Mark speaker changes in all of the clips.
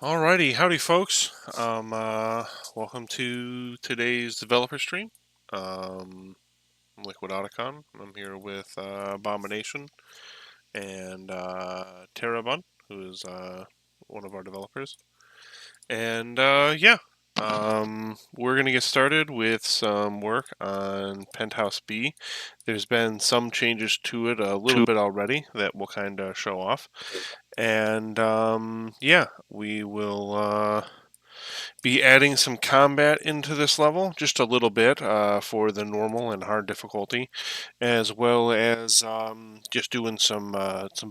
Speaker 1: Alrighty, howdy folks. Welcome to today's developer stream. LiquidOtacon. I'm here with Abomination and Terrabun, who is one of our developers. And we're gonna get started with some work on Penthouse B. There's been some changes to it a little bit already that we'll kind of show off. And we will be adding some combat into this level, just a little bit for the normal and hard difficulty, as well as just doing some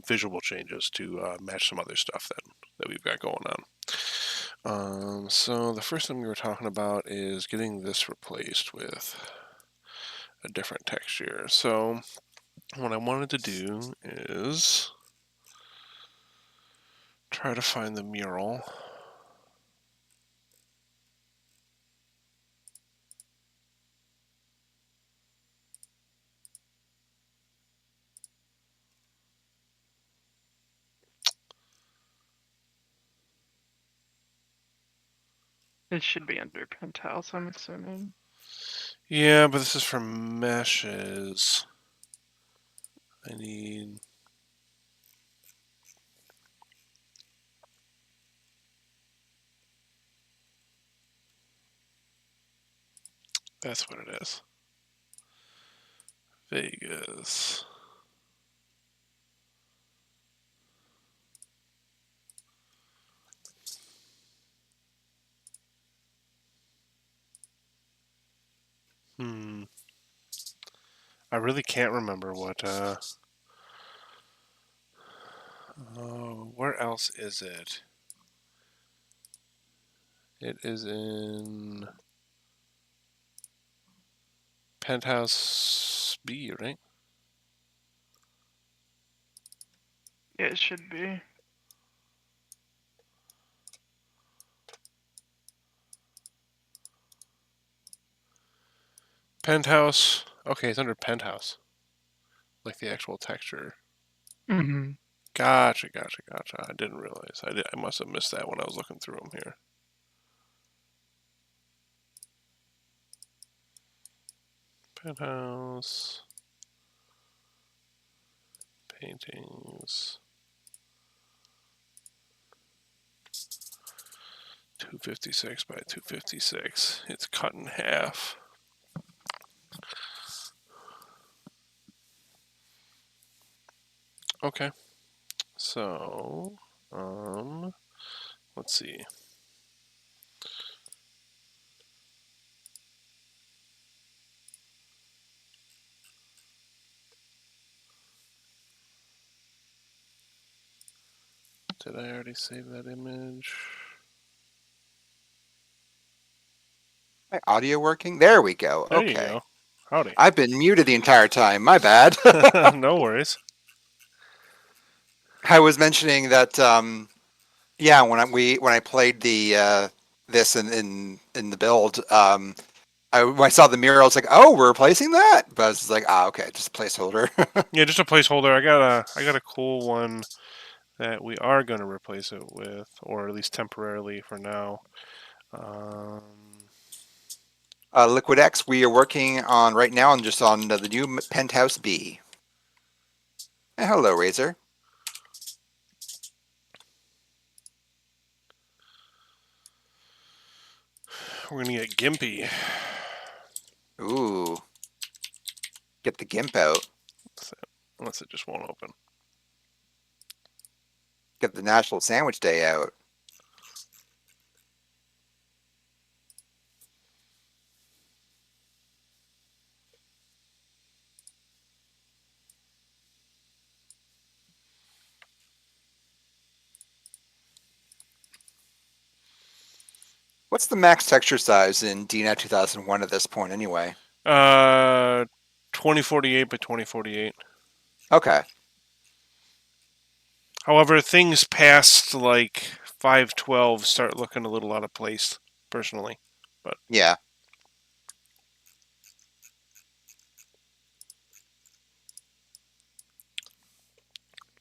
Speaker 1: visual changes to match some other stuff that we've got going on. So the first thing we were talking about is getting this replaced with a different texture. So what I wanted to do is try to find the mural.
Speaker 2: It should be under Penthouse, I'm assuming.
Speaker 1: Yeah, but this is for meshes. I need... That's what it is. Vegas. I really can't remember what, where else is it? It is in Penthouse B, right?
Speaker 2: Yeah, it should be.
Speaker 1: Penthouse. Okay, it's under Penthouse. Like the actual texture.
Speaker 2: Mm-hmm.
Speaker 1: Gotcha. I didn't realize. I must have missed that when I was looking through them here. Penthouse. Paintings. 256 by 256. It's cut in half. Okay. So, let's see. Did I already save that image?
Speaker 3: My audio working? There we go.
Speaker 1: There you
Speaker 3: Okay.
Speaker 1: go. Howdy.
Speaker 3: I've been muted the entire time. My bad.
Speaker 1: No worries.
Speaker 3: I was mentioning that yeah, when I played the this in the build, when I saw the mural, I was like, oh, we're replacing that? But I was just like, okay, just a placeholder.
Speaker 1: Yeah, just a placeholder. I got a cool one that we are going to replace it with, or at least temporarily for now.
Speaker 3: Liquid X, we are working on right now on just on the new Penthouse B. Hello, Razor.
Speaker 1: We're gonna get gimpy.
Speaker 3: Ooh. Get the GIMP out.
Speaker 1: Unless it just won't open.
Speaker 3: Get the National Sandwich Day out. What's the max texture size in DNAT 2001 at this point, anyway?
Speaker 1: 2048 by 2048.
Speaker 3: Okay.
Speaker 1: However, things past like 512 start looking a little out of place, personally. But
Speaker 3: yeah.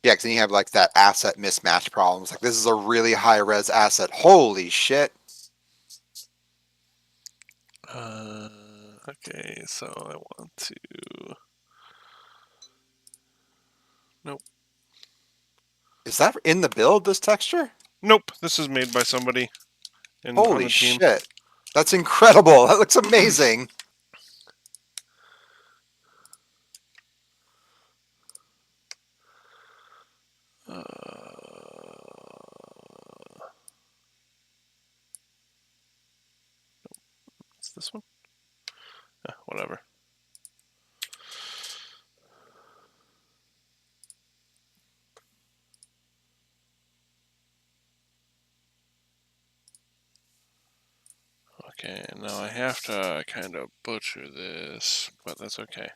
Speaker 3: Yeah, because then you have like that asset mismatch problems. Like this is a really high res asset. Holy shit!
Speaker 1: Okay, so I want to. Nope.
Speaker 3: Is that in the build? This texture?
Speaker 1: Nope. This is made by somebody on
Speaker 3: Holy
Speaker 1: the team.
Speaker 3: shit! That's incredible. That looks amazing.
Speaker 1: It's this one. Whatever. Okay, now I have to kind of butcher this, but that's okay.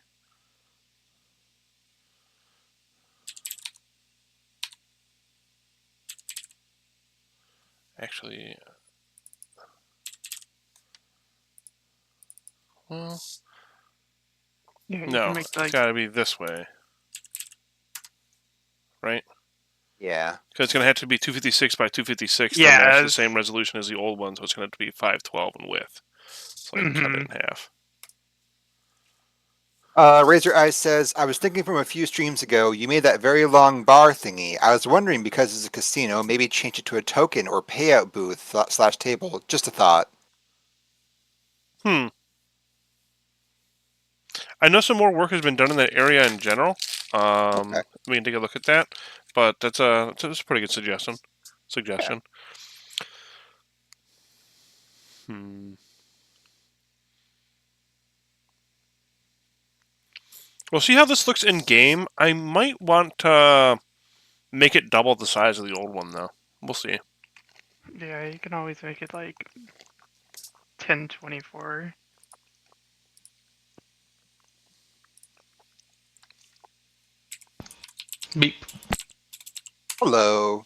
Speaker 1: Actually, well,
Speaker 2: Yeah, you can
Speaker 1: no,
Speaker 2: make
Speaker 1: it's
Speaker 2: like
Speaker 1: got to be this way, right?
Speaker 3: Yeah.
Speaker 1: Because it's going to have to be 256 by 256 to match the
Speaker 2: yeah.
Speaker 1: same resolution as the old one, so it's going to have to be 512 in width. So I cut it
Speaker 2: Mm-hmm.
Speaker 1: in half.
Speaker 3: Razor Eyes says, I was thinking from a few streams ago, you made that very long bar thingy. I was wondering because it's a casino, maybe change it to a token or payout booth slash table. Just a thought.
Speaker 1: Hmm. I know some more work has been done in that area in general.
Speaker 3: Okay.
Speaker 1: We can take a look at that, but that's a pretty good suggestion.
Speaker 3: Yeah.
Speaker 1: Hmm. We'll see how this looks in game. I might want to make it double the size of the old one, though. We'll see.
Speaker 2: Yeah, you can always make it like 1024.
Speaker 4: Beep.
Speaker 3: Hello.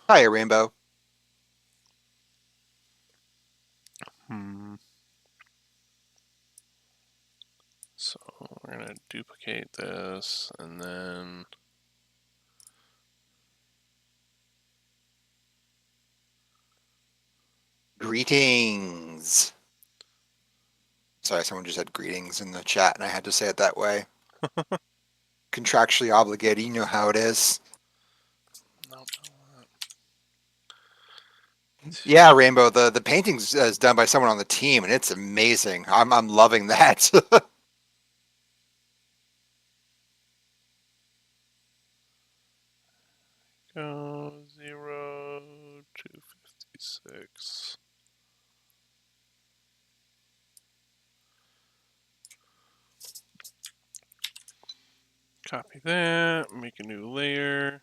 Speaker 3: Hi, Rainbow.
Speaker 1: Hmm. So we're gonna duplicate this, and then
Speaker 3: Greetings. Sorry, someone just said greetings in the chat, and I had to say it that way. Contractually obligated, you know how it is.
Speaker 1: nope.
Speaker 3: Yeah, Rainbow. The paintings is done by someone on the team, and it's amazing. I'm loving that.
Speaker 1: Go 0 to 56. Copy that. Make a new layer.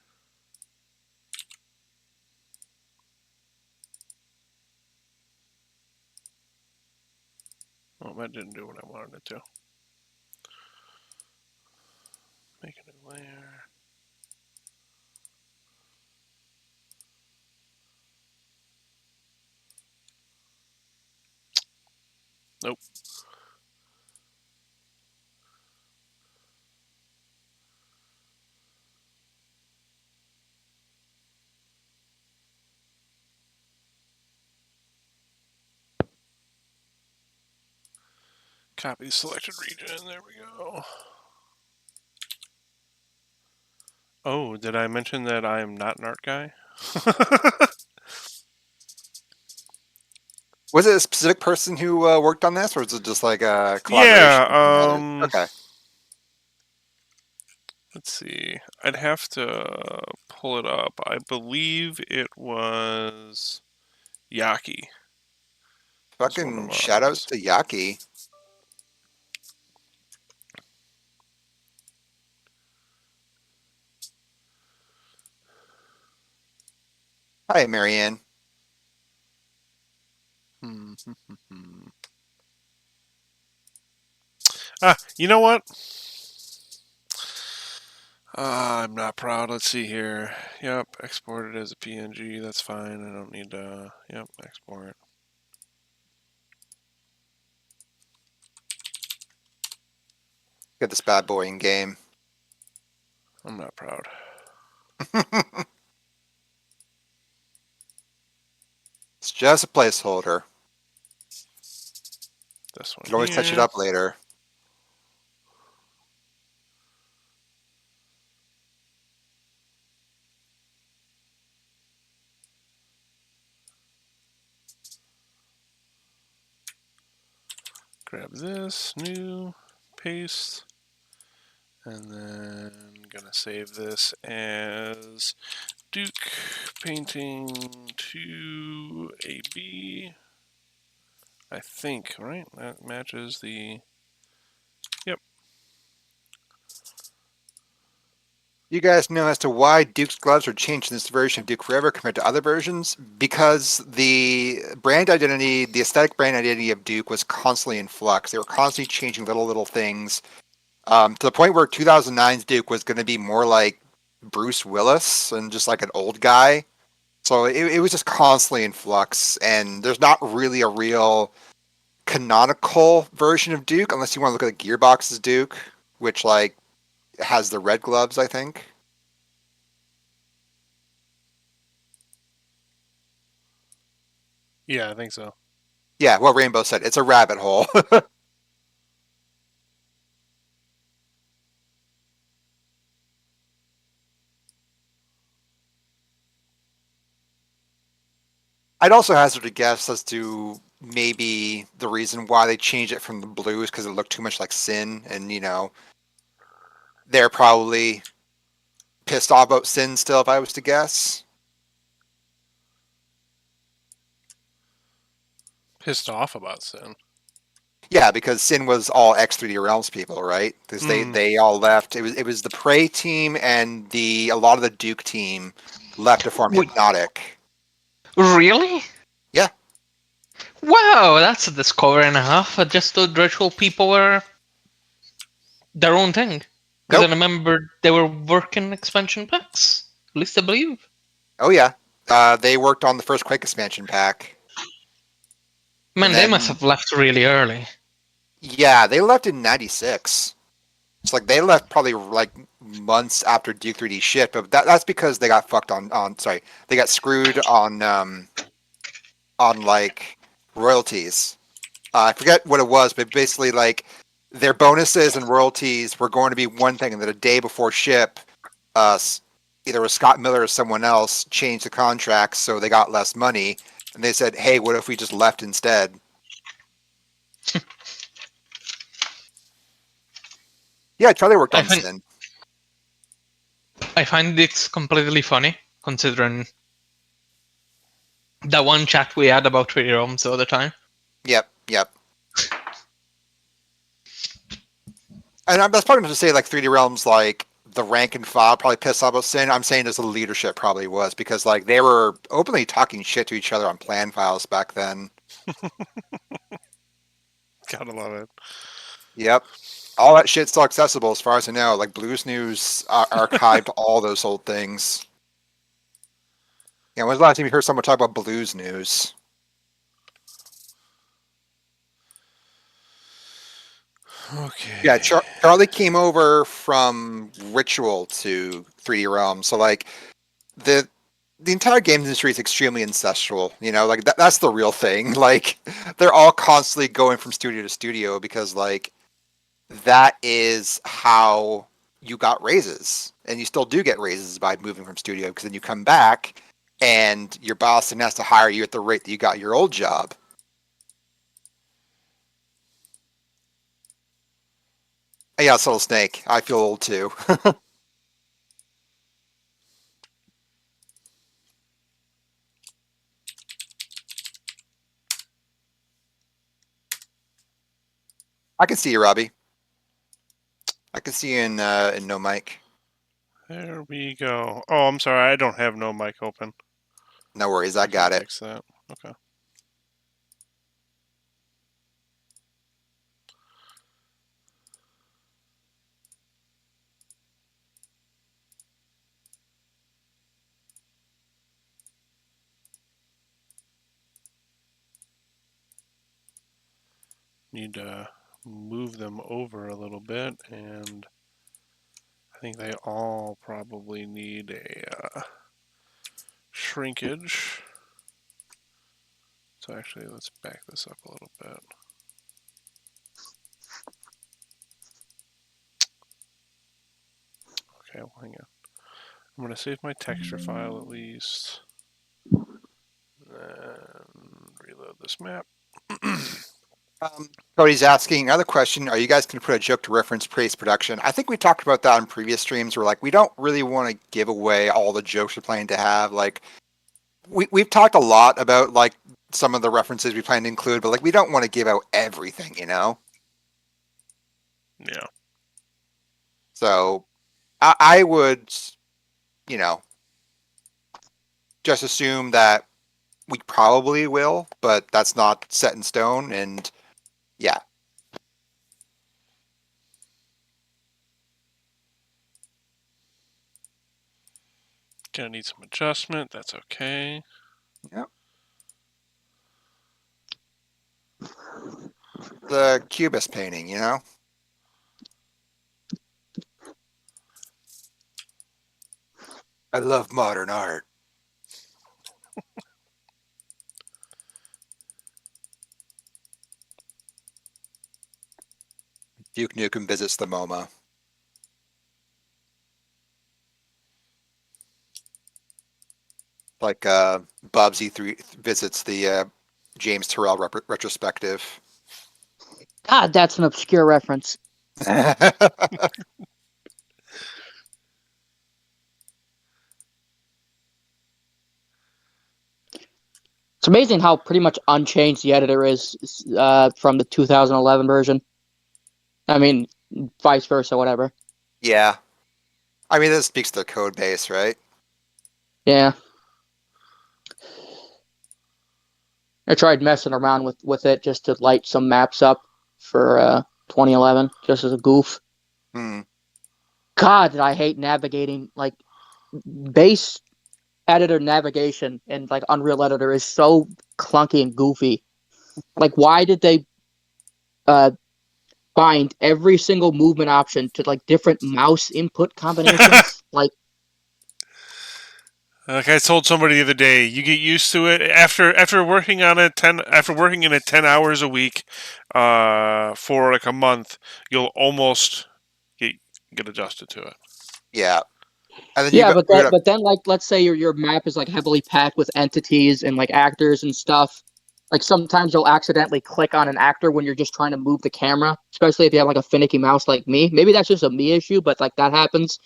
Speaker 1: Oh, that didn't do what I wanted it to. Make a new layer. Nope. Copy selected region. There we go. Oh, did I mention that I am not an art guy?
Speaker 3: Was it a specific person who worked on this, or was it just like a collaboration between
Speaker 1: Yeah,
Speaker 3: others? Okay.
Speaker 1: let's see. I'd have to pull it up. I believe it was Yaki. Was one of
Speaker 3: Fucking shout outs
Speaker 1: ours.
Speaker 3: to Yaki. Hi, Marianne.
Speaker 1: Hmm. You know what? I'm not proud. Let's see here. Yep, export it as a PNG. That's fine. I don't need to. Yep, export.
Speaker 3: Get this bad boy in game.
Speaker 1: I'm not proud.
Speaker 3: It's just a placeholder.
Speaker 1: This one
Speaker 3: Can always touch it
Speaker 1: here.
Speaker 3: up later.
Speaker 1: Grab this, new, paste, and then gonna save this as Duke painting 2AB. I think, right? That matches the. Yep.
Speaker 3: You guys know as to why Duke's gloves are changed in this version of Duke Forever compared to other versions? Because the brand identity, the aesthetic brand identity of Duke was constantly in flux. They were constantly changing little things, to the point where 2009's Duke was going to be more like Bruce Willis and just like an old guy. So it was just constantly in flux, and there's not really a real canonical version of Duke unless you want to look at the Gearbox's Duke, which like has the red gloves, I think.
Speaker 1: Yeah, I think so.
Speaker 3: Yeah, what Rainbow said. It's a rabbit hole. I'd also hazard a guess as to maybe the reason why they changed it from the blues because it looked too much like Sin, and they're probably pissed off about Sin still, if I was to guess.
Speaker 1: Pissed off about Sin.
Speaker 3: Yeah, because Sin was all X3D Realms people, right? Because they all left. It was the Prey team and a lot of the Duke team left to form
Speaker 2: Wait,
Speaker 3: Hypnotic.
Speaker 2: really?
Speaker 3: Yeah.
Speaker 2: Wow, that's a discovery and a half. I just thought Ritual people were their own thing. Because I
Speaker 3: Nope.
Speaker 2: remember they were working expansion packs. At least I believe.
Speaker 3: Oh yeah. They worked on the first Quake expansion pack, and
Speaker 2: Man, they must
Speaker 3: then
Speaker 2: have left really early.
Speaker 3: yeah, they left in '96. It's like they left probably like months after Duke 3D shit, but that's because they got fucked on. Sorry, they got screwed on like royalties. I forget what it was, but basically like their bonuses and royalties were going to be one thing, and then a day before ship, uh, either was Scott Miller or someone else changed the contracts so they got less money, and they said, "Hey, what if we just left instead?" Yeah, Charlie worked
Speaker 2: I
Speaker 3: on
Speaker 2: find
Speaker 3: Sin.
Speaker 2: I find it's completely funny considering that one chat we had about 3D ROMs the other time.
Speaker 3: Yep, yep. And that's probably not to say like 3D Realms, like the rank and file probably pissed off about Sin. I'm saying as the leadership probably was because like they were openly talking shit to each other on plan files back then.
Speaker 1: Gotta love it.
Speaker 3: Yep. All that shit's still accessible as far as I know. Like Blues News archived all those old things. Yeah, when's the last time you heard someone talk about Blues News? Yeah,
Speaker 1: Okay.
Speaker 3: Charlie came over from Ritual to 3D Realm, so like the the entire game industry is extremely ancestral. Like that's the real thing. Like they're all constantly going from studio to studio because like that is how you got raises, and you still do get raises by moving from studio because then you come back and your boss then has to hire you at the rate that you got your old job. Yeah, Subtle Snake. I feel old too. I can see you, Robbie. I can see you in no mic.
Speaker 1: There we go. Oh, I'm sorry. I don't have no mic open.
Speaker 3: No worries, I
Speaker 1: I can
Speaker 3: got it.
Speaker 1: fix that. Okay. Need to move them over a little bit, and I think they all probably need a shrinkage. So actually, let's back this up a little bit. Okay, well, hang on. I'm going to save my texture file at least. And reload this map.
Speaker 3: Cody's asking another question. Are you guys going to put a joke to reference praise production? I think we talked about that in previous streams. We're like, we don't really want to give away all the jokes we're planning to have. Like, we've talked a lot about like some of the references we plan to include, but like we don't want to give out everything, you know?
Speaker 1: Yeah.
Speaker 3: So I would, you know, just assume that we probably will, but that's not set in stone. And yeah.
Speaker 1: Gonna need some adjustment. That's okay.
Speaker 3: Yep. The Cubist painting, you know? I love modern art. Duke Nukem visits the MoMA. Like Bubsy 3 visits the James Turrell retrospective.
Speaker 4: God, that's an obscure reference. It's amazing how pretty much unchanged the editor is from the 2011 version. I mean, vice versa, whatever.
Speaker 3: Yeah. I mean, this speaks to the code base, right?
Speaker 4: Yeah. I tried messing around with it just to light some maps up for 2011, just as a goof.
Speaker 3: Hmm.
Speaker 4: God, did I hate navigating, like, base editor navigation and, like, Unreal Editor is so clunky and goofy. Like, why did they bind every single movement option to, like, different mouse input combinations? Like,
Speaker 1: Like I told somebody the other day, you get used to it after working on it after working in it 10 hours a week, for like a month, you'll almost get adjusted to it.
Speaker 3: Yeah. And then you
Speaker 4: yeah,
Speaker 3: got boot up.
Speaker 4: but then, like, let's say your map is, like, heavily packed with entities and, like, actors and stuff. Like, sometimes you'll accidentally click on an actor when you're just trying to move the camera, especially if you have, like, a finicky mouse like me. Maybe that's just a me issue, but, like, that happens.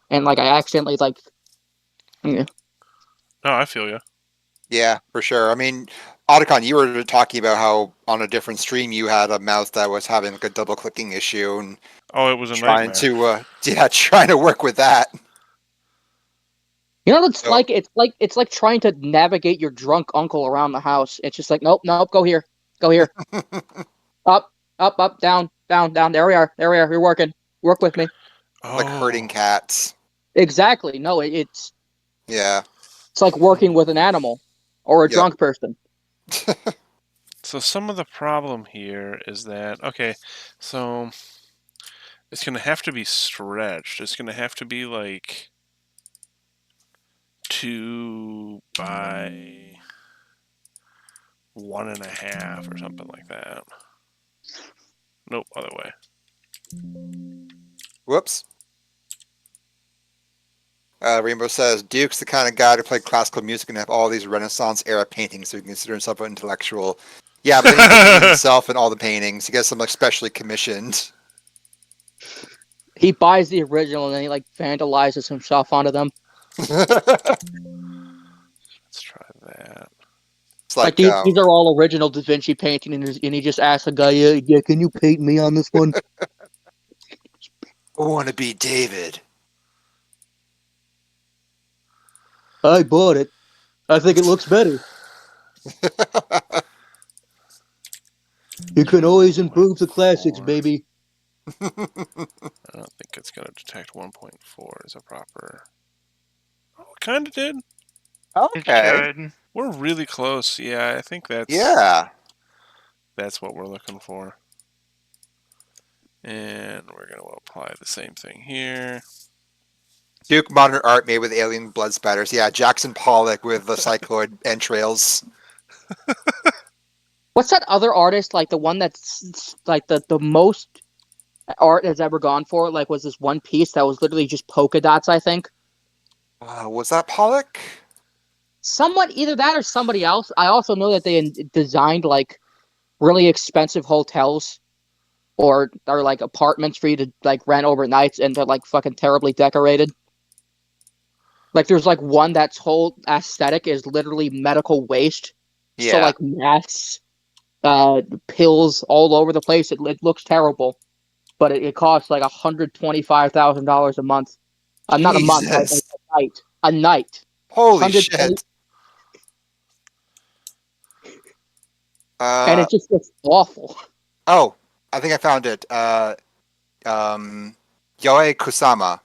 Speaker 4: And, like, I accidentally, like, yeah.
Speaker 1: No, I feel you.
Speaker 3: Yeah, for sure. I mean, Otacon, you were talking about how on a different stream you had a mouse that was having like a double clicking issue and
Speaker 1: Oh, it was a
Speaker 3: trying
Speaker 1: nightmare.
Speaker 3: to yeah, trying to work with that.
Speaker 4: You know, it's
Speaker 3: So
Speaker 4: like it's like trying to navigate your drunk uncle around the house. It's just like, nope, nope, go here, go here, up, up, up, down, down, down. There we are, there we are. You're working. Work with me.
Speaker 3: like herding
Speaker 1: Oh,
Speaker 3: cats.
Speaker 4: Exactly. No,
Speaker 3: Yeah.
Speaker 4: it's like working with an animal or a
Speaker 3: Yep.
Speaker 4: drunk person.
Speaker 1: so some of the problem here is that okay, so it's gonna have to be stretched. It's gonna have to be like 2 by 1.5 or something like that. Nope, other way.
Speaker 3: Whoops. Rainbow says Duke's the kind of guy to play classical music and have all these Renaissance era paintings, so he can consider himself an intellectual. Yeah, but then he puts himself in all the paintings. He gets them like specially commissioned.
Speaker 4: He buys the original and then he like vandalizes himself onto them.
Speaker 3: It's
Speaker 1: Let's try that.
Speaker 4: Like
Speaker 3: like
Speaker 4: these are all original Da Vinci paintings, and he just asks a guy, yeah, can you paint me on this one?
Speaker 3: I want to be David.
Speaker 4: I bought it. I think it looks better. You can always improve the classics,
Speaker 1: 1.4.
Speaker 4: baby.
Speaker 1: I don't think it's going to detect 1.4 as a proper. Oh, it kind of did.
Speaker 2: It
Speaker 3: Okay.
Speaker 2: should.
Speaker 1: We're really close. Yeah, I think
Speaker 3: Yeah.
Speaker 1: that's what we're looking for. And we're going to apply the same thing here.
Speaker 3: Duke modern art made with alien blood spatters. Yeah, Jackson Pollock with the cycloid entrails.
Speaker 4: What's that other artist, like the one that's like the most art has ever gone for? Like, was this one piece that was literally just polka dots, I think?
Speaker 3: Was that Pollock?
Speaker 4: Someone, either that or somebody else. I also know that they designed like really expensive hotels or like apartments for you to like rent overnights, and they're like fucking terribly decorated. Like there's like one that's whole aesthetic is literally medical waste. So
Speaker 3: Yeah.
Speaker 4: like masks, pills all over the place. It looks terrible, but it costs like $125,000 a month. Not a month,
Speaker 3: Jesus.
Speaker 4: a night. A night.
Speaker 3: Holy
Speaker 4: 120,
Speaker 3: shit.
Speaker 4: and it just looks awful.
Speaker 3: Oh, I think I found it. Yoe Kusama.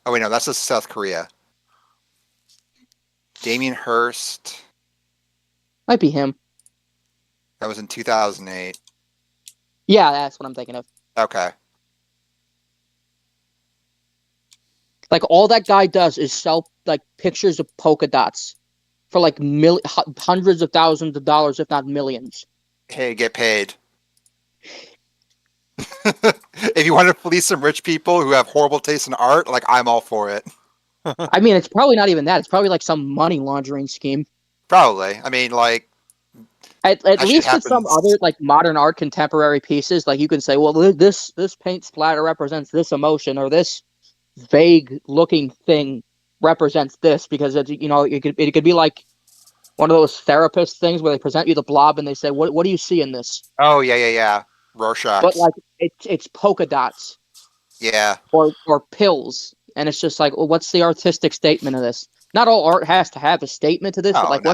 Speaker 3: Oh wait, no, that's just South Korea. Damien Hirst.
Speaker 4: Might be him.
Speaker 3: That was in 2008.
Speaker 4: Yeah, that's what I'm thinking of.
Speaker 3: Okay.
Speaker 4: Like all that guy does is sell like pictures of polka dots for like hundreds of thousands of dollars, if not millions.
Speaker 3: Hey, get paid. If you want to fleece some rich people who have horrible taste in art, like I'm all for it.
Speaker 4: I mean, it's probably not even that. It's probably like some money laundering scheme.
Speaker 3: Probably. I mean, like
Speaker 4: At
Speaker 3: that shit
Speaker 4: least with some
Speaker 3: happens.
Speaker 4: other like modern art contemporary pieces, like you can say, well, this paint splatter represents this emotion, or this vague looking thing represents this, because it's, you know, it could be like one of those therapist things where they present you the blob and they say, what do you see in this?
Speaker 3: Oh yeah.
Speaker 4: But
Speaker 3: Rorschach's.
Speaker 4: like it's polka dots
Speaker 3: Yeah.
Speaker 4: or pills, and it's just like, well, what's the artistic statement of this? Not all art has to have a statement to this, but
Speaker 3: Oh
Speaker 4: like
Speaker 3: no.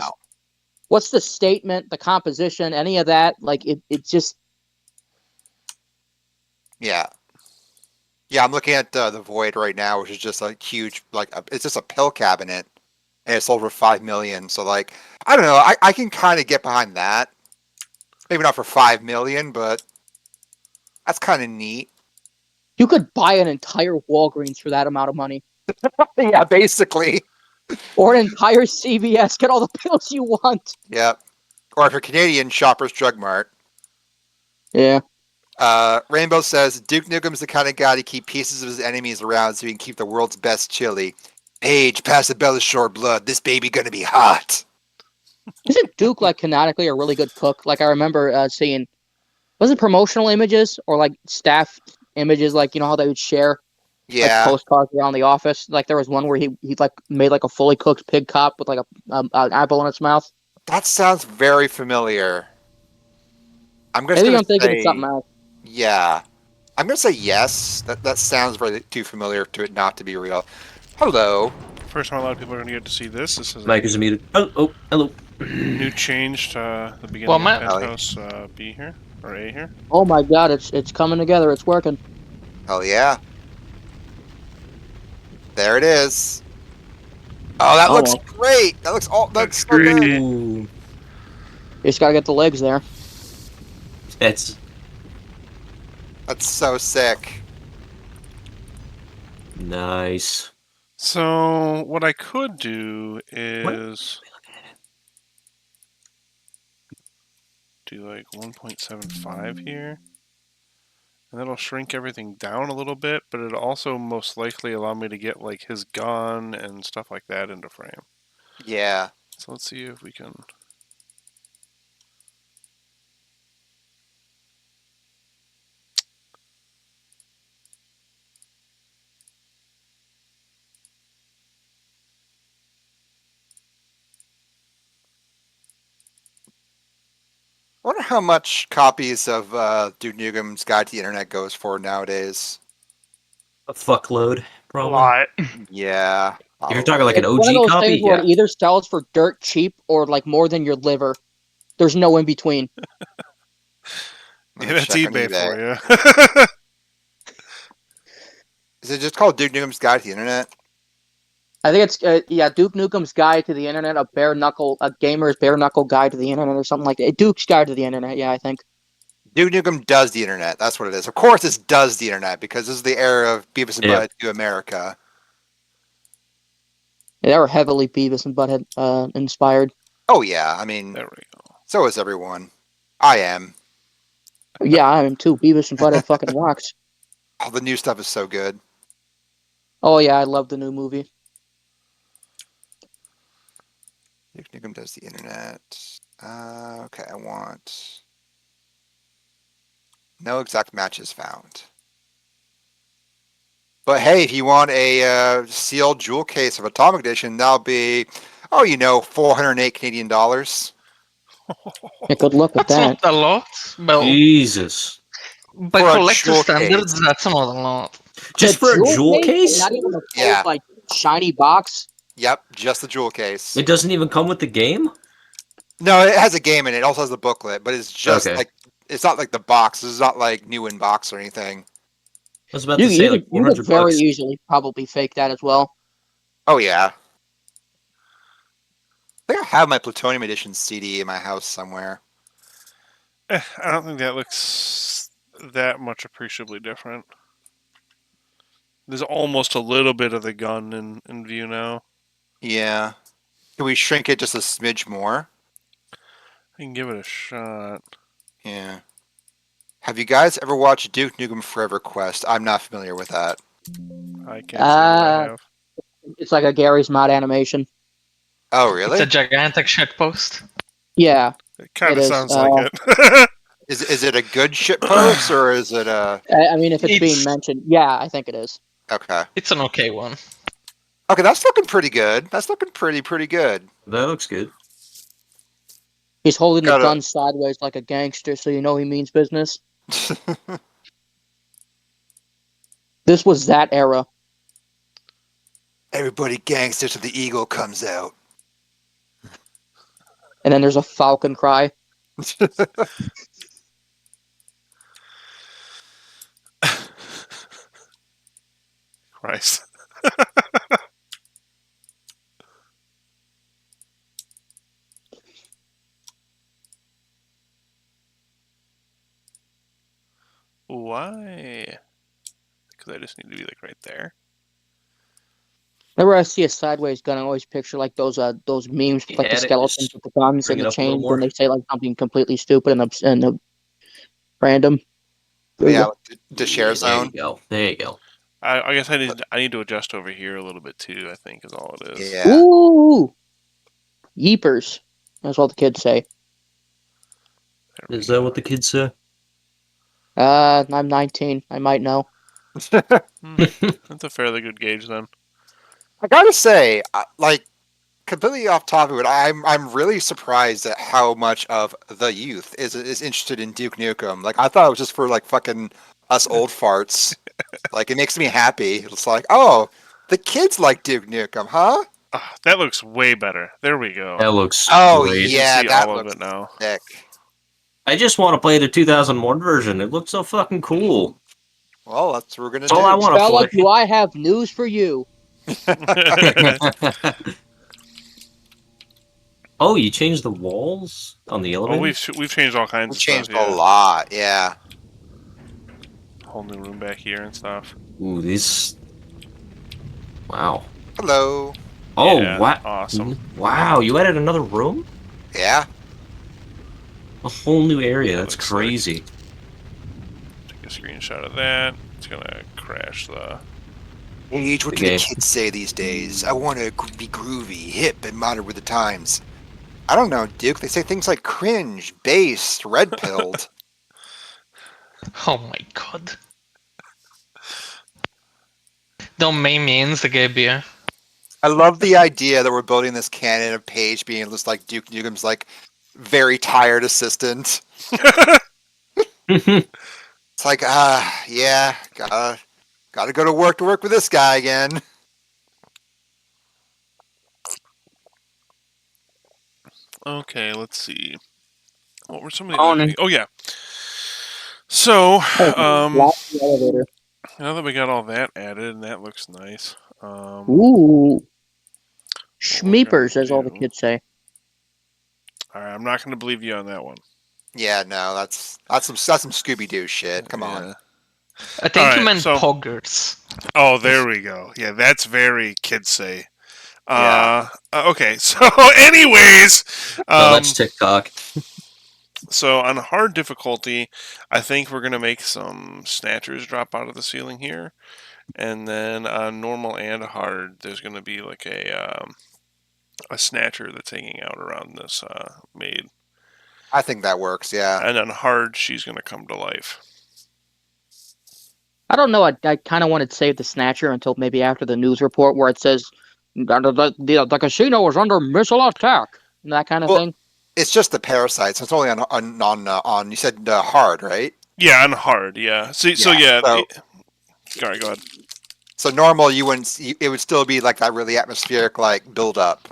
Speaker 4: what's the statement, the composition, any of that? Like it just.
Speaker 3: Yeah. Yeah, I'm looking at the Void right now, which is just a huge, like, it's just a pill cabinet, and it's sold for 5 million. So, like, I don't know. I can kind of get behind that. Maybe not for 5 million, but that's kind of neat.
Speaker 4: You could buy an entire Walgreens for that amount of money,
Speaker 3: Yeah, basically.
Speaker 4: or an entire CVS. Get all the pills you want.
Speaker 3: Yep. Or if you're Canadian, Shoppers Drug Mart.
Speaker 4: Yeah.
Speaker 3: Rainbow says Duke Nukem's the kind of guy to keep pieces of his enemies around so he can keep the world's best chili. Age, pass the Shore blood. This baby gonna be hot.
Speaker 4: Isn't Duke like canonically a really good cook? Like I remember seeing, was it promotional images or like staff images? Like, you know how they would share like
Speaker 3: Yeah,
Speaker 4: postcards around the office. Like there was one where he like made like a fully cooked pig cop with like an apple in its mouth.
Speaker 3: that sounds very familiar. I'm just
Speaker 4: Maybe
Speaker 3: gonna
Speaker 4: I'm thinking of something
Speaker 3: say,
Speaker 4: else.
Speaker 3: yeah. I'm gonna say yes. That sounds very too familiar to it not to be real. Hello.
Speaker 1: First time a lot of people are going to get to see this. This is
Speaker 5: Mic is muted. Oh, hello.
Speaker 1: new change to the beginning
Speaker 2: Well,
Speaker 1: of
Speaker 2: Matt-
Speaker 1: Penthouse B here, or A here.
Speaker 4: Oh my god, it's coming together. It's working.
Speaker 3: Hell yeah. There it is. Oh, that looks
Speaker 4: Almost.
Speaker 3: great. That looks that's
Speaker 1: Looks
Speaker 3: so good.
Speaker 1: great.
Speaker 5: Ooh,
Speaker 4: You just gotta get the legs there.
Speaker 5: that's
Speaker 3: That's so sick.
Speaker 5: nice.
Speaker 1: So what I could do is do like 1.75 here. And that'll shrink everything down a little bit, but it'll also most likely allow me to get like his gun and stuff like that into frame.
Speaker 3: Yeah.
Speaker 1: So let's see if we can.
Speaker 3: I wonder how much copies of Duke Nukem's Guide to the Internet goes for nowadays.
Speaker 5: A fuckload,
Speaker 2: A
Speaker 5: probably.
Speaker 2: lot.
Speaker 3: Yeah.
Speaker 5: If you're talking like an
Speaker 4: It's one of
Speaker 5: OG
Speaker 4: those
Speaker 5: copy,
Speaker 4: things where
Speaker 5: yeah.
Speaker 4: it either sells for dirt cheap or like more than your liver. There's no in between.
Speaker 3: Let
Speaker 1: Yeah,
Speaker 3: me
Speaker 1: that's
Speaker 3: check on
Speaker 1: eBay for you.
Speaker 3: Is it just called Duke Nukem's Guide to the Internet?
Speaker 4: I think it's Duke Nukem's Guide to the Internet, a gamer's bare knuckle guide to the internet, or something like that. Duke's Guide to the Internet, yeah, I think.
Speaker 3: Duke Nukem does the internet. That's what it is. Of course, this does the internet because this is the era of Beavis and
Speaker 5: Yeah.
Speaker 3: Butthead to America.
Speaker 4: They were heavily Beavis and Butthead inspired.
Speaker 3: Oh yeah, I mean,
Speaker 1: There we go.
Speaker 3: so is everyone. I am.
Speaker 4: Yeah, I am too. Beavis and Butthead fucking rocks.
Speaker 3: All the new stuff is so good.
Speaker 4: Oh yeah, I love the new movie.
Speaker 3: Duke Nukem does the internet. Okay, I want no exact matches found. But hey, if you want a sealed jewel case of Atomic Edition, that'll be, 408 Canadian dollars.
Speaker 4: Yeah, good luck with
Speaker 2: That's
Speaker 4: that.
Speaker 2: not a lot. Well,
Speaker 5: Jesus.
Speaker 2: by
Speaker 3: For a
Speaker 2: collector
Speaker 3: jewel
Speaker 2: standards,
Speaker 3: case.
Speaker 2: that's not a lot.
Speaker 5: Just
Speaker 4: The
Speaker 5: for a jewel case?
Speaker 4: not even a full,
Speaker 3: Yeah.
Speaker 4: like shiny box.
Speaker 3: Yep, just the jewel case.
Speaker 5: It doesn't even come with the game?
Speaker 3: No, it has a game in it. It also has the booklet, but it's just
Speaker 5: Okay.
Speaker 3: like it's not like the box. It's not like new in box or anything.
Speaker 5: I was about to say like
Speaker 4: You could
Speaker 5: 400
Speaker 4: very
Speaker 5: bucks.
Speaker 4: easily probably fake that as well.
Speaker 3: Oh yeah. I think I have my Plutonium Edition CD in my house somewhere.
Speaker 1: I don't think that looks that much appreciably different. There's almost a little bit of the gun in view now.
Speaker 3: Yeah. Can we shrink it just a smidge more?
Speaker 1: I can give it a shot.
Speaker 3: Yeah. Have you guys ever watched Duke Nukem Forever Quest? I'm not familiar with that.
Speaker 1: I can't say that I have.
Speaker 4: It's like a Gary's Mod animation.
Speaker 3: Oh,
Speaker 2: It's
Speaker 3: really?
Speaker 2: a gigantic shitpost.
Speaker 4: Yeah,
Speaker 1: It kind
Speaker 4: it
Speaker 1: of
Speaker 4: is.
Speaker 1: sounds like it.
Speaker 3: Is it a good shit post or is it a
Speaker 4: I mean, if it's being
Speaker 2: It's-
Speaker 4: mentioned, yeah, I think it is.
Speaker 3: okay?
Speaker 2: It's an okay one.
Speaker 3: Okay, that's looking pretty good. That's looking pretty good.
Speaker 5: That looks good.
Speaker 4: He's holding the
Speaker 3: Gotta-
Speaker 4: gun sideways like a gangster, so you know he means business. This was that era.
Speaker 3: Everybody gangster till the eagle comes out.
Speaker 4: And then there's a falcon cry.
Speaker 1: Christ. Why? Because I just need to be like right there.
Speaker 4: Whenever I see a sideways gun, I always picture like those memes with like the
Speaker 5: Add it,
Speaker 4: skeletons
Speaker 5: just
Speaker 4: with the guns
Speaker 5: bring
Speaker 4: and
Speaker 5: it
Speaker 4: the
Speaker 5: up a little
Speaker 4: chains,
Speaker 5: more.
Speaker 4: and they say like something completely stupid and random. There you
Speaker 3: Yeah,
Speaker 4: go.
Speaker 3: the share
Speaker 5: There
Speaker 3: zone.
Speaker 5: you go. There you go.
Speaker 1: I guess I need to adjust over here a little bit too. I think is all it is.
Speaker 3: Yeah.
Speaker 4: Ooh, yeepers. That's what the kids say.
Speaker 1: There we
Speaker 5: Is that
Speaker 1: go.
Speaker 5: what the kids say?
Speaker 4: I'm 19. I might know.
Speaker 1: That's a fairly good gauge then.
Speaker 3: I gotta say, like, completely off topic, but I'm really surprised at how much of the youth is interested in Duke Nukem. Like, I thought it was just for like fucking us old farts. Like, it makes me happy. It's like, oh, the kids like Duke Nukem, huh?
Speaker 1: Ah, that looks way better. There we go.
Speaker 5: That looks
Speaker 3: Oh
Speaker 5: great.
Speaker 1: You can
Speaker 3: yeah,
Speaker 1: see
Speaker 3: that
Speaker 1: all of
Speaker 3: looks
Speaker 1: it now.
Speaker 3: sick.
Speaker 5: I just want to play the 2001 version. It looks so fucking cool.
Speaker 3: Well, that's what we're gonna
Speaker 5: That's all I
Speaker 3: do.
Speaker 5: want to
Speaker 4: Fella,
Speaker 5: play.
Speaker 4: do I have news for you?
Speaker 5: Oh, you changed the walls on the
Speaker 1: Oh,
Speaker 5: elevator?
Speaker 1: we've changed all kinds
Speaker 3: We
Speaker 1: of stuff.
Speaker 3: changed a
Speaker 1: Yeah,
Speaker 3: lot. Yeah.
Speaker 1: whole new room back here and stuff.
Speaker 5: Ooh, this. Wow.
Speaker 3: Hello.
Speaker 5: Oh,
Speaker 1: Yeah,
Speaker 5: wow.
Speaker 1: awesome.
Speaker 5: Wow, you added another room?
Speaker 3: Yeah.
Speaker 5: A whole new area.
Speaker 1: That
Speaker 5: That's
Speaker 1: looks
Speaker 5: crazy.
Speaker 1: Take a screenshot of that. It's gonna crash the.
Speaker 3: Age, what
Speaker 5: The
Speaker 3: do the
Speaker 5: game.
Speaker 3: kids say these days? I want to be groovy, hip, and modern with the times. I don't know, Duke. They say things like cringe, base, red pilled.
Speaker 2: Oh my god. Don't make me Instagram.
Speaker 3: I love the idea that we're building this canon of Paige being just like Duke Nukem's like very tired assistant. It's like, yeah, gotta go to work with this guy again.
Speaker 1: Okay, let's see. What were some of the
Speaker 2: Oh,
Speaker 1: other
Speaker 2: no.
Speaker 1: things? Oh yeah. So,
Speaker 4: Lock the elevator.
Speaker 1: now that we got all that added, and that looks nice.
Speaker 4: Ooh.
Speaker 1: What we're gonna
Speaker 4: Schmeepers, as all the
Speaker 1: do-
Speaker 4: kids say.
Speaker 1: All right, I'm not going to believe you on that one.
Speaker 3: Yeah, no, that's some Scooby Doo shit. Come on.
Speaker 1: Yeah.
Speaker 2: I think you
Speaker 1: Alright,
Speaker 2: meant
Speaker 1: so-
Speaker 2: poggers.
Speaker 1: Oh, there we go. Yeah, that's very kid say.
Speaker 3: Yeah.
Speaker 1: Okay, so anyways,
Speaker 5: No, that's TikTok.
Speaker 1: so on hard difficulty, I think we're gonna make some snatchers drop out of the ceiling here, and then on normal and hard, there's gonna be like a snatcher that's hanging out around this maid,
Speaker 3: I think that works. Yeah.
Speaker 1: and on hard, she's gonna come to life.
Speaker 4: I don't know. I kind of wanted to save the Snatcher until maybe after the news report where it says the casino is under missile attack and that kind of
Speaker 3: Well,
Speaker 4: thing.
Speaker 3: It's just the parasites. It's only on you said hard, right?
Speaker 1: Yeah, on hard, yeah. So yeah.
Speaker 3: So,
Speaker 1: Sorry, go ahead.
Speaker 3: so normal, you wouldn't. It would still be like that really atmospheric like build up.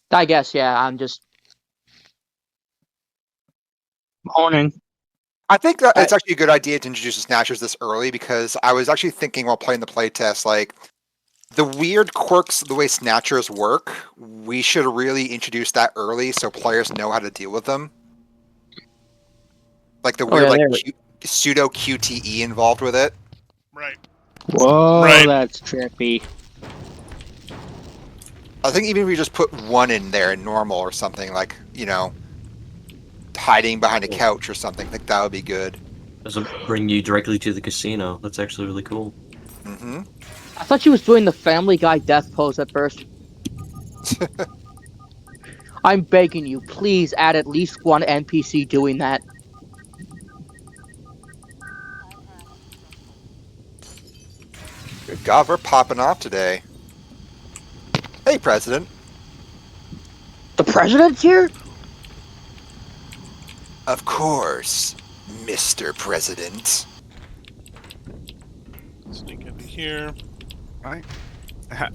Speaker 4: I guess, yeah. I'm just moaning.
Speaker 3: I think that it's actually a good idea to introduce the snatchers this early because I was actually thinking while playing the playtest, like the weird quirks, the way snatchers work, we should really introduce that early so players know how to deal with them. Like the weird, pseudo QTE involved with it.
Speaker 1: Right.
Speaker 6: Whoa,
Speaker 1: Right.
Speaker 6: that's trippy.
Speaker 3: I think even if we just put one in there in normal or something, like, hiding behind a couch or something, I think that would be good.
Speaker 5: Doesn't bring you directly to the casino. That's actually really cool.
Speaker 3: Mm-hmm.
Speaker 4: I thought she was doing the Family Guy death pose at first. I'm begging you, please add at least one NPC doing that.
Speaker 3: Good God, we're popping off today. Hey, President.
Speaker 4: The president's here?
Speaker 3: Of course, Mr. President.
Speaker 1: Sneak into here.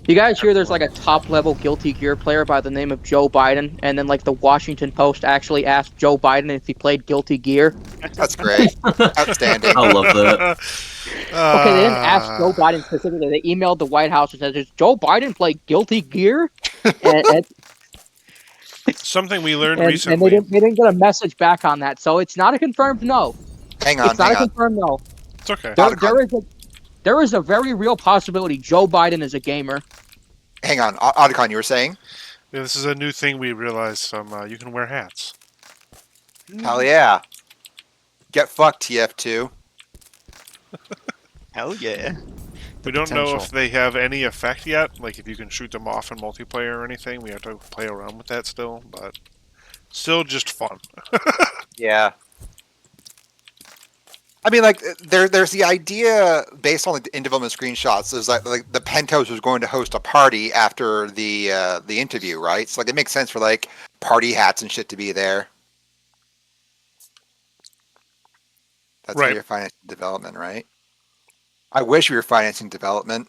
Speaker 4: You guys hear there's like a top level Guilty Gear player by the name of Joe Biden, and then like the Washington Post actually asked Joe Biden if he played Guilty Gear.
Speaker 3: That's great. Outstanding.
Speaker 5: I love that.
Speaker 4: Okay, they didn't ask Joe Biden specifically. They emailed the White House and said, "Does Joe Biden play Guilty Gear?" And
Speaker 1: Something we learned
Speaker 4: and
Speaker 1: recently.
Speaker 4: they didn't get a message back on that, so it's not a confirmed no.
Speaker 3: Hang on,
Speaker 4: It's not
Speaker 3: hang
Speaker 4: a
Speaker 3: on.
Speaker 4: confirmed no.
Speaker 1: It's okay.
Speaker 4: There is a very real possibility Joe Biden is a gamer.
Speaker 3: Hang on. Otacon, you were saying?
Speaker 1: Yeah, this is a new thing we realized. You can wear hats.
Speaker 3: Hell yeah. Get fucked, TF2.
Speaker 7: Hell yeah.
Speaker 1: We don't know
Speaker 7: potential.
Speaker 1: if they have any effect yet. Like if you can shoot them off in multiplayer or anything. We have to play around with that still, but still just fun.
Speaker 3: Yeah. I mean, like, there's the idea based on the in development screenshots is like the Penthouse was going to host a party after the interview, right? So like it makes sense for like party hats and shit to be there. That's how
Speaker 1: Right.
Speaker 3: you're financing development, right? I wish we were financing development.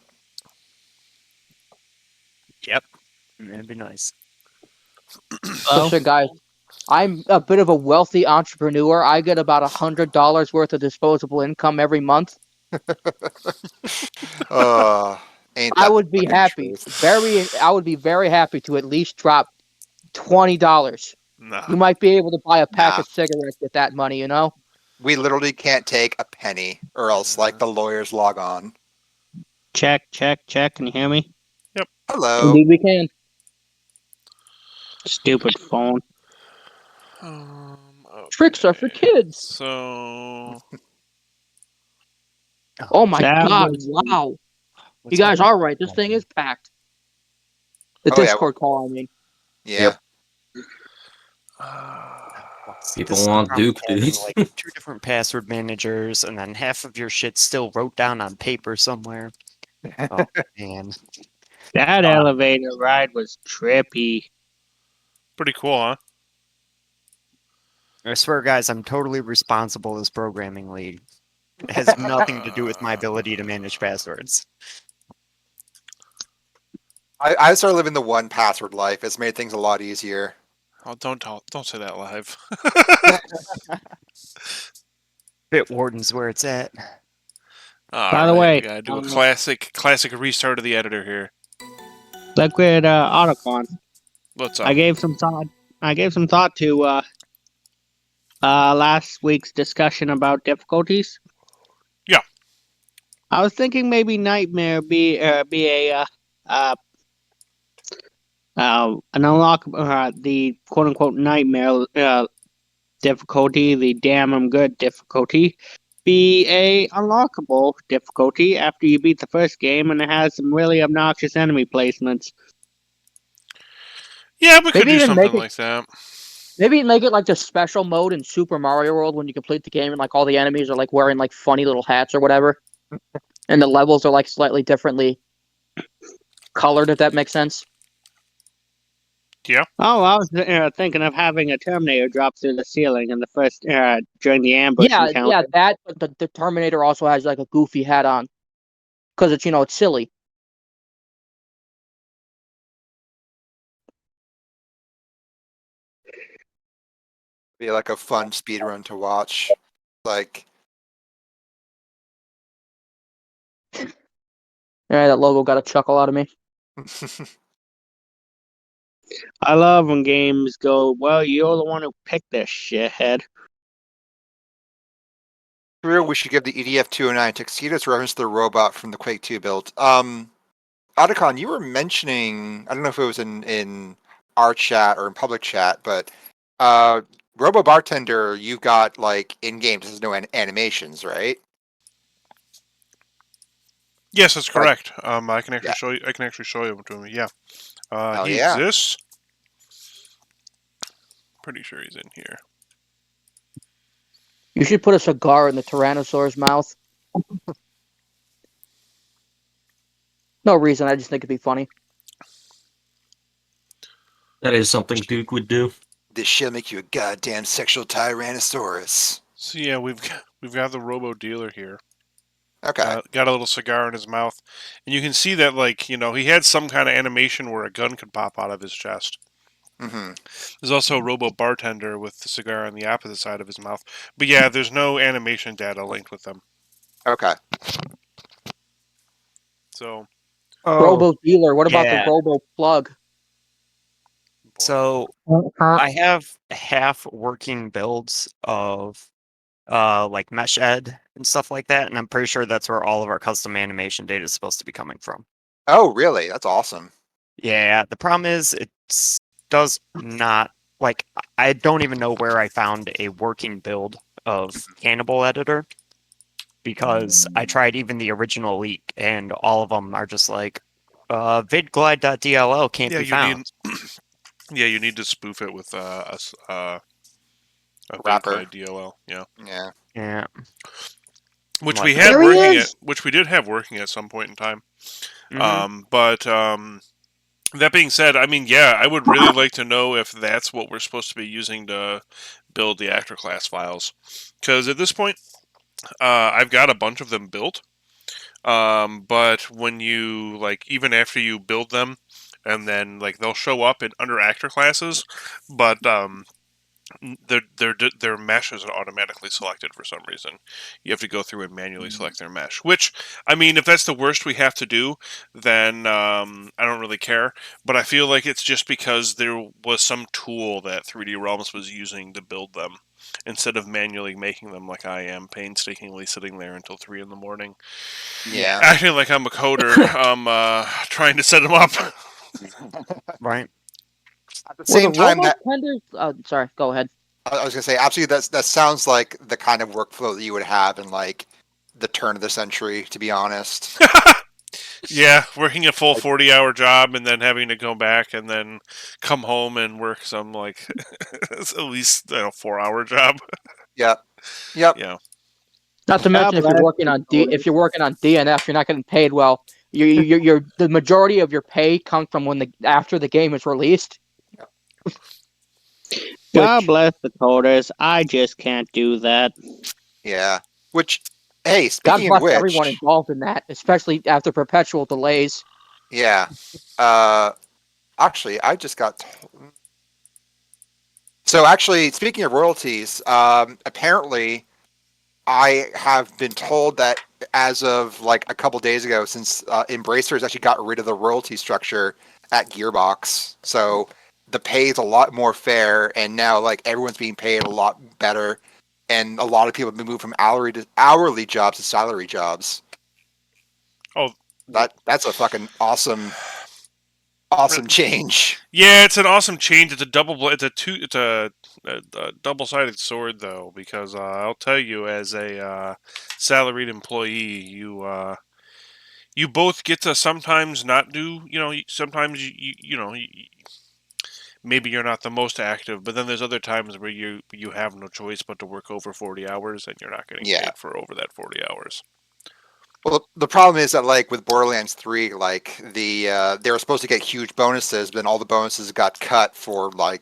Speaker 7: Yep. That'd be nice.
Speaker 4: Listen, guys, I'm a bit of a wealthy entrepreneur. I get about $100 worth of disposable income every month.
Speaker 3: Ain't
Speaker 4: I
Speaker 3: that
Speaker 4: would be
Speaker 3: fucking
Speaker 4: happy.
Speaker 3: truth.
Speaker 4: I would be very happy to at least drop $20.
Speaker 1: Nah.
Speaker 4: You might be able to buy a pack
Speaker 3: Nah.
Speaker 4: of cigarettes with that money, you know?
Speaker 3: We literally can't take a penny, or else like the lawyers log on.
Speaker 6: Check, check, check. Can you hear me?
Speaker 3: Hello.
Speaker 4: Indeed, we can.
Speaker 6: Stupid phone.
Speaker 4: Tricks are for
Speaker 1: okay.
Speaker 4: kids.
Speaker 1: So
Speaker 4: Oh my
Speaker 6: That
Speaker 4: god,
Speaker 6: was-
Speaker 4: wow.
Speaker 7: What's
Speaker 4: You guys
Speaker 7: happening?
Speaker 4: are right. This thing is packed. The
Speaker 3: Oh, yeah.
Speaker 4: Discord call, I mean.
Speaker 3: Yeah.
Speaker 5: People
Speaker 7: This
Speaker 5: want
Speaker 7: problem
Speaker 5: Duke,
Speaker 7: having,
Speaker 5: dude.
Speaker 7: like 2 different password managers, and then half of your shit still wrote down on paper somewhere. Oh man.
Speaker 6: That elevator ride was trippy.
Speaker 1: pretty cool, huh?
Speaker 7: I swear, guys, I'm totally responsible as programming lead. It has nothing to do with my ability to manage passwords.
Speaker 3: I started living the one password life. It's made things a lot easier.
Speaker 1: Oh, don't say that live.
Speaker 7: Bitwarden's where it's at.
Speaker 6: By the way,
Speaker 1: we gotta do a classic restart of the editor here.
Speaker 6: Liquid Otacon.
Speaker 1: What's up?
Speaker 6: I gave some thought to last week's discussion about difficulties.
Speaker 1: Yeah.
Speaker 6: I was thinking maybe Nightmare be a an unlock the quote unquote Nightmare difficulty, the damn I'm good difficulty, be a unlockable difficulty after you beat the first game, and it has some really obnoxious enemy placements.
Speaker 1: Yeah, we could
Speaker 4: Maybe
Speaker 1: do
Speaker 4: even
Speaker 1: something
Speaker 4: make it.
Speaker 1: like that.
Speaker 4: Maybe make it like the special mode in Super Mario World when you complete the game and like all the enemies are like wearing like funny little hats or whatever, and the levels are like slightly differently colored. If that makes sense.
Speaker 1: Yeah.
Speaker 6: Oh, I was thinking of having a Terminator drop through the ceiling in the first during the ambush
Speaker 4: Yeah,
Speaker 6: encounter.
Speaker 4: that. But the Terminator also has like a goofy hat on because it's silly.
Speaker 3: Be like a fun speed run to watch. Like,
Speaker 4: Yeah, that logo got a chuckle out of me.
Speaker 6: I love when games go, well, you're the one who picked this shithead.
Speaker 3: real, we should give the EDF 209 Tuxedo's reference to the robot from the Quake 2 build. Otacon, you were mentioning, I don't know if it was in our chat or in public chat, but Robo Bartender, you've got like in game, there's no animations, right?
Speaker 1: Yes, that's
Speaker 3: Like,
Speaker 1: correct. I can actually
Speaker 3: yeah,
Speaker 1: show you. I can actually show you to him. Yeah.
Speaker 3: hell
Speaker 1: He
Speaker 3: yeah.
Speaker 1: exists. Pretty sure he's in here.
Speaker 4: You should put a cigar in the Tyrannosaur's mouth. No reason. I just think it'd be funny.
Speaker 5: That is something Duke would do.
Speaker 3: This shit'll make you a goddamn sexual Tyrannosaurus.
Speaker 1: So yeah, we've got the Robo Dealer here.
Speaker 3: Okay.
Speaker 1: Got a little cigar in his mouth, and you can see that he had some kind of animation where a gun could pop out of his chest.
Speaker 3: Mm-hmm.
Speaker 1: There's also a Robo Bartender with the cigar on the opposite side of his mouth. But yeah, there's no animation data linked with them.
Speaker 3: Okay.
Speaker 1: So
Speaker 4: Robo Dealer. What about the
Speaker 7: yeah.
Speaker 4: Robo Plug?
Speaker 7: So
Speaker 4: Huh?
Speaker 7: I have half working builds of like mesh ed and stuff like that, and I'm pretty sure that's where all of our custom animation data is supposed to be coming from.
Speaker 3: Oh, really? That's awesome.
Speaker 7: Yeah, the problem is it does not like I don't even know where I found a working build of Cannibal Editor because I tried even the original leak and all of them are just like vidglide.dll can't
Speaker 1: yeah,
Speaker 7: be
Speaker 1: you need
Speaker 7: found.
Speaker 1: you need to spoof it with a
Speaker 3: Rapper.
Speaker 1: VidGlide DLL. Yeah,
Speaker 3: Yeah.
Speaker 7: Yeah.
Speaker 1: which
Speaker 7: Like,
Speaker 1: we had
Speaker 4: There he
Speaker 1: working
Speaker 4: is!
Speaker 1: which we did have working at some point in time.
Speaker 7: mhm.
Speaker 1: But that being said, I mean, yeah, I would really like to know if that's what we're supposed to be using to build the actor class files. Because at this point, I've got a bunch of them built. But when you even after you build them, and then they'll show up in under actor classes, but their mesh isn't automatically selected for some reason. You have to go through and manually select their mesh. Which, I mean, if that's the worst we have to do, then I don't really care. But I feel like it's just because there was some tool that 3D Realms was using to build them, instead of manually making them like I am, painstakingly sitting there until 3 in the morning,
Speaker 3: Yeah.
Speaker 1: acting like I'm a coder, trying to set them up.
Speaker 7: Right.
Speaker 3: At the
Speaker 4: Were the
Speaker 3: same time,
Speaker 4: Robo
Speaker 3: that
Speaker 4: Tenders? Sorry. Go ahead.
Speaker 3: I was gonna say, absolutely, that sounds like the kind of workflow that you would have in like the turn of the century. To be honest.
Speaker 1: Yeah, working a full
Speaker 3: Like,
Speaker 1: 40-hour job and then having to go back and then come home and work some at least 4-hour job.
Speaker 3: yep. Yep.
Speaker 1: Yeah.
Speaker 4: Not to
Speaker 6: God
Speaker 4: mention, if you're
Speaker 6: bless
Speaker 4: working
Speaker 6: the
Speaker 4: on
Speaker 6: coders.
Speaker 4: DNF, you're not getting paid well. You're the majority of your pay comes from after the game is released.
Speaker 6: God
Speaker 4: Which
Speaker 6: bless the coders. I just can't do that.
Speaker 3: Yeah. Which, hey,
Speaker 4: God
Speaker 3: speaking of
Speaker 4: bless everyone
Speaker 3: which,
Speaker 4: involved in that, especially after perpetual delays.
Speaker 3: yeah. Uh, actually, I just got. So actually, speaking of royalties, apparently, I have been told that as of like a couple days ago, since Embracers actually got rid of the royalty structure at Gearbox, so the pay is a lot more fair, and now like everyone's being paid a lot better, and a lot of people have been moved from hourly jobs to salary jobs.
Speaker 1: Oh,
Speaker 3: That's a fucking awesome change.
Speaker 1: yeah, it's an awesome change. It's a it's a double-sided sword though, because I'll tell you, as a salaried employee, you both get to sometimes not do, sometimes maybe you're not the most active, but then there's other times where you have no choice but to work over 40 hours, and you're not getting
Speaker 3: Yeah.
Speaker 1: paid for over that 40 hours.
Speaker 3: Well, the problem is that like with Borderlands 3, like they were supposed to get huge bonuses, but then all the bonuses got cut for like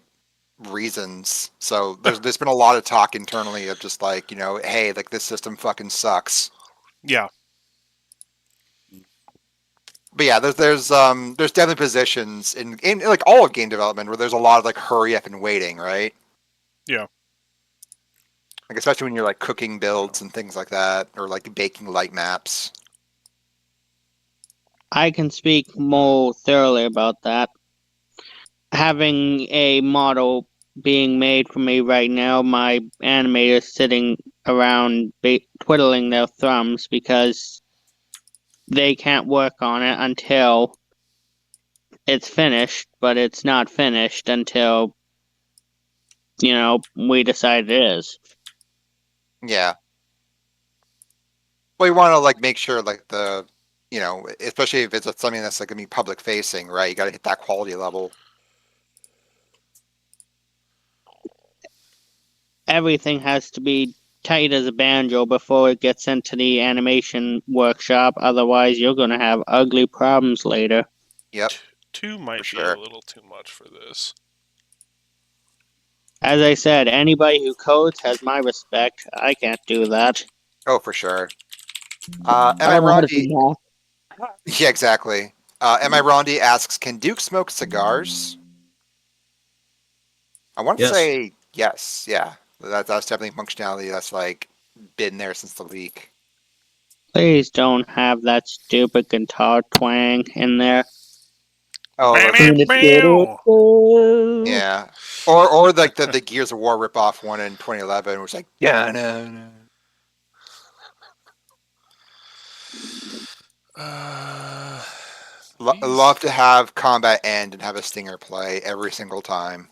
Speaker 3: reasons. So there's been a lot of talk internally of just like, hey, like this system fucking sucks.
Speaker 1: Yeah.
Speaker 3: But yeah, there's definitely positions in like all of game development where there's a lot of like hurry up and waiting, right?
Speaker 1: Yeah.
Speaker 3: Like especially when you're like cooking builds and things like that, or like baking light maps.
Speaker 6: I can speak more thoroughly about that. Having a model being made for me right now, my animator's sitting around twiddling their thumbs because they can't work on it until it's finished, but it's not finished until, we decide it is.
Speaker 3: Yeah. Well, you want to like make sure like especially if it's something that's like gonna be public facing, right? You got to hit that quality level.
Speaker 6: Everything has to be tight as a banjo before it gets into the animation workshop. Otherwise, you're going to have ugly problems later.
Speaker 3: Yep.
Speaker 1: Two might be
Speaker 3: sure.
Speaker 1: a little too much for this.
Speaker 6: As I said, anybody who codes has my respect. I can't do that.
Speaker 3: Oh, for sure.
Speaker 4: I don't know how to do math.
Speaker 3: Yeah, exactly. Mi Rondi asks, can Duke smoke cigars? I want to
Speaker 5: Yes.
Speaker 3: say yes. Yeah, that's definitely functionality that's like been there since the leak.
Speaker 6: Please don't have that stupid guitar twang in there.
Speaker 3: Oh,
Speaker 1: Bow.
Speaker 3: yeah. Or like the Gears of War ripoff one in 2011, which is like, yeah, no. Love to have combat end and have a stinger play every single time.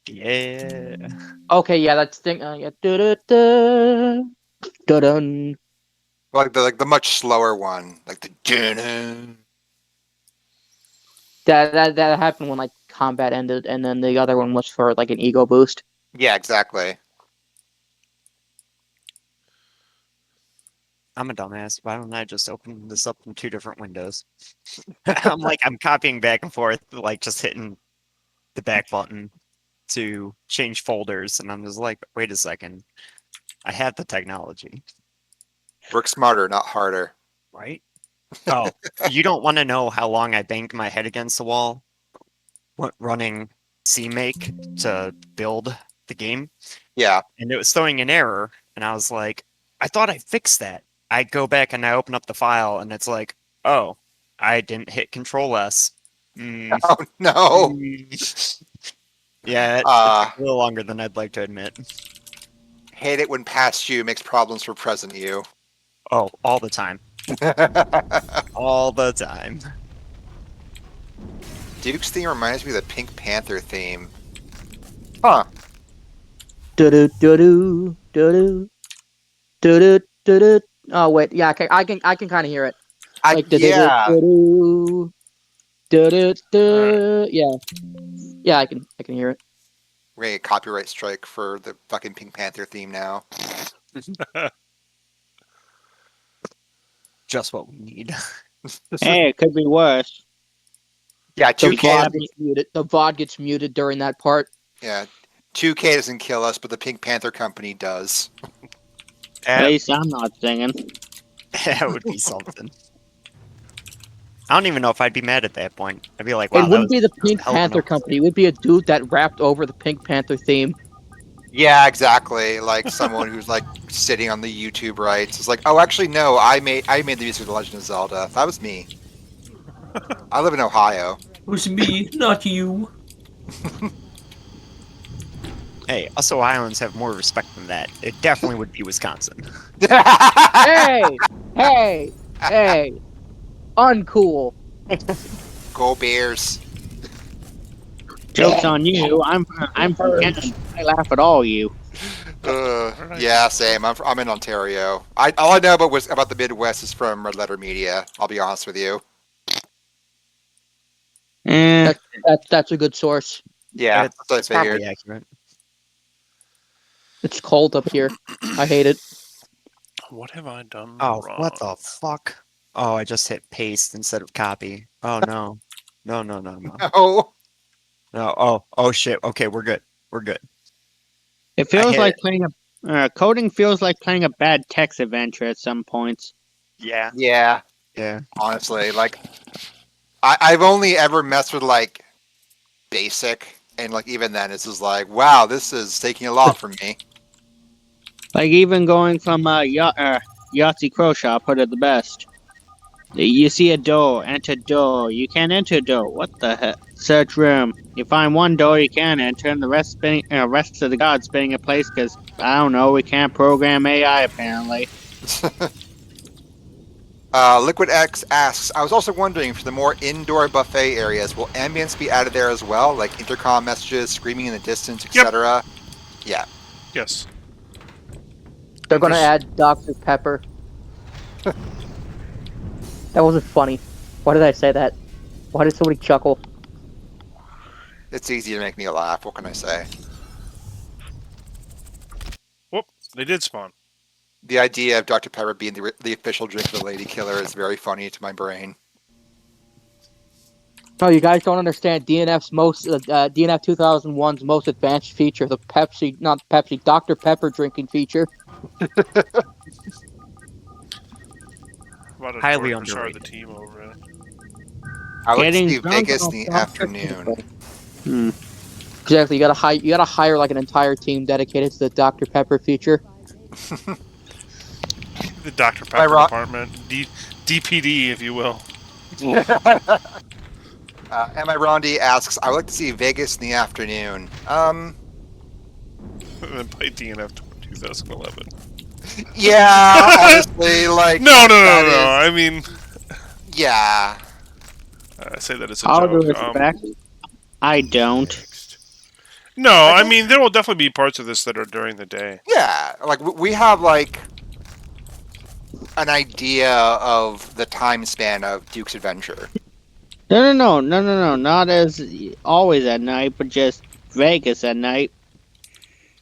Speaker 7: Yeah.
Speaker 4: Okay, yeah, that's thing. Yeah. Da-da-da. Da-dun.
Speaker 3: Like the much slower one, like the. Dun-dun.
Speaker 4: That happened when like combat ended, and then the other one was for like an ego boost.
Speaker 3: Yeah, exactly.
Speaker 7: I'm a dumbass. Why don't I just open this up in 2 different windows? I'm copying back and forth, like just hitting the back button to change folders, and I'm just like, wait a second. I have the technology,
Speaker 3: Work smarter, not harder.
Speaker 7: right? Oh, you don't want to know how long I banged my head against the wall running CMake to build the game.
Speaker 3: Yeah.
Speaker 7: And it was throwing an error, and I was like, I thought I fixed that. I go back and I open up the file, and it's like, oh, I didn't hit Control S.
Speaker 3: Oh no.
Speaker 7: Yeah, it took a little longer than I'd like to admit.
Speaker 3: Hate it when past you makes problems for present you.
Speaker 7: Oh, all the time. All the time.
Speaker 3: Duke's theme reminds me of the Pink Panther theme. Huh.
Speaker 4: Do-do-do-do. Do-do. Do-do-do-do. Oh wait, yeah, I can kind of hear it. Like
Speaker 3: Yeah.
Speaker 4: do-do-do-do. Do-do-do. Yeah, I can hear it.
Speaker 3: We're gonna get a copyright strike for the fucking Pink Panther theme now.
Speaker 7: Just what we need.
Speaker 6: Hey, it could be worse.
Speaker 3: Yeah,
Speaker 4: The
Speaker 3: 2K.
Speaker 4: VOD gets muted. The VOD gets muted during that part.
Speaker 3: Yeah, 2K doesn't kill us, but the Pink Panther company does.
Speaker 6: At least I'm not singing.
Speaker 7: That would be something. I don't even know if I'd be mad at that point. I'd be like, wow,
Speaker 4: It
Speaker 7: that
Speaker 4: wouldn't
Speaker 7: was
Speaker 4: be the
Speaker 7: a
Speaker 4: Pink
Speaker 7: hell of an
Speaker 4: Panther
Speaker 7: opening.
Speaker 4: company. It would be a dude that rapped over the Pink Panther theme.
Speaker 3: Yeah, exactly. Like someone who's like sitting on the YouTube rights. It's like, oh, actually, no, I made the music of The Legend of Zelda. That was me. I live in Ohio.
Speaker 5: was me, not you.
Speaker 7: Hey, us Ohioans have more respect than that. It definitely would be Wisconsin.
Speaker 4: Hey, hey, hey, uncool.
Speaker 3: Go Bears.
Speaker 6: Joke's on you. I'm from Canada. I laugh at all you.
Speaker 1: Where did I
Speaker 3: Yeah,
Speaker 1: go?
Speaker 3: same. I'm in Ontario. All I know about the Midwest is from Red Letter Media. I'll be honest with you.
Speaker 6: Eh,
Speaker 4: That's a good source.
Speaker 3: Yeah,
Speaker 7: It's,
Speaker 3: that's what I
Speaker 7: it's probably
Speaker 3: figured.
Speaker 7: accurate.
Speaker 4: It's cold up here. I hate it.
Speaker 1: What have I done
Speaker 7: Oh, what
Speaker 1: wrong?
Speaker 7: the fuck? Oh, I just hit paste instead of copy. Oh no. No, no, no, no.
Speaker 3: Oh,
Speaker 7: No, oh shit. Okay, we're good. We're good.
Speaker 6: it
Speaker 7: I
Speaker 6: feels
Speaker 7: hit
Speaker 6: like
Speaker 7: it.
Speaker 6: playing a coding feels like playing a bad text adventure at some points.
Speaker 7: Yeah.
Speaker 3: yeah.
Speaker 7: Yeah.
Speaker 3: Honestly, like I've only ever messed with like basic, and like even then, it's just like, wow, this is taking a lot from me.
Speaker 6: Like even going from Yahtzee Crow Shop, put it the best. You see a door, enter door. You can't enter door. What the heck? Search room. You find one door you can enter, and the rest of the gods spinning in place because I don't know. We can't program AI apparently.
Speaker 3: Liquid X asks, I was also wondering for the more indoor buffet areas, will ambience be added there as well, like intercom messages, screaming in the distance,
Speaker 1: Yep.
Speaker 3: etc.? Yeah.
Speaker 1: Yes.
Speaker 4: They're
Speaker 1: And
Speaker 4: gonna add Dr. Pepper. That wasn't funny. Why did I say that? Why did somebody chuckle?
Speaker 3: It's easy to make me laugh. What can I say?
Speaker 1: Whoop, they did spawn.
Speaker 3: The idea of Dr. Pepper being the official drink of the Lady Killer is very funny to my brain.
Speaker 4: No, you guys don't understand DNF 2001's most advanced feature, the Pepsi, not Pepsi, Dr. Pepper drinking feature.
Speaker 1: About to
Speaker 7: Highly
Speaker 1: torch Bashar the
Speaker 7: underrated.
Speaker 1: team over it.
Speaker 3: I would like to
Speaker 6: Getting
Speaker 3: see
Speaker 6: drunk
Speaker 3: Vegas
Speaker 6: off
Speaker 3: in the
Speaker 6: Dr.
Speaker 3: afternoon.
Speaker 6: Pepper. Hmm.
Speaker 4: Exactly. You gotta hire like an entire team dedicated to the Dr. Pepper feature.
Speaker 1: The Dr.
Speaker 3: Am I
Speaker 1: Pepper
Speaker 3: wrong?
Speaker 1: department. DPD, if you will.
Speaker 3: Rondi asks, I would like to see Vegas in the afternoon.
Speaker 1: And then play DNF 2011.
Speaker 3: Yeah, honestly, like
Speaker 1: No, no, no,
Speaker 3: that
Speaker 1: no, no.
Speaker 3: is,
Speaker 1: I mean,
Speaker 3: yeah.
Speaker 1: I say that as a
Speaker 6: All due
Speaker 1: joke.
Speaker 6: respect, I don't.
Speaker 1: Next. No,
Speaker 3: I
Speaker 1: I
Speaker 3: think,
Speaker 1: mean, there will definitely be parts of this that are during the day.
Speaker 3: yeah, like we have like an idea of the time span of Duke's Adventure.
Speaker 6: No, not as always at night, but just Vegas at night.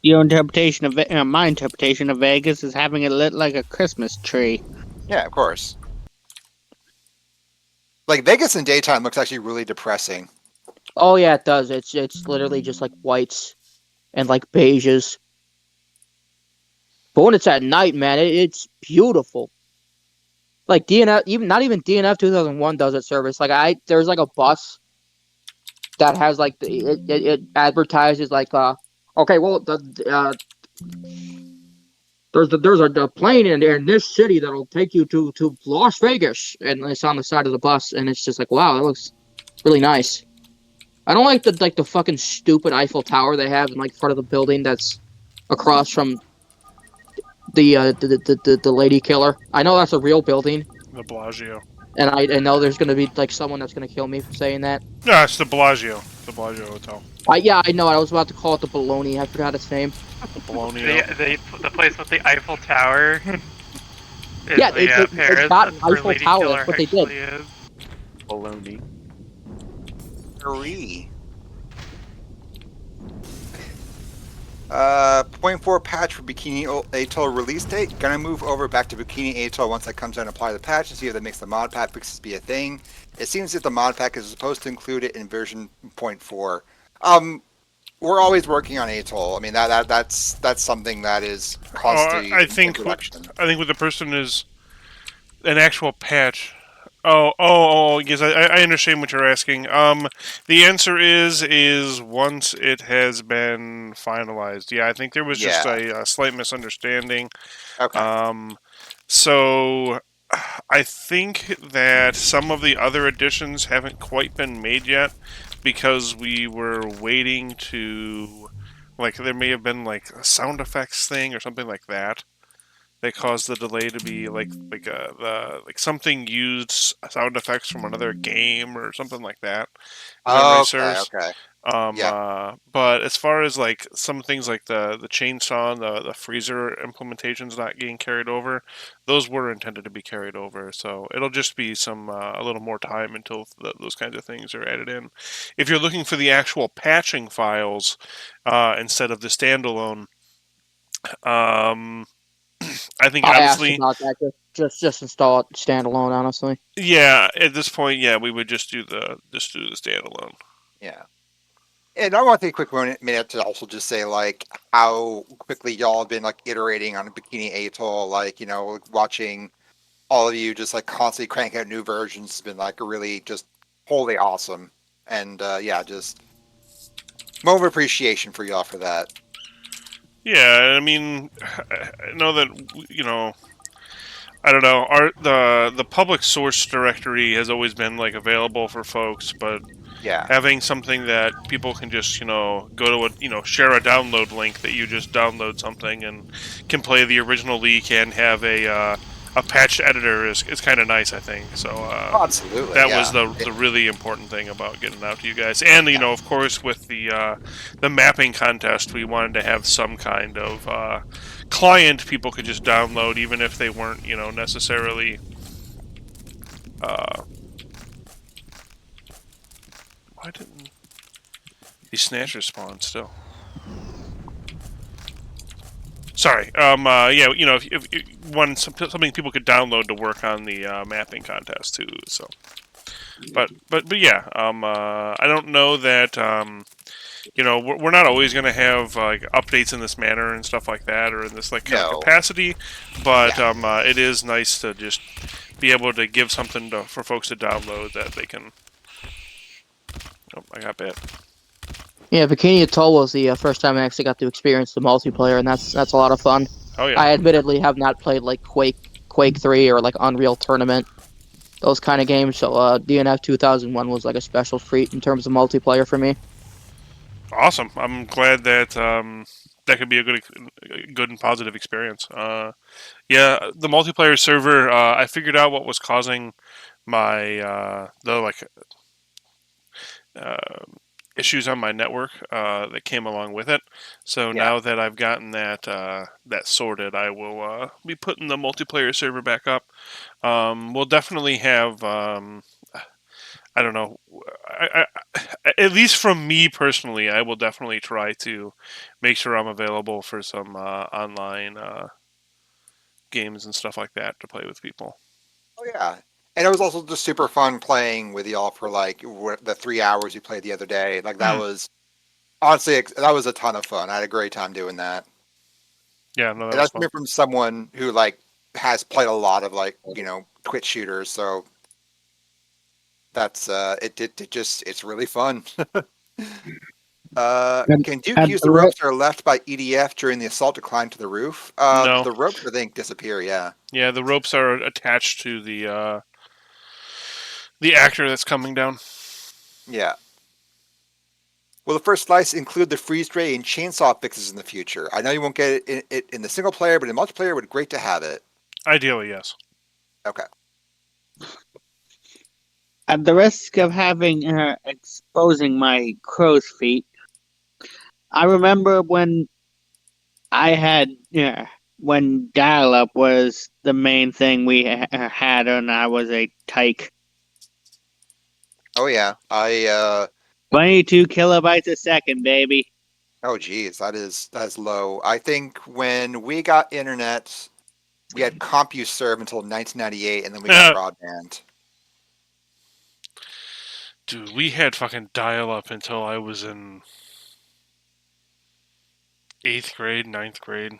Speaker 6: Your interpretation of my interpretation of Vegas is having it lit like a Christmas tree.
Speaker 3: Yeah, of course. Like Vegas in daytime looks actually really depressing.
Speaker 4: Oh yeah, it does. It's literally just like whites and like beiges. But when it's at night, man, it's beautiful. Like DNF, even not even DNF 2001 does it service. There's like a bus that has like it advertises like okay, well there's a plane in this city that'll take you to Las Vegas, and it's on the side of the bus, and it's just like, wow, that looks really nice. I don't like the fucking stupid Eiffel Tower they have in like front of the building that's across from the lady killer. I know that's a real building,
Speaker 1: The Bellagio.
Speaker 4: and I know there's gonna be like someone that's gonna kill me for saying that.
Speaker 1: No, it's the Bellagio. The Bellagio Hotel.
Speaker 4: Yeah, I know. I was about to call it the Baloney. I forgot its name.
Speaker 1: The Bologna.
Speaker 8: The place with the Eiffel Tower.
Speaker 4: Yeah, it's
Speaker 8: Paris.
Speaker 4: got an
Speaker 8: That's where
Speaker 4: Eiffel
Speaker 8: Lady
Speaker 4: Tower.
Speaker 8: Killer
Speaker 4: That's what they did.
Speaker 8: actually is.
Speaker 7: Baloney.
Speaker 3: Three. Point 4 patch for Bikini Atoll release date. Gonna move over back to Bikini Atoll once that comes out and apply the patch and see if that makes the mod pack fixes be a thing. It seems that the mod pack is supposed to include it in version 0.4. We're always working on Atoll. I mean that's something that is constantly in production.
Speaker 1: I think what the person is an actual patch. Oh, yes, I understand what you're asking. The answer is once it has been finalized. Yeah, I think there was just
Speaker 3: Yeah.
Speaker 1: a slight misunderstanding.
Speaker 3: Okay.
Speaker 1: So I think that some of the other additions haven't quite been made yet because we were waiting to, like, there may have been like a sound effects thing or something like that that caused the delay to be like something used sound effects from another game or something like that. If memory
Speaker 3: Okay,
Speaker 1: serves.
Speaker 3: okay. Yeah.
Speaker 1: But as far as like some things like the chainsaw and the freezer implementations not getting carried over, those were intended to be carried over. So it'll just be some a little more time until those kinds of things are added in. If you're looking for the actual patching files instead of the standalone, um, I think
Speaker 4: I asked
Speaker 1: obviously,
Speaker 4: about that. Just install it standalone. Honestly.
Speaker 1: yeah. At this point, yeah, we would just do the standalone.
Speaker 3: Yeah. And I want to take a quick minute to also just say like how quickly y'all have been like iterating on Bikini Atoll, like, watching all of you just like constantly crank out new versions has been like really just wholly awesome. And yeah, just moment of appreciation for y'all for that.
Speaker 1: Yeah, I mean, I know that I don't know. The public source directory has always been like available for folks, but
Speaker 3: Yeah.
Speaker 1: having something that people can just go to share a download link that you just download something and can play the original leak and have a patched editor is kind of nice, I think. So
Speaker 3: Absolutely,
Speaker 1: that was
Speaker 3: yeah.
Speaker 1: the really important thing about getting it out to you guys. And
Speaker 3: Yeah.
Speaker 1: of course, with the mapping contest, we wanted to have some kind of client people could just download, even if they weren't necessarily. Why didn't these snatchers spawn still? Sorry. Yeah. If one something people could download to work on the mapping contest too. So, but yeah. I don't know that. We're not always going to have like updates in this manner and stuff like that, or in this like kind of
Speaker 3: No.
Speaker 1: capacity. But
Speaker 3: Yeah.
Speaker 1: it is nice to just be able to give something for folks to download that they can. Oh, I got bit.
Speaker 4: Yeah, Bikini Atoll was the first time I actually got to experience the multiplayer, and that's a lot of fun.
Speaker 1: Oh yeah.
Speaker 4: I admittedly have not played like Quake 3 or like Unreal Tournament, those kind of games. So DNF 2001 was like a special treat in terms of multiplayer for me.
Speaker 1: Awesome. I'm glad that that could be a good and positive experience. Yeah, the multiplayer server. I figured out what was causing my the like uh, issues on my network that came along with it. So
Speaker 3: Yeah.
Speaker 1: now that I've gotten that sorted, I will be putting the multiplayer server back up. We'll definitely have. I don't know. At least from me personally, I will definitely try to make sure I'm available for some online games and stuff like that to play with people.
Speaker 3: Oh yeah. And it was also just super fun playing with y'all for like the 3 hours you played the other day. Like that
Speaker 1: Mm.
Speaker 3: was honestly that was a ton of fun. I had a great time doing that.
Speaker 1: Yeah, no, that
Speaker 3: And
Speaker 1: was
Speaker 3: that's
Speaker 1: fun.
Speaker 3: coming from someone who like has played a lot of like Twitch shooters. So that's it's really fun.
Speaker 6: And,
Speaker 3: Can Duke
Speaker 6: and
Speaker 3: use
Speaker 6: the
Speaker 3: the
Speaker 6: re-
Speaker 3: ropes that are left by EDF during the assault to climb to the roof?
Speaker 1: No,
Speaker 3: The ropes I think disappear. Yeah.
Speaker 1: yeah, the ropes are attached to the actor that's coming down.
Speaker 3: Yeah. Will the first slice include the freeze ray and chainsaw fixes in the future? I know you won't get it in the single player, but in multiplayer, it would be great to have it.
Speaker 1: Ideally, yes.
Speaker 3: Okay.
Speaker 6: at the risk of having exposing my crow's feet, I remember when I had when dial-up was the main thing we had, and I was a tyke.
Speaker 3: Oh yeah.
Speaker 6: 22 kilobytes a second, baby.
Speaker 3: Oh geez, that is low. I think when we got internet, we had CompuServe until 1998, and then we got broadband.
Speaker 1: Dude, we had fucking dial up until I was in 8th grade, 9th grade.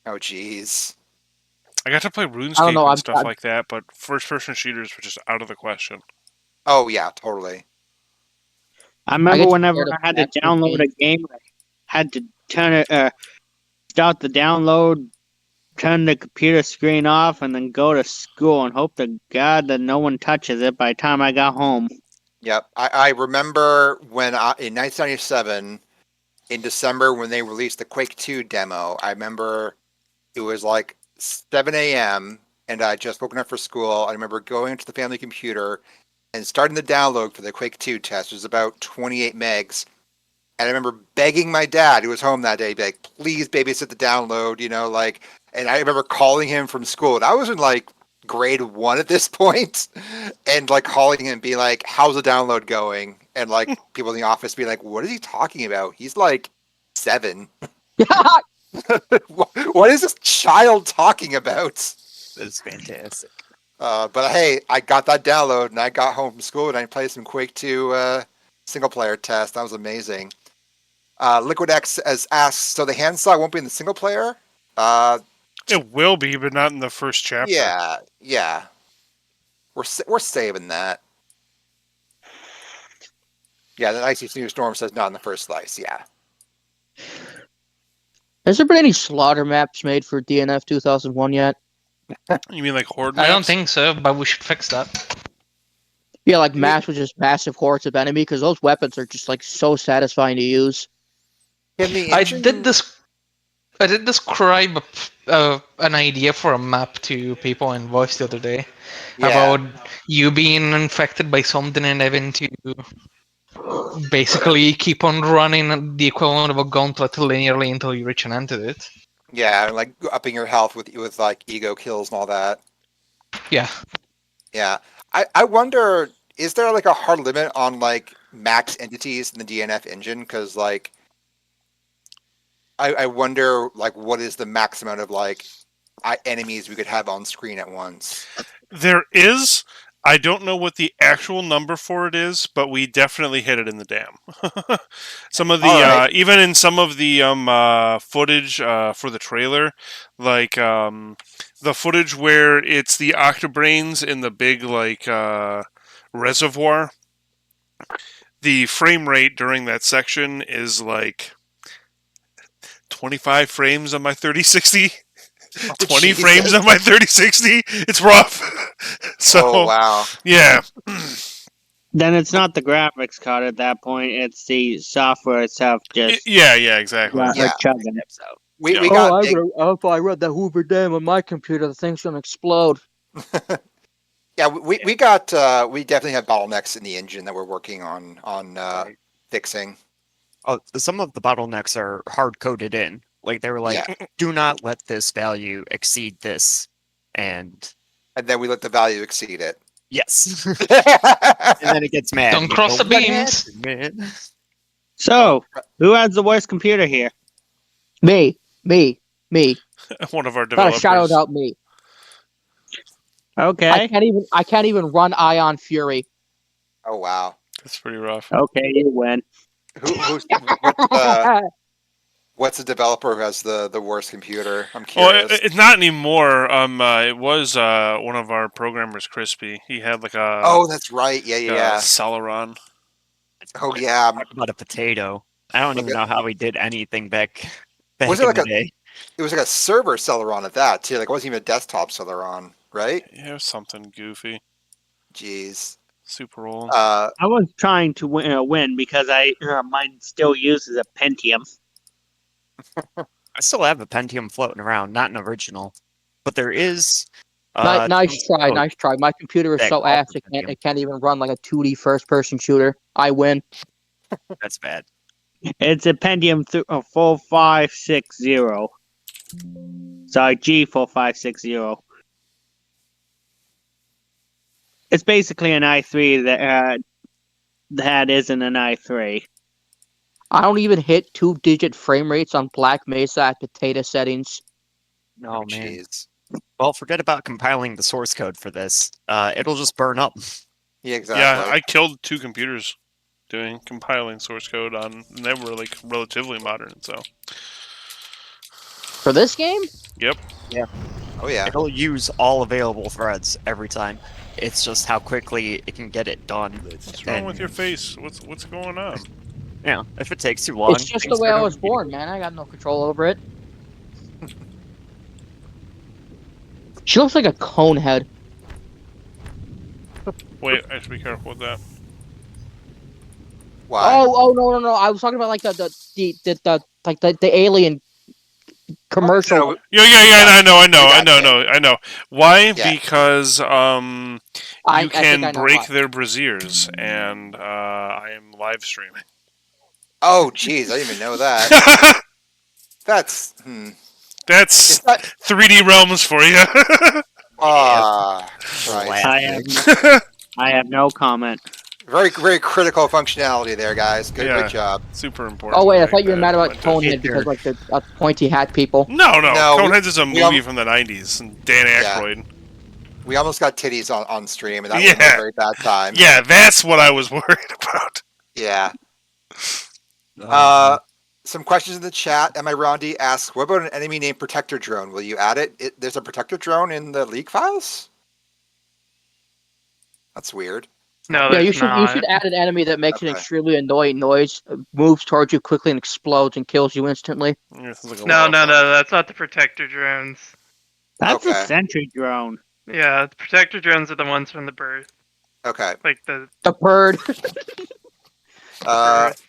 Speaker 3: Oh geez.
Speaker 1: I got to play
Speaker 4: I don't
Speaker 1: RuneScape
Speaker 4: know.
Speaker 1: and stuff like that, but first person shooters were just out of the question.
Speaker 3: Oh yeah, totally.
Speaker 6: I
Speaker 4: I
Speaker 6: remember
Speaker 4: get
Speaker 6: whenever
Speaker 4: scared of
Speaker 6: I had to
Speaker 4: tactical
Speaker 6: download a
Speaker 4: games.
Speaker 6: game, I had to turn it, start the download, turn the computer screen off and then go to school and hope to God that no one touches it by the time I got home.
Speaker 3: Yep. I remember when in 1997, in December, when they released the Quake 2 demo, I remember it was like 7 a.m. and I just woken up for school. I remember going to the family computer and starting the download for the Quake 2 test. It was about 28 megs. And I remember begging my dad, who was home that day, be like, please babysit the download, and I remember calling him from school. And I was in like grade 1 at this point, and like calling him, being like, how's the download going? And like people in the office being like, what is he talking about? He's like 7. What is this child talking about?
Speaker 7: That's fantastic.
Speaker 3: But hey, I got that download and I got home from school and I played some Quake 2 single player test. That was amazing. LiquidX has asked, so the handsaw won't be in the single player?
Speaker 1: It will be, but not in the first chapter.
Speaker 3: Yeah. We're saving that. Yeah, the Icy Snowstorm says not in the first slice. Yeah.
Speaker 4: Has there been any slaughter maps made for DNF 2001 yet?
Speaker 1: You mean like horde
Speaker 2: I
Speaker 1: maps?
Speaker 2: don't think so, but we should fix that.
Speaker 4: Yeah, like maps with just massive hordes of enemy, because those weapons are just like so satisfying to use.
Speaker 3: Can the
Speaker 2: I
Speaker 3: engine...
Speaker 2: did describe an idea for a map to people in voice the other day about you being infected by something and having to basically keep on running the equivalent of a gauntlet linearly until you reach an end to it.
Speaker 3: Yeah, like upping your health with like ego kills and all that.
Speaker 2: Yeah.
Speaker 3: Yeah. I wonder, is there like a hard limit on like max entities in the DNF engine? Because like I wonder like what is the max amount of like enemies we could have on screen at once.
Speaker 1: There is. I don't know what the actual number for it is, but we definitely hit it in the dam. Some of the
Speaker 3: Alright.
Speaker 1: even in some of the footage for the trailer, like the footage where it's the octobrains in the big like reservoir, the frame rate during that section is like 25 frames on my 3060. 20
Speaker 3: Jesus.
Speaker 1: frames on my 3060. It's rough. So,
Speaker 3: Oh wow.
Speaker 1: yeah.
Speaker 6: Then it's not the graphics card at that point; it's the software itself. Just
Speaker 1: Yeah, exactly.
Speaker 3: Yeah.
Speaker 6: chugging.
Speaker 3: We
Speaker 1: Yeah.
Speaker 3: got
Speaker 4: if I read the Hoover Dam on my computer, the thing's gonna explode.
Speaker 3: yeah, we got we definitely have bottlenecks in the engine that we're working on
Speaker 7: Right.
Speaker 3: fixing.
Speaker 7: Oh, some of the bottlenecks are hard coded in. Like they were like, do not let this value exceed this, and
Speaker 3: then we let the value exceed it.
Speaker 7: yes, and then it gets mad.
Speaker 2: Don't
Speaker 7: and you
Speaker 2: cross
Speaker 7: go,
Speaker 2: the
Speaker 7: "What
Speaker 2: beams."
Speaker 7: happened, man?"
Speaker 6: So, who has the worst computer here?
Speaker 4: Me.
Speaker 1: One of our
Speaker 4: Gotta
Speaker 1: developers.
Speaker 4: shout out me.
Speaker 6: Okay,
Speaker 4: I can't even run Ion Fury.
Speaker 3: Oh wow.
Speaker 1: That's pretty rough.
Speaker 6: okay, you win.
Speaker 3: What's the developer who has the worst computer? I'm
Speaker 1: Well,
Speaker 3: curious.
Speaker 1: it's not anymore. It was one of our programmers, Crispy. He had like a
Speaker 3: Oh, that's right. Yeah.
Speaker 1: Celeron.
Speaker 3: Oh yeah.
Speaker 7: Talk about a potato. I don't
Speaker 3: Look
Speaker 7: even
Speaker 3: at-
Speaker 7: know how we did anything back
Speaker 3: Was it
Speaker 7: in
Speaker 3: like
Speaker 7: the
Speaker 3: a-
Speaker 7: day.
Speaker 3: It was like a server Celeron at that too. Like it wasn't even a desktop Celeron, right?
Speaker 1: Yeah, it was something goofy.
Speaker 3: Jeez.
Speaker 1: Super old.
Speaker 6: I was trying to win because mine still uses a Pentium.
Speaker 7: I still have a Pentium floating around, not an original, but there is.
Speaker 4: Nice try. My computer is
Speaker 7: that
Speaker 4: so
Speaker 7: call
Speaker 4: ass
Speaker 7: for
Speaker 4: it can't even run like a 2D first person shooter. I win.
Speaker 7: That's bad.
Speaker 6: It's a Pentium 4560. Sorry, G4560. It's basically an i3 that isn't an i3.
Speaker 4: I don't even hit 2-digit frame rates on Black Mesa at potato settings.
Speaker 7: Oh man.
Speaker 3: Jeez.
Speaker 7: Well, forget about compiling the source code for this. It'll just burn up.
Speaker 3: Yeah, exactly.
Speaker 1: Yeah, I killed 2 computers doing compiling source code on, and they were like relatively modern. So.
Speaker 4: For this game?
Speaker 1: Yep.
Speaker 3: Oh yeah.
Speaker 7: It'll use all available threads every time. It's just how quickly it can get it done.
Speaker 1: What's wrong with your face? What's going on?
Speaker 7: Yeah, if it takes too long,
Speaker 4: It's just the
Speaker 7: things
Speaker 4: way
Speaker 7: start
Speaker 4: I was
Speaker 7: overheating.
Speaker 4: born, man. I got no control over it. She looks like a cone head.
Speaker 1: Wait, I should be careful with that.
Speaker 3: Why?
Speaker 4: Oh, no. I was talking about like the alien commercial.
Speaker 3: No,
Speaker 1: Yeah,
Speaker 3: yeah,
Speaker 1: I
Speaker 3: we got you.
Speaker 1: know. Why?
Speaker 3: Yeah.
Speaker 1: Because you
Speaker 4: I think
Speaker 1: can
Speaker 4: I know
Speaker 1: break
Speaker 4: why.
Speaker 1: their braziers, and I am live streaming.
Speaker 3: Oh, jeez, I didn't even know that. That's
Speaker 1: That's
Speaker 3: It's not.
Speaker 1: 3D realms for you.
Speaker 3: Ah, Christ.
Speaker 6: I have no comment.
Speaker 3: Very, very critical functionality there, guys. Great
Speaker 1: Yeah.
Speaker 3: job.
Speaker 1: Super important.
Speaker 4: Oh wait, I
Speaker 1: that
Speaker 4: thought you were
Speaker 1: that
Speaker 4: mad about
Speaker 1: implemented.
Speaker 4: Conehead because like the pointy hat people.
Speaker 1: No,
Speaker 3: No,
Speaker 1: Coneheads is a
Speaker 3: we
Speaker 1: movie from the 90s, and Dan
Speaker 3: yeah,
Speaker 1: Aykroyd.
Speaker 3: we almost got titties on stream, and that would have been a
Speaker 1: Yeah,
Speaker 3: very bad time.
Speaker 1: yeah, that's what I was worried about.
Speaker 3: Yeah.
Speaker 7: Oh,
Speaker 3: Some questions in the chat. Emma Rondi asks, "What about an enemy named Protector Drone? Will you add it? There's a Protector Drone in the leak files. That's weird.
Speaker 8: No,
Speaker 4: Yeah,
Speaker 8: there's
Speaker 4: you
Speaker 8: not.
Speaker 4: should add an enemy that makes an
Speaker 3: Okay.
Speaker 4: extremely annoying noise, moves towards you quickly and explodes and kills you instantly.
Speaker 1: Yeah, this is like a
Speaker 8: No,
Speaker 1: lot of
Speaker 8: no,
Speaker 1: fun.
Speaker 8: no, that's not the protector drones.
Speaker 6: That's a
Speaker 3: Okay.
Speaker 6: sentry drone.
Speaker 8: Yeah, the protector drones are the ones from the birth,
Speaker 3: Okay.
Speaker 8: like the
Speaker 4: The bird.
Speaker 3: Uh,
Speaker 8: birth.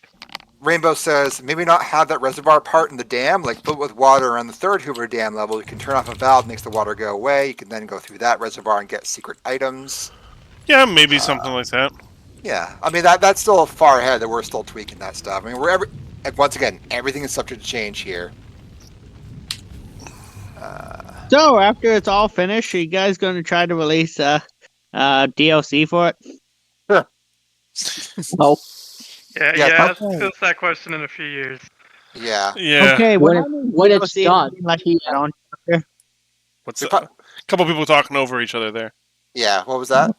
Speaker 3: Rainbow says, maybe not have that reservoir part in the dam, like fill it with water around the third Hoover Dam level. You can turn off a valve, makes the water go away. You can then go through that reservoir and get secret items.
Speaker 1: Yeah, maybe something like that.
Speaker 3: Yeah, I mean that's still far ahead. That we're still tweaking that stuff. I mean, and once again, everything is subject to change here.
Speaker 6: So after it's all finished, are you guys going to try to release DLC for it?
Speaker 4: No.
Speaker 8: Yeah,
Speaker 3: Yeah,
Speaker 8: ask
Speaker 6: okay.
Speaker 8: us that question in a few years.
Speaker 3: Yeah.
Speaker 1: Yeah.
Speaker 6: Okay,
Speaker 4: When
Speaker 6: I
Speaker 4: it-
Speaker 6: mean
Speaker 4: when it's
Speaker 6: DLC, I
Speaker 4: done,
Speaker 6: mean, like
Speaker 4: he-
Speaker 6: add-on.
Speaker 1: What's
Speaker 3: We
Speaker 1: that?
Speaker 3: pro-
Speaker 1: A couple people talking over each other there.
Speaker 3: Yeah. What was that?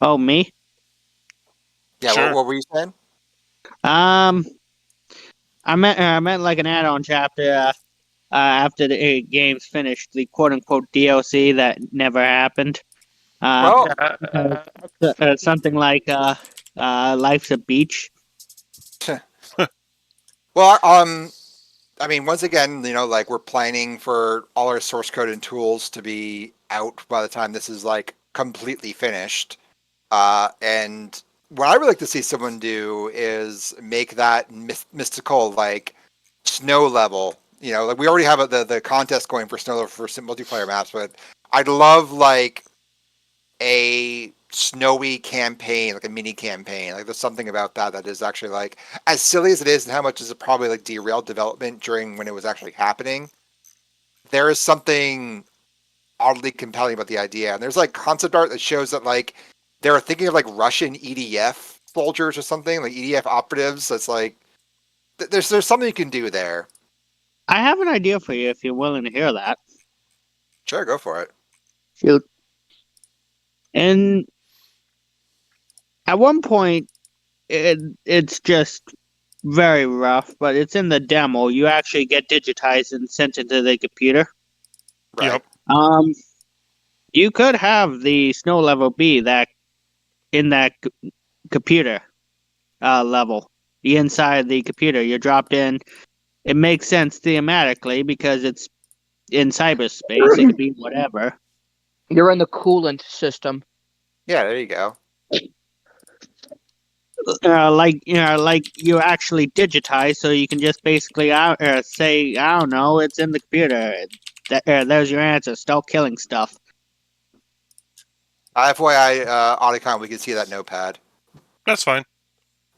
Speaker 6: Oh, me?
Speaker 3: Yeah.
Speaker 1: Sure.
Speaker 3: What were you saying?
Speaker 6: I meant like an add-on chapter after the game's finished, the quote-unquote DLC that never happened.
Speaker 3: Well,
Speaker 6: Something like Life's a Beach.
Speaker 3: well, I mean, once again, like we're planning for all our source code and tools to be out by the time this is like completely finished. And what I would like to see someone do is make that mystical like snow level. Like we already have the contest going for snow level for multiplayer maps, but I'd love like a snowy campaign, like a mini campaign. Like there's something about that is actually like as silly as it is, and how much is it probably like derailed development during when it was actually happening. There is something oddly compelling about the idea, and there's like concept art that shows that like they were thinking of like Russian EDF soldiers or something, like EDF operatives. That's like there's something you can do there.
Speaker 6: I have an idea for you if you're willing to hear that.
Speaker 3: Sure, go for it.
Speaker 4: Shoot.
Speaker 6: And at one point, it's just very rough, but it's in the demo. You actually get digitized and sent into the computer.
Speaker 3: Right.
Speaker 1: Yep.
Speaker 6: You could have the snow level be that in that computer level, the inside the computer. You're dropped in. It makes sense thematically because it's in cyberspace. It could be whatever.
Speaker 4: You're in the coolant system.
Speaker 3: Yeah, there you go.
Speaker 6: Like you actually digitize, so you can just basically say, I don't know, it's in the computer. There's your answer. Start killing stuff.
Speaker 3: FYI, Otacon, we can see that notepad.
Speaker 1: That's fine.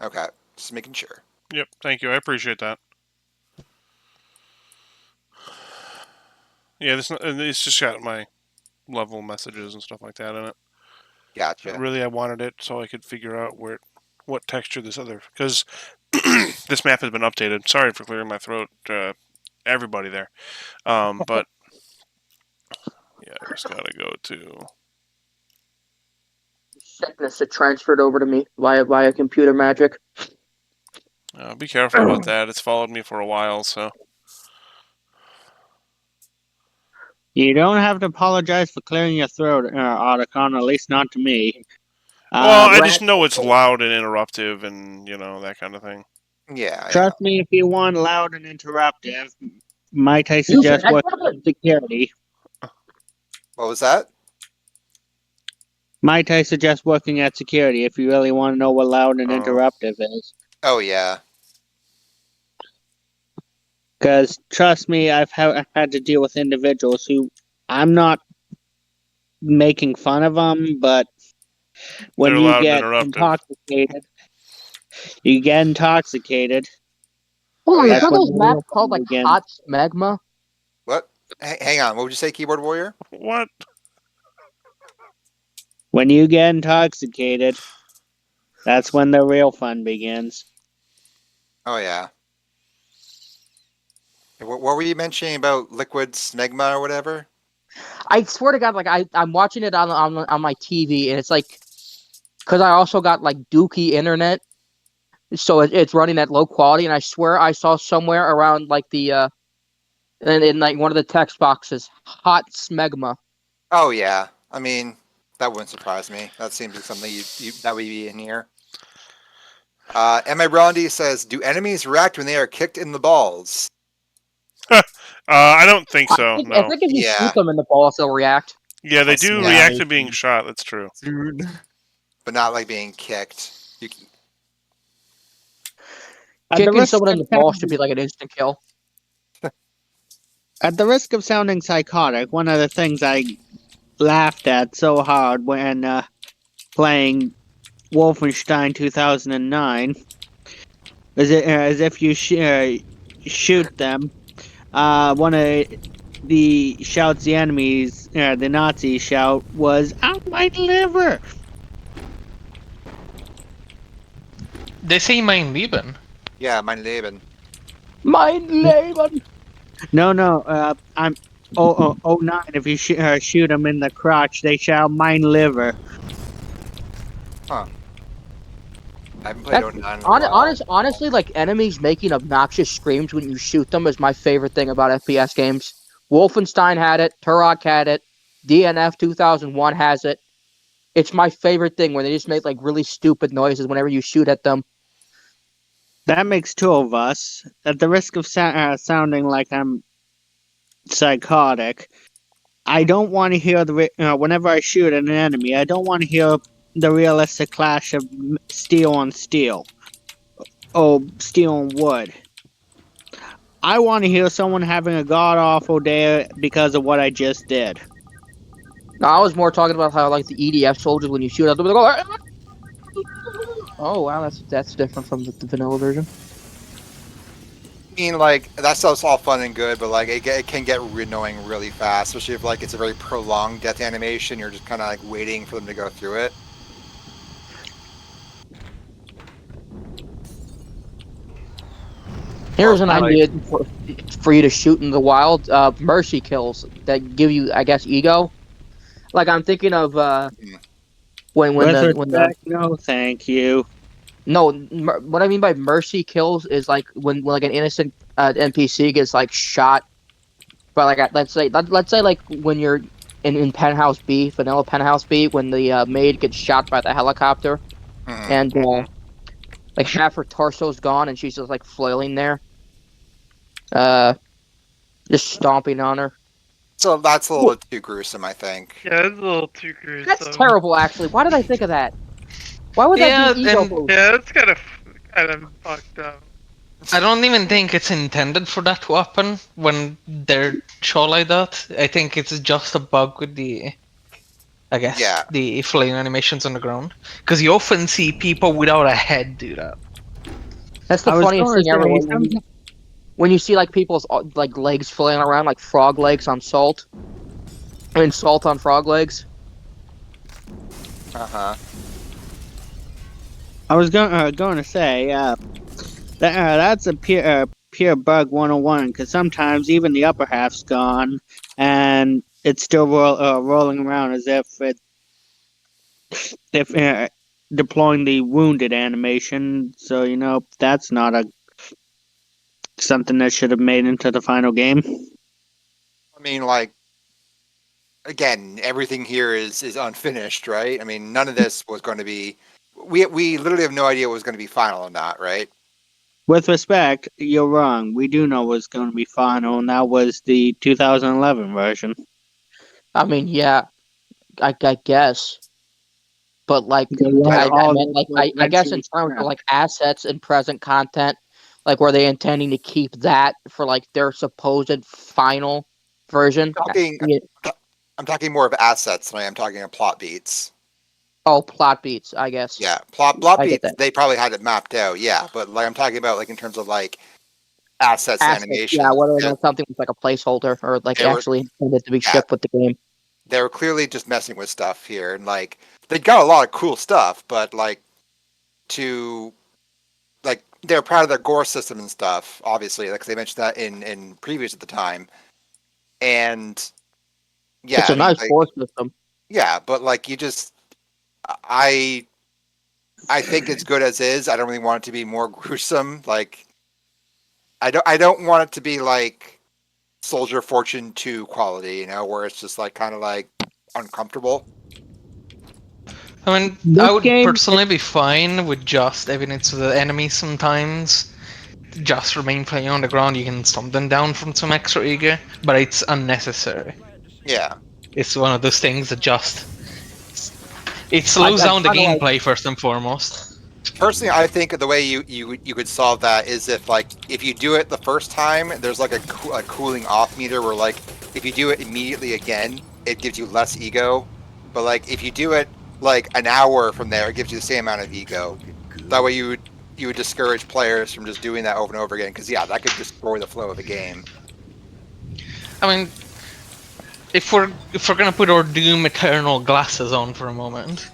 Speaker 3: Okay, just making sure.
Speaker 1: Yep. Thank you. I appreciate that. Yeah, it's just got my level messages and stuff like that in it.
Speaker 3: Gotcha.
Speaker 1: Really, I wanted it so I could figure out what texture this other, because this map has been updated. Sorry for clearing my throat, everybody there. But yeah, I just gotta go to.
Speaker 4: Sickness that transferred over to me via computer magic.
Speaker 1: Be careful about that. It's followed me for a while, so.
Speaker 6: You don't have to apologize for clearing your throat, Otacon, at least not to me.
Speaker 1: Well, I
Speaker 6: But
Speaker 1: just know it's loud and interruptive, and that kind of thing.
Speaker 3: Yeah.
Speaker 6: trust me, if you want loud and interruptive, might I
Speaker 4: Use your
Speaker 6: suggest what
Speaker 4: headphones.
Speaker 6: security?
Speaker 3: What was that?
Speaker 6: Might I suggest working at security if you really want to know what loud and
Speaker 1: Oh.
Speaker 6: interruptive is?
Speaker 3: Oh yeah.
Speaker 6: Because trust me, I've had to deal with individuals who I'm not making fun of them, but when
Speaker 1: They're
Speaker 6: you
Speaker 1: loud and
Speaker 6: get
Speaker 1: interruptive.
Speaker 6: intoxicated,
Speaker 4: Oh,
Speaker 3: yeah.
Speaker 4: you
Speaker 6: that's
Speaker 4: sure
Speaker 6: when
Speaker 4: those
Speaker 6: the
Speaker 4: maps
Speaker 6: real
Speaker 4: called
Speaker 6: fun
Speaker 4: like
Speaker 6: begins.
Speaker 4: hot smegma?
Speaker 3: What? Hang on. What would you say, keyboard warrior?
Speaker 1: What?
Speaker 6: When you get intoxicated, that's when the real fun begins.
Speaker 3: Oh yeah. What were you mentioning about liquid smegma or whatever?
Speaker 4: I swear to God, like I'm watching it on my TV, and it's like because I also got like Dookie internet, so it's running at low quality, and I swear I saw somewhere around like the in like one of the text boxes, hot smegma.
Speaker 3: Oh yeah. I mean, that wouldn't surprise me. That seems like something that would be in here. M.A. Rondi says, "Do enemies react when they are kicked in the balls?"
Speaker 1: I don't think so.
Speaker 4: I
Speaker 1: No.
Speaker 4: think if you
Speaker 3: Yeah.
Speaker 4: shoot them in the balls, they'll react.
Speaker 1: Yeah, they
Speaker 7: That's
Speaker 1: do
Speaker 3: Yeah.
Speaker 1: react to being shot. That's true.
Speaker 7: Dude.
Speaker 3: But not like being kicked.
Speaker 6: At the
Speaker 4: Kicking
Speaker 6: risk
Speaker 4: someone in
Speaker 6: of
Speaker 4: the balls should be like an instant kill.
Speaker 6: At the risk of sounding psychotic, one of the things I laughed at so hard when playing Wolfenstein 2009 is as if you shoot them. One of the shouts the enemies, the Nazis shout was "out my liver."
Speaker 2: They say mein Leben.
Speaker 3: Yeah, mein Leben.
Speaker 4: Mein Leben.
Speaker 6: No. I'm 09. If you shoot them in the crotch, they shout "mine liver."
Speaker 3: Huh. I haven't played
Speaker 4: That's
Speaker 3: 09 in a while.
Speaker 4: honestly, like enemies making obnoxious screams when you shoot them is my favorite thing about FPS games. Wolfenstein had it, Turok had it, DNF 2001 has it. It's my favorite thing when they just make like really stupid noises whenever you shoot at them.
Speaker 6: That makes two of us. At the risk of sounding like I'm psychotic, I don't want to hear whenever I shoot at an enemy. I don't want to hear the realistic clash of steel on steel, or steel on wood. I want to hear someone having a god awful day because of what I just did.
Speaker 4: No, I was more talking about how like the EDF soldiers when you shoot at them, they go. Oh wow, that's different from the vanilla version.
Speaker 3: I mean, like, that stuff's all fun and good, but like, it can get annoying really fast, especially if like it's a very prolonged death animation. You're just kind of like waiting for them to go through it.
Speaker 4: Here's an
Speaker 3: Or, like,
Speaker 4: idea for you to shoot in the wild. Mercy kills that give you, I guess, ego. Like I'm thinking of when
Speaker 6: With
Speaker 4: the
Speaker 6: respect, no, thank you.
Speaker 4: no, what I mean by mercy kills is like when like an innocent NPC gets like shot by like let's say like when you're in Penthouse B, Vanilla Penthouse B, when the maid gets shot by the helicopter
Speaker 3: mhm.
Speaker 4: and like half her torso's gone and she's just like flailing there, uh, just stomping on her.
Speaker 3: So that's a little bit too gruesome, I think.
Speaker 8: Yeah, it's a little too gruesome.
Speaker 4: That's terrible, actually. Why did I think of that? Why would that
Speaker 2: Yeah,
Speaker 4: be an ego
Speaker 2: and
Speaker 4: boost?
Speaker 8: Yeah, it's kind of fucked up.
Speaker 2: I don't even think it's intended for that to happen when they're shown like that. I think it's just a bug with the, I guess,
Speaker 3: Yeah.
Speaker 2: the flame animations on the ground. Because you often see people without a head do that.
Speaker 4: That's the
Speaker 6: I was
Speaker 4: funniest
Speaker 6: going
Speaker 4: thing ever
Speaker 6: to say,
Speaker 4: when you see like people's like legs flailing around like frog legs on salt. I mean salt on frog legs.
Speaker 3: Uh huh.
Speaker 6: I was going to say, that's a pure bug 101, because sometimes even the upper half's gone, and it's still rolling around as if deploying the wounded animation. So that's not something that should have made into the final game.
Speaker 3: I mean, like, again, everything here is unfinished, right? I mean, none of this was going to be. We literally have no idea what was going to be final or not, right?
Speaker 6: With respect, you're wrong. We do know what's going to be final, and that was the 2011 version.
Speaker 4: I mean, yeah, I guess, but like,
Speaker 6: Because you had
Speaker 4: I
Speaker 6: all
Speaker 4: meant
Speaker 6: those
Speaker 4: like, I guess in
Speaker 6: eventually
Speaker 4: terms of
Speaker 6: scrapped.
Speaker 4: like assets and present content, like, were they intending to keep that for like their supposed final version?
Speaker 3: Talking,
Speaker 4: Yeah.
Speaker 3: I'm talking more of assets than I am talking of plot beats.
Speaker 4: Oh, plot beats, I guess.
Speaker 3: Yeah, plot
Speaker 4: I get
Speaker 3: beats.
Speaker 4: that.
Speaker 3: They probably had it mapped out. Yeah, but like I'm talking about like in terms of like assets and
Speaker 4: Assets, yeah,
Speaker 3: animation.
Speaker 4: whether or not something was like a placeholder or like
Speaker 3: They were
Speaker 4: actually intended to be
Speaker 3: yeah,
Speaker 4: shipped with the game.
Speaker 3: they were clearly just messing with stuff here, and like they got a lot of cool stuff, but like to like they're proud of their gore system and stuff. Obviously, like they mentioned that in previews at the time, and yeah,
Speaker 4: It's a
Speaker 3: I mean
Speaker 4: nice
Speaker 3: like
Speaker 4: core system.
Speaker 3: yeah, but like you just I I think it's good as is. I don't really want it to be more gruesome. Like I don't want it to be like Soldier Fortune 2 quality, you know, where it's just like kind of like uncomfortable.
Speaker 2: I mean, I
Speaker 6: This
Speaker 2: would
Speaker 6: game,
Speaker 2: personally be fine with just even it's the enemies sometimes just remain playing on the ground. You can stomp them down from some extra ego, but it's unnecessary.
Speaker 3: Yeah.
Speaker 2: It's one of those things that just it
Speaker 4: I
Speaker 2: slows down the
Speaker 4: kind of like.
Speaker 2: gameplay first and foremost.
Speaker 3: Personally, I think the way you could solve that is if you do it the first time, there's like a cooling off meter where like if you do it immediately again, it gives you less ego. But like if you do it like an hour from there, it gives you the same amount of ego. That way you would discourage players from just doing that over and over again because yeah, that could destroy the flow of the game.
Speaker 2: I mean, if we're gonna put our Doom Eternal glasses on for a moment,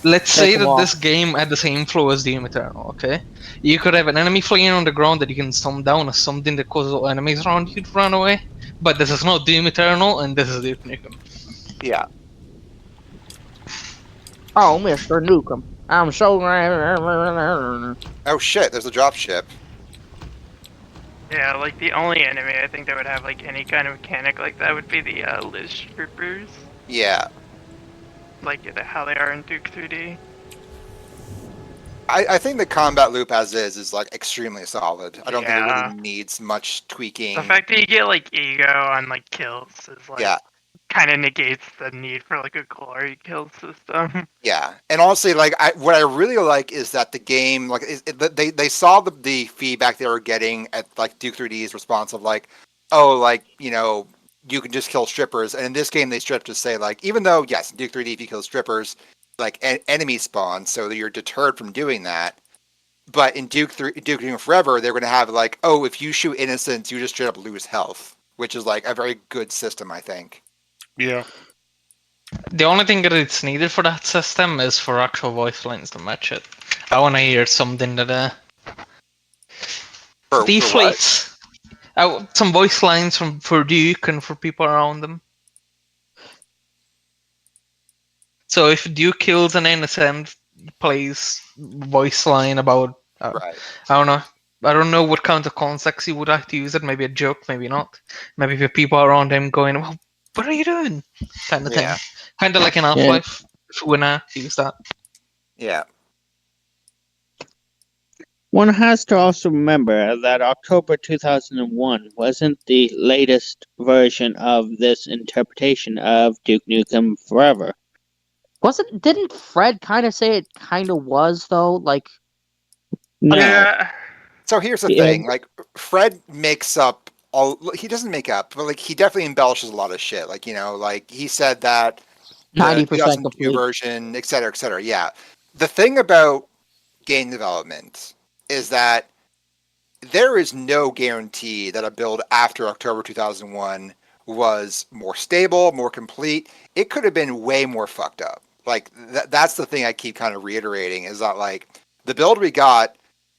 Speaker 2: let's
Speaker 4: Take
Speaker 2: say
Speaker 4: them
Speaker 2: that
Speaker 4: off.
Speaker 2: this game had the same flow as Doom Eternal. Okay, you could have an enemy flying on the ground that you can stomp down as something that causes all enemies around you to run away. But this is not Doom Eternal, and this is Duke Nukem.
Speaker 3: Yeah.
Speaker 4: Oh, Mr. Nukem. I'm so.
Speaker 3: Oh shit, there's a drop ship.
Speaker 8: Yeah, like the only enemy I think that would have like any kind of mechanic like that would be the Liz Strippers,
Speaker 3: Yeah.
Speaker 8: like how they are in Duke 3D.
Speaker 3: I think the combat loop as is like extremely solid. I don't think it really
Speaker 8: Yeah.
Speaker 3: needs much
Speaker 8: The
Speaker 3: tweaking.
Speaker 8: fact that you get like ego on like kills is like
Speaker 3: Yeah,
Speaker 8: kind of negates the need for like a glory kill system.
Speaker 3: yeah. And honestly, like what I really like is that the game, like they saw the feedback they were getting at like Duke 3D's response of like, oh, like you can just kill strippers. And in this game, they stripped to say like, even though yes, in Duke 3D if you kill strippers, like enemy spawn, so that you're deterred from doing that. But in Duke Nukem Forever, they're going to have like, oh, if you shoot innocents, you just straight up lose health, which is like a very good system, I think.
Speaker 1: Yeah.
Speaker 2: The only thing that it's needed for that system is for actual voice lines to match it. I want to hear something that
Speaker 3: For what?
Speaker 2: deflates. Some voice lines from for Duke and for people around them. So if Duke kills an innocent, plays voice line about
Speaker 3: Right.
Speaker 2: I don't know. I don't know what kind of context he would like to use it. Maybe a joke, maybe not. Maybe the people around him going, "Well, what are you doing?" kind of thing.
Speaker 3: Yeah.
Speaker 2: Kind of like in
Speaker 4: Yeah.
Speaker 2: Half-Life. If we wanna use that.
Speaker 3: Yeah.
Speaker 6: one has to also remember that October 2001 wasn't the latest version of this interpretation of Duke Nukem Forever.
Speaker 4: Didn't Fred kind of say it kind of was though? Like,
Speaker 6: No.
Speaker 8: Yeah.
Speaker 3: So here's the
Speaker 6: Yeah,
Speaker 3: thing: like Fred makes up all. He doesn't make up, but like he definitely embellishes a lot of shit. Like like he said that the
Speaker 4: 90%
Speaker 3: 2002
Speaker 4: complete.
Speaker 3: version, et cetera, et cetera. Yeah. The thing about game development is that there is no guarantee that a build after October 2001 was more stable, more complete. It could have been way more fucked up. Like that's the thing I keep kind of reiterating is that like the build we got,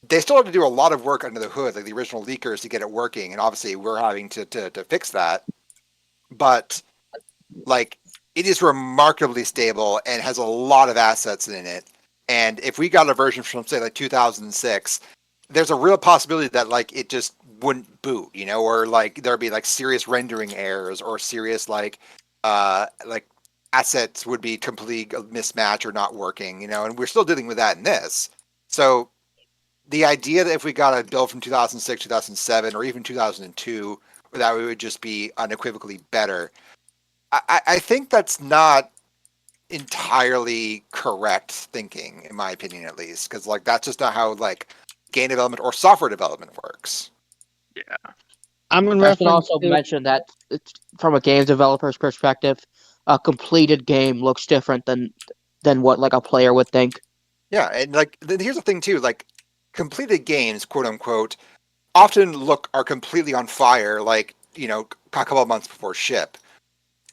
Speaker 3: they still had to do a lot of work under the hood, like the original leakers, to get it working, and obviously we're having to fix that. But like it is remarkably stable and has a lot of assets in it. And if we got a version from say like 2006, there's a real possibility that like it just wouldn't boot, or like there'd be like serious rendering errors or serious like assets would be completely mismatch or not working, and we're still dealing with that in this. So the idea that if we got a build from 2006, 2007, or even 2002, that we would just be unequivocally better, I think that's not entirely correct thinking, in my opinion, at least, because like that's just not how like game development or software development works.
Speaker 8: Yeah.
Speaker 6: I'm in
Speaker 4: I should
Speaker 6: reference
Speaker 4: also
Speaker 6: to.
Speaker 4: mention that from a game developer's perspective, a completed game looks different than what like a player would think.
Speaker 3: Yeah, and like here's the thing too, like completed games, quote unquote, often are completely on fire, like a couple of months before ship.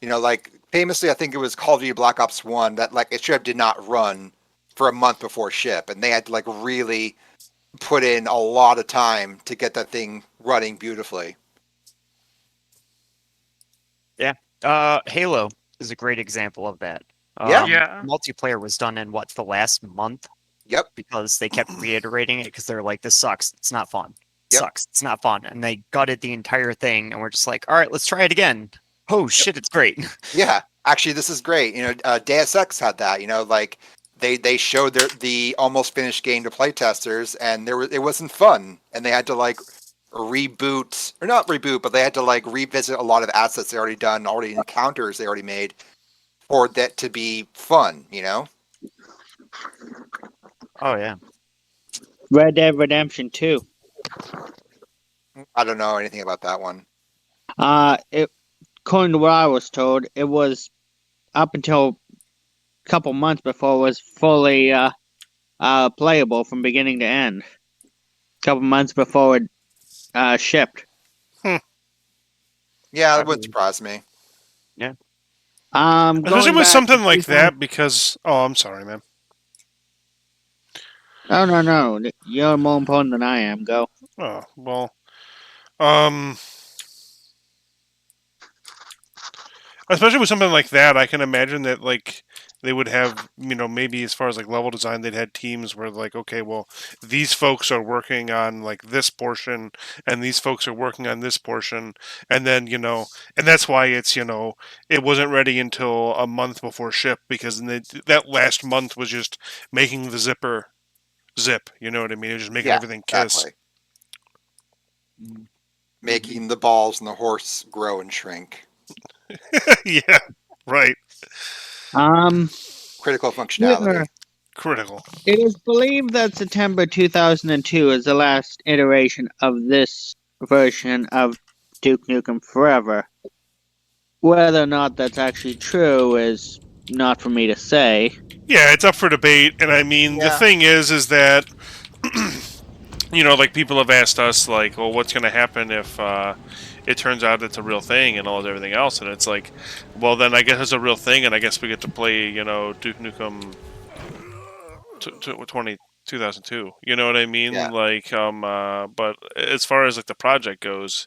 Speaker 3: Like famously, I think it was Call of Duty Black Ops 1 that like it did not run for a month before ship, and they had to like really put in a lot of time to get that thing running beautifully.
Speaker 7: Yeah. Halo is a great example of that.
Speaker 3: Yeah.
Speaker 8: Yeah.
Speaker 7: Multiplayer was done in the last month
Speaker 3: Yep.
Speaker 7: because they kept reiterating it because they're like, this sucks. It's not fun. It
Speaker 3: Yep.
Speaker 7: sucks. It's not fun. And they gutted the entire thing and we're just like, all right, let's try it again. Oh shit, it's great.
Speaker 3: Yeah. Actually, this is great. Deus Ex had that. Like they showed the almost finished game to playtesters, and it wasn't fun, and they had to like reboot or not reboot, but they had to like revisit a lot of assets they already done, already encounters they already made for that to be fun.
Speaker 7: Oh yeah.
Speaker 6: Red Dead Redemption 2.
Speaker 3: I don't know anything about that one.
Speaker 6: According to what I was told, it was up until a couple months before it was fully playable from beginning to end. A couple months before it shipped.
Speaker 3: Yeah, that wouldn't surprise me.
Speaker 7: Yeah.
Speaker 6: Going
Speaker 1: Especially with
Speaker 6: back
Speaker 1: something
Speaker 6: to
Speaker 1: like that, because I'm sorry, man.
Speaker 6: Oh no, you're more important than I am. Go.
Speaker 1: Oh well, um, especially with something like that, I can imagine that like they would have, maybe as far as like level design, they'd had teams where like, okay, well, these folks are working on like this portion, and these folks are working on this portion, and then and that's why it's it wasn't ready until a month before ship because that last month was just making the zipper zip. You know what I mean? It was just making
Speaker 3: Yeah,
Speaker 1: everything kiss.
Speaker 3: exactly. Making the balls and the horse grow and shrink.
Speaker 1: Yeah, right.
Speaker 3: Critical
Speaker 6: Yeah.
Speaker 3: functionality.
Speaker 1: Critical.
Speaker 6: It is believed that September 2002 is the last iteration of this version of Duke Nukem Forever. Whether or not that's actually true is not for me to say.
Speaker 1: Yeah, it's up for debate, and I mean the
Speaker 3: Yeah.
Speaker 1: thing is that like people have asked us like, well, what's going to happen if it turns out it's a real thing and all everything else, and it's like, well, then I guess it's a real thing, and I guess we get to play Duke Nukem 2002. You know what I mean?
Speaker 3: Yeah.
Speaker 1: Like, but as far as like the project goes,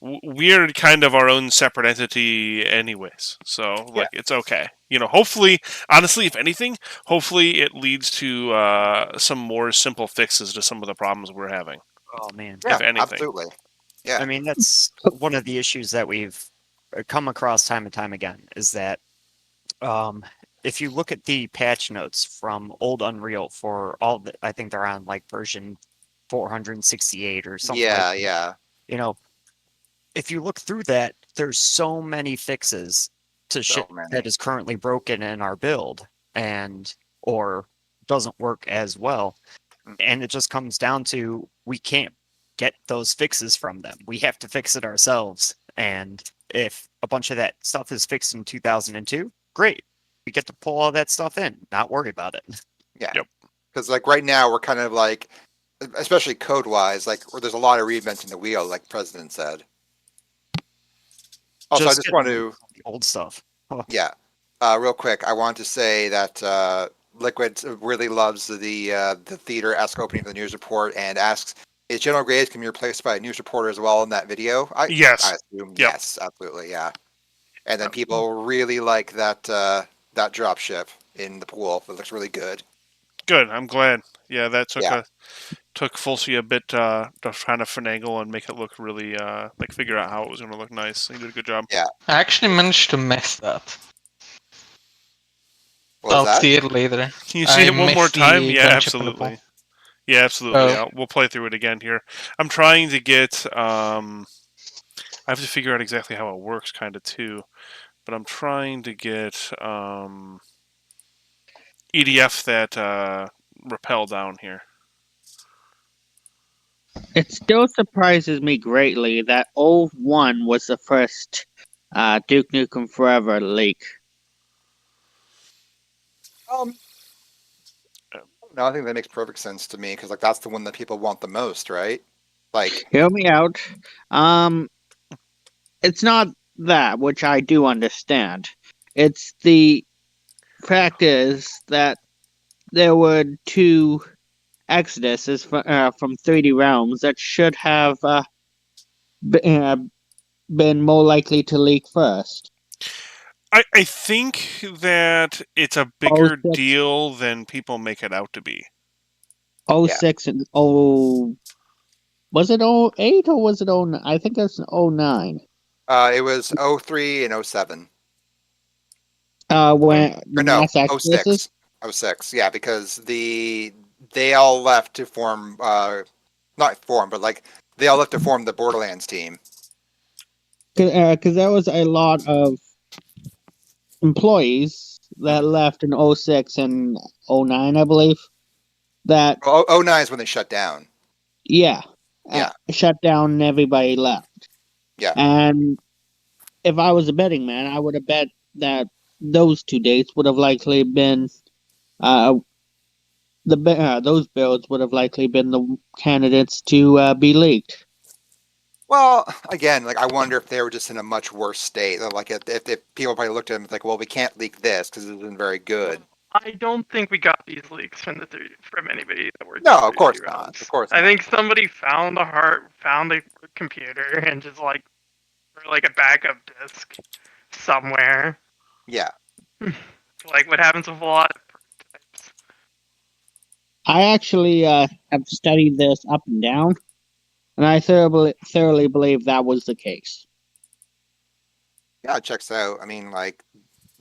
Speaker 1: we're kind of our own separate entity anyways, so like it's okay. Hopefully, honestly, if anything, hopefully it leads to some more simple fixes to some of the problems we're having.
Speaker 7: Oh man.
Speaker 3: Yeah,
Speaker 1: If anything.
Speaker 3: absolutely. Yeah.
Speaker 7: I mean, that's one of the issues that we've come across time and time again is that um, if you look at the patch notes from old Unreal for all the, I think they're on like version 468 or something like that.
Speaker 3: Yeah.
Speaker 7: If you look through that, there's so many fixes to shit that is currently broken in our build and or doesn't work as well. And it just comes down to we can't get those fixes from them. We have to fix it ourselves. And if a bunch of that stuff is fixed in 2002, great. We get to pull all that stuff in, not worry about it.
Speaker 3: Yeah.
Speaker 1: Yep.
Speaker 3: Because like right now we're kind of like, especially code wise, like where there's a lot of reinventing the wheel, like the president said. Also, I just want to
Speaker 7: old stuff. Oh.
Speaker 3: Yeah. Real quick, I want to say that Liquid really loves the theater-esque opening of the news report and asks, is General Graves can be replaced by a news reporter as well in that video?
Speaker 1: Yes.
Speaker 3: I assume yes, absolutely, yeah. And then people really like that drop ship in the pool. It looks really good.
Speaker 1: Good. I'm glad. Yeah, that took Fulci a bit to kind of finagle and make it look really like figure out how it was going to look nice. He did a good job.
Speaker 3: Yeah.
Speaker 2: I actually managed to mess that.
Speaker 3: What was
Speaker 2: I'll
Speaker 3: that?
Speaker 2: see it later.
Speaker 1: Can you see it one more time? Yeah,
Speaker 2: gunship in the pool.
Speaker 1: absolutely. Yeah, absolutely. We'll play through it again here. I'm trying to get. I have to figure out exactly how it works, kind of too. but I'm trying to get EDF that rappel down here.
Speaker 6: It still surprises me greatly that 01 was the first Duke Nukem Forever leak.
Speaker 3: Um, no, I think that makes perfect sense to me because like that's the one that people want the most, right? Like,
Speaker 6: Hear me out. Um, it's not that, which I do understand. It's the fact is that there were two exoduses from 3D Realms that should have been more likely to leak first.
Speaker 1: I think that it's a
Speaker 6: Oh
Speaker 1: bigger
Speaker 6: 06,
Speaker 1: deal than people make it out to be.
Speaker 6: oh
Speaker 3: yeah,
Speaker 6: 06 and was it 08 or was it 09? I think it's 09.
Speaker 3: it was 03 and 07.
Speaker 6: When
Speaker 3: Or
Speaker 6: the
Speaker 3: no,
Speaker 6: mass exoduses.
Speaker 3: 06. 06, yeah, because they all left to form not form, but like they all left to form the Borderlands team.
Speaker 6: Because there was a lot of employees that left in 06 and 09, I believe. That,
Speaker 3: Well, 09 is when they shut down.
Speaker 6: yeah,
Speaker 3: Yeah,
Speaker 6: shut down and everybody left.
Speaker 3: yeah.
Speaker 6: And if I was a betting man, I would have bet that those two dates would have likely been uh, those builds would have likely been the candidates to be leaked.
Speaker 3: Well, again, like I wonder if they were just in a much worse state. Like if people probably looked at them like, well, we can't leak this because it isn't very good.
Speaker 8: I don't think we got these leaks from anybody that worked
Speaker 3: No,
Speaker 8: at
Speaker 3: of course
Speaker 8: 3D
Speaker 3: not. Of
Speaker 8: Realms.
Speaker 3: course
Speaker 8: I
Speaker 3: not.
Speaker 8: think somebody found found a computer and just like, or like a backup disk somewhere.
Speaker 3: Yeah.
Speaker 8: Like what happens with a lot of prototypes.
Speaker 6: I actually have studied this up and down, and I thoroughly believe that was the case.
Speaker 3: Yeah, it checks out. I mean, like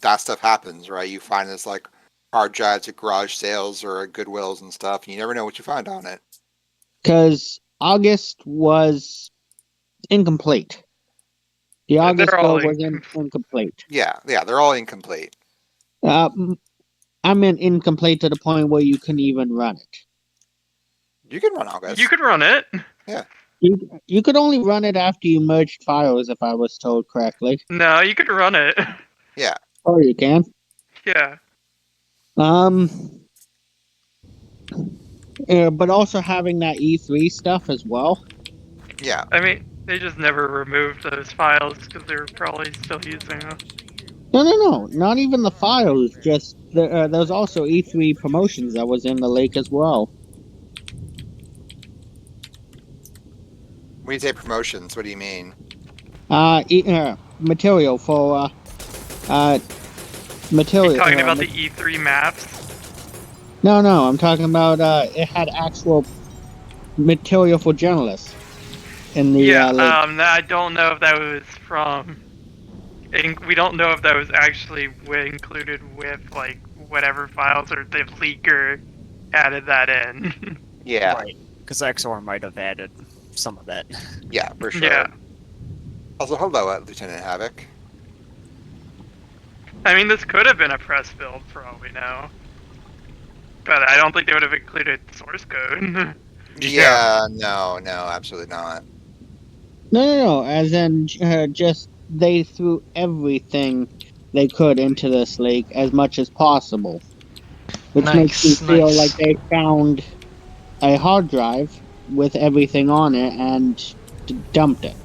Speaker 3: that stuff happens, right? You find this like hard drives at garage sales or at Goodwills and stuff, and you never know what you find on it.
Speaker 6: Because August was incomplete. The
Speaker 8: They're
Speaker 6: August
Speaker 8: all
Speaker 6: build was incomplete.
Speaker 3: Yeah, yeah, they're all incomplete.
Speaker 6: Uh, I meant incomplete to the point where you couldn't even run it.
Speaker 3: You can run
Speaker 8: You
Speaker 3: August.
Speaker 8: could run it.
Speaker 3: Yeah,
Speaker 6: You could only run it after you merged files, if I was told correctly.
Speaker 8: No, you could run it.
Speaker 3: yeah,
Speaker 6: Oh, you can.
Speaker 8: Yeah.
Speaker 6: Um, but also having that E3 stuff as well.
Speaker 3: yeah.
Speaker 8: I mean, they just never removed those files because they were probably still using them.
Speaker 6: No, not even the files. Just there's also E3 promotions that was in the lake as well.
Speaker 3: When you say promotions, what do you mean?
Speaker 6: Material for
Speaker 8: You
Speaker 6: material.
Speaker 8: talking about the E3 maps?
Speaker 6: No, I'm talking about it had actual material for journalists in the
Speaker 8: Yeah.
Speaker 6: lake.
Speaker 8: I don't know if that was from. We don't know if that was actually included with like whatever files or the leaker added that in.
Speaker 3: Yeah,
Speaker 7: Right. Because XOR might have added some of that.
Speaker 3: yeah, for sure.
Speaker 8: Yeah.
Speaker 3: Also, hello, Lieutenant Havoc.
Speaker 8: I mean, this could have been a press build for all we know. But I don't think they would have included source code.
Speaker 3: Yeah, no, absolutely not.
Speaker 6: No. As in, just they threw everything they could into this lake as much as possible, which makes me feel like
Speaker 2: Nice.
Speaker 6: they found a hard drive with everything on it and dumped it,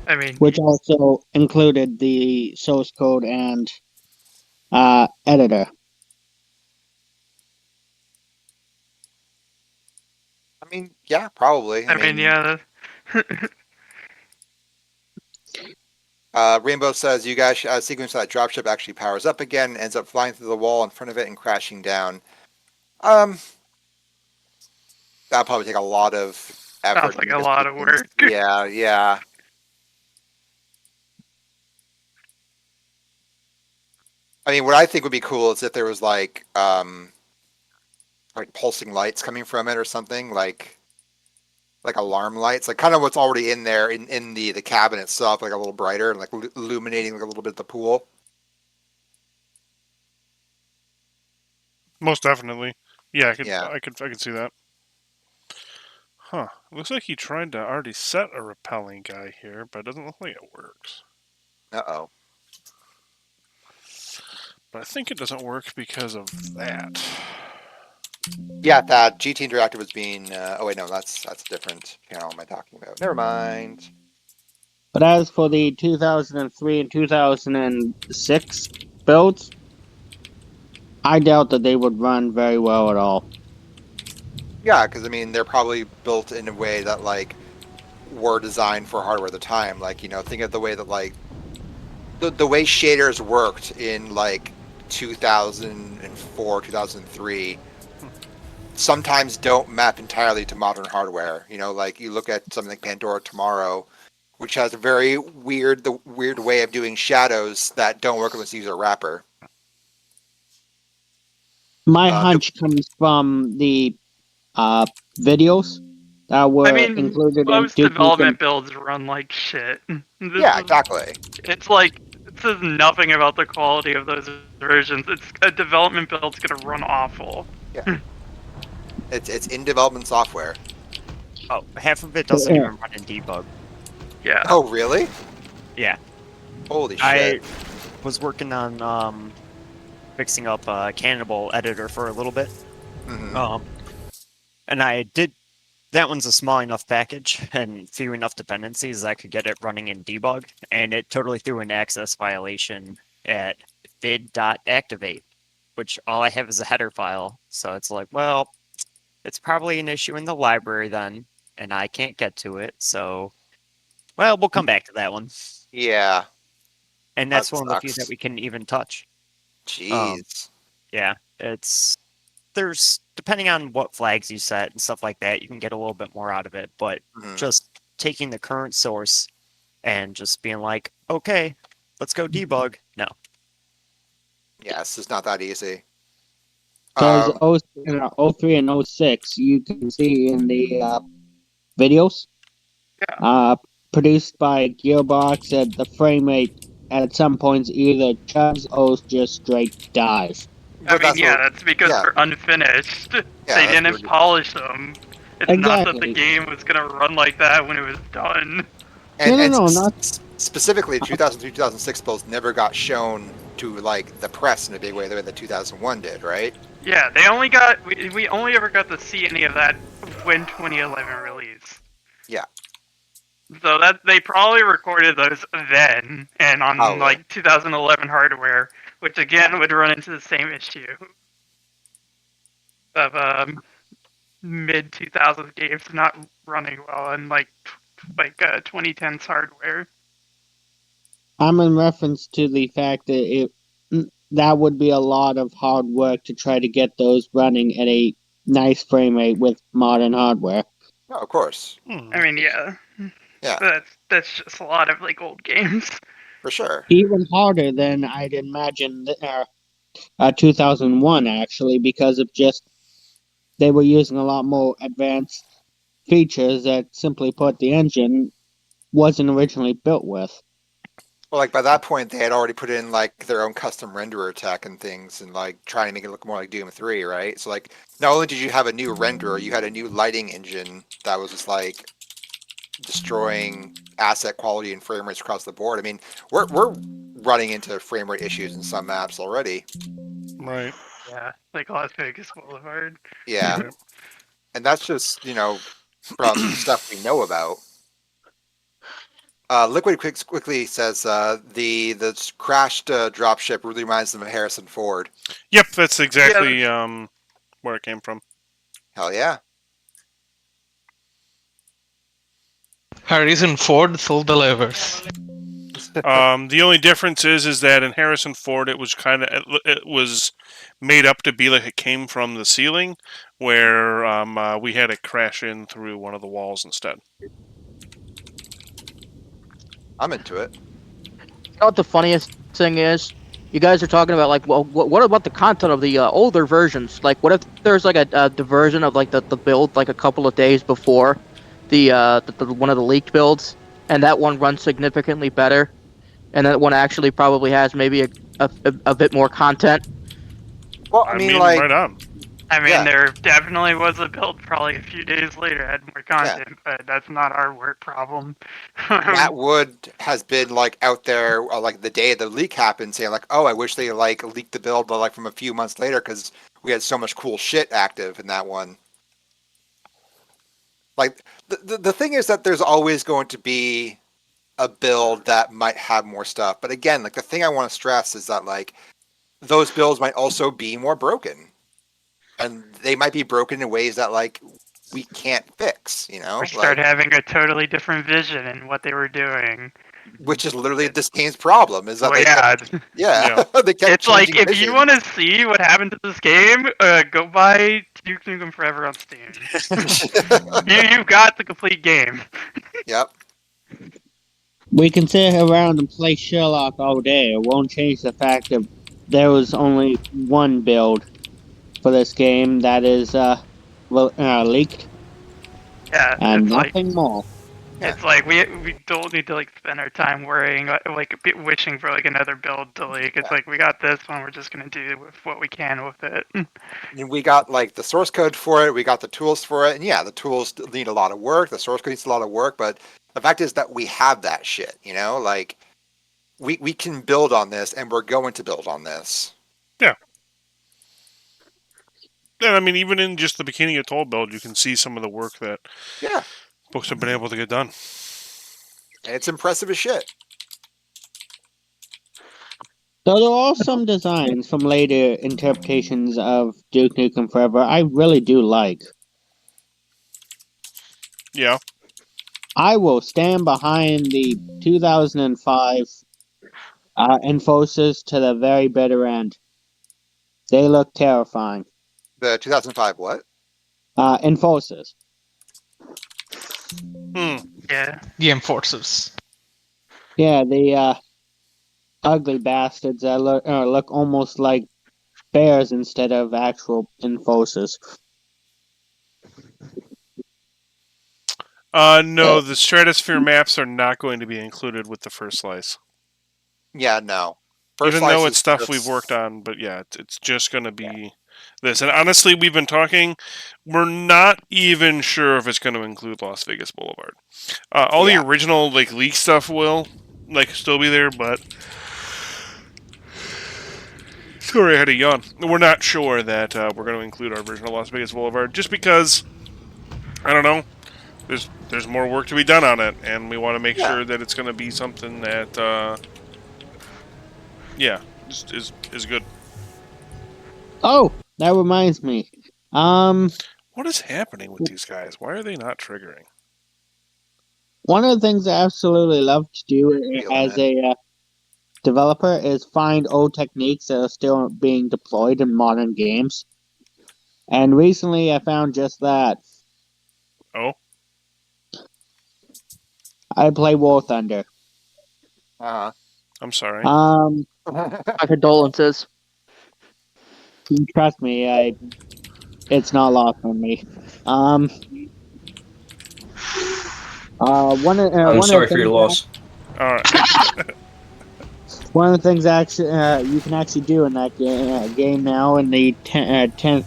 Speaker 8: I mean,
Speaker 6: which also included the source code and editor.
Speaker 3: I mean, yeah, probably. I mean,
Speaker 8: yeah.
Speaker 3: Rainbow says you guys sequence that dropship actually powers up again, ends up flying through the wall in front of it and crashing down. Um, that'll probably take a lot of effort.
Speaker 8: Sounds
Speaker 3: to
Speaker 8: like
Speaker 3: make
Speaker 8: a lot of
Speaker 3: sequence.
Speaker 8: work.
Speaker 3: Yeah, yeah. I mean, what I think would be cool is if there was like pulsing lights coming from it or something. Like, like alarm lights, like kind of what's already in there in the cabin itself, like a little brighter and like illuminating like a little bit of the pool.
Speaker 1: Most definitely. Yeah,
Speaker 3: Yeah.
Speaker 1: I could see that. Huh. Looks like he tried to already set a repelling guy here, but it doesn't look like it works.
Speaker 3: Uh-oh.
Speaker 1: But I think it doesn't work because of that.
Speaker 3: Yeah, that GT Interactive was being. Oh wait, no, that's a different channel. Am I talking about? Never mind.
Speaker 6: But as for the 2003 and 2006 builds, I doubt that they would run very well at all.
Speaker 3: Yeah, because I mean, they're probably built in a way that like were designed for hardware at the time. Like think of the way that like the way shaders worked in like 2004, 2003. Sometimes don't map entirely to modern hardware. Like you look at something like Pandora Tomorrow, which has a very weird way of doing shadows that don't work unless you use a wrapper.
Speaker 6: My hunch comes from the videos that were
Speaker 8: I mean,
Speaker 6: included in
Speaker 8: most
Speaker 6: Duke
Speaker 8: development builds run like shit.
Speaker 3: Yeah, exactly.
Speaker 8: It's like it says nothing about the quality of those versions. It's a development build's gonna run awful.
Speaker 3: Yeah. It's in development software.
Speaker 7: Oh, half of it doesn't even run in debug.
Speaker 8: Yeah.
Speaker 3: Oh, really?
Speaker 7: Yeah.
Speaker 3: Holy shit.
Speaker 7: I was working on fixing up a Cannibal editor for a little bit.
Speaker 3: Mhm.
Speaker 7: And I did. That one's a small enough package and few enough dependencies that I could get it running in debug, and it totally threw an access violation at vid.activate, which all I have is a header file. So it's like, well, it's probably an issue in the library then, and I can't get to it. So, well, we'll come back to that one.
Speaker 3: Yeah.
Speaker 7: And that's
Speaker 3: That
Speaker 7: one of the few
Speaker 3: sucks.
Speaker 7: that we can even touch.
Speaker 3: Jeez.
Speaker 7: Yeah, there's depending on what flags you set and stuff like that, you can get a little bit more out of it. But
Speaker 3: Mhm.
Speaker 7: just taking the current source and just being like, okay, let's go debug. No.
Speaker 3: Yeah, it's just not that easy.
Speaker 6: Because 03 and 06, you can see in the videos, produced by Gearbox, that the frame rate at some points either chugs or just straight dies.
Speaker 8: I mean, that's because they're unfinished. They
Speaker 3: that's
Speaker 8: didn't polish them. It's not that the
Speaker 6: Exactly.
Speaker 8: game was gonna run like that when it was done.
Speaker 3: And
Speaker 6: not
Speaker 3: specifically, 2003, 2006 builds never got shown to like the press in a big way the way that 2001 did, right?
Speaker 8: Yeah, they only we only ever got to see any of that when 2011 release.
Speaker 3: Yeah.
Speaker 8: So that they probably recorded those then and on
Speaker 3: Probably.
Speaker 8: like 2011 hardware, which again would run into the same issue of mid 2000s games not running well on like 2010s hardware.
Speaker 6: I'm in reference to the fact that that would be a lot of hard work to try to get those running at a nice frame rate with modern hardware.
Speaker 3: No, of course.
Speaker 8: I mean, yeah.
Speaker 3: Yeah.
Speaker 8: That's just a lot of like old games.
Speaker 3: For sure.
Speaker 6: Even harder than I'd imagine 2001 actually, because of just they were using a lot more advanced features that, simply put, the engine wasn't originally built with.
Speaker 3: Well, like by that point, they had already put in like their own custom renderer tech and things, and like trying to make it look more like Doom 3, right? So like, not only did you have a new renderer, you had a new lighting engine that was just like destroying asset quality and frame rates across the board. I mean, we're running into frame rate issues in some maps already.
Speaker 1: Right.
Speaker 8: Yeah, like Las Vegas Boulevard.
Speaker 3: Yeah. And that's just, from stuff we know about. Liquid quickly says the crashed dropship really reminds them of Harrison Ford.
Speaker 1: Yep, that's exactly where it came from.
Speaker 3: Hell yeah.
Speaker 2: Harrison Ford still delivers.
Speaker 1: The only difference is that in Harrison Ford it was made up to be like it came from the ceiling, where we had it crash in through one of the walls instead.
Speaker 3: I'm into it.
Speaker 4: You know what the funniest thing is? You guys are talking about like, well, what about the content of the older versions? Like, what if there's like a diversion of like the build like a couple of days before, one of the leaked builds, and that one runs significantly better, and that one actually probably has maybe a bit more content.
Speaker 3: Well,
Speaker 1: I mean, right on.
Speaker 8: I mean,
Speaker 3: Yeah.
Speaker 8: there definitely was a build probably a few days later had more
Speaker 3: Yeah.
Speaker 8: content, but that's not our work problem.
Speaker 3: Matt Wood has been like out there like the day the leak happened, saying like, "Oh, I wish they like leaked the build, but like from a few months later because we had so much cool shit active in that one." Like the thing is that there's always going to be a build that might have more stuff, but again, like the thing I want to stress is that like those builds might also be more broken, and they might be broken in ways that like we can't fix. You know,
Speaker 8: Or start
Speaker 3: like
Speaker 8: having a totally different vision in what they were doing.
Speaker 3: which is literally this game's problem is that
Speaker 8: Well,
Speaker 3: they
Speaker 8: yeah,
Speaker 3: kept, yeah, they kept
Speaker 8: it's like
Speaker 3: changing
Speaker 8: if you want
Speaker 3: visions.
Speaker 8: to see what happened to this game, go buy Duke Nukem Forever on Steam. You've got the complete game.
Speaker 3: Yep.
Speaker 6: We can sit around and play Sherlock all day. It won't change the fact that there was only one build for this game that is leaked,
Speaker 8: Yeah,
Speaker 6: and
Speaker 8: it's like
Speaker 6: nothing more.
Speaker 8: it's like we don't need to like spend our time worrying like wishing for like another build to leak. It's like we got this one, we're just gonna do with what we can with it.
Speaker 3: And we got like the source code for it, we got the tools for it, and yeah, the tools need a lot of work, the source code needs a lot of work, but the fact is that we have that shit, you know, like we can build on this and we're going to build on this.
Speaker 1: Yeah. And I mean, even in just the beginning of Toll build, you can see some of the work that
Speaker 3: Yeah.
Speaker 1: folks have been able to get done.
Speaker 3: And it's impressive as shit.
Speaker 6: Though there are some designs from later interpretations of Duke Nukem Forever I really do like.
Speaker 1: Yeah.
Speaker 6: I will stand behind the 2005 Infosys to the very bitter end. They look terrifying.
Speaker 3: The 2005 what?
Speaker 6: Infosys.
Speaker 8: Yeah.
Speaker 2: The enforcers.
Speaker 6: Yeah, the ugly bastards that look almost like bears instead of actual Infosys.
Speaker 1: No, the Stratosphere maps are not going to be included with the first slice.
Speaker 3: Yeah, no. First
Speaker 1: Even though
Speaker 3: slice
Speaker 1: it's
Speaker 3: is
Speaker 1: stuff
Speaker 3: just-
Speaker 1: we've worked on, but yeah, it's just going to be this. And honestly, we've been talking. We're not even sure if it's going to include Las Vegas Boulevard. All the original like leak stuff will like still be there, but sorry, I had a yawn. We're not sure that we're going to include our version of Las Vegas Boulevard, just because I don't know. There's more work to be done on it, and we want to make sure that it's going to be something that is good.
Speaker 6: Oh, that reminds me.
Speaker 1: What is happening with these guys? Why are they not triggering?
Speaker 6: One of the things I absolutely love to do as a developer is find old techniques that are still being deployed in modern games. And recently I found just that.
Speaker 1: Oh?
Speaker 6: I play War Thunder.
Speaker 1: I'm sorry.
Speaker 4: My condolences.
Speaker 6: Trust me, it's not lost on me.
Speaker 5: I'm sorry for your loss.
Speaker 6: One of the things actually you can actually do in that game now in the 10th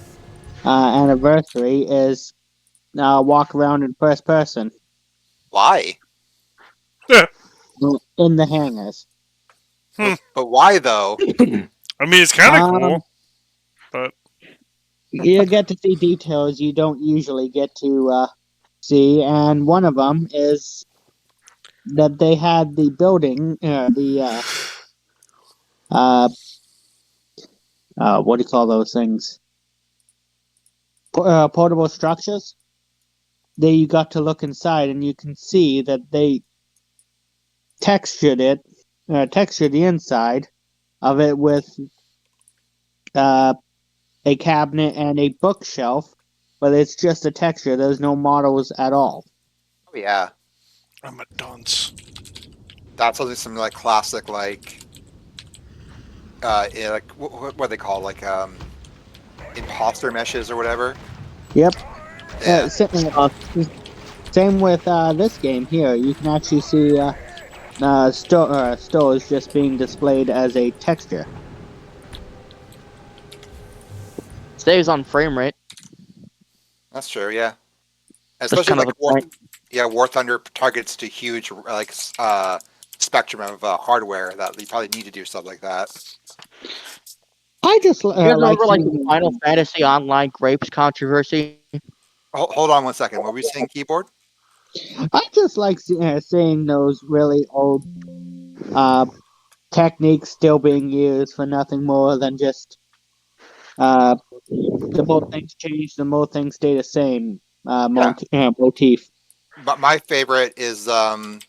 Speaker 6: anniversary is walk around in first person.
Speaker 3: Why?
Speaker 6: In the hangars.
Speaker 3: But why though?
Speaker 1: I mean, it's kind of cool, but
Speaker 6: you get to see details you don't usually get to see, and one of them is that they had the building, what do you call those things? Portable structures. There you got to look inside, and you can see that they textured the inside of it with a cabinet and a bookshelf, but it's just a texture. There's no models at all.
Speaker 3: Oh yeah.
Speaker 1: I'm a dunce.
Speaker 3: That's something like classic, like like what are they called, like imposter meshes or whatever.
Speaker 6: Yep.
Speaker 3: Yeah.
Speaker 6: Same with this game here. You can actually see stores just being displayed as a texture.
Speaker 4: Saves on frame rate.
Speaker 3: That's true. Yeah,
Speaker 4: That's
Speaker 3: especially
Speaker 4: kind of
Speaker 3: like
Speaker 4: the point.
Speaker 3: War Thunder targets to huge like spectrum of hardware that you probably need to do stuff like that.
Speaker 6: I just
Speaker 4: You guys
Speaker 6: like
Speaker 4: remember like the
Speaker 6: seeing.
Speaker 4: Final Fantasy Online Grapes controversy?
Speaker 3: Hold on one second. What were we saying, keyboard?
Speaker 6: I just like seeing those really old uh, techniques still being used for nothing more than just the more things change, the more things stay the same
Speaker 3: Yeah,
Speaker 6: motif.
Speaker 3: but my favorite is the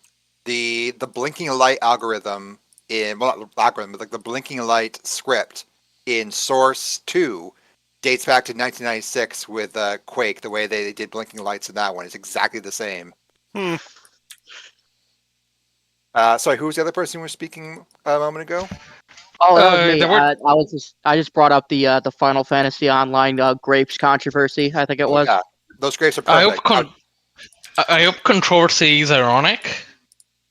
Speaker 3: blinking light algorithm in not algorithm, but like the blinking light script in Source 2 dates back to 1996 with Quake. The way they did blinking lights in that one is exactly the same.
Speaker 1: Hmm.
Speaker 3: Sorry, who was the other person who was speaking a moment ago?
Speaker 4: Oh, that was me.
Speaker 8: There were
Speaker 4: I just brought up the Final Fantasy Online Grapes controversy. I think it
Speaker 3: Oh
Speaker 4: was.
Speaker 3: yeah, those grapes are
Speaker 8: I hope
Speaker 3: perfect.
Speaker 8: I hope controversy is ironic,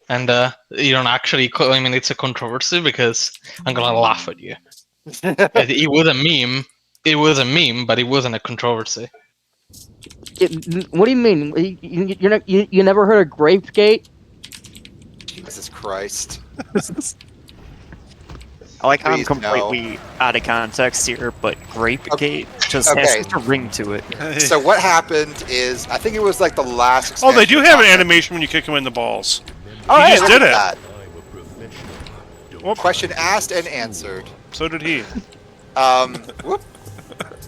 Speaker 8: and you don't actually. I mean, it's a controversy because I'm gonna laugh at you. It was a meme. It was a meme, but it wasn't a controversy.
Speaker 4: What do you mean? You never heard of Grapegate?
Speaker 3: Jesus Christ!
Speaker 7: I like how I'm
Speaker 3: Please no.
Speaker 7: completely out of context here, but Grapegate just has
Speaker 3: Okay,
Speaker 7: such a ring to it.
Speaker 3: so what happened is I think it was like the last.
Speaker 1: Oh, they
Speaker 3: expansion
Speaker 1: do
Speaker 3: of
Speaker 1: have an
Speaker 3: Final Fantasy.
Speaker 1: animation when you kick him in the balls.
Speaker 3: Oh,
Speaker 1: He
Speaker 3: hey,
Speaker 1: just
Speaker 3: look
Speaker 1: did
Speaker 3: at
Speaker 1: it.
Speaker 3: that.
Speaker 1: Whoop.
Speaker 3: Question asked and answered.
Speaker 1: So did he.
Speaker 3: Whoop.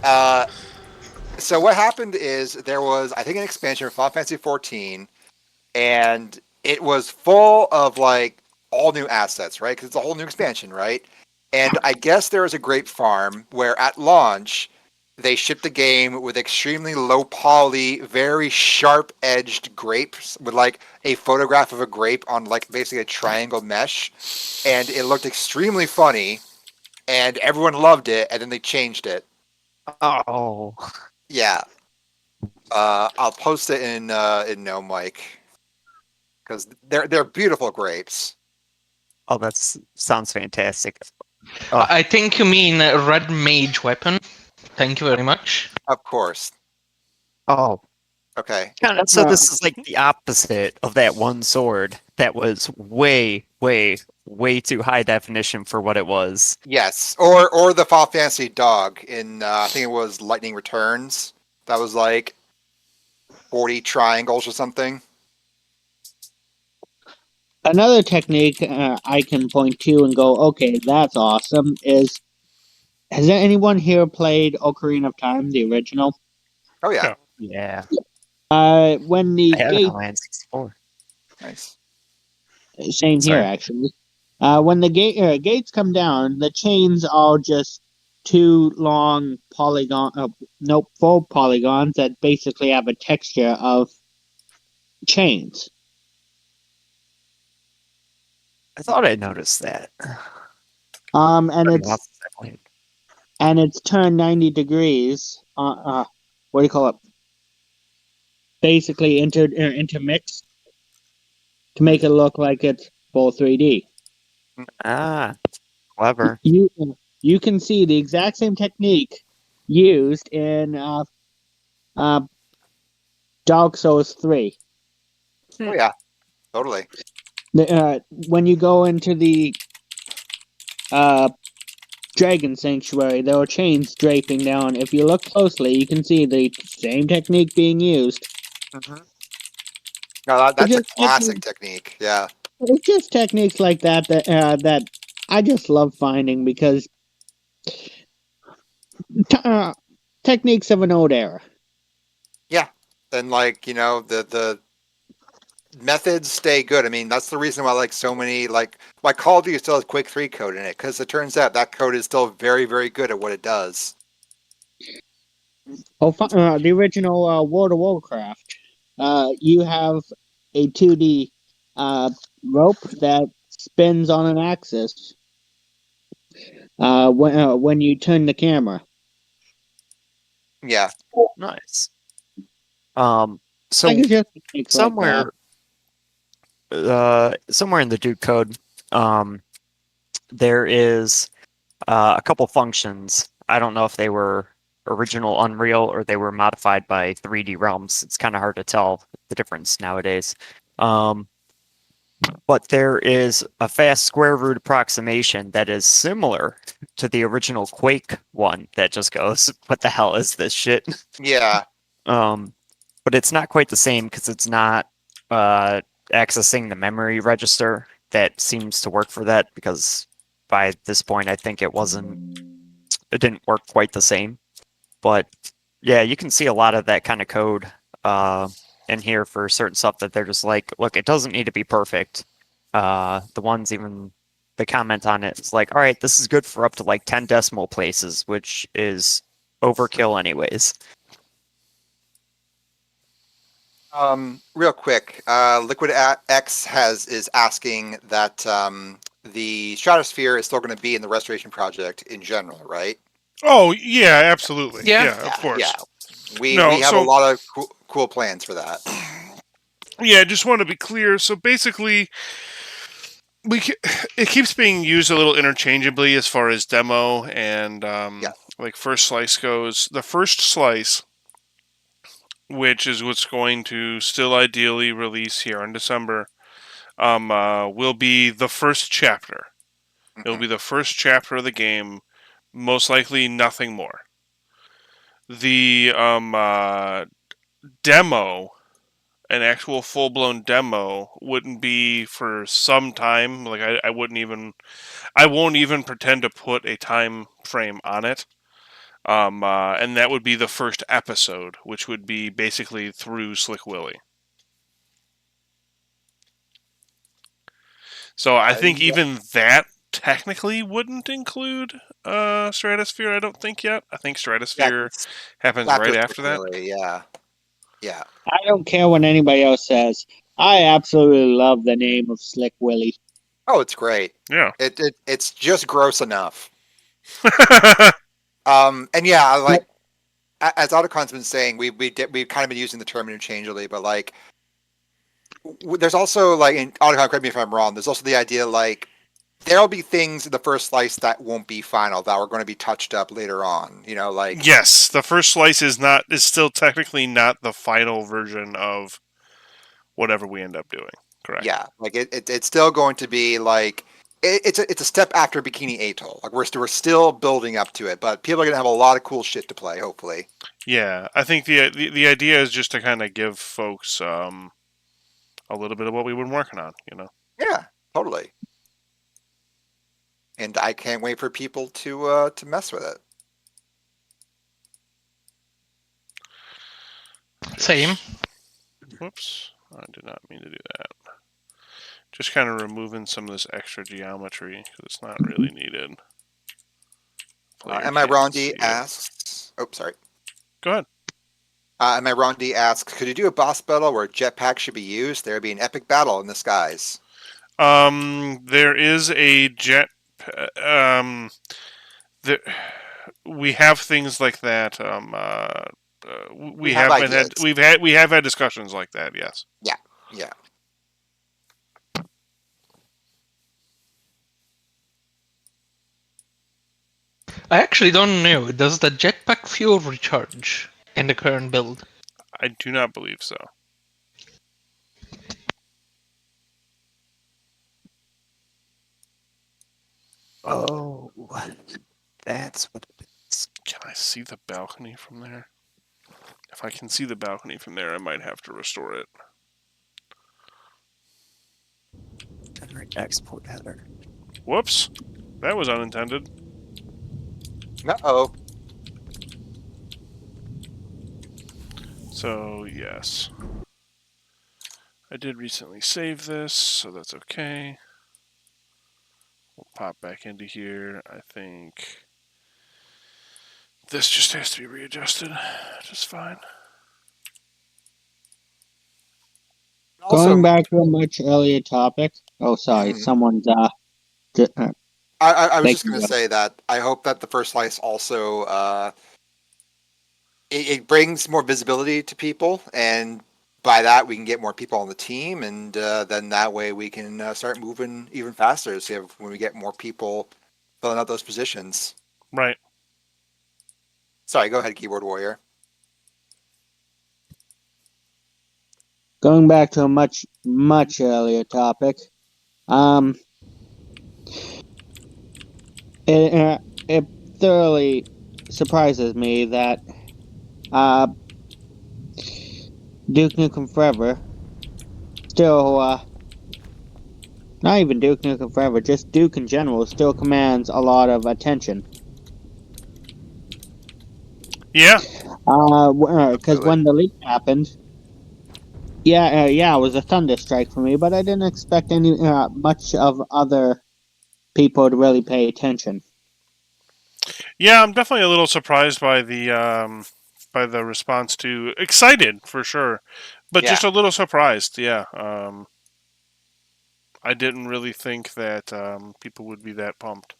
Speaker 3: Uh, so what happened is there was, I think, an expansion of Final Fantasy 14, and it was full of like all new assets, right? Because it's a whole new expansion, right? And I guess there was a grape farm where at launch they shipped the game with extremely low poly, very sharp edged grapes with like a photograph of a grape on like basically a triangle mesh, and it looked extremely funny, and everyone loved it, and then they changed it.
Speaker 7: Oh,
Speaker 3: Yeah, I'll post it in No Mike because they're beautiful grapes.
Speaker 7: oh, sounds fantastic. Oh,
Speaker 8: I think you mean red mage weapon. Thank you very much.
Speaker 3: Of course.
Speaker 7: oh,
Speaker 3: Okay.
Speaker 7: so this is like the opposite of that one sword that was way, way, way too high definition for what it was.
Speaker 3: Yes, or the Final Fantasy dog in I think it was Lightning Returns. That was like 40 triangles or something.
Speaker 6: Another technique I can point to and go, okay, that's awesome, is has anyone here played Ocarina of Time, the original?
Speaker 3: Oh yeah,
Speaker 1: Yeah.
Speaker 7: Yeah,
Speaker 6: When the
Speaker 7: I have it
Speaker 6: gate,
Speaker 7: on my N64.
Speaker 3: nice.
Speaker 6: same here
Speaker 7: Sorry.
Speaker 6: actually. When the gates come down, the chains are just two long nope, full polygons that basically have a texture of chains.
Speaker 7: I thought I noticed that.
Speaker 6: And
Speaker 7: Been a while
Speaker 6: it's
Speaker 7: since I played.
Speaker 6: and it's turned 90 degrees. What do you call it? Basically intermixed to make it look like it's full 3D.
Speaker 7: Ah, clever.
Speaker 6: You you can see the exact same technique used in uh, Dark Souls 3.
Speaker 3: Oh yeah, totally.
Speaker 6: When you go into the uh, Dragon Sanctuary, there are chains draping down. If you look closely, you can see the same technique being used.
Speaker 3: Hmm. No,
Speaker 6: It's
Speaker 3: that's a
Speaker 6: just
Speaker 3: classic technique. Yeah,
Speaker 6: it's just techniques like that I just love finding because uh, techniques of an old era.
Speaker 3: yeah. And like the methods stay good. I mean, that's the reason why like so many like why Call of Duty still has Quake 3 code in it because it turns out that code is still very very good at what it does.
Speaker 6: Oh, the original World of Warcraft. You have a 2D rope that spins on an axis when you turn the camera.
Speaker 3: Yeah.
Speaker 7: Nice. Um, So
Speaker 6: I can just make
Speaker 7: somewhere, somewhere in the Duke code, there is a couple functions. I don't know if they were original Unreal or they were modified by 3D Realms. It's kind of hard to tell the difference nowadays. But there is a fast square root approximation that is similar to the original Quake one that just goes, "What the hell is this shit?"
Speaker 3: Yeah.
Speaker 7: But it's not quite the same because it's not accessing the memory register that seems to work for that, because by this point I think it didn't work quite the same. But yeah, you can see a lot of that kind of code in here for certain stuff that they're just like, look, it doesn't need to be perfect. The ones even the comment on it is like, all right, this is good for up to like 10 decimal places, which is overkill anyways.
Speaker 3: Real quick, LiquidX is asking that the stratosphere is still going to be in the restoration project in general, right?
Speaker 1: Oh yeah, absolutely.
Speaker 2: Yeah.
Speaker 1: Yeah, of course.
Speaker 3: Yeah. We
Speaker 1: No,
Speaker 3: have a
Speaker 1: so
Speaker 3: lot of cool plans for that.
Speaker 1: yeah, I just want to be clear. So basically, it keeps being used a little interchangeably as far as demo and
Speaker 3: Yes.
Speaker 1: like first slice goes. The first slice, which is what's going to still ideally release here in December, will be the first chapter. It'll be the first chapter of the game. Most likely, nothing more. The demo, an actual full blown demo, wouldn't be for some time. Like I won't even pretend to put a time frame on it. And that would be the first episode, which would be basically through Slick Willy. So I think
Speaker 3: Yeah.
Speaker 1: even that technically wouldn't include Stratosphere. I don't think yet. I think
Speaker 3: Yeah,
Speaker 1: Stratosphere happens
Speaker 3: after
Speaker 1: right
Speaker 3: Slick
Speaker 1: after that.
Speaker 3: Willy, yeah. Yeah.
Speaker 6: I don't care what anybody else says. I absolutely love the name of Slick Willy.
Speaker 3: Oh, it's great.
Speaker 1: Yeah.
Speaker 3: It's just gross enough. And yeah, like as Otacon's been saying, we've kind of been using the term interchangeably, but like there's also like in Otacon, correct me if I'm wrong. There's also the idea like there'll be things in the first slice that won't be final that are going to be touched up later on. You know, like
Speaker 1: Yes, the first slice is still technically not the final version of whatever we end up doing. Correct.
Speaker 3: yeah, like it's still going to be like it's a step after Bikini Atoll. Like we're still building up to it, but people are going to have a lot of cool shit to play. Hopefully.
Speaker 1: Yeah, I think the idea is just to kind of give folks a little bit of what we've been working on.
Speaker 3: Yeah, totally. And I can't wait for people to mess with it.
Speaker 2: Same.
Speaker 1: Whoops, I did not mean to do that. Just kind of removing some of this extra geometry because it's not really needed.
Speaker 3: Am I Rondi asks? Oh, sorry.
Speaker 1: Go ahead.
Speaker 3: Am I Rondi asks, could you do a boss battle where jetpack should be used? There would be an epic battle in the skies.
Speaker 1: There is a jet. There, we have things like that. We have been
Speaker 3: ideas.
Speaker 1: we have had discussions like that. Yes.
Speaker 3: Yeah. Yeah.
Speaker 2: I actually don't know. Does the jetpack fuel recharge in the current build?
Speaker 1: I do not believe so.
Speaker 7: Oh, that's what it is.
Speaker 1: Can I see the balcony from there? If I can see the balcony from there, I might have to restore it.
Speaker 7: Generate export header.
Speaker 1: Whoops. That was unintended.
Speaker 3: Uh-oh.
Speaker 1: So, yes. I did recently save this, so that's okay. We'll pop back into here. I think this just has to be readjusted just fine.
Speaker 6: Going back to a much earlier topic. Oh, sorry. Someone's
Speaker 3: I was just going to say that I hope that the first slice also it brings more visibility to people, and by that we can get more people on the team, and then that way we can start moving even faster. So when we get more people filling out those positions.
Speaker 1: Right.
Speaker 3: Sorry, go ahead, keyboard warrior.
Speaker 6: Going back to a much earlier topic, it thoroughly surprises me that Duke Nukem Forever still not even Duke Nukem Forever, just Duke in general still commands a lot of attention.
Speaker 1: Yeah.
Speaker 6: Because when the leak happened, it was a thunder strike for me, but I didn't expect any much of other people to really pay attention.
Speaker 1: Yeah, I'm definitely a little surprised by the response to excited for sure, but just a little surprised. Yeah. I didn't really think that people would be that pumped.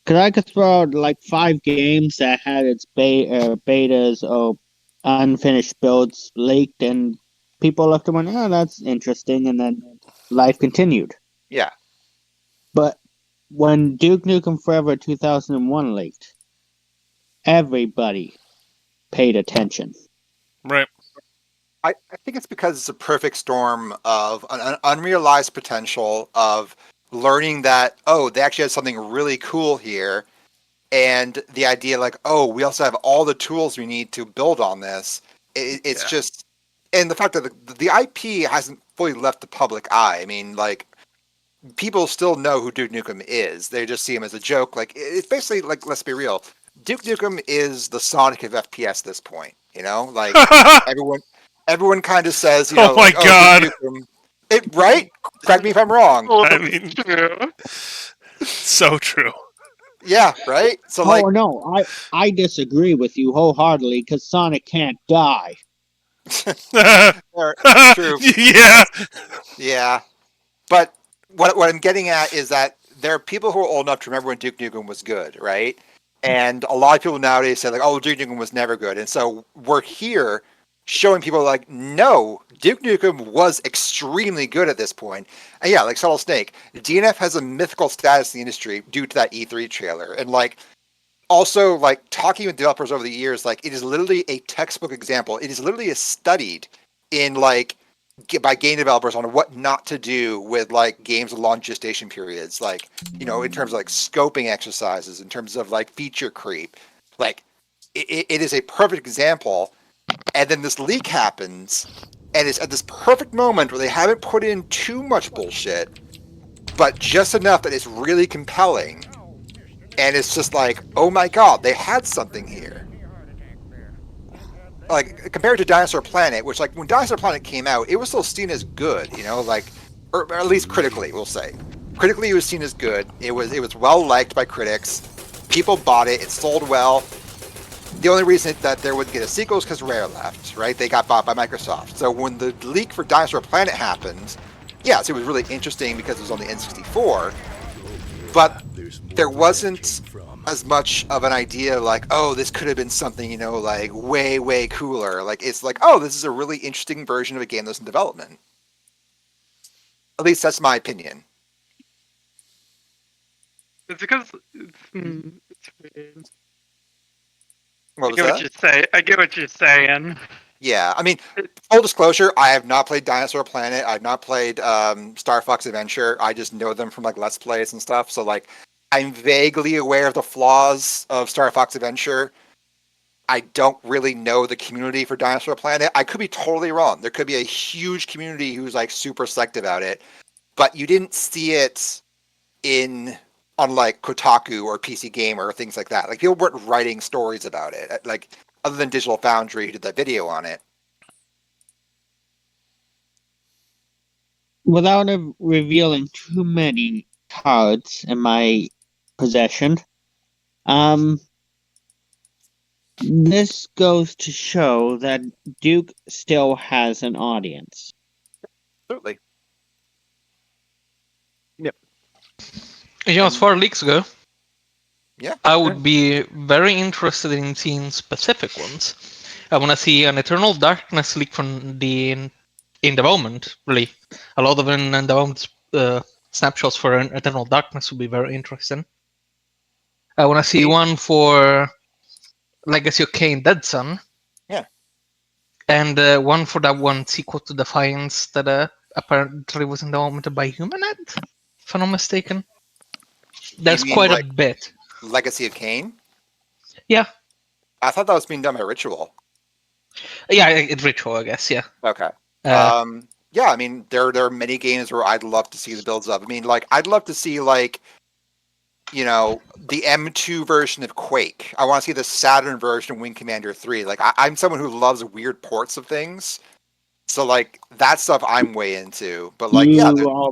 Speaker 6: Because I could throw out like 5 games that had its betas or unfinished builds leaked, and people left and went, "Oh, that's interesting," and then life continued.
Speaker 3: Yeah.
Speaker 6: But when Duke Nukem Forever 2001 leaked, everybody paid attention.
Speaker 1: Right.
Speaker 3: I think it's because it's a perfect storm of an unrealized potential of learning that, oh, they actually have something really cool here. And the idea like, oh, we also have all the tools we need to build on this. It's just, and the fact that the IP hasn't fully left the public eye. I mean, like, people still know who Duke Nukem is. They just see him as a joke. Like, it's basically like, let's be real. Duke Nukem is the Sonic of FPS at this point. You know, like everyone kind of says, you
Speaker 1: Oh
Speaker 3: know,
Speaker 1: my
Speaker 3: like, oh,
Speaker 1: God.
Speaker 3: Duke Nukem. Right? Correct me if I'm wrong.
Speaker 1: I mean, so true.
Speaker 3: Yeah, right. So like,
Speaker 6: no, I disagree with you wholeheartedly because Sonic can't die.
Speaker 3: true.
Speaker 1: Yeah.
Speaker 3: Yeah. But what I'm getting at is that there are people who are old enough to remember when Duke Nukem was good, right? And a lot of people nowadays say like, "Oh, Duke Nukem was never good," and so we're here showing people like, "No, Duke Nukem was extremely good at this point." And yeah, like Subtle Snake, DNF has a mythical status in the industry due to that E3 trailer, and like also like talking with developers over the years, like it is literally a textbook example. It is literally studied in like by game developers on what not to do with like games with long gestation periods, like, you know, in terms of like scoping exercises, in terms of like feature creep. Like it is a perfect example. And then this leak happens, and it's at this perfect moment where they haven't put in too much bullshit, but just enough that it's really compelling. And it's just like, oh my god, they had something here. Like compared to Dinosaur Planet, which like when Dinosaur Planet came out, it was still seen as good, you know, like or at least critically, we'll say. Critically, it was seen as good. It was well liked by critics. People bought it. It sold well. The only reason that there wouldn't get a sequel is because Rare left, right? They got bought by Microsoft. So when the leak for Dinosaur Planet happened, yes, it was really interesting because it was on the N64, but there wasn't as much of an idea like, oh, this could have been something, you know, like way cooler. Like it's like, oh, this is a really interesting version of a game that's in development. At least that's my opinion.
Speaker 9: It's because it's weird.
Speaker 3: What was
Speaker 9: I get
Speaker 3: that?
Speaker 9: what you say. I get what you're saying.
Speaker 3: Yeah, I mean, full disclosure, I have not played Dinosaur Planet. I've not played Star Fox Adventure. I just know them from like Let's Plays and stuff. So like, I'm vaguely aware of the flaws of Star Fox Adventure. I don't really know the community for Dinosaur Planet. I could be totally wrong. There could be a huge community who's like super psyched about it, but you didn't see it on like Kotaku or PC Gamer or things like that. Like people weren't writing stories about it. Like other than Digital Foundry who did that video on it.
Speaker 6: Without revealing too many cards in my possession, this goes to show that Duke still has an audience.
Speaker 3: Absolutely.
Speaker 9: Yep.
Speaker 2: You know, as far as leaks go,
Speaker 3: yeah,
Speaker 2: I would be very interested in seeing specific ones.
Speaker 8: I want to see an Eternal Darkness leak from the in development. Really, a lot of in development snapshots for an Eternal Darkness would be very interesting. I want to see one for Legacy of Kain Dead Sun.
Speaker 3: Yeah.
Speaker 8: And one for that one sequel to Defiance that apparently was in development by Humanhead, if I'm not mistaken. There's
Speaker 3: You mean
Speaker 8: quite a
Speaker 3: like
Speaker 8: bit.
Speaker 3: Legacy of Kain?
Speaker 8: Yeah.
Speaker 3: I thought that was being done by Ritual.
Speaker 8: Yeah, it's Ritual, I guess, yeah.
Speaker 3: Okay.
Speaker 8: Uh,
Speaker 3: Yeah, I mean, there are many games where I'd love to see the builds of. I mean, like, I'd love to see, like, you know, the M2 version of Quake. I want to see the Saturn version of Wing Commander 3. Like, I'm someone who loves weird ports of things. So, like, that stuff I'm way into. But, like, yeah,
Speaker 6: You are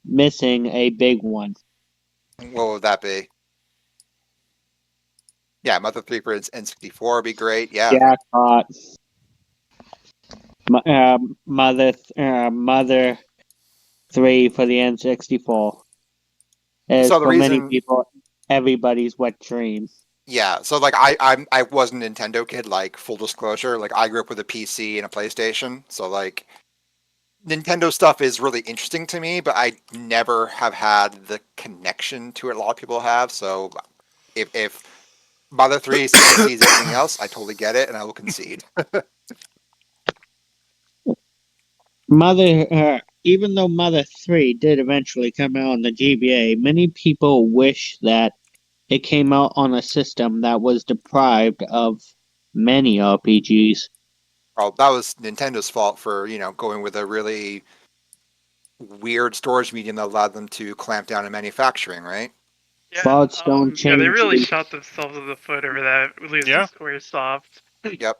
Speaker 6: missing a big one.
Speaker 3: what would that be? Yeah, Mother 3 for N64 would be great. Yeah.
Speaker 6: Jackpot. Mother 3 for the N64 is
Speaker 3: So the
Speaker 6: for many
Speaker 3: reason,
Speaker 6: people everybody's wet dream.
Speaker 3: yeah. So like I wasn't a Nintendo kid. Like full disclosure, like I grew up with a PC and a PlayStation. So like Nintendo stuff is really interesting to me, but I never have had the connection to it a lot of people have. So if Mother 3 supersedes everything else, I totally get it, and I will concede.
Speaker 6: Even though Mother 3 did eventually come out on the GBA, many people wish that it came out on a system that was deprived of many RPGs.
Speaker 3: Well, that was Nintendo's fault for going with a really weird storage medium that allowed them to clamp down on manufacturing, right?
Speaker 9: Yeah,
Speaker 6: Faults don't
Speaker 9: yeah, they
Speaker 6: change.
Speaker 9: really shot themselves in the foot over that, losing
Speaker 1: Yeah.
Speaker 9: Squaresoft.
Speaker 3: Yep.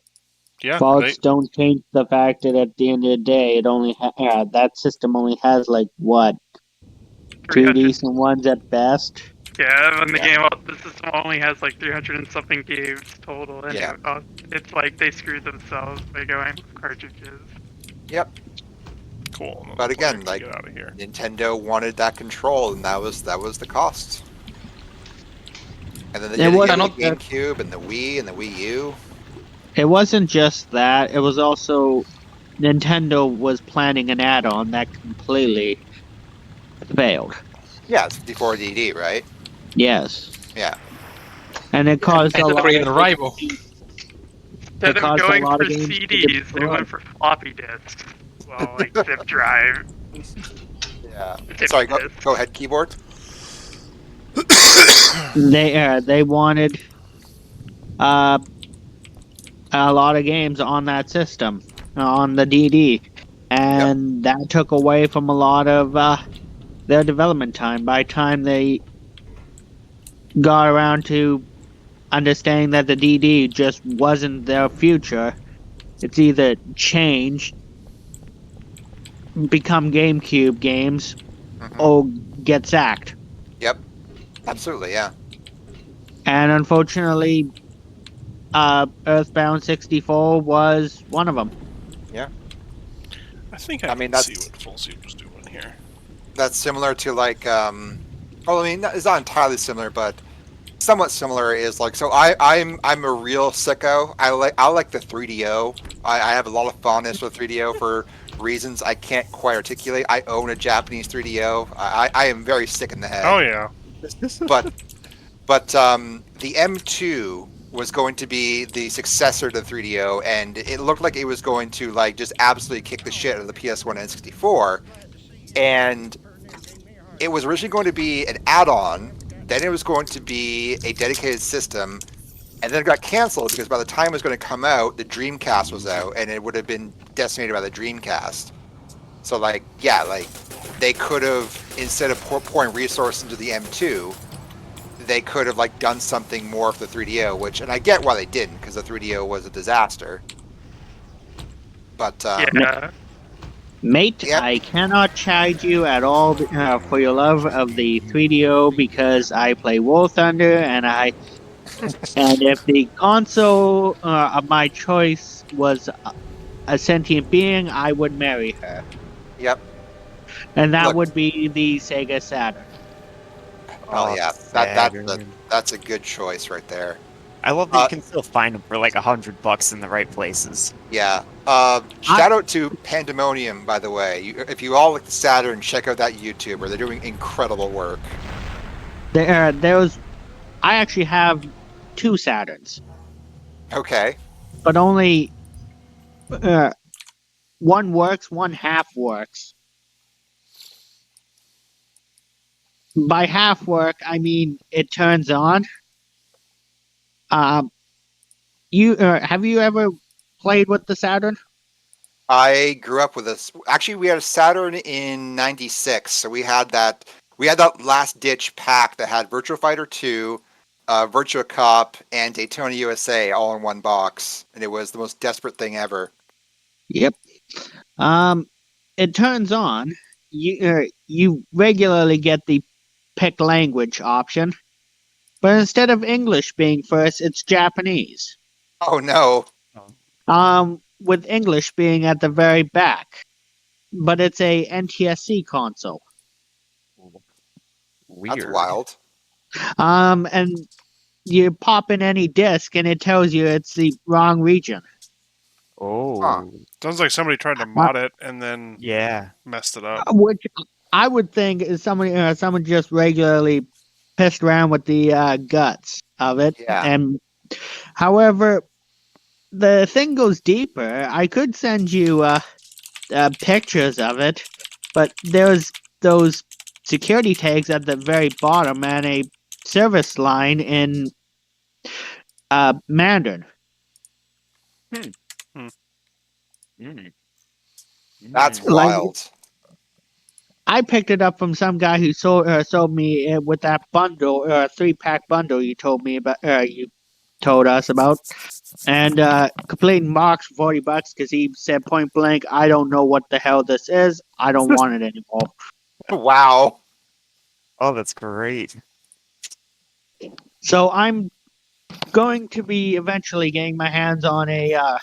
Speaker 1: Yeah,
Speaker 6: Faults don't change the fact that at the end of the day, it only that system only has like what 2
Speaker 9: 300.
Speaker 6: decent ones at best.
Speaker 9: Yeah, when the
Speaker 3: Yeah.
Speaker 9: the system only has like 300 and something games total, and
Speaker 3: Yeah.
Speaker 9: it's like they screwed themselves by going with cartridges.
Speaker 3: Yep.
Speaker 1: cool. Another
Speaker 3: But
Speaker 1: player
Speaker 3: again,
Speaker 1: can
Speaker 3: like
Speaker 1: get out of here.
Speaker 3: Nintendo wanted that control, and that was the cost. And then they
Speaker 6: It
Speaker 3: did it
Speaker 6: was
Speaker 3: again with
Speaker 8: not
Speaker 3: the GameCube and the Wii and the Wii U.
Speaker 6: It wasn't just that. It was also Nintendo was planning an add-on that completely failed.
Speaker 3: Yeah, it's 54DD, right?
Speaker 6: Yes,
Speaker 3: Yeah.
Speaker 6: and it
Speaker 9: Yeah,
Speaker 6: caused a
Speaker 8: and to
Speaker 6: lot
Speaker 8: create
Speaker 6: of
Speaker 8: a
Speaker 6: games.
Speaker 8: rival.
Speaker 9: instead
Speaker 6: It
Speaker 9: of
Speaker 6: caused a
Speaker 9: going
Speaker 6: lot
Speaker 9: for
Speaker 6: of games to get
Speaker 9: CDs, they went
Speaker 6: destroyed.
Speaker 9: for floppy disks. Well, like zip drive.
Speaker 3: Yeah.
Speaker 9: Zip
Speaker 3: Sorry,
Speaker 9: disk.
Speaker 3: go ahead, keyboard.
Speaker 6: They wanted uh, a lot of games on that system on the DD,
Speaker 3: Yep.
Speaker 6: and that took away from a lot of their development time. By the time they got around to understanding that the DD just wasn't their future, it's either change, become GameCube games,
Speaker 3: Hmm.
Speaker 6: or get sacked.
Speaker 3: Yep. Absolutely. Yeah.
Speaker 6: And unfortunately, Earthbound 64 was one of them.
Speaker 3: Yeah.
Speaker 1: I think I
Speaker 3: I mean,
Speaker 1: can see
Speaker 3: that's
Speaker 1: what Full Suit was doing here.
Speaker 3: similar to like well, I mean, it's not entirely similar, but somewhat similar is like so I'm a real sicko. I like the 3DO. I have a lot of fondness for 3DO for reasons I can't quite articulate. I own a Japanese 3DO. I am very sick in the head.
Speaker 1: Oh yeah.
Speaker 3: But the M2 was going to be the successor to 3DO, and it looked like it was going to like just absolutely kick the shit out of the PS1 and N64. And it was originally going to be an add-on. Then it was going to be a dedicated system, and then it got canceled because by the time it was going to come out, the Dreamcast was out, and it would have been decimated by the Dreamcast. So, like, yeah, like they could have instead of pouring resources into the M2, they could have like done something more for the 3DO. Which, and I get why they didn't because the 3DO was a disaster. But
Speaker 9: Yeah.
Speaker 6: Mate,
Speaker 3: yeah,
Speaker 6: I cannot chide you at all for your love of the 3DO because I play War Thunder and if the console of my choice was a sentient being, I would marry her,
Speaker 3: yep.
Speaker 6: and that
Speaker 3: Look,
Speaker 6: would be the Sega Saturn.
Speaker 3: hell
Speaker 7: Oh,
Speaker 3: yeah,
Speaker 7: Saturn.
Speaker 3: that's a good choice right there.
Speaker 7: I love that you can still find them for like $100 in the right places.
Speaker 3: Yeah. Shout out to Pandemonium, by the way. If you all like the Saturn, check out that YouTuber. They're doing incredible work.
Speaker 6: I actually have 2 Saturns,
Speaker 3: Okay.
Speaker 6: but only one works, one half works. By half work, I mean it turns on. Um, you have you ever played with the Saturn?
Speaker 3: I grew up with this. Actually, we had a Saturn in '96, so we had that. We had that last ditch pack that had Virtua Fighter 2, Virtua Cop, and Daytona USA all in one box, and it was the most desperate thing ever.
Speaker 6: Yep. Um, it turns on. You regularly get the pick language option, but instead of English being first, it's Japanese.
Speaker 3: Oh no!
Speaker 6: With English being at the very back, but it's a NTSC console.
Speaker 3: That's
Speaker 7: Weird.
Speaker 3: wild.
Speaker 6: And you pop in any disc and it tells you it's the wrong region.
Speaker 7: Oh,
Speaker 1: Sounds like somebody tried to mod it and then
Speaker 7: yeah.
Speaker 1: messed it up.
Speaker 6: Which I would think is someone just regularly pissed around with the guts of it.
Speaker 3: Yeah.
Speaker 6: And however, the thing goes deeper. I could send you pictures of it, but there's those security tags at the very bottom and a service line in Mandarin.
Speaker 7: Mm.
Speaker 3: That's
Speaker 6: Like
Speaker 3: wild.
Speaker 6: I picked it up from some guy who sold me it with that bundle, 3-pack bundle you told me about. You told us about, and complete box for $40 because he said point blank, "I don't know what the hell this is. I don't want it anymore."
Speaker 3: Wow.
Speaker 7: Oh, that's great.
Speaker 6: So I'm going to be eventually getting my hands on a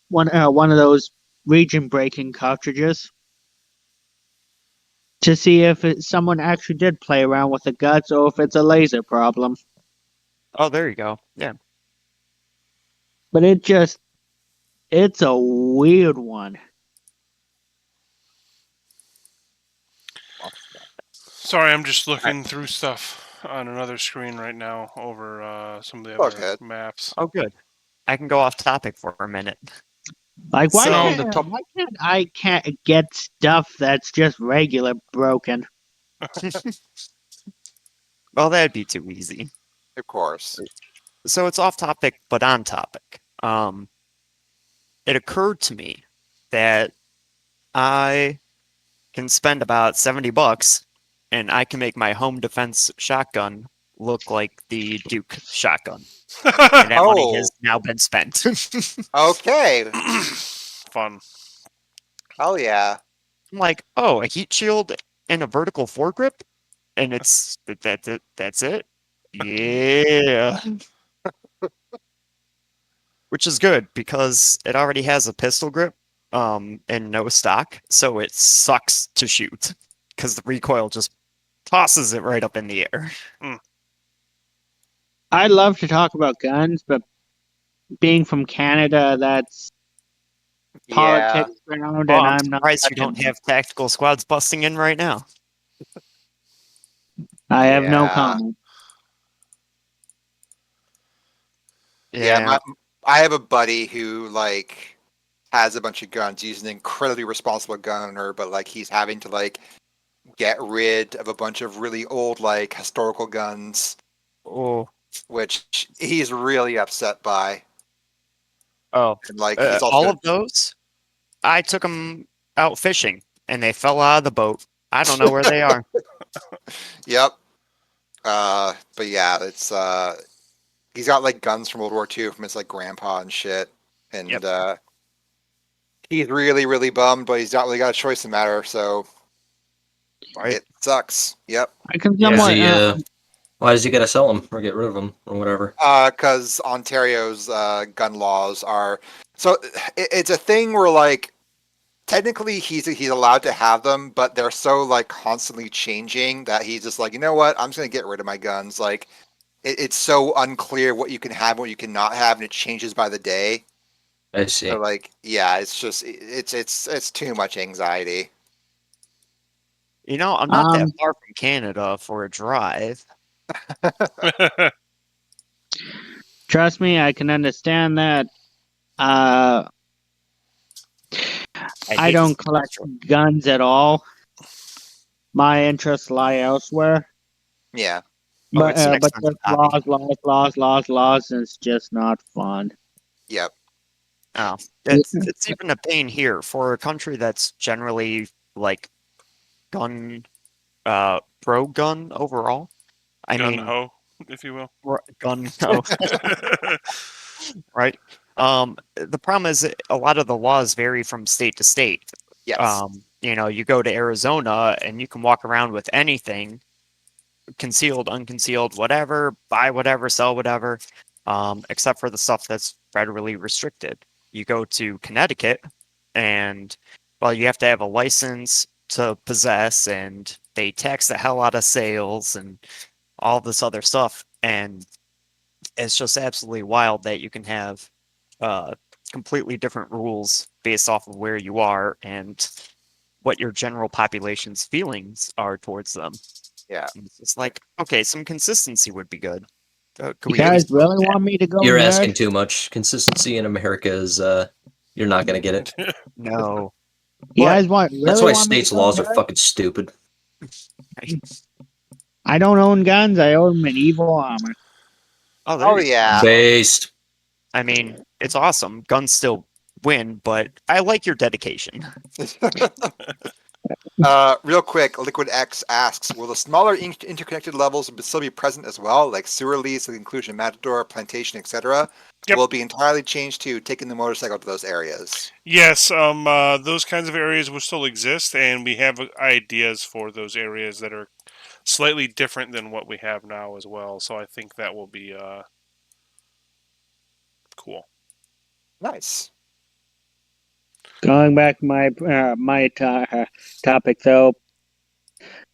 Speaker 6: one of those region breaking cartridges to see if someone actually did play around with the guts or if it's a laser problem.
Speaker 7: Oh, there you go. Yeah.
Speaker 6: But it's a weird one.
Speaker 1: Sorry, I'm just looking through stuff on another screen right now over some of the
Speaker 3: Go
Speaker 1: other
Speaker 3: ahead.
Speaker 1: maps.
Speaker 7: Oh, good. I can go off topic for a minute.
Speaker 6: Like why
Speaker 7: So-
Speaker 6: can't I can't get stuff that's just regular broken?
Speaker 7: Well, that'd be too easy.
Speaker 3: Of course.
Speaker 7: So it's off topic, but on topic. It occurred to me that I can spend about $70 and I can make my home defense shotgun look like the Duke shotgun. And that money has now been spent.
Speaker 3: Okay.
Speaker 1: Fun.
Speaker 3: Hell yeah.
Speaker 7: I'm like, oh, a heat shield and a vertical foregrip? And that's it? Yeah. Which is good because it already has a pistol grip and no stock, so it sucks to shoot because the recoil just tosses it right up in the air.
Speaker 6: I love to talk about guns, but being from Canada, that's
Speaker 3: Yeah.
Speaker 6: politics ground,
Speaker 7: Oh,
Speaker 6: and
Speaker 7: I'm
Speaker 6: I'm not.
Speaker 7: surprised you don't have tactical squads busting in right now.
Speaker 6: I have no
Speaker 3: Yeah.
Speaker 6: comment.
Speaker 3: Yeah. I have a buddy who like has a bunch of guns. He's an incredibly responsible gunner, but like he's having to like get rid of a bunch of really old like historical guns,
Speaker 7: Oh,
Speaker 3: which he's really upset by.
Speaker 7: oh,
Speaker 3: And like he's
Speaker 7: all
Speaker 3: also
Speaker 7: of those, I took them out fishing and they fell out of the boat. I don't know where they are.
Speaker 3: Yep. But yeah, it's he's got like guns from World War II from his like grandpa and shit. And
Speaker 7: Yep.
Speaker 3: He's really, really bummed, but he's not really got a choice in the matter, so
Speaker 7: Right.
Speaker 3: it sucks. Yep.
Speaker 6: I can
Speaker 7: Yeah.
Speaker 6: somewhat.
Speaker 5: Why does he gotta sell them or get rid of them or whatever?
Speaker 3: Because Ontario's gun laws are so it's a thing where like technically he's allowed to have them, but they're so like constantly changing that he's just like, you know what, I'm just gonna get rid of my guns. Like it's so unclear what you can have, what you cannot have, and it changes by the day.
Speaker 5: I see.
Speaker 3: So like, yeah, it's just it's too much anxiety.
Speaker 7: You know, I'm not that
Speaker 6: Um,
Speaker 7: far from Canada for a drive.
Speaker 6: Trust me, I can understand that. Uh,
Speaker 7: I
Speaker 6: I
Speaker 7: hate to
Speaker 6: don't
Speaker 7: see
Speaker 6: collect
Speaker 7: this.
Speaker 6: guns at all. My interests lie elsewhere.
Speaker 3: Yeah.
Speaker 7: Oh, it's an
Speaker 6: But
Speaker 7: expensive
Speaker 6: just
Speaker 7: hobby.
Speaker 6: laws, and it's just not fun.
Speaker 3: Yep.
Speaker 7: Oh, it's even a pain here for a country that's generally like gun pro gun overall. I
Speaker 1: Gun
Speaker 7: mean,
Speaker 1: ho, if you will.
Speaker 7: gun no, right? The problem is that a lot of the laws vary from state to state.
Speaker 3: Yes.
Speaker 7: You know, you go to Arizona and you can walk around with anything, concealed, unconcealed, whatever, buy whatever, sell whatever, except for the stuff that's federally restricted. You go to Connecticut, and well, you have to have a license to possess, and they tax the hell out of sales and all this other stuff. And it's just absolutely wild that you can have uh, completely different rules based off of where you are and what your general population's feelings are towards them.
Speaker 3: Yeah.
Speaker 7: And it's just like, okay, some consistency would be good. Could
Speaker 6: You
Speaker 7: we at
Speaker 6: guys
Speaker 7: least vote
Speaker 6: really
Speaker 7: that?
Speaker 6: want me to go
Speaker 5: You're
Speaker 6: nerd?
Speaker 5: asking too much. Consistency in America is you're not gonna get it.
Speaker 7: No.
Speaker 6: You
Speaker 7: But
Speaker 6: guys
Speaker 5: That's
Speaker 6: really
Speaker 5: why
Speaker 6: want me to
Speaker 5: states'
Speaker 6: go
Speaker 5: laws are
Speaker 6: nerd?
Speaker 5: fucking stupid.
Speaker 6: I don't own guns. I own medieval armor.
Speaker 7: oh, there
Speaker 3: Oh
Speaker 7: you go.
Speaker 3: yeah.
Speaker 5: Based.
Speaker 7: I mean, it's awesome. Guns still win, but I like your dedication.
Speaker 3: Real quick, Liquid X asks, will the smaller interconnected levels still be present as well, like sewer leads, the inclusion of Matador, Plantation, etc.?
Speaker 1: Yep.
Speaker 3: Will it be entirely changed to taking the motorcycle to those areas?
Speaker 1: Yes, those kinds of areas will still exist, and we have ideas for those areas that are slightly different than what we have now as well. So I think that will be cool.
Speaker 3: Nice.
Speaker 6: Going back to topic though,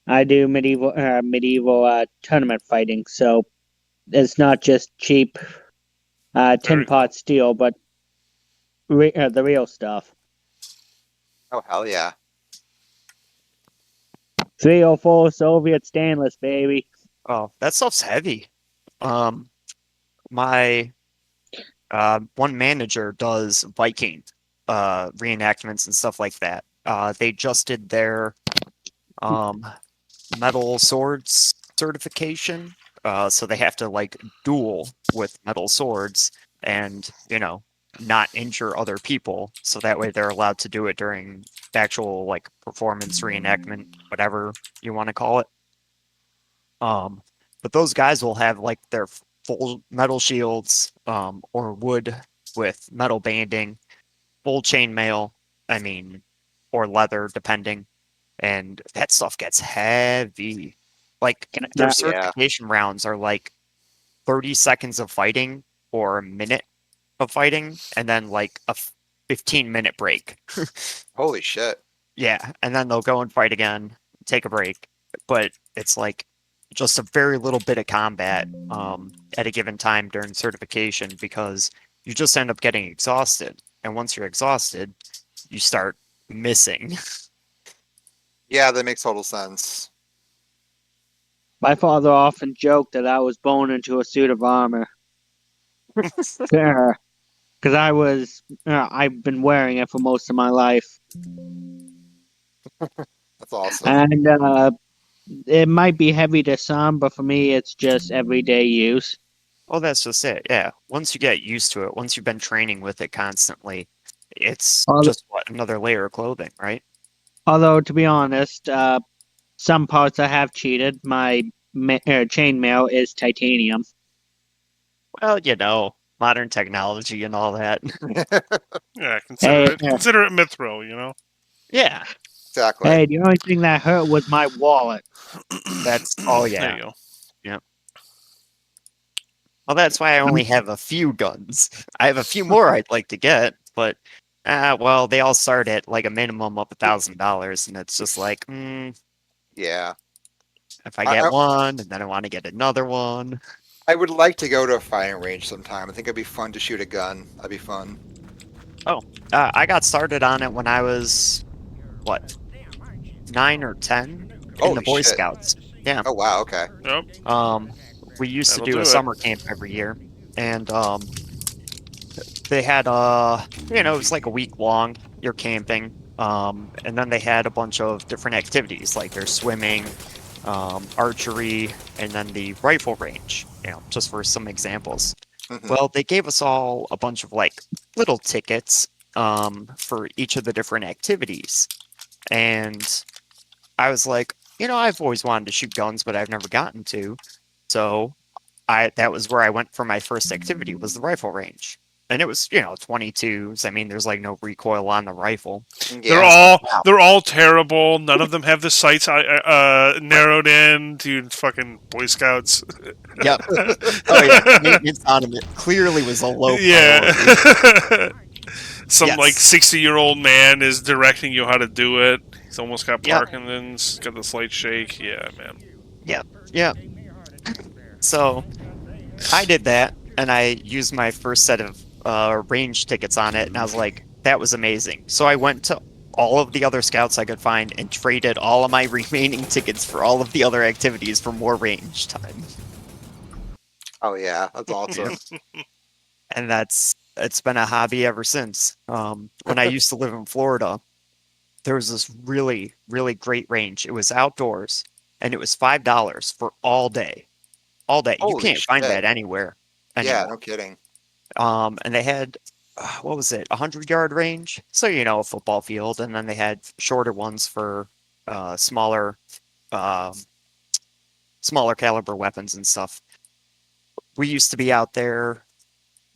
Speaker 6: I do medieval tournament fighting, so it's not just cheap tin
Speaker 1: Very cool.
Speaker 6: pot steel, but the real stuff.
Speaker 3: Oh hell yeah.
Speaker 6: 304 Soviet stainless, baby.
Speaker 7: Oh, that stuff's heavy. Um, my one manager does Viking reenactments and stuff like that. They just did their um metal swords certification. So they have to like duel with metal swords and, you know, not injure other people. So that way they're allowed to do it during actual like performance reenactment, whatever you want to call it. But those guys will have like their full metal shields, or wood with metal banding, full chainmail, I mean, or leather, depending. And that stuff gets heavy. Like their
Speaker 3: Yeah.
Speaker 7: certification rounds are like 30 seconds of fighting or a minute of fighting, and then like a 15-minute break.
Speaker 3: Holy shit.
Speaker 7: Yeah, and then they'll go and fight again, take a break. But it's like just a very little bit of combat at a given time during certification because you just end up getting exhausted. And once you're exhausted, you start missing.
Speaker 3: Yeah, that makes total sense.
Speaker 6: My father often joked that I was born into a suit of armor. Because I've been wearing it for most of my life.
Speaker 3: That's awesome.
Speaker 6: And it might be heavy to some, but for me, it's just everyday use.
Speaker 7: Oh, that's just it. Yeah. Once you get used to it, once you've been training with it constantly, it's
Speaker 6: Although,
Speaker 7: just what another layer of clothing, right?
Speaker 6: although to be honest, some parts I have cheated. My chainmail is titanium.
Speaker 7: Well, you know, modern technology and all that.
Speaker 1: Yeah,
Speaker 6: Hey,
Speaker 1: consider it mithril. You know.
Speaker 7: Yeah.
Speaker 3: Exactly.
Speaker 6: hey, the only thing that hurt was my wallet.
Speaker 7: That's oh
Speaker 1: There
Speaker 7: yeah.
Speaker 1: you go.
Speaker 7: Yeah. Well, that's why I only have a few guns. I have a few more I'd like to get, but well, they all start at like a minimum of $1,000, and it's just like,
Speaker 3: Yeah.
Speaker 7: if I
Speaker 3: I,
Speaker 7: get
Speaker 3: I
Speaker 7: one, and then I want to get another one.
Speaker 3: I would like to go to a firing range sometime. I think it'd be fun to shoot a gun. That'd be fun.
Speaker 7: I got started on it when I was what 9 or 10 in the
Speaker 3: Holy
Speaker 7: Boy
Speaker 3: shit!
Speaker 7: Scouts. Yeah.
Speaker 3: Oh wow. Okay.
Speaker 1: Yep,
Speaker 7: Um, we used to
Speaker 1: that'll
Speaker 7: do a
Speaker 1: do it.
Speaker 7: summer camp every year, and they had it was like a week long. You're camping, and then they had a bunch of different activities like there's swimming, archery, and then the rifle range. Just for some examples.
Speaker 3: Mhm.
Speaker 7: Well, they gave us all a bunch of like little tickets for each of the different activities, and I was like, I've always wanted to shoot guns, but I've never gotten to. So that was where I went for my first activity was the rifle range. And it was, 22s. I mean, there's like no recoil on the rifle.
Speaker 1: They're
Speaker 3: Yeah.
Speaker 1: all
Speaker 7: Wow.
Speaker 1: they're all terrible. None of them have the sights narrowed in to fucking Boy Scouts.
Speaker 7: Yep. Oh yeah. Maintenance on it clearly was a low priority.
Speaker 1: Yeah. Some like
Speaker 7: Yes.
Speaker 1: 60-year-old man is directing you how to do it. He's almost got
Speaker 7: Yep.
Speaker 1: Parkinson's, got the slight shake. Yeah, man.
Speaker 7: Yep. Yep. So I did that, and I used my first set of range tickets on it, and I was like, that was amazing. So I went to all of the other scouts I could find and traded all of my remaining tickets for all of the other activities for more range time.
Speaker 3: Oh yeah. That's awesome.
Speaker 7: And it's been a hobby ever since. When I used to live in Florida, there was this really, really great range. It was outdoors, and it was $5 for all day. All day. You
Speaker 3: Holy
Speaker 7: can't find
Speaker 3: shit.
Speaker 7: that anywhere
Speaker 3: Yeah.
Speaker 7: anymore.
Speaker 3: No kidding.
Speaker 7: And they had what was it, 100-yard range? So a football field, and then they had shorter ones for smaller, um, smaller caliber weapons and stuff. We used to be out there,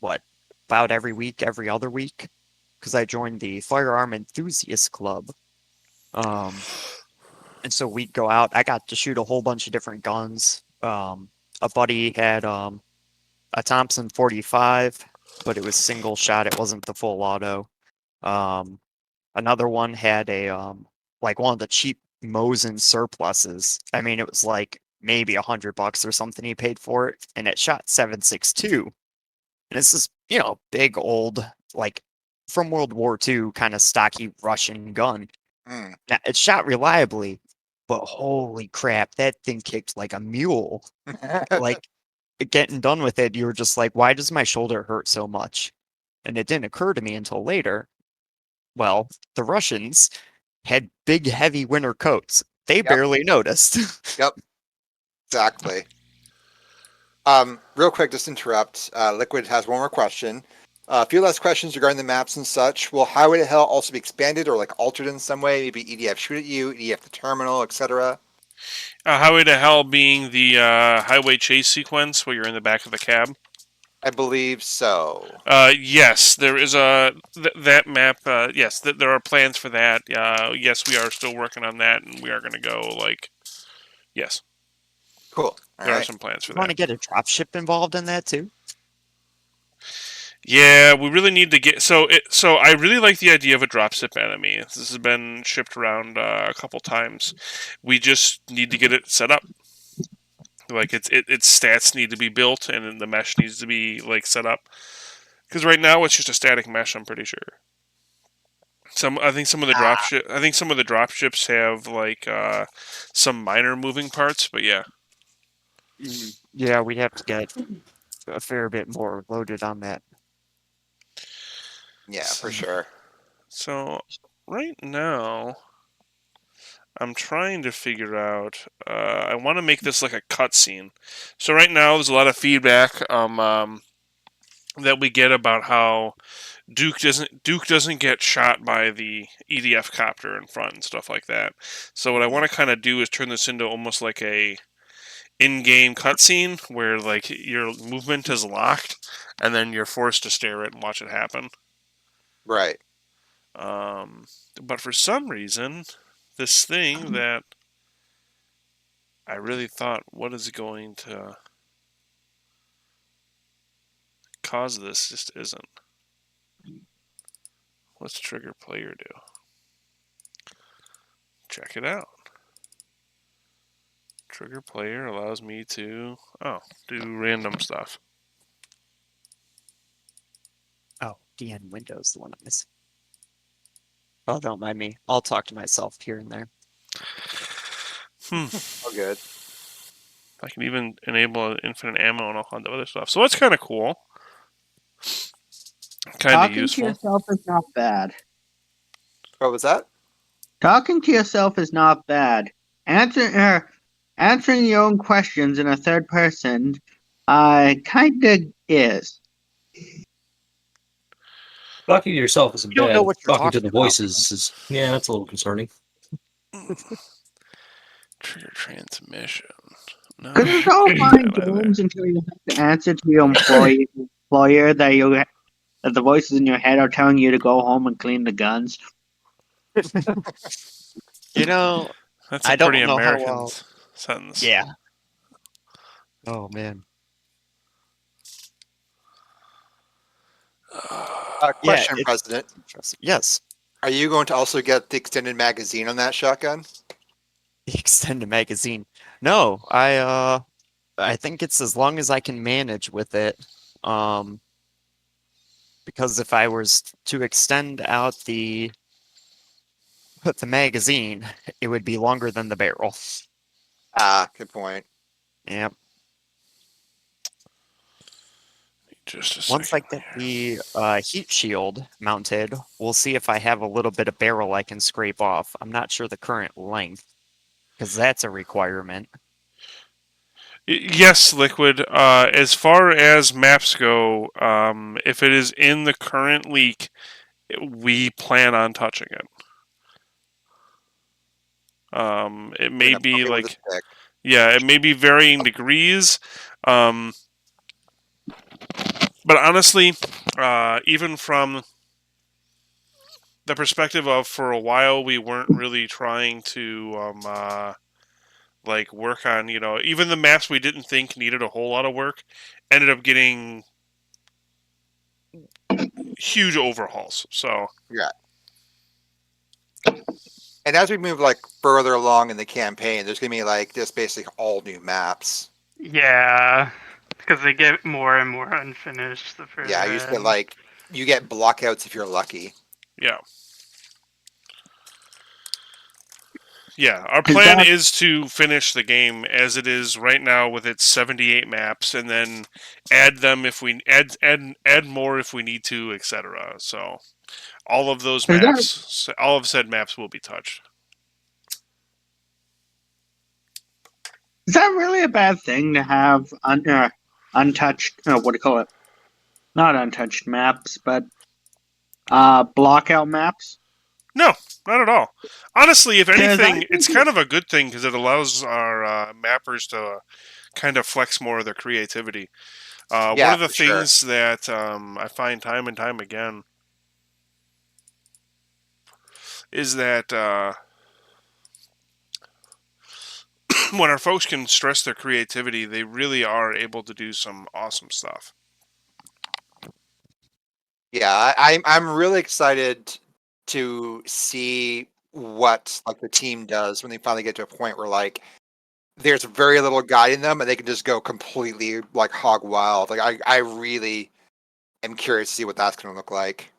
Speaker 7: what, about every week, every other week, because I joined the Firearm Enthusiast Club. And so we'd go out. I got to shoot a whole bunch of different guns. A buddy had a Thompson 45, but it was single shot. It wasn't the full auto. Um, Another one had a like one of the cheap Mosin surpluses. I mean, it was like maybe $100 or something he paid for it, and it shot 7.62. And this is big old like from World War II kind of stocky Russian gun.
Speaker 3: Mm.
Speaker 7: Now, it shot reliably, but holy crap, that thing kicked like a mule. Like getting done with it, you were just like, why does my shoulder hurt so much? And it didn't occur to me until later. Well, the Russians had big, heavy winter coats. They
Speaker 3: Yep.
Speaker 7: barely noticed.
Speaker 3: Yep. Exactly. Real quick, just interrupt. Liquid has one more question. A few less questions regarding the maps and such. Will Highway to Hell also be expanded or like altered in some way? Maybe EDF shoot at you, EDF the terminal, etc.
Speaker 1: Highway to Hell being the highway chase sequence where you're in the back of the cab.
Speaker 3: I believe so.
Speaker 1: Yes, there is a that map. Yes, there are plans for that. Yes, we are still working on that, and we are going to go yes,
Speaker 3: Cool. All
Speaker 1: there are
Speaker 3: right.
Speaker 1: some plans for
Speaker 7: Want to
Speaker 1: that.
Speaker 7: get a dropship involved in that too?
Speaker 1: Yeah, we really need to get so I really like the idea of a dropship enemy. This has been shipped around a couple times. We just need to get it set up. Like its stats need to be built, and then the mesh needs to be like set up. Because right now it's just a static mesh. I'm pretty sure. I think some of the drop ships have like some minor moving parts, but yeah.
Speaker 7: Yeah, we'd have to get a fair bit more loaded on that.
Speaker 3: Yeah, for sure.
Speaker 1: So right now, I'm trying to figure out. I want to make this like a cutscene. So right now, there's a lot of feedback that we get about how Duke doesn't get shot by the EDF copter in front and stuff like that. So what I want to kind of do is turn this into almost like a in-game cutscene where like your movement is locked and then you're forced to stare at it and watch it happen.
Speaker 3: Right.
Speaker 1: But for some reason, this thing that I really thought, what is going to cause this, just isn't. What's trigger player do? Check it out. Trigger player allows me to do random stuff.
Speaker 7: Oh, DN Windows, the one I'm missing. Oh, don't mind me. I'll talk to myself here and there.
Speaker 3: Oh, good.
Speaker 1: I can even enable infinite ammo and all kinds of other stuff. So that's kind of cool. Kind of
Speaker 6: Talking to
Speaker 1: useful.
Speaker 6: yourself is not bad.
Speaker 3: What was that?
Speaker 6: Talking to yourself is not bad. Answering your own questions in a third person, kind of is.
Speaker 5: Talking to yourself isn't
Speaker 7: You don't know
Speaker 5: bad.
Speaker 7: what you're
Speaker 5: Talking to
Speaker 7: talking
Speaker 5: the
Speaker 7: about.
Speaker 5: voices is, yeah, that's a little concerning.
Speaker 1: Trigger transmission. No,
Speaker 6: Because it's all fine and
Speaker 1: not either.
Speaker 6: games until you have to answer to your employer that the voices in your head are telling you to go home and clean the guns.
Speaker 7: You know,
Speaker 1: That's a
Speaker 7: I
Speaker 1: pretty
Speaker 7: don't know how
Speaker 1: American
Speaker 7: well.
Speaker 1: sentence.
Speaker 7: Yeah. Oh man. Yeah,
Speaker 3: Question,
Speaker 7: it's
Speaker 3: President.
Speaker 7: interesting. Yes,
Speaker 3: Are you going to also get the extended magazine on that shotgun?
Speaker 7: the extended magazine. No, I think it's as long as I can manage with it. Because if I was to extend out the magazine, it would be longer than the barrel.
Speaker 3: Ah, good point.
Speaker 7: Yep.
Speaker 1: Just a
Speaker 7: Once I
Speaker 1: second.
Speaker 7: get the heat shield mounted, we'll see if I have a little bit of barrel I can scrape off. I'm not sure the current length, because that's a requirement.
Speaker 1: Yes, Liquid. As far as maps go, if it is in the current leak, we plan on touching it. It
Speaker 3: We're
Speaker 1: may
Speaker 3: gonna poke
Speaker 1: be
Speaker 3: it with a
Speaker 1: like,
Speaker 3: stick.
Speaker 1: yeah, it may be varying degrees. But honestly, even from the perspective of for a while, we weren't really trying to like work on, even the maps we didn't think needed a whole lot of work ended up getting huge overhauls. So
Speaker 3: Yeah. And as we move like further along in the campaign, there's gonna be like just basically all new maps.
Speaker 9: Yeah, because they get more and more unfinished the further
Speaker 3: Yeah, you just get
Speaker 9: ahead.
Speaker 3: like you get blockouts if you're lucky.
Speaker 1: yeah. Yeah, our
Speaker 6: Is
Speaker 1: plan
Speaker 6: that
Speaker 1: is to finish the game as it is right now with its 78 maps, and then add them if we add more if we need to, etc. So all of those
Speaker 6: is that
Speaker 1: maps, all of said maps will be touched.
Speaker 6: is that really a bad thing to have untouched? What do you call it? Not untouched maps, but blockout maps.
Speaker 1: No, not at all. Honestly, if
Speaker 6: 'Cause I
Speaker 1: anything, it's
Speaker 6: think
Speaker 1: kind of a good thing because it allows our mappers to kind of flex more of their creativity. One
Speaker 3: Yeah,
Speaker 1: of the
Speaker 3: for sure.
Speaker 1: things that I find time and time again is that when our folks can stress their creativity, they really are able to do some awesome stuff.
Speaker 3: Yeah, I'm really excited to see what like the team does when they finally get to a point where like there's very little guiding them and they can just go completely like hog wild. Like I really am curious to see what that's gonna look like.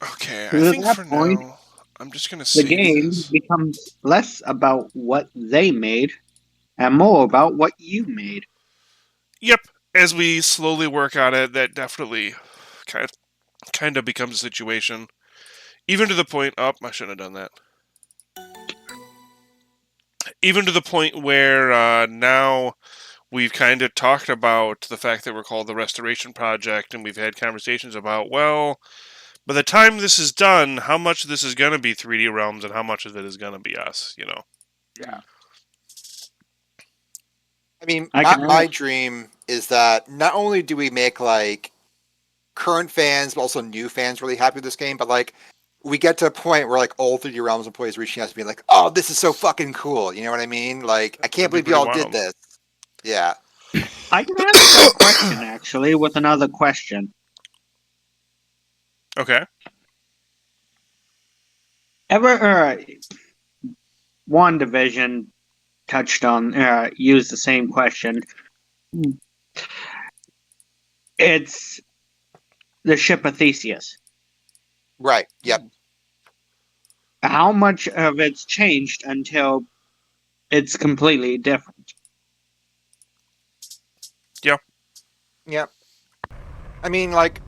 Speaker 1: Okay, I
Speaker 6: 'cause at
Speaker 1: think
Speaker 6: that
Speaker 1: for
Speaker 6: point
Speaker 1: now, I'm just going to
Speaker 6: the
Speaker 1: save
Speaker 6: game
Speaker 1: this.
Speaker 6: becomes less about what they made and more about what you made.
Speaker 1: Yep, as we slowly work on it, that definitely kind of becomes a situation. Even to the point, I shouldn't have done that. Even to the point where now we've kind of talked about the fact that we're called the Restoration Project, and we've had conversations about, well, by the time this is done, how much of this is going to be 3D Realms and how much of it is going to be us,
Speaker 3: Yeah. I mean,
Speaker 6: I
Speaker 3: my
Speaker 6: can
Speaker 3: dream is that not only do we make like current fans, but also new fans really happy with this game, but like we get to a point where like old 3D Realms employees reaching out to me like, "Oh, this is so fucking cool." You know what I mean? Like, I can't
Speaker 1: That'd be
Speaker 3: believe you
Speaker 1: pretty
Speaker 3: all did
Speaker 1: wild.
Speaker 3: this. Yeah.
Speaker 6: I can answer that question actually with another question.
Speaker 1: Okay.
Speaker 6: Ever one division touched on used the same question. It's the ship of Theseus.
Speaker 3: Right. Yep.
Speaker 6: How much of it's changed until it's completely different?
Speaker 1: Yeah.
Speaker 3: Yep. I mean, like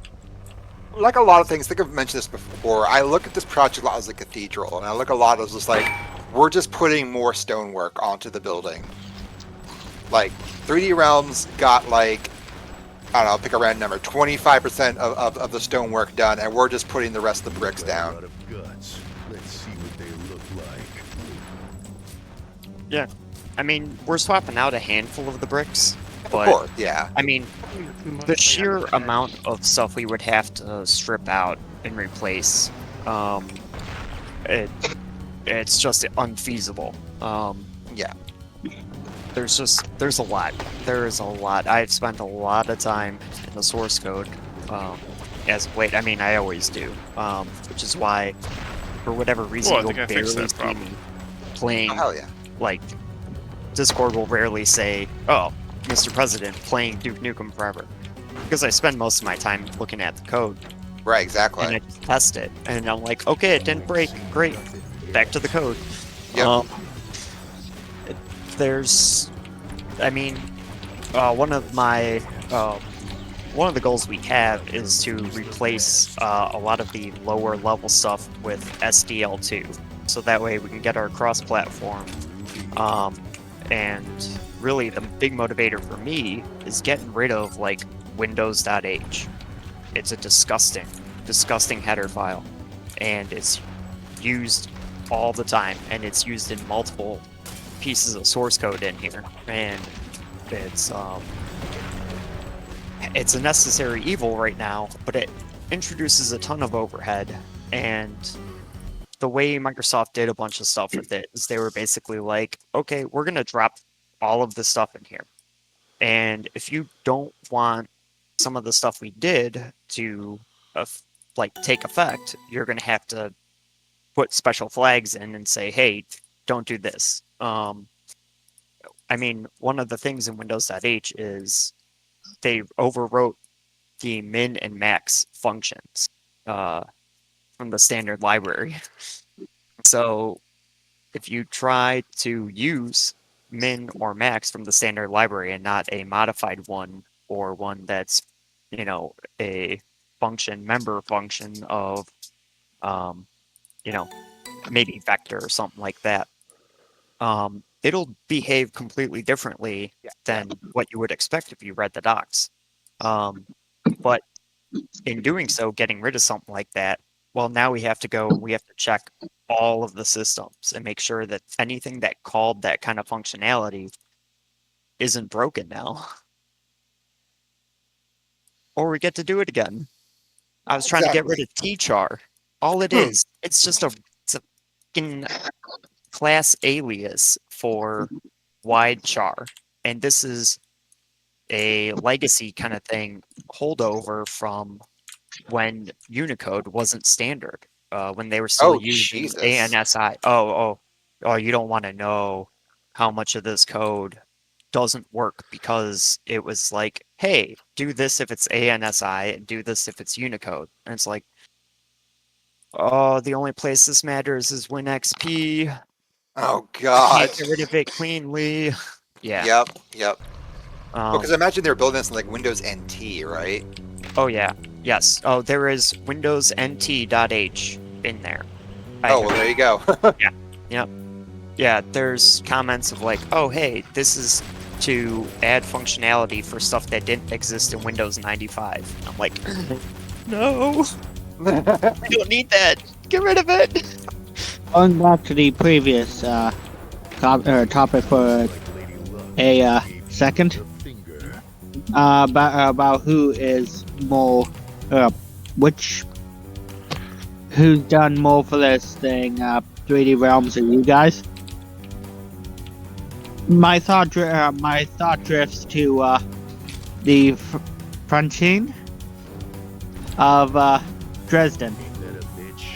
Speaker 3: a lot of things. I think I've mentioned this before. I look at this project a lot as a cathedral, and I look a lot as just like we're just putting more stonework onto the building. Like 3D Realms got like I don't know, pick a random number, 25% of the stonework done, and we're just putting the rest of the bricks down.
Speaker 10: Let's see what they look like.
Speaker 7: Yeah. I mean, we're swapping out a handful of the bricks,
Speaker 3: Of
Speaker 7: but
Speaker 3: course, yeah.
Speaker 7: I mean, the sheer amount of stuff we would have to strip out and replace, it's just unfeasible.
Speaker 3: Yeah.
Speaker 7: There's a lot. There is a lot. I've spent a lot of time in the source code as of late. I mean, I always do, which is why, for whatever reason,
Speaker 1: Well, I
Speaker 7: you'll
Speaker 1: think I fixed
Speaker 7: barely
Speaker 1: that
Speaker 7: see
Speaker 1: problem.
Speaker 7: me playing.
Speaker 3: Oh, hell yeah.
Speaker 7: Like, Discord will rarely say, "Oh, Mr. President, playing Duke Nukem Forever," because I spend most of my time looking at the code
Speaker 3: Right, exactly.
Speaker 7: and I just test it, and I'm like, "Okay, it didn't break. Great, back to the code."
Speaker 3: Yep.
Speaker 7: There's, I mean, one of the goals we have is to replace a lot of the lower level stuff with SDL2, so that way we can get our cross-platform. And really, the big motivator for me is getting rid of like Windows.h. It's a disgusting header file, and it's used all the time, and it's used in multiple pieces of source code in here, and it's a necessary evil right now, but it introduces a ton of overhead. And the way Microsoft did a bunch of stuff with it is they were basically like, okay, we're going to drop all of this stuff in here. And if you don't want some of the stuff we did to take effect, you're going to have to put special flags in and say, hey, don't do this. I mean, one of the things in Windows.h is they overwrote the min and max functions from the standard library. So if you try to use min or max from the standard library and not a modified one or one that's, a member function of, maybe vector or something like that, it'll behave completely differently than what you would expect if you read the docs. But in doing so, getting rid of something like that, well, now we have to check all of the systems and make sure that anything that called that kind of functionality isn't broken now. Or we get to do it again. I was trying to get rid of tchar. All it is, it's a fucking class alias for wide char. And this is a legacy kind of thing, holdover from when Unicode wasn't standard, when they were still using
Speaker 3: Jesus.
Speaker 7: ANSI. Oh, you don't want to know how much of this code doesn't work because it was like, hey, do this if it's ANSI and do this if it's Unicode. And it's like, oh, the only place this matters is WinXP.
Speaker 3: Oh,
Speaker 7: I
Speaker 3: God.
Speaker 7: can't get rid of it cleanly. Yeah.
Speaker 3: Yep. Because I imagine they're building this in like Windows NT, right?
Speaker 7: Oh, yeah. Yes. Oh, there is Windows NT.h in there.
Speaker 3: Well, there you go.
Speaker 7: Yeah. Yep. Yeah, there's comments of like, oh, hey, this is to add functionality for stuff that didn't exist in Windows 95. I'm like, no, we don't need that. Get rid of it.
Speaker 6: Going back to the previous topic for a second, about who is more, who's done more for this thing, 3D Realms, and you guys. My thought drifts to the fronting of Dresden.
Speaker 10: That a bitch?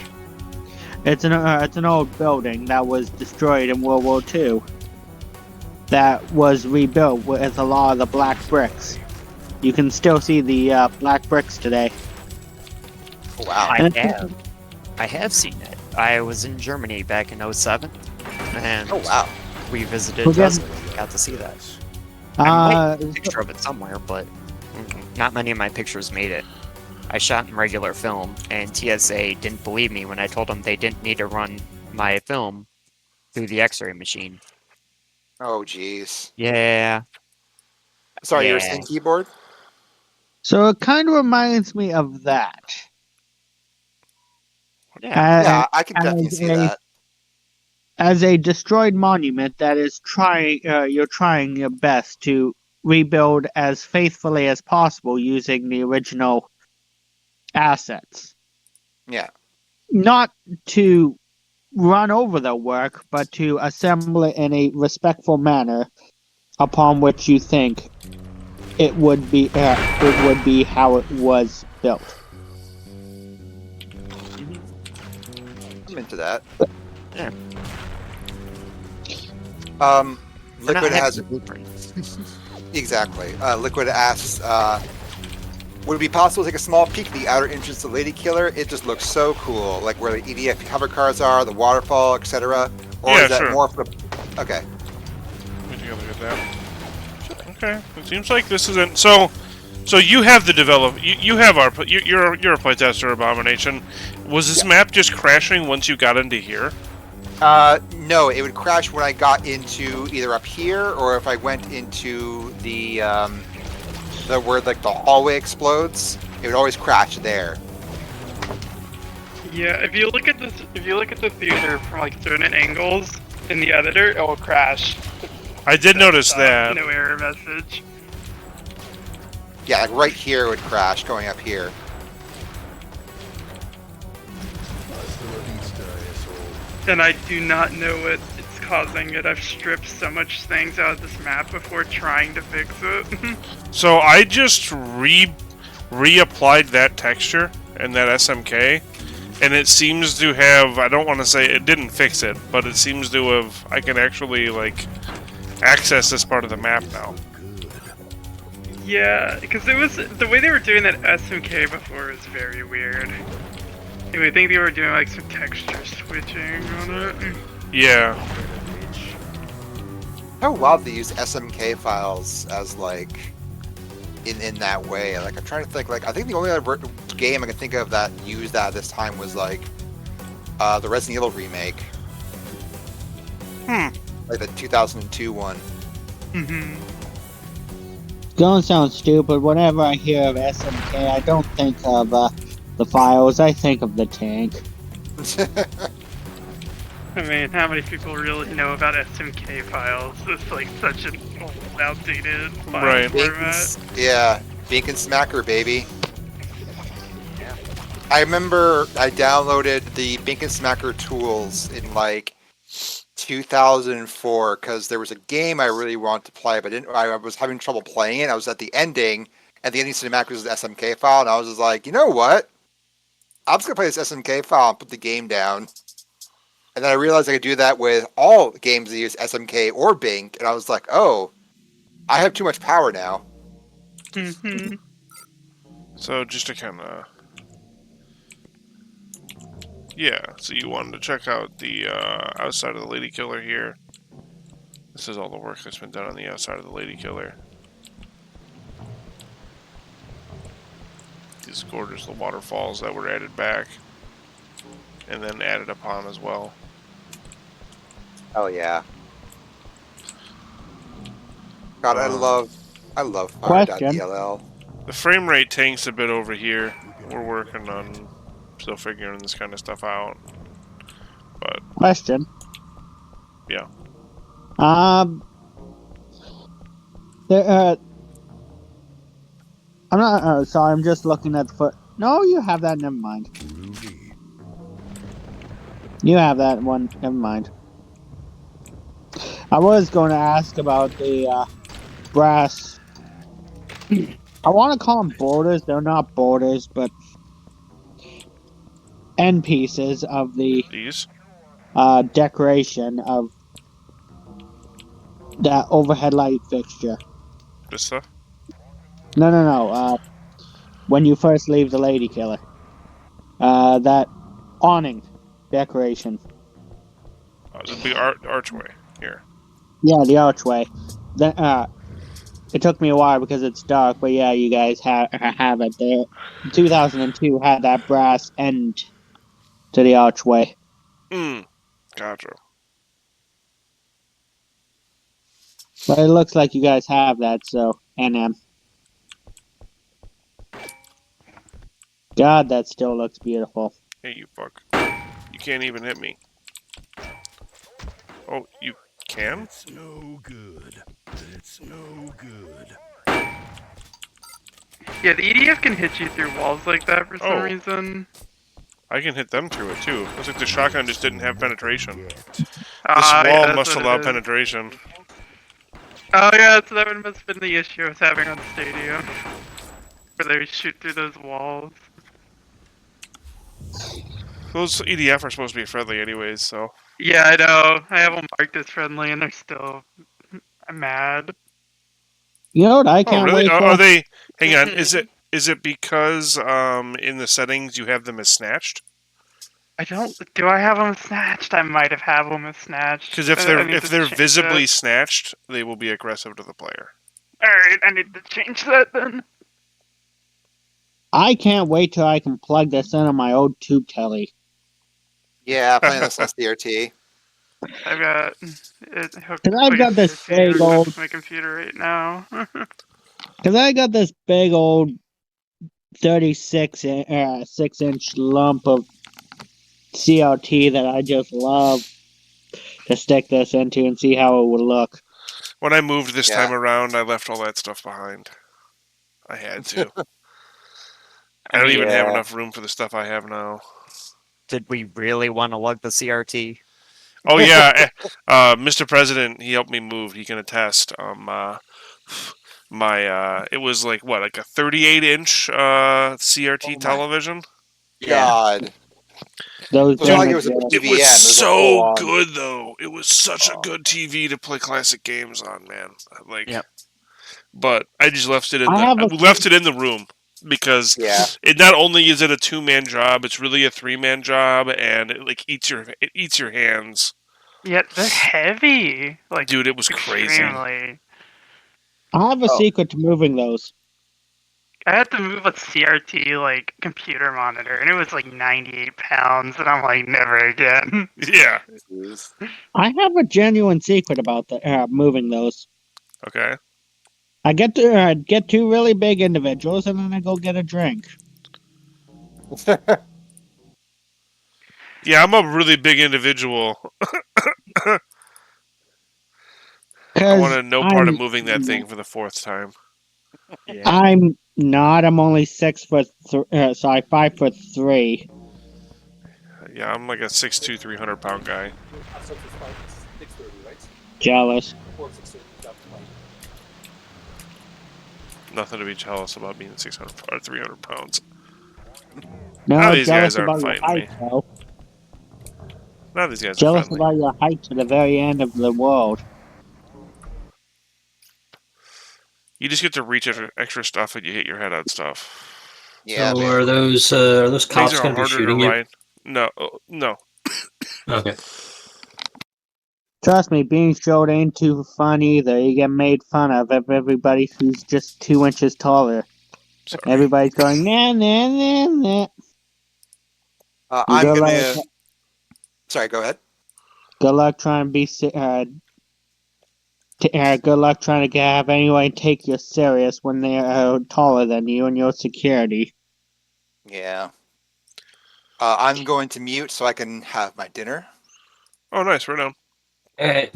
Speaker 6: It's an old building that was destroyed in World War II. That was rebuilt with a lot of the black bricks. You can still see the black bricks today.
Speaker 3: Oh, wow.
Speaker 7: I have seen it. I was in Germany back in 07, and
Speaker 3: Oh, wow.
Speaker 7: we visited
Speaker 6: Forget-
Speaker 7: Dresden. Got to see that. I might have a picture of it somewhere, but not many of my pictures made it. I shot in regular film, and TSA didn't believe me when I told them they didn't need to run my film through the X-ray machine.
Speaker 3: Oh, jeez.
Speaker 7: Yeah.
Speaker 3: Sorry, you were
Speaker 7: Yeah.
Speaker 3: saying keyboard?
Speaker 6: So it kind of reminds me of that.
Speaker 7: Yeah.
Speaker 3: Yeah, I can definitely see that.
Speaker 6: As a destroyed monument that is you're trying your best to rebuild as faithfully as possible using the original assets.
Speaker 3: Yeah.
Speaker 6: Not to run over the work, but to assemble it in a respectful manner upon which you think it would be how it was built.
Speaker 3: I'm into that.
Speaker 7: Yeah.
Speaker 3: Liquid has
Speaker 7: a blueprint.
Speaker 3: exactly. Liquid asks, would it be possible to take a small peek at the outer entrance to Lady Killer? It just looks so cool, like where the EDF hover cars are, the waterfall, etc. Or
Speaker 1: Yeah,
Speaker 3: is that
Speaker 1: sure.
Speaker 3: more for? Okay.
Speaker 1: We can look at that. Okay, it seems like this isn't so. So you have the develop. You have our. You're a playtester, Abomination. Was this map just crashing once you got into here?
Speaker 3: No, it would crash when I got into either up here or if I went into the where like the hallway explodes. It would always crash there.
Speaker 9: Yeah, if you look at the theater from like certain angles in the editor, it will crash.
Speaker 1: I did notice that.
Speaker 9: No error message.
Speaker 3: Yeah, like right here it would crash going up here.
Speaker 9: And I do not know what it's causing it. I've stripped so much things out of this map before trying to fix it.
Speaker 1: So I just reapplied that texture and that SMK, and it seems to have. I don't want to say it didn't fix it, but it seems to have. I can actually like access this part of the map now.
Speaker 9: Yeah, because it was the way they were doing that SMK before was very weird. And I think they were doing like some texture switching on it.
Speaker 1: Yeah.
Speaker 3: How wild they use SMK files as like in that way. Like I'm trying to think. Like I think the only other game I can think of that used that this time was like the Resident Evil remake. Like the 2002 one.
Speaker 6: Don't sound stupid. Whenever I hear of SMK, I don't think of the files. I think of the tank.
Speaker 9: I mean, how many people really know about SMK files? It's like such an old, outdated file
Speaker 1: Right.
Speaker 9: format.
Speaker 3: Yeah, Bink and Smacker, baby. I remember I downloaded the Bink and Smacker tools in like 2004 because there was a game I really wanted to play, but I was having trouble playing it. I was at the ending, and the ending cinematic was an SMK file, and I was just like, you know what? I'm just gonna play this SMK file and put the game down. And then I realized I could do that with all games that use SMK or Bink, and I was like, oh, I have too much power now.
Speaker 1: So just to kind of. Yeah, so you wanted to check out the outside of the Lady Killer here. This is all the work that's been done on the outside of the Lady Killer. These gorgeous little waterfalls that were added back. And then added upon as well.
Speaker 3: Oh yeah. God, I love fire.dll.
Speaker 1: The frame rate tanks a bit over here. We're working on still figuring this kind of stuff out. But
Speaker 6: Question.
Speaker 1: yeah.
Speaker 6: There, I'm not. Sorry, I'm just looking at the foot. No, you have that. Never mind. You have that one. Never mind. I was going to ask about the brass. I want to call them borders. They're not borders, but end pieces of the
Speaker 1: These?
Speaker 6: decoration of that overhead light fixture.
Speaker 1: This stuff?
Speaker 6: No. When you first leave the Lady Killer, that awning decoration.
Speaker 1: The big archway here.
Speaker 6: Yeah, the archway. Then it took me a while because it's dark, but yeah, you guys have it there. 2002 had that brass end to the archway.
Speaker 1: Gotcha.
Speaker 6: But it looks like you guys have that, so God, that still looks beautiful.
Speaker 1: Hey, you fuck. You can't even hit me. Oh, you can?
Speaker 10: It's no good. It's no good.
Speaker 9: Yeah, the EDF can hit you through walls like that for some reason.
Speaker 1: I can hit them through it too. Looks like the shotgun just didn't have penetration. This
Speaker 9: Yeah,
Speaker 1: wall
Speaker 9: that's
Speaker 1: must
Speaker 9: what it
Speaker 1: allow
Speaker 9: is.
Speaker 1: penetration.
Speaker 9: Oh yeah, so that must have been the issue I was having on Stadium. Where they shoot through those walls.
Speaker 1: Those EDF are supposed to be friendly anyways, so...
Speaker 9: Yeah, I know. I have them marked as friendly and they're still mad.
Speaker 6: You know what I
Speaker 1: Oh,
Speaker 6: can't
Speaker 1: really?
Speaker 6: wait for?
Speaker 1: Are they... Hang on, is it because, in the settings you have them as snatched?
Speaker 9: I don't... Do I have them snatched? I might have them as snatched.
Speaker 1: Because
Speaker 9: I need
Speaker 1: if
Speaker 9: to
Speaker 1: they're
Speaker 9: change
Speaker 1: visibly
Speaker 9: that.
Speaker 1: snatched, they will be aggressive to the player.
Speaker 9: Alright, I need to change that then.
Speaker 6: I can't wait till I can plug this into my old tube telly.
Speaker 3: Yeah, playing this on CRT.
Speaker 9: I've got it hooked
Speaker 6: Cause I've
Speaker 9: like
Speaker 6: got this big
Speaker 9: hooked
Speaker 6: old.
Speaker 9: up to my computer right now.
Speaker 6: Cause I got this big old 36 6-inch lump of CRT that I just love to stick this into and see how it would look.
Speaker 1: When I moved this time around, I left all that stuff behind. I had to. I don't even have enough room for the stuff I have now.
Speaker 7: Did we really want to lug the CRT?
Speaker 1: Oh yeah, Mr. President, he helped me move. He can attest. It was like what, like a 38-inch CRT television.
Speaker 3: God.
Speaker 6: Those
Speaker 3: It was like it was a
Speaker 6: good.
Speaker 1: It
Speaker 3: TVN.
Speaker 1: was
Speaker 3: It was a
Speaker 1: so
Speaker 3: full-on-
Speaker 1: good though. It was such a good TV to play classic games on, man. Like, but I just left it in
Speaker 6: I
Speaker 1: left it in the room because
Speaker 3: Yeah.
Speaker 1: it not only is it a 2-man job, it's really a 3-man job, and it like eats your hands.
Speaker 9: Yeah, they're heavy. Like,
Speaker 1: dude, it was crazy.
Speaker 9: Extremely.
Speaker 6: I have a secret to moving those.
Speaker 9: I had to move a CRT like computer monitor, and it was like 98 pounds, and I'm like, never again.
Speaker 1: Yeah.
Speaker 6: I have a genuine secret about the moving those.
Speaker 1: Okay.
Speaker 6: I get two really big individuals, and then I go get a drink.
Speaker 1: Yeah, I'm a really big individual. I wanted no part of moving that thing for the 4th time.
Speaker 7: Yeah.
Speaker 6: I'm not. I'm only 5'3".
Speaker 1: Yeah, I'm like a 6'2", 300-pound guy.
Speaker 6: Jealous.
Speaker 1: Nothing to be jealous about being 600 or 300 pounds.
Speaker 6: No,
Speaker 1: Now these
Speaker 6: jealous
Speaker 1: guys aren't
Speaker 6: about your
Speaker 1: fighting me.
Speaker 6: height, though.
Speaker 1: Now these guys are
Speaker 6: Jealous
Speaker 1: friendly.
Speaker 6: about your height to the very end of the world.
Speaker 1: You just get to reach extra stuff and you hit your head on stuff.
Speaker 3: Yeah.
Speaker 5: So are those
Speaker 1: Things
Speaker 5: cops
Speaker 1: are
Speaker 5: going to be
Speaker 1: harder to
Speaker 5: shooting you?
Speaker 1: ride. No, no.
Speaker 5: Okay.
Speaker 6: Trust me, being short ain't too fun either. You get made fun of everybody who's just 2 inches taller.
Speaker 1: Sorry.
Speaker 6: Everybody's going, nah, nah, nah, nah.
Speaker 3: I'm gonna. Sorry, go ahead.
Speaker 6: Good luck trying to be. Good luck trying to have anyone take you serious when they're taller than you and your security.
Speaker 3: Yeah. I'm going to mute so I can have my dinner.
Speaker 1: Oh, nice. Right on.
Speaker 5: Hey.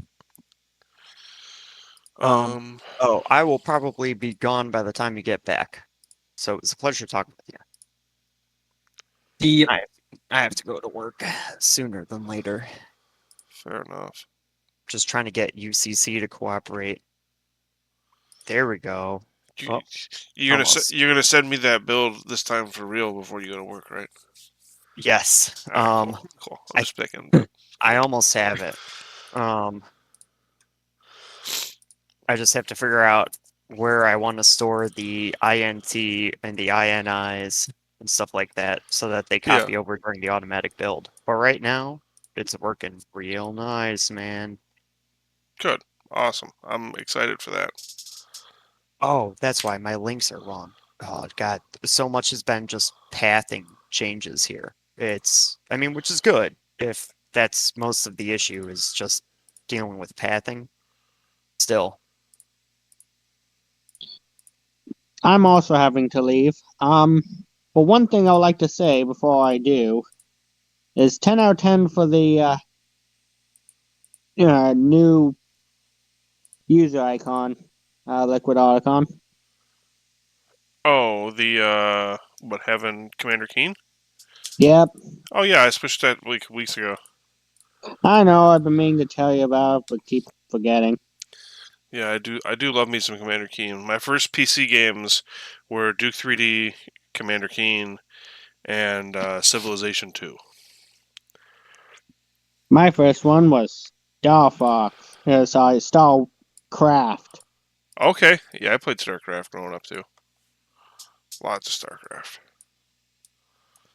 Speaker 7: I will probably be gone by the time you get back. So it's a pleasure talking with you. I have to go to work sooner than later.
Speaker 1: Fair enough.
Speaker 7: Just trying to get UCC to cooperate. There we go.
Speaker 1: You're gonna send me that build this time for real before you go to work, right?
Speaker 7: Yes.
Speaker 1: Cool. I'm
Speaker 7: I
Speaker 1: just picking. But
Speaker 7: I almost have it. I just have to figure out where I want to store the INT and the INIs and stuff like that so that they
Speaker 1: yeah,
Speaker 7: copy over during the automatic build. But right now, it's working real nice, man.
Speaker 1: good, awesome. I'm excited for that.
Speaker 7: Oh, that's why my links are wrong. Oh, God, so much has been just pathing changes here. I mean, which is good if that's most of the issue is just dealing with pathing. Still,
Speaker 6: I'm also having to leave. But one thing I would like to say before I do is 10 out of 10 for the new user icon, LiquidOtacon.
Speaker 1: Oh, the what having Commander Keen?
Speaker 6: Yep,
Speaker 1: Oh yeah, I switched that weeks ago.
Speaker 6: I know I've been meaning to tell you about it, but keep forgetting.
Speaker 1: Yeah, I do love me some Commander Keen. My first PC games were Duke 3D, Commander Keen, and Civilization 2.
Speaker 6: My first one was Star Fox. Sorry, Starcraft.
Speaker 1: Okay, yeah, I played StarCraft growing up too. Lots of StarCraft.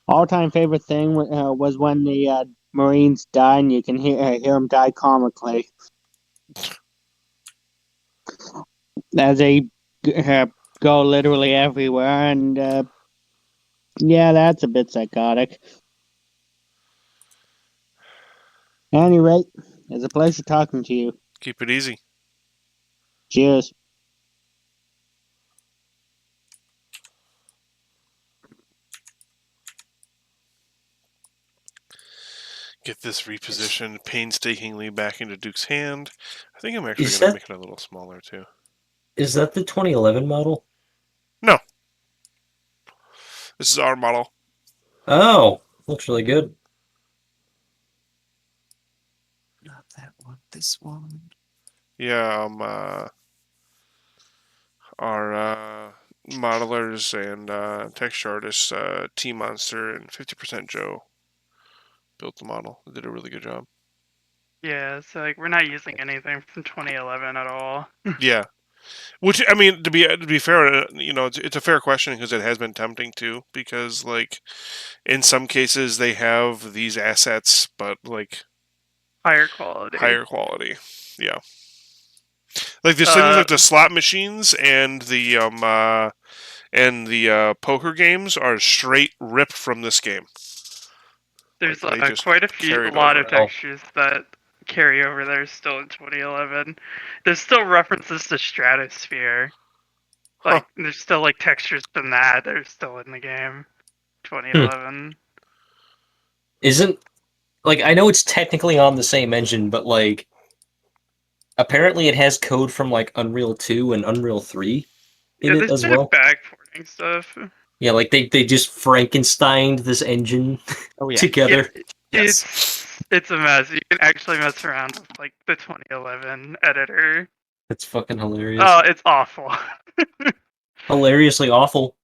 Speaker 6: All-time favorite thing was when the Marines die, and you can hear them die comically as they uh, go literally everywhere. And yeah, that's a bit psychotic. At any rate, it's a pleasure talking to you.
Speaker 1: Keep it easy.
Speaker 6: Cheers.
Speaker 1: Get this repositioned painstakingly back into Duke's hand. I think I'm actually
Speaker 5: Is
Speaker 1: going to
Speaker 5: that
Speaker 1: make it a little smaller too.
Speaker 5: is that the 2011 model?
Speaker 1: No, this is our model.
Speaker 5: Oh, looks really good.
Speaker 7: not that one, this one.
Speaker 1: Yeah, our modelers and texture artists, T Monster and 50% Joe built the model. They did a really good job.
Speaker 9: Yeah, so like we're not using anything from 2011 at all.
Speaker 1: Yeah, which I mean, to be fair, it's a fair question because it has been tempting too. Because like in some cases they have these assets, but like
Speaker 9: Higher quality.
Speaker 1: higher quality. Yeah, like there's things
Speaker 9: Uh,
Speaker 1: like the slot machines and the poker games are straight ripped from this game.
Speaker 9: there's
Speaker 1: Like they just
Speaker 9: quite a
Speaker 1: carried
Speaker 9: lot of
Speaker 1: over.
Speaker 5: Oh,
Speaker 9: textures that carry over there still in 2011. There's still references to Stratosphere.
Speaker 1: Huh.
Speaker 9: Like there's still like textures from that are still in the game.
Speaker 5: hmm.
Speaker 9: 2011.
Speaker 5: Isn't like I know it's technically on the same engine, but like apparently it has code from like Unreal 2 and Unreal 3 in
Speaker 9: Yeah,
Speaker 5: it
Speaker 9: there's
Speaker 5: as
Speaker 9: been a
Speaker 5: well.
Speaker 9: backporting stuff.
Speaker 5: Yeah, like they just Frankensteined this engine
Speaker 7: Oh yeah,
Speaker 9: Yeah,
Speaker 5: together.
Speaker 7: yes.
Speaker 9: it's a mess. You can actually mess around with like the 2011 editor.
Speaker 5: It's fucking hilarious.
Speaker 9: Oh, it's awful.
Speaker 5: Hilariously awful.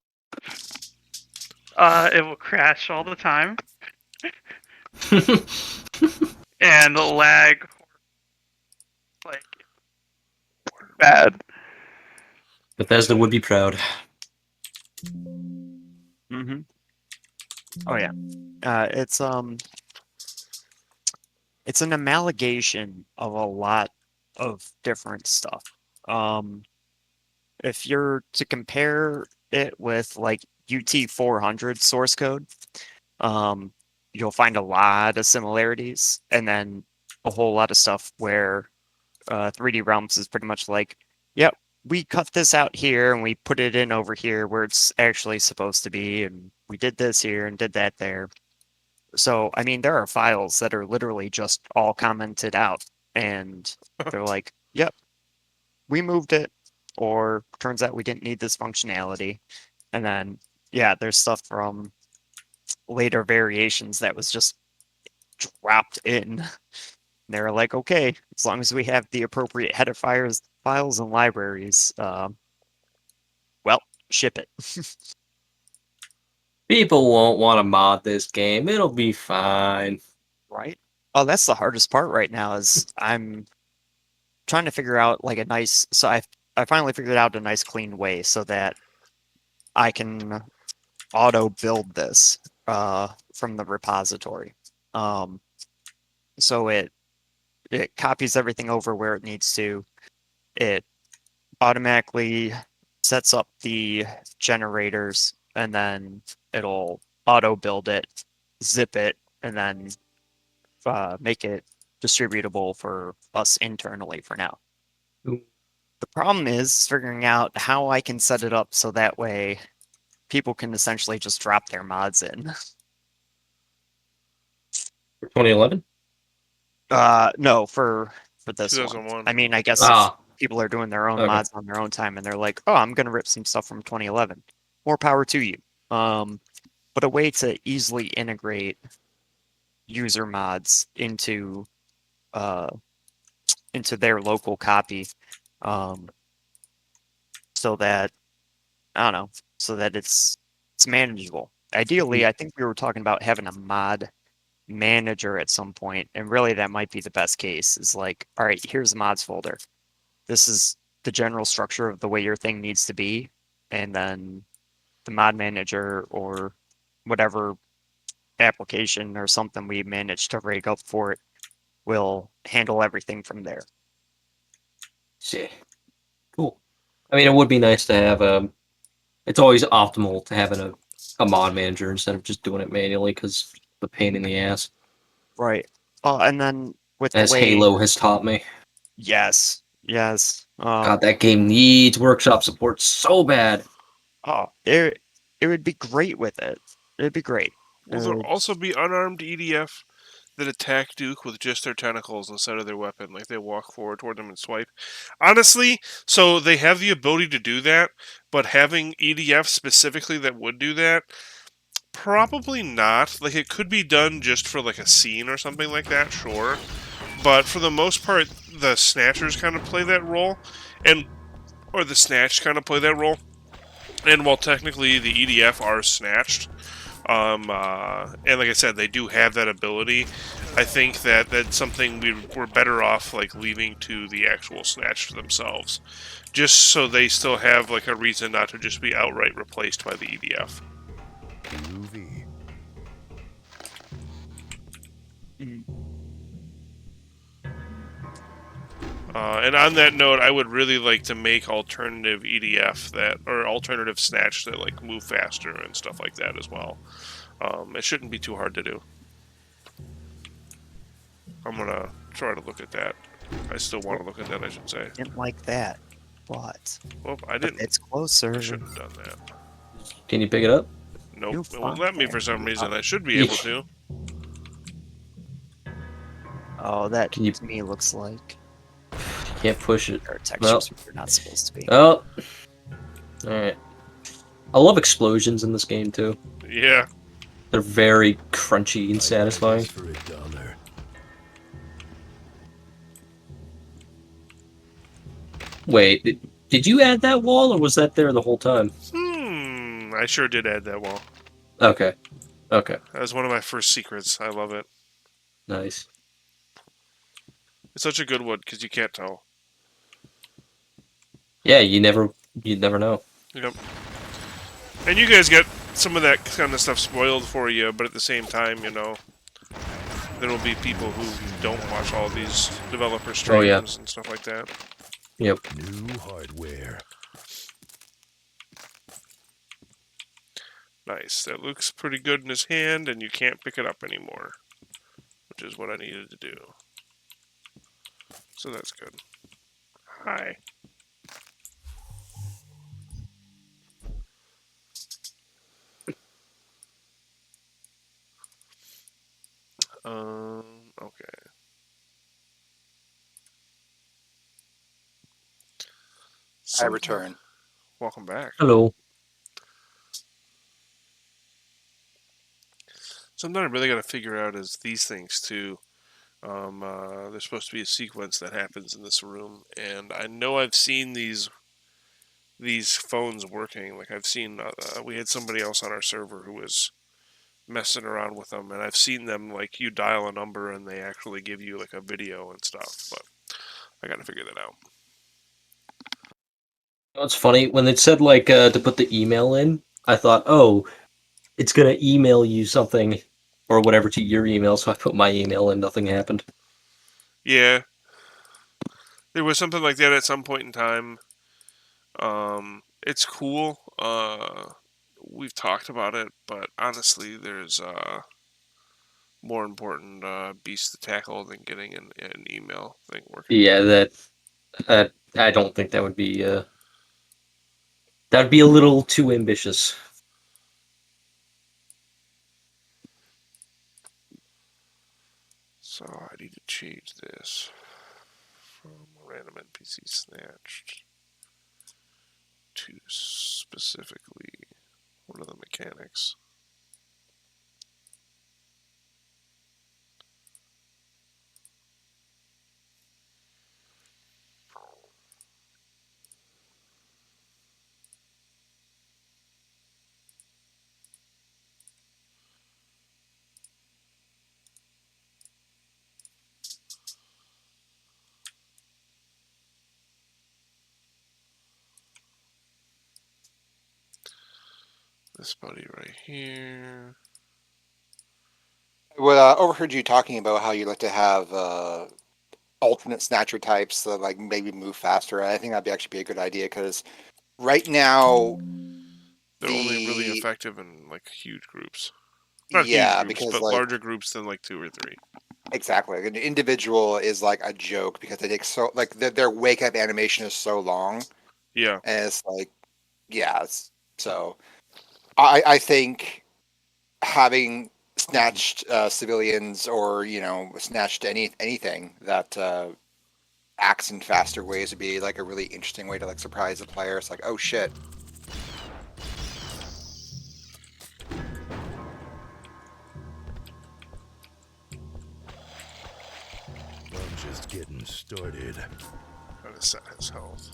Speaker 9: It will crash all the time and lag like bad.
Speaker 5: Bethesda would be proud.
Speaker 7: Mm-hmm. Oh yeah. It's an amalgamation of a lot of different stuff. Um, if you're to compare it with like UT400 source code, um, you'll find a lot of similarities, and then a whole lot of stuff where 3D Realms is pretty much like, yep, we cut this out here and we put it in over here where it's actually supposed to be, and we did this here and did that there. So, I mean, there are files that are literally just all commented out, and they're like, yep, we moved it, or turns out we didn't need this functionality. And then, yeah, there's stuff from later variations that was just dropped in. They're like, okay, as long as we have the appropriate header files and libraries, well, ship it.
Speaker 5: People won't want to mod this game. It'll be fine.
Speaker 7: Right? Oh, that's the hardest part right now is I'm trying to figure out like a nice so I finally figured out a nice clean way so that I can auto build this from the repository. Um so it copies everything over where it needs to. It automatically sets up the generators and then it'll auto build it, zip it, and then make it distributable for us internally for now.
Speaker 5: Ooh.
Speaker 7: The problem is figuring out how I can set it up so that way people can essentially just drop their mods in.
Speaker 5: For 2011?
Speaker 7: No, for this one.
Speaker 1: 2001.
Speaker 7: I mean, I guess if
Speaker 5: Ah,
Speaker 7: people are doing their own
Speaker 5: okay.
Speaker 7: mods on their own time and they're like, "Oh, I'm gonna rip some stuff from 2011." More power to you. But a way to easily integrate user mods uh into their local copy, um, so that I don't know, so that it's manageable. Ideally, I think we were talking about having a mod manager at some point, and really that might be the best case. Is like, all right, here's the mods folder. This is the general structure of the way your thing needs to be, and then the mod manager or whatever application or something we manage to rig up for it will handle everything from there.
Speaker 5: See. Cool. I mean, it would be nice to have a. It's always optimal to having a mod manager instead of just doing it manually because the pain in the ass.
Speaker 7: Right. And then with the
Speaker 5: As
Speaker 7: way,
Speaker 5: Halo has taught me.
Speaker 7: yes, yes.
Speaker 5: God, that game needs workshop support so bad.
Speaker 7: Oh, it would be great with it. It'd be great.
Speaker 1: Will there also be unarmed EDF that attack Duke with just their tentacles instead of their weapon? Like they walk forward toward them and swipe? Honestly, so they have the ability to do that, but having EDF specifically that would do that, probably not. Like it could be done just for like a scene or something like that, sure. But for the most part, the Snatchers kind of play that role, or the Snatch kind of play that role. And while technically the EDF are snatched, and like I said, they do have that ability. I think that that's something we're better off like leaving to the actual snatch themselves, just so they still have like a reason not to just be outright replaced by the EDF.
Speaker 10: UV.
Speaker 1: And on that note, I would really like to make alternative EDF or alternative snatch that like move faster and stuff like that as well. It shouldn't be too hard to do. I'm gonna try to look at that. I still want to look at that, I should say.
Speaker 7: Didn't like that, but
Speaker 1: Well, I didn't.
Speaker 7: it's closer.
Speaker 1: I shouldn't have done that.
Speaker 5: Can you pick it up?
Speaker 1: Nope, it won't let me for some reason. I should be able to.
Speaker 7: Oh, that
Speaker 5: Can you-
Speaker 7: to me looks like
Speaker 5: Can't push it.
Speaker 7: there are textures where they're not supposed to be.
Speaker 5: Oh. Alright. I love explosions in this game too.
Speaker 1: Yeah.
Speaker 5: They're very crunchy and satisfying.
Speaker 10: For $1.
Speaker 5: Wait, did you add that wall or was that there the whole time?
Speaker 1: I sure did add that wall.
Speaker 5: Okay. Okay.
Speaker 1: That was one of my first secrets. I love it.
Speaker 5: Nice.
Speaker 1: It's such a good one because you can't tell.
Speaker 5: Yeah, you'd never know.
Speaker 1: Yep. And you guys get some of that kind of stuff spoiled for you, but at the same time, there will be people who don't watch all these developer streams and stuff like that.
Speaker 5: Yep.
Speaker 10: New hardware.
Speaker 1: Nice. That looks pretty good in his hand, and you can't pick it up anymore, which is what I needed to do. So that's good. Hi. Okay.
Speaker 3: I return.
Speaker 1: Welcome back.
Speaker 5: Hello.
Speaker 1: Something I really got to figure out is these things too. There's supposed to be a sequence that happens in this room, and I know I've seen these these phones working. Like I've seen, we had somebody else on our server who was messing around with them, and I've seen them like you dial a number and they actually give you like a video and stuff. But I got to figure that out.
Speaker 5: It's funny when it said like to put the email in. I thought, oh, it's gonna email you something or whatever to your email. So I put my email in. Nothing happened.
Speaker 1: Yeah, there was something like that at some point in time. It's cool. We've talked about it, but honestly, there's more important beasts to tackle than getting an email thing working.
Speaker 5: Yeah, that I don't think that would be that'd be a little too ambitious.
Speaker 1: So I need to change this from random NPC snatched to specifically what are the mechanics. This buddy right here.
Speaker 3: Well, overheard you talking about how you like to have alternate snatcher types that like maybe move faster. I think that'd actually be a good idea because right now
Speaker 1: They're only really
Speaker 3: the
Speaker 1: effective in like huge groups. Not huge
Speaker 3: yeah,
Speaker 1: groups,
Speaker 3: because
Speaker 1: but
Speaker 3: like
Speaker 1: larger groups than like 2 or 3.
Speaker 3: exactly an individual is like a joke because they take so like their wake up animation is so long
Speaker 1: Yeah.
Speaker 3: and it's like yeah, so I think having snatched civilians or snatched anything that acts in faster ways would be like a really interesting way to like surprise the player. It's like, oh shit.
Speaker 10: I'm just getting started.
Speaker 1: Gotta set his health.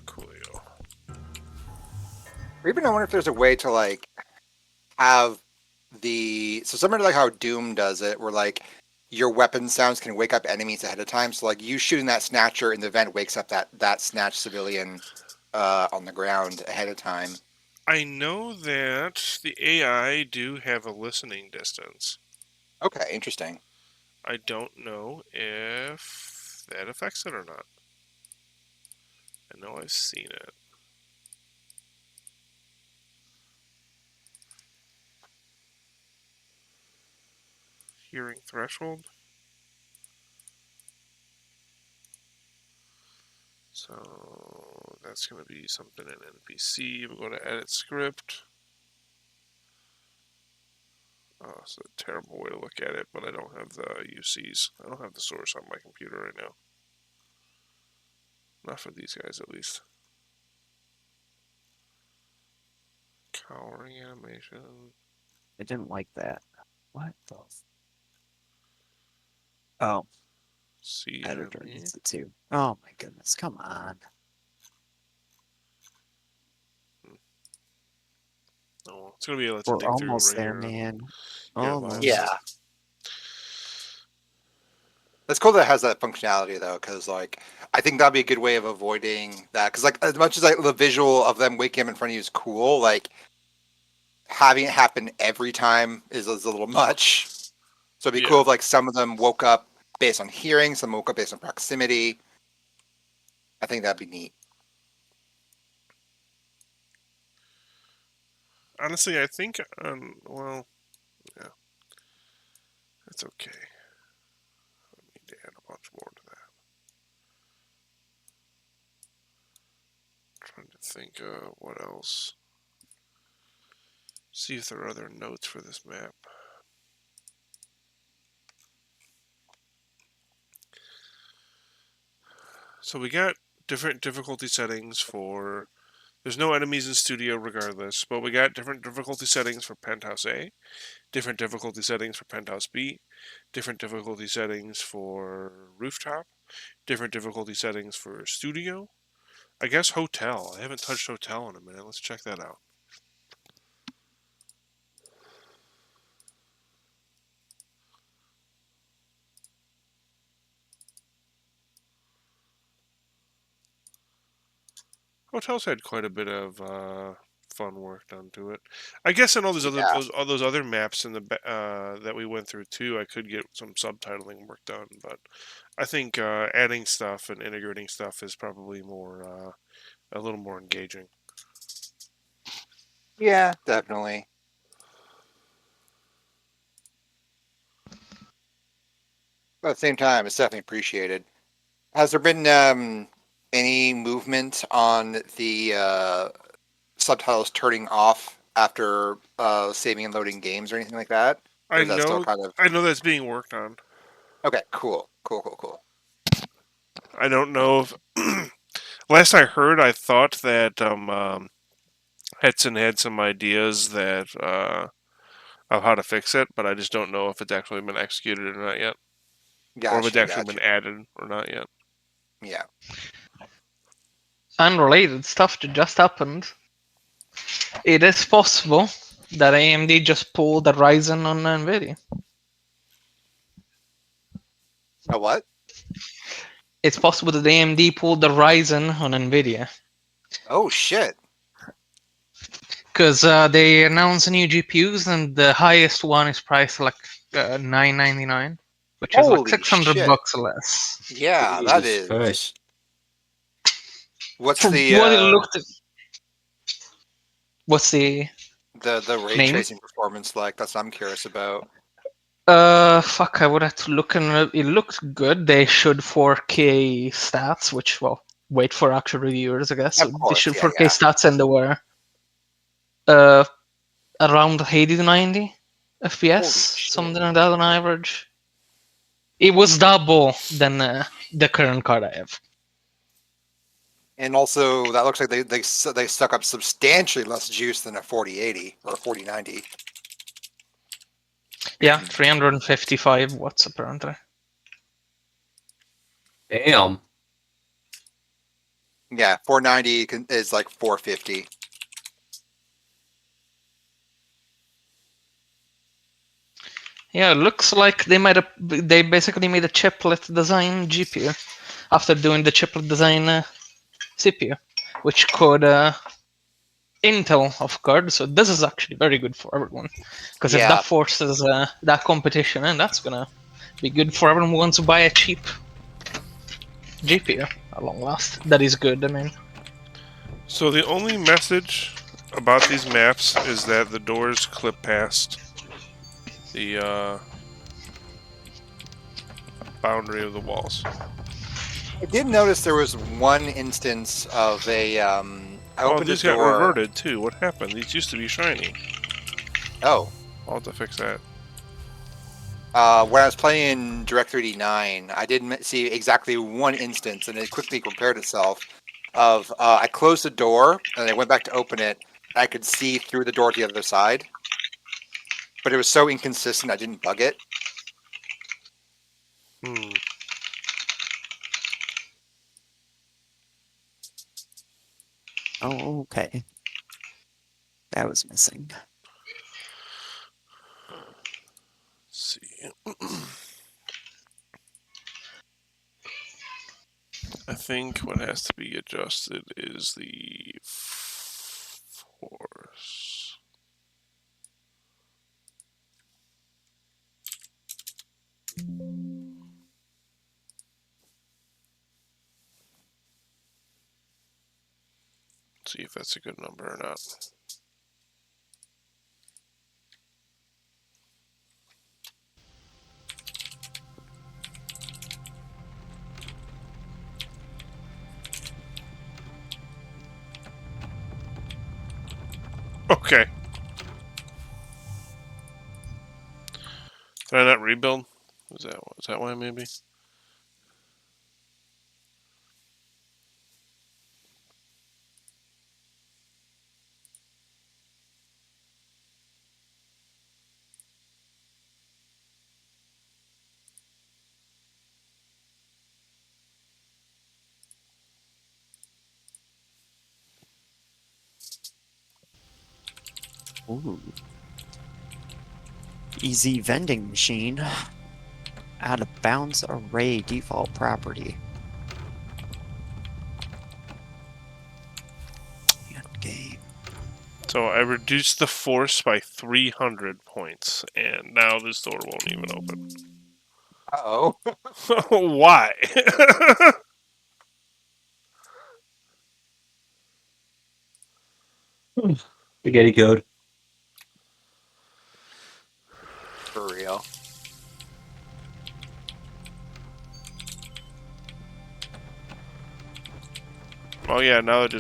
Speaker 1: Coolio.
Speaker 3: Or even I wonder if there's a way to like have so similar to like how Doom does it, where like your weapon sounds can wake up enemies ahead of time. So like you shooting that snatcher in the vent wakes up that snatched civilian on the ground ahead of time.
Speaker 1: I know that the AI do have a listening distance.
Speaker 3: Okay, interesting.
Speaker 1: I don't know if that affects it or not. I know I've seen it. Hearing threshold. So that's going to be something in NPC. We'll go to edit script. Oh, it's a terrible way to look at it, but I don't have the UCs. I don't have the source on my computer right now. Not for these guys, at least. Cowering animation.
Speaker 7: I didn't like that. What the? Oh,
Speaker 1: See
Speaker 7: editor
Speaker 1: enemy.
Speaker 7: needs it too. Oh my goodness! Come on.
Speaker 1: Oh, it's gonna be let's
Speaker 7: We're
Speaker 1: dig through
Speaker 7: almost
Speaker 1: right
Speaker 7: there,
Speaker 1: here.
Speaker 7: man.
Speaker 1: Yeah,
Speaker 7: Almost.
Speaker 3: Yeah. That's cool that it has that functionality though, because like I think that'd be a good way of avoiding that. Because like as much as like the visual of them waking up in front of you is cool, like having it happen every time is a little much. So it'd be cool
Speaker 1: Yeah.
Speaker 3: if like some of them woke up based on hearing, some woke up based on proximity. I think that'd be neat.
Speaker 1: Honestly, I think, well, yeah, that's okay. I need to add a bunch more to that. Trying to think, what else. See if there are other notes for this map. So we got different difficulty settings for. There's no enemies in studio regardless, but we got different difficulty settings for Penthouse A, different difficulty settings for Penthouse B, different difficulty settings for Rooftop, different difficulty settings for studio. I guess hotel. I haven't touched hotel in a minute. Let's check that out. Hotel's had quite a bit of fun work done to it. I guess in all those other
Speaker 3: Yeah.
Speaker 1: all those other maps in the that we went through too, I could get some subtitling work done. But I think adding stuff and integrating stuff is probably more a little more engaging.
Speaker 3: Yeah, definitely. But at the same time, it's definitely appreciated. Has there been any movement on the subtitles turning off after saving and loading games or anything like that? Or
Speaker 1: I
Speaker 3: is that still
Speaker 1: know
Speaker 3: kind of
Speaker 1: I know that's being worked on.
Speaker 3: okay? Cool, cool, cool, cool.
Speaker 1: I don't know if last I heard, I thought that Hetson had some ideas that of how to fix it, but I just don't know if it's actually been executed or not yet, or if it's
Speaker 3: Gotcha,
Speaker 1: actually
Speaker 3: gotcha.
Speaker 1: been added or not yet.
Speaker 3: Yeah.
Speaker 2: Unrelated stuff that just happened. It is possible that AMD just pulled the Ryzen on Nvidia.
Speaker 3: A what?
Speaker 2: It's possible that AMD pulled the Ryzen on Nvidia
Speaker 3: Oh shit!
Speaker 2: because they announced new GPUs and the highest one is priced like $999, which is like
Speaker 3: Holy
Speaker 2: 600
Speaker 3: shit!
Speaker 2: bucks less.
Speaker 3: Yeah, that
Speaker 5: Jesus
Speaker 3: is.
Speaker 5: Christ.
Speaker 3: What's
Speaker 2: For
Speaker 3: the
Speaker 2: what it looked, what's the
Speaker 3: ray
Speaker 2: name?
Speaker 3: tracing performance like? That's what I'm curious about.
Speaker 2: Fuck, I would have to look and it looks good. They showed 4K stats, which, well, wait for actual reviewers, I guess. So
Speaker 3: Of
Speaker 2: they
Speaker 3: course,
Speaker 2: showed
Speaker 3: yeah,
Speaker 2: 4K
Speaker 3: yeah.
Speaker 2: stats and they were uh, around 80 to 90 FPS,
Speaker 3: Holy shit!
Speaker 2: something like that on average. It was double than the current card I have.
Speaker 3: And also, that looks like they suck up substantially less juice than a 4080 or a 4090.
Speaker 2: Yeah, 355 watts apparently.
Speaker 5: Damn.
Speaker 3: Yeah, 490 is like 450.
Speaker 2: Yeah, it looks like they basically made a chiplet design GPU after doing the chiplet design CPU, which could Intel, of course. So this is actually very good for everyone, because if that
Speaker 3: Yeah,
Speaker 2: forces that competition, and that's gonna be good for everyone who wants to buy a cheap GPU at long last. That is good. I mean,
Speaker 1: So the only message about these maps is that the doors clip past the boundary of the walls.
Speaker 3: I did notice there was one instance of a I
Speaker 1: Oh,
Speaker 3: opened a
Speaker 1: these got
Speaker 3: door.
Speaker 1: reverted too. What happened? These used to be shiny.
Speaker 3: Oh,
Speaker 1: I'll have to fix that.
Speaker 3: when I was playing Direct3D9, I did see exactly one instance, and it quickly compared itself. Of I closed the door and I went back to open it. And I could see through the door to the other side, but it was so inconsistent I didn't bug it.
Speaker 1: Hmm.
Speaker 7: Oh, okay. That was missing.
Speaker 1: Let's see. I think what has to be adjusted is the force. See if that's a good number or not. Okay. Did I not rebuild? Is that why maybe?
Speaker 7: Ooh. Easy vending machine. Out of bounds array default property. End game.
Speaker 1: So I reduced the force by 300 points, and now this door won't even open.
Speaker 3: Uh-oh.
Speaker 1: Why?
Speaker 5: Spaghetti code.
Speaker 3: For real.
Speaker 1: Oh yeah, now it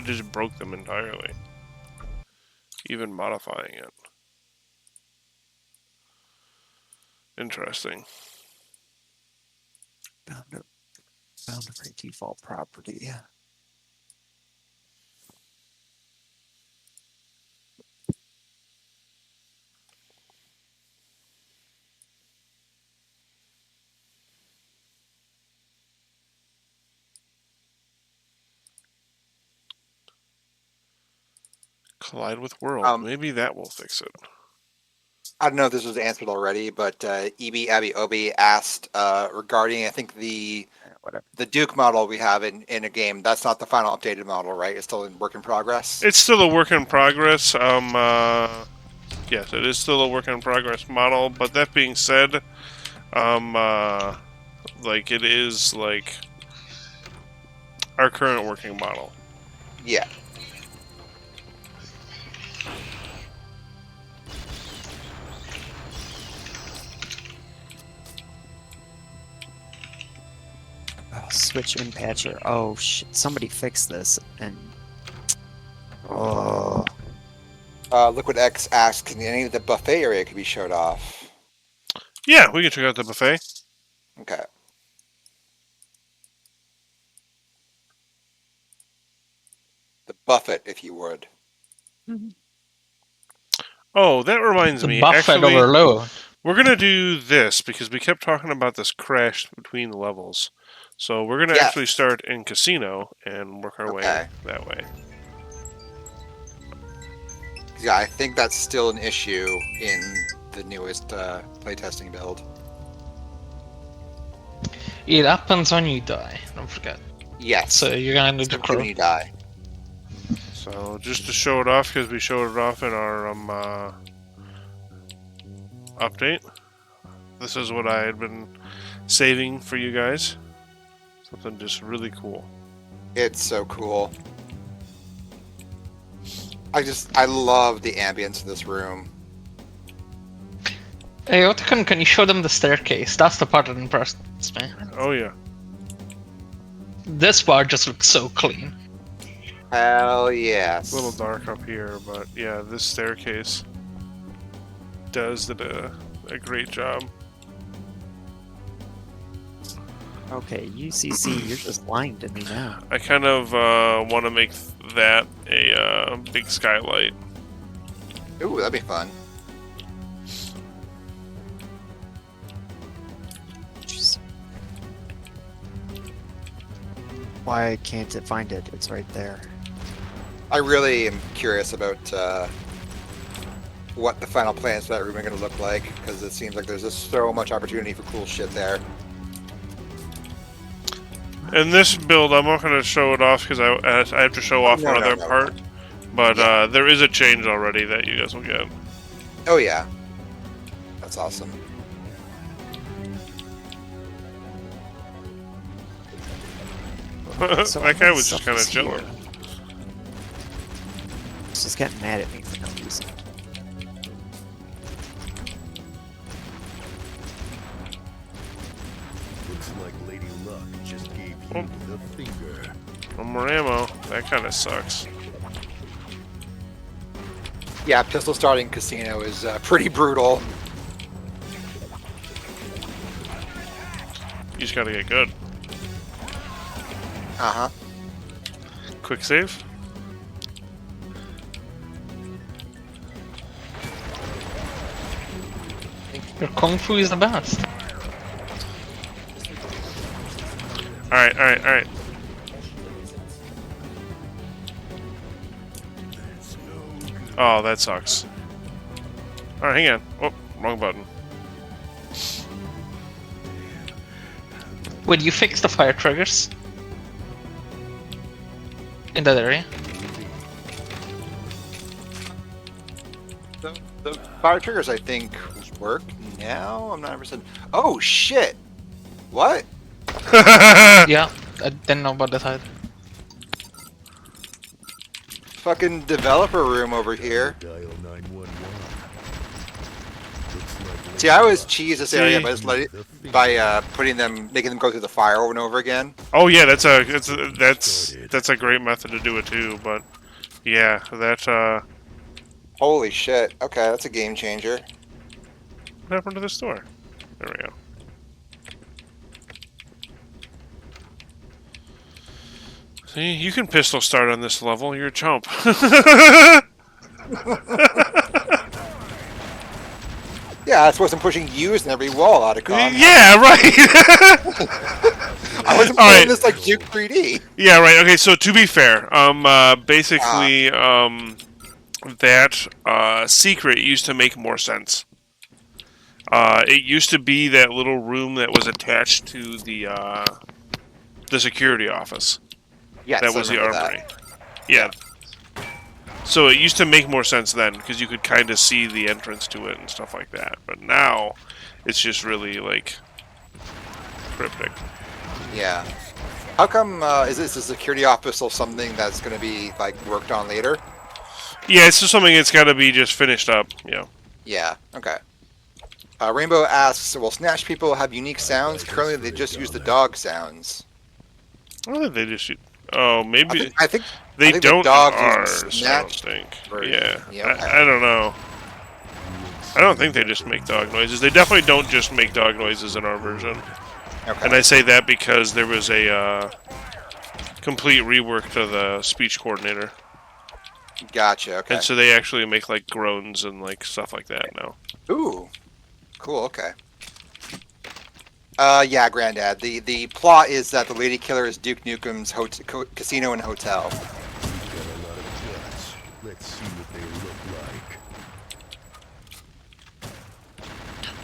Speaker 1: just broke them entirely. Even modifying it. Interesting.
Speaker 7: Bound array default property.
Speaker 1: Collide with world. Maybe that will fix it.
Speaker 3: I don't know if this was answered already, but EB Abby Obi asked regarding, I think, the Duke model we have in a game. That's not the final updated model, right? It's still in work in progress.
Speaker 1: It's still a work in progress. Yes, it is still a work in progress model. But that being said, like it is like our current working model.
Speaker 3: Yeah.
Speaker 7: Oh, switch in patcher. Oh shit! Somebody fix this and. Oh.
Speaker 3: Liquid X asked, can any of the buffet area could be showed off?
Speaker 1: Yeah, we can check out the buffet.
Speaker 3: Okay. The buffet, if you would.
Speaker 1: Oh, that reminds
Speaker 8: The
Speaker 1: me.
Speaker 8: buffet
Speaker 1: Actually,
Speaker 8: overload.
Speaker 1: we're gonna do this because we kept talking about this crash between the levels. So we're gonna actually start in casino and work our way that way.
Speaker 3: Yeah, I think that's still an issue in the newest playtesting build.
Speaker 8: It happens when you die. Don't forget.
Speaker 3: Yes.
Speaker 8: So you're gonna need to
Speaker 3: Especially when
Speaker 8: crow.
Speaker 3: you die.
Speaker 1: So just to show it off, because we showed it off in our update. This is what I had been saving for you guys. Something just really cool.
Speaker 3: It's so cool. I love the ambience of this room.
Speaker 8: Hey, Otacon, can you show them the staircase? That's the part that impressed me.
Speaker 1: Oh yeah.
Speaker 8: This part just looks so clean.
Speaker 3: Hell yes.
Speaker 1: It's a little dark up here, but yeah, this staircase does a great job.
Speaker 7: Okay, UCC, you're just lying to me now.
Speaker 1: I kind of want to make that a big skylight.
Speaker 3: Ooh, that'd be fun.
Speaker 7: Why can't it find it? It's right there.
Speaker 3: I really am curious about what the final plans for that room are going to look like, because it seems like there's just so much opportunity for cool shit there.
Speaker 1: In this build, I'm not going to show it off because I have to show off another part. But there is a change already that you guys will get.
Speaker 3: Oh yeah, that's awesome.
Speaker 7: So
Speaker 1: that guy was just kind of chilling.
Speaker 7: He's just getting mad at me for no reason.
Speaker 10: Looks like Lady Luck just gave you the finger.
Speaker 1: No more ammo. That kind of sucks.
Speaker 3: Yeah, pistol starting casino is pretty brutal.
Speaker 1: You just gotta get good.
Speaker 3: Uh-huh.
Speaker 1: Quick save.
Speaker 8: Your kung fu is the best.
Speaker 1: Alright, alright, alright. Oh, that sucks. Alright, hang on. Oh, wrong button.
Speaker 8: Would you fix the fire triggers in that area?
Speaker 3: The fire triggers, I think, work now. I'm not 100%. Oh shit! What?
Speaker 8: Yeah, I didn't know about that either.
Speaker 3: Fucking developer room over here.
Speaker 10: Dial 911. Looks like
Speaker 3: See, I always cheese this area
Speaker 1: See?
Speaker 3: by just making them go through the fire over and over again.
Speaker 1: Oh yeah, that's a great method to do it too. But yeah, that
Speaker 3: Holy shit! Okay, that's a game changer.
Speaker 1: what happened to the store? There we go. See, you can pistol start on this level. You're a chump.
Speaker 3: Yeah, that's wasn't pushing U's in every wall, Otacon.
Speaker 1: Yeah, right.
Speaker 3: I wasn't
Speaker 1: All
Speaker 3: playing
Speaker 1: right.
Speaker 3: this like Duke 3D.
Speaker 1: Yeah, right. Okay, so to be fair, basically, that secret used to make more sense. It used to be that little room that was attached to the security office.
Speaker 3: Yes,
Speaker 1: That
Speaker 3: I
Speaker 1: was the
Speaker 3: remember
Speaker 1: armory.
Speaker 3: that.
Speaker 1: Yeah. So it used to make more sense then, because you could kind of see the entrance to it and stuff like that. But now, it's just really, like, cryptic.
Speaker 3: Yeah. How come, is this a security office or something that's going to be, like, worked on later?
Speaker 1: Yeah, it's just something that's got to be just finished up, yeah.
Speaker 3: Yeah, okay. Rainbow asks, will Snatch people have unique sounds? Currently, they just use the dog sounds.
Speaker 1: Oh, they just... Oh, maybe...
Speaker 3: I think
Speaker 1: They
Speaker 3: the
Speaker 1: don't
Speaker 3: dogs
Speaker 1: have
Speaker 3: use
Speaker 1: ours, I don't
Speaker 3: Snatch
Speaker 1: think.
Speaker 3: version.
Speaker 1: Yeah,
Speaker 3: Yeah, okay.
Speaker 1: I don't know. I don't think they just make dog noises. They definitely don't just make dog noises in our version.
Speaker 3: Okay.
Speaker 1: And I say that because there was a complete rework to the speech coordinator.
Speaker 3: Gotcha, okay.
Speaker 1: And so they actually make like groans and like stuff like that now.
Speaker 3: Ooh. Cool, okay. Yeah, Granddad. The plot is that the lady killer is Duke Nukem's casino and hotel.
Speaker 10: We've got a lot of guts. Let's see what they look like.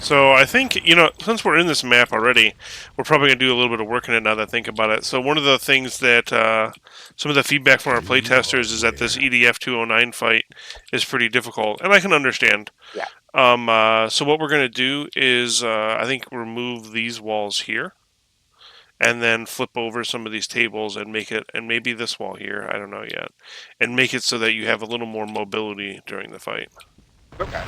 Speaker 1: So I think, since we're in this map already, we're probably going to do a little bit of work in it now that I think about it. So one of the things that, some of the feedback from our playtesters is that this EDF 209 fight is pretty difficult, and I can understand.
Speaker 3: Yeah.
Speaker 1: So what we're going to do is, I think, remove these walls here, and then flip over some of these tables and make it, and maybe this wall here, I don't know yet, and make it so that you have a little more mobility during the fight.
Speaker 3: Okay.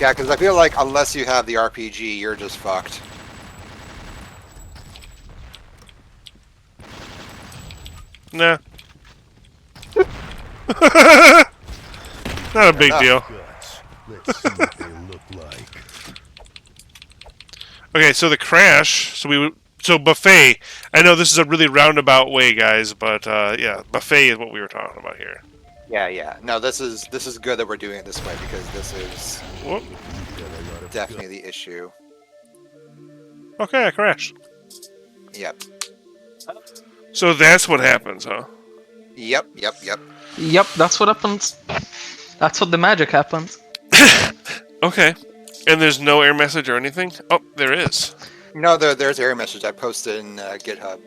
Speaker 3: Yeah, because I feel like unless you have the RPG, you're just fucked.
Speaker 1: Nah. Not a big deal.
Speaker 10: Guts. Let's see what they look like.
Speaker 1: Okay, so the crash. So buffet. I know this is a really roundabout way, guys, but yeah, buffet is what we were talking about here.
Speaker 3: Yeah. No, this is good that we're doing it this way because this is
Speaker 1: Whoop.
Speaker 10: We've got a lot of
Speaker 3: definitely the issue.
Speaker 1: Okay, I crashed.
Speaker 3: Yep.
Speaker 1: So that's what happens, huh?
Speaker 3: Yep.
Speaker 8: Yep, that's what happens. That's what the magic happens.
Speaker 1: Okay. And there's no error message or anything? Oh, there is.
Speaker 3: No, there's error message I posted in GitHub.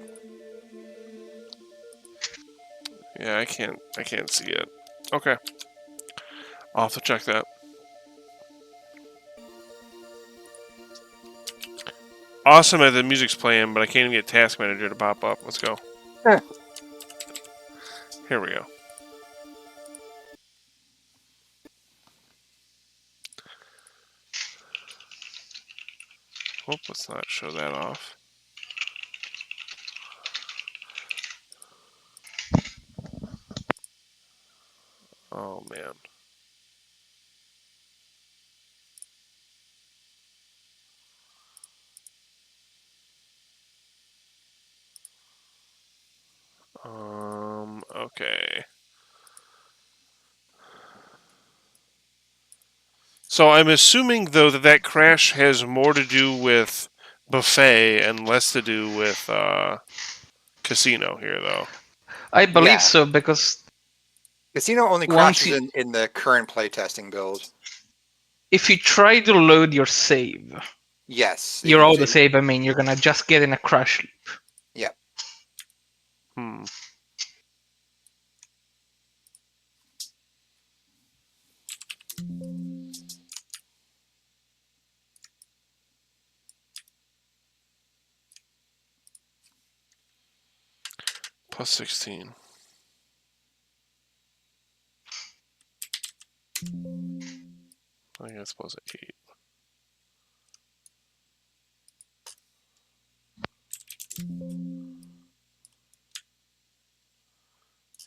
Speaker 1: Yeah, I can't see it. Okay. I'll have to check that. Awesome that the music's playing, but I can't even get Task Manager to pop up. Let's go. Here we go. Whoop, let's not show that off. Oh, man. Okay. So I'm assuming, though, that crash has more to do with buffet and less to do with casino here, though.
Speaker 8: I believe
Speaker 3: Yeah.
Speaker 8: so because
Speaker 3: Casino only
Speaker 2: Once
Speaker 3: crashes
Speaker 2: you-
Speaker 3: in the current playtesting build.
Speaker 2: If you try to load your save,
Speaker 3: Yes.
Speaker 2: your auto save, I mean, you're gonna just get in a crash loop.
Speaker 3: Yeah.
Speaker 1: Hmm. Plus 16. I guess plus 8.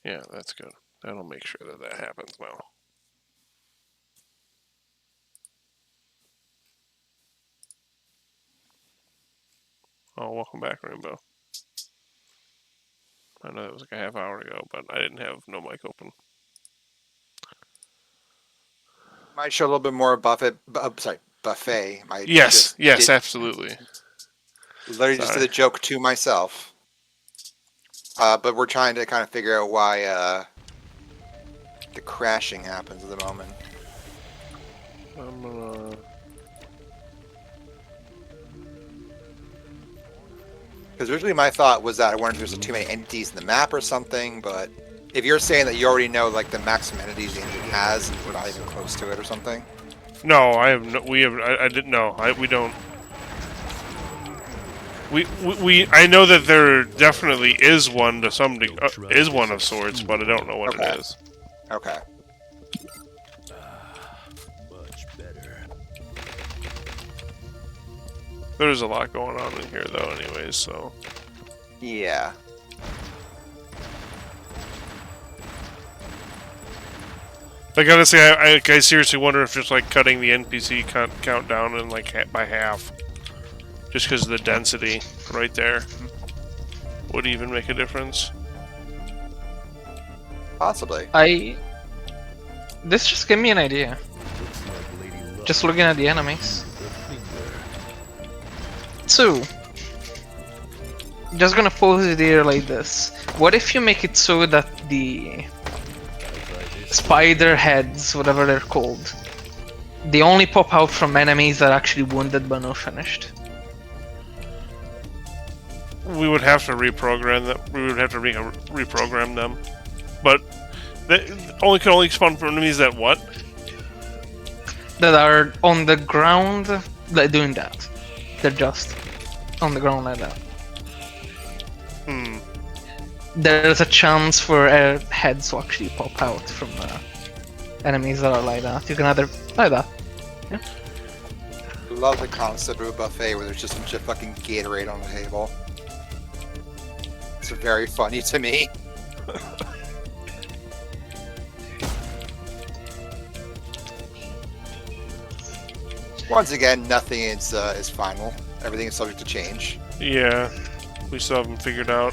Speaker 1: Yeah, that's good. That'll make sure that that happens now. Oh, welcome back, Rainbow. I know that was like a half hour ago, but I didn't have no mic open.
Speaker 3: Might show a little bit more buffet. Buffet.
Speaker 1: Yes, yes, absolutely.
Speaker 3: Literally just did a joke to myself. But we're trying to kind of figure out why the crashing happens at the moment.
Speaker 1: I'm gonna...
Speaker 3: Because originally my thought was that I wondered if there's too many entities in the map or something, but if you're saying that you already know like the maximum entities the engine has, and we're not even close to it or something.
Speaker 1: No, I have no. We have. I didn't know. We don't. I know that there definitely is one to some degree. Is one of sorts, but I don't know what it is.
Speaker 3: Okay.
Speaker 10: Much better.
Speaker 1: There's a lot going on in here, though. Anyways, so.
Speaker 3: Yeah.
Speaker 1: Like honestly, I seriously wonder if just like cutting the NPC count down and like by half, just because of the density right there, would even make a difference.
Speaker 3: Possibly.
Speaker 2: This just gave me an idea. Just looking at the enemies. So, just gonna pose it here like this. What if you make it so that the spider heads, whatever they're called, they only pop out from enemies that are actually wounded but not finished?
Speaker 1: We would have to reprogram them. We would have to reprogram them, but they can only spawn from enemies that what?
Speaker 2: That are on the ground, like doing that. They're just on the ground like that.
Speaker 1: Hmm.
Speaker 2: There's a chance for heads to actually pop out from enemies that are like that. You can either like that. Yeah.
Speaker 3: Love the concept of a buffet where there's just a bunch of fucking Gatorade on the table. It's very funny to me. Once again, nothing is final. Everything is subject to change.
Speaker 1: Yeah, we still haven't figured out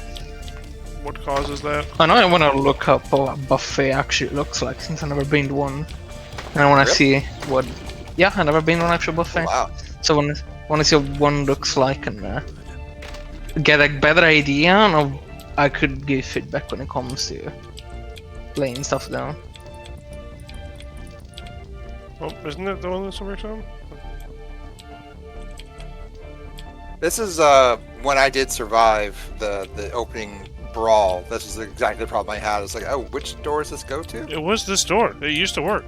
Speaker 1: what causes that.
Speaker 2: I know I want to look up what a buffet actually looks like since I've never been to one, and I want to see what. Yeah, I've never been to an actual buffet.
Speaker 3: Oh, wow.
Speaker 2: So I want to see what one looks like and get a better idea of. I could give feedback when it comes to laying stuff down.
Speaker 1: Oh, isn't that the one that's over on?
Speaker 3: This is when I did survive the opening brawl. This is exactly the problem I had. It's like, oh, which door does this go to?
Speaker 1: It was this door. It used to work.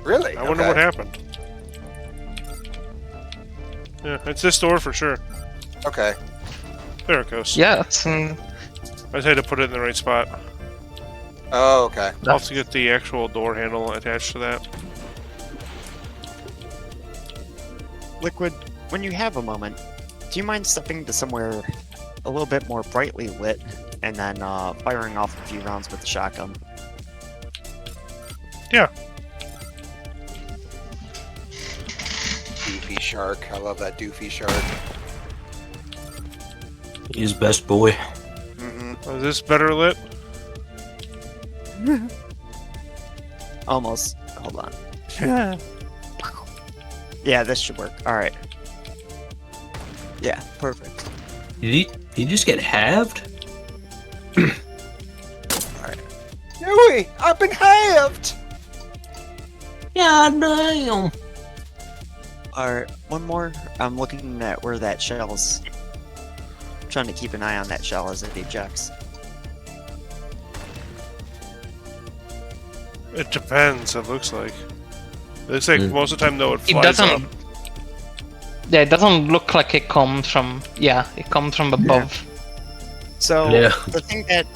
Speaker 3: Really?
Speaker 1: I wonder what happened. Yeah, it's this door for sure.
Speaker 3: Okay.
Speaker 1: There it goes.
Speaker 2: Yeah, that's.
Speaker 1: I just had to put it in the right spot.
Speaker 3: Oh, okay.
Speaker 1: I'll have to get the actual door handle attached to that.
Speaker 7: Liquid, when you have a moment, do you mind stepping to somewhere a little bit more brightly lit and then firing off a few rounds with the shotgun?
Speaker 1: Yeah.
Speaker 3: Doofy shark. I love that doofy shark.
Speaker 5: He's best boy.
Speaker 1: Oh, is this better lit?
Speaker 7: Almost. Hold on. Yeah, this should work. Alright. Yeah, perfect.
Speaker 5: Did he just get halved?
Speaker 7: Alright.
Speaker 3: Yeah, me! I've been halved!
Speaker 5: Yeah, damn.
Speaker 7: Alright, one more. I'm looking at where that shell's. I'm trying to keep an eye on that shell as it ejects.
Speaker 1: It depends. It looks like. It looks like
Speaker 5: Mm.
Speaker 1: most of the time though it
Speaker 8: It
Speaker 1: flies up.
Speaker 8: doesn't. Yeah, it doesn't look like it comes from. Yeah, it comes from above.
Speaker 7: So
Speaker 5: Yeah.
Speaker 7: the thing that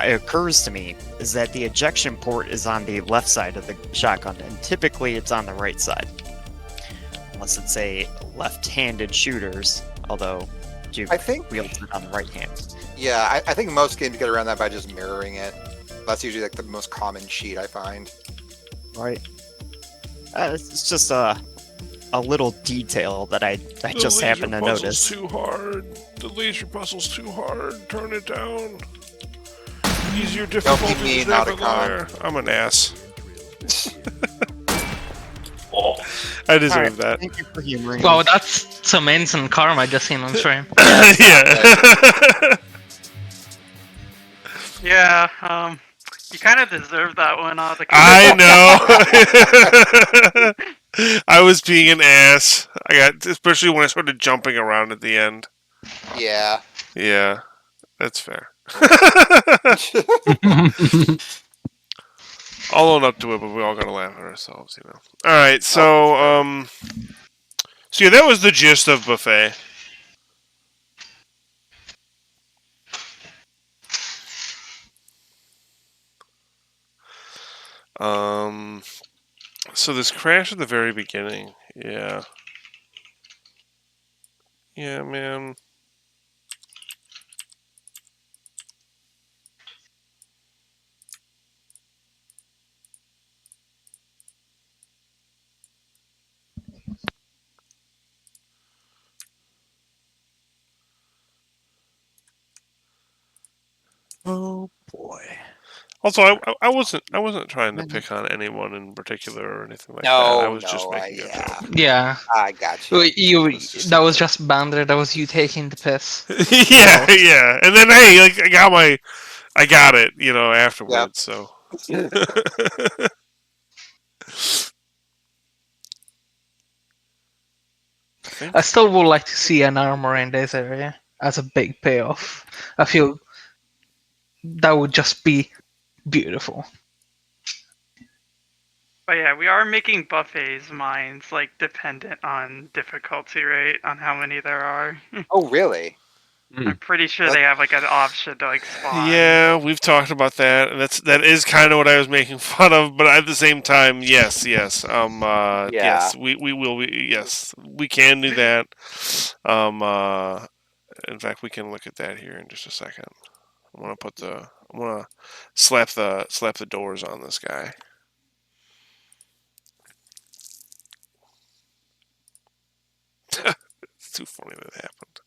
Speaker 7: occurs to me is that the ejection port is on the left side of the shotgun, and typically it's on the right side, unless it's a left-handed shooters. Although you
Speaker 3: I think,
Speaker 7: wield it on the right hand.
Speaker 3: yeah, I think most games get around that by just mirroring it. That's usually like the most common cheat I find.
Speaker 7: Right. It's just a little detail that I just happened to notice.
Speaker 1: Too hard. The laser puzzle's too hard. Turn it down. Easier difficulty.
Speaker 3: Don't be mean, Otacon.
Speaker 1: I'm an ass. I deserve that.
Speaker 7: Thank you for humoring
Speaker 8: Wow,
Speaker 7: me.
Speaker 8: that's some instant karma just seen on stream.
Speaker 1: Yeah.
Speaker 9: Yeah, you kind of deserve that one, Otacon.
Speaker 1: I know. I was being an ass. I got, especially when I started jumping around at the end.
Speaker 3: Yeah.
Speaker 1: Yeah, that's fair. I'll own up to it, but we all gotta laugh at ourselves, you know. All right, so so yeah, that was the gist of Buffet. So this crash at the very beginning, yeah. Yeah, man.
Speaker 7: Oh boy.
Speaker 1: Also, I wasn't trying to pick on anyone in particular or anything like that.
Speaker 3: No,
Speaker 1: I was just
Speaker 3: no,
Speaker 1: making a
Speaker 3: yeah.
Speaker 1: joke.
Speaker 8: Yeah,
Speaker 3: I got you.
Speaker 8: that was just Bander. That was you taking the piss.
Speaker 1: Yeah, yeah. And then hey, like I got it, you know, afterwards. So
Speaker 8: I still would like to see an armor in this area as a big payoff. I feel that would just be beautiful.
Speaker 9: But yeah, we are making Buffet's mines like dependent on difficulty, right? On how many there are.
Speaker 3: Oh, really?
Speaker 9: I'm pretty sure they have like an option to like spawn.
Speaker 1: yeah, we've talked about that. And that is kind of what I was making fun of, but at the same time, yes. Yes, we will be, yes, we can do that. In fact, we can look at that here in just a second. I'm gonna slap the doors on this guy. It's too funny that it happened.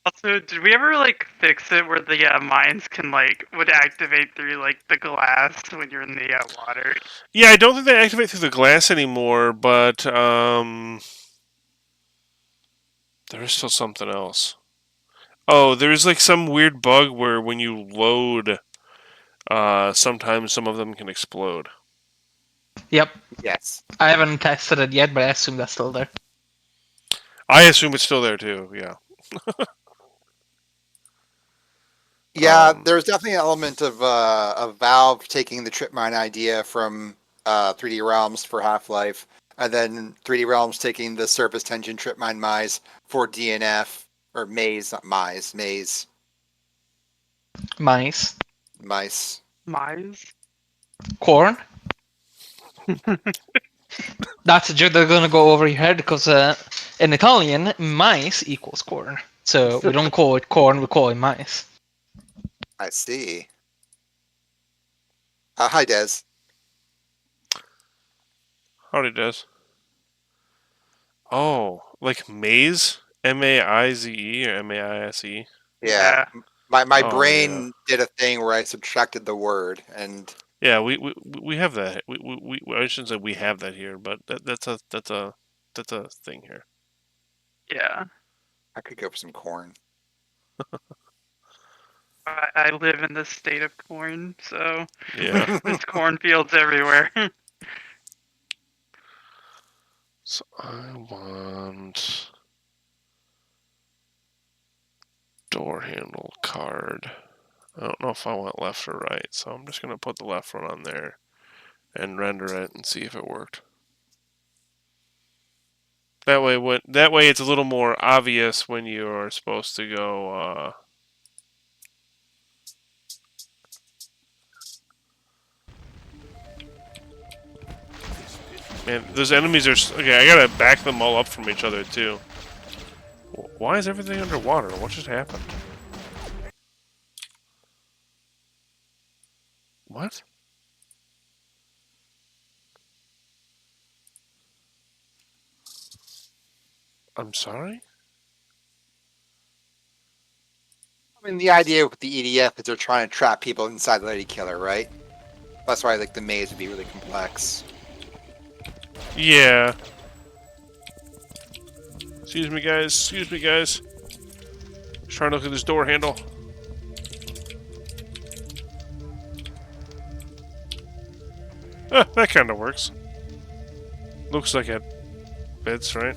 Speaker 9: Also, did we ever like fix it where the mines can like would activate through like the glass when you're in the water?
Speaker 1: Yeah, I don't think they activate through the glass anymore, but there is still something else. Oh, there's like some weird bug where when you load, sometimes some of them can explode.
Speaker 8: Yep,
Speaker 3: Yes.
Speaker 8: I haven't tested it yet, but I assume that's still there.
Speaker 1: I assume it's still there too. Yeah.
Speaker 3: Yeah, there's definitely an element of Valve taking the trip mine idea from 3D Realms for Half-Life, and then 3D Realms taking the surface tension trip mine Mize for DNF, or Maze, not Mize, Maze,
Speaker 8: Mice.
Speaker 3: Mice.
Speaker 9: Mines?
Speaker 8: Corn? That's a joke that's gonna go over your head because in Italian, mice equals corn. So we don't call it corn, we call it mice.
Speaker 3: I see. Hi, Des.
Speaker 1: Howdy, Des. Oh, like maze? M-A-I-Z-E or M-A-I-S-E?
Speaker 3: Yeah. My
Speaker 1: Oh,
Speaker 3: brain did a thing where I subtracted the word, and
Speaker 1: Yeah, we have that. I shouldn't say we have that here, but that's a that's a thing here.
Speaker 9: Yeah.
Speaker 3: I could go for some corn.
Speaker 9: I live in the state of corn, so
Speaker 1: Yeah.
Speaker 9: there's cornfields everywhere.
Speaker 1: So I want door handle card. I don't know if I want left or right, so I'm just gonna put the left one on there and render it and see if it worked. That way it's a little more obvious when you're supposed to go. Man, those enemies are okay. I gotta back them all up from each other too. Why is everything underwater? What just happened? What? I'm sorry?
Speaker 3: I mean, the idea with the EDF is they're trying to trap people inside the Lady Killer, right? That's why like the maze would be really complex.
Speaker 1: Yeah. Excuse me, guys. Excuse me, guys. Just trying to look at this door handle. That kind of works. Looks like it fits, right?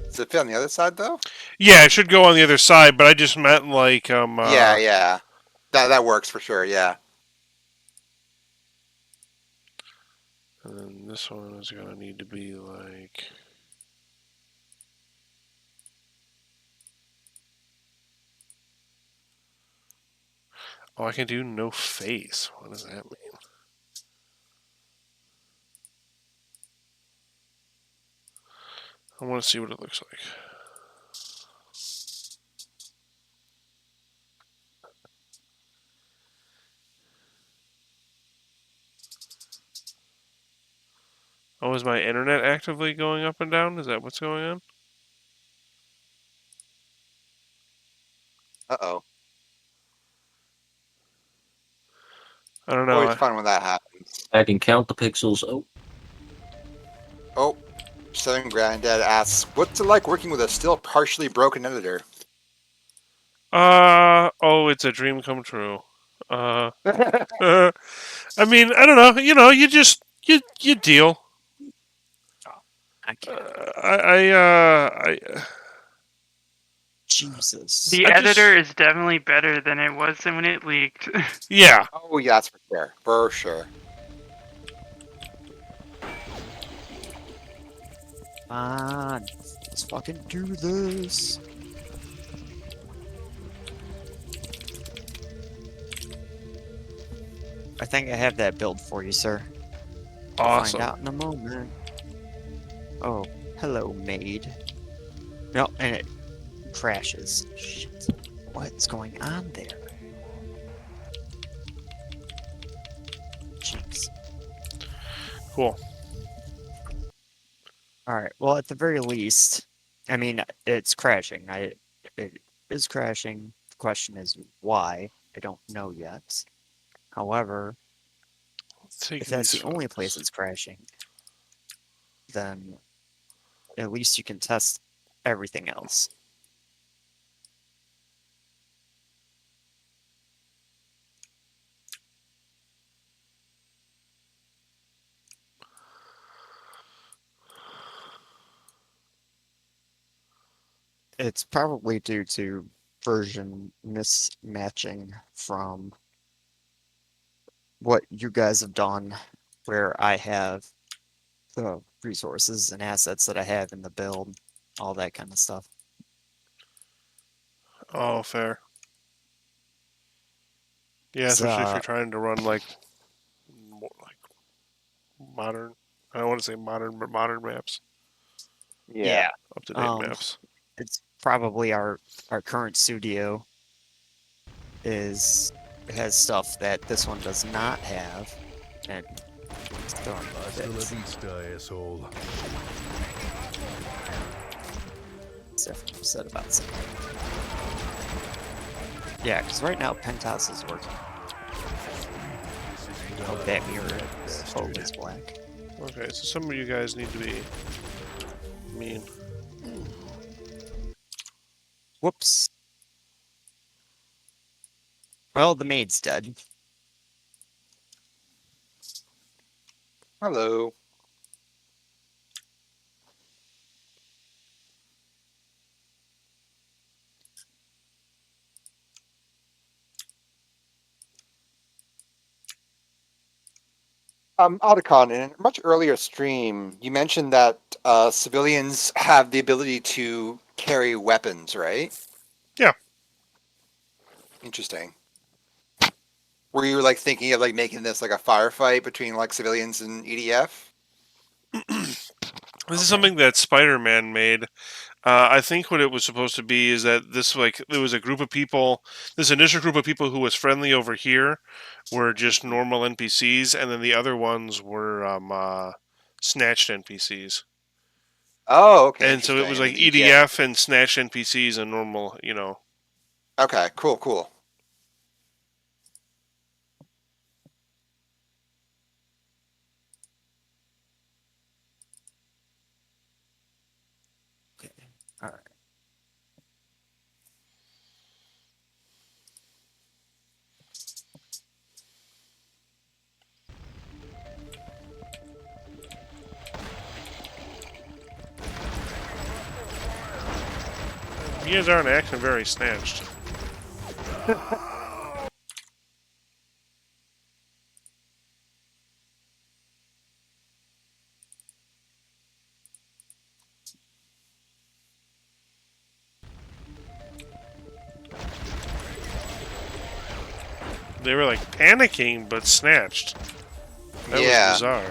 Speaker 3: Does it fit on the other side though?
Speaker 1: Yeah, it should go on the other side, but I just meant like
Speaker 3: Yeah. That works for sure. Yeah.
Speaker 1: And then this one is gonna need to be like. Oh, I can do no face. What does that mean? I want to see what it looks like. Oh, is my internet actively going up and down? Is that what's going on?
Speaker 3: Uh-oh.
Speaker 1: I don't know.
Speaker 3: Always fun when that happens.
Speaker 5: I can count the pixels.
Speaker 3: Oh, Southern Granddad asks, "What's it like working with a still partially broken editor?"
Speaker 1: Oh, it's a dream come true. I mean, I don't know. You know, you deal.
Speaker 7: I can't.
Speaker 1: I
Speaker 7: Jesus.
Speaker 9: The editor is definitely better than it was when it leaked.
Speaker 1: yeah.
Speaker 3: Oh, yeah, that's for sure. For sure.
Speaker 7: Fine. Let's fucking do this. I think I have that build for you, sir.
Speaker 1: Awesome.
Speaker 7: Find out in a moment. Oh, hello, maid. No, and it crashes. Shit. What's going on there? Jeez.
Speaker 1: Cool.
Speaker 7: Alright, well, at the very least, I mean, it's crashing. It is crashing. The question is why. I don't know yet. However, if that's the only place it's crashing, then at least you can test everything else. It's probably due to version mismatching from what you guys have done, where I have the resources and assets that I have in the build, all that kind of stuff.
Speaker 1: Oh, fair. Yeah, especially if you're trying to run like modern. I don't want to say modern, but modern maps.
Speaker 7: Yeah.
Speaker 1: Up to date maps.
Speaker 7: It's probably our current studio has stuff that this one does not have, and it's throwing
Speaker 10: Hasta la
Speaker 7: fits.
Speaker 10: vista, asshole.
Speaker 7: Stuff said about something. Yeah, because right now Pentas is working. Oh, that mirror is always black.
Speaker 1: Okay, so some of you guys need to be mean.
Speaker 7: Whoops. Well, the maid's dead.
Speaker 3: Hello. Otacon, in a much earlier stream, you mentioned that civilians have the ability to carry weapons, right?
Speaker 1: Yeah.
Speaker 3: Interesting. Were you like thinking of like making this like a firefight between like civilians and EDF?
Speaker 1: This is something that Spider-Man made. I think what it was supposed to be is that there was a group of people. This initial group of people who was friendly over here were just normal NPCs, and then the other ones were snatched NPCs.
Speaker 3: Oh, okay.
Speaker 1: And so it
Speaker 3: Interesting.
Speaker 1: was
Speaker 3: And
Speaker 1: like
Speaker 3: then
Speaker 1: EDF and snatched NPCs and normal,
Speaker 3: Okay, cool.
Speaker 7: All right.
Speaker 1: You guys aren't acting very snatched. They were like panicking, but snatched. That was bizarre.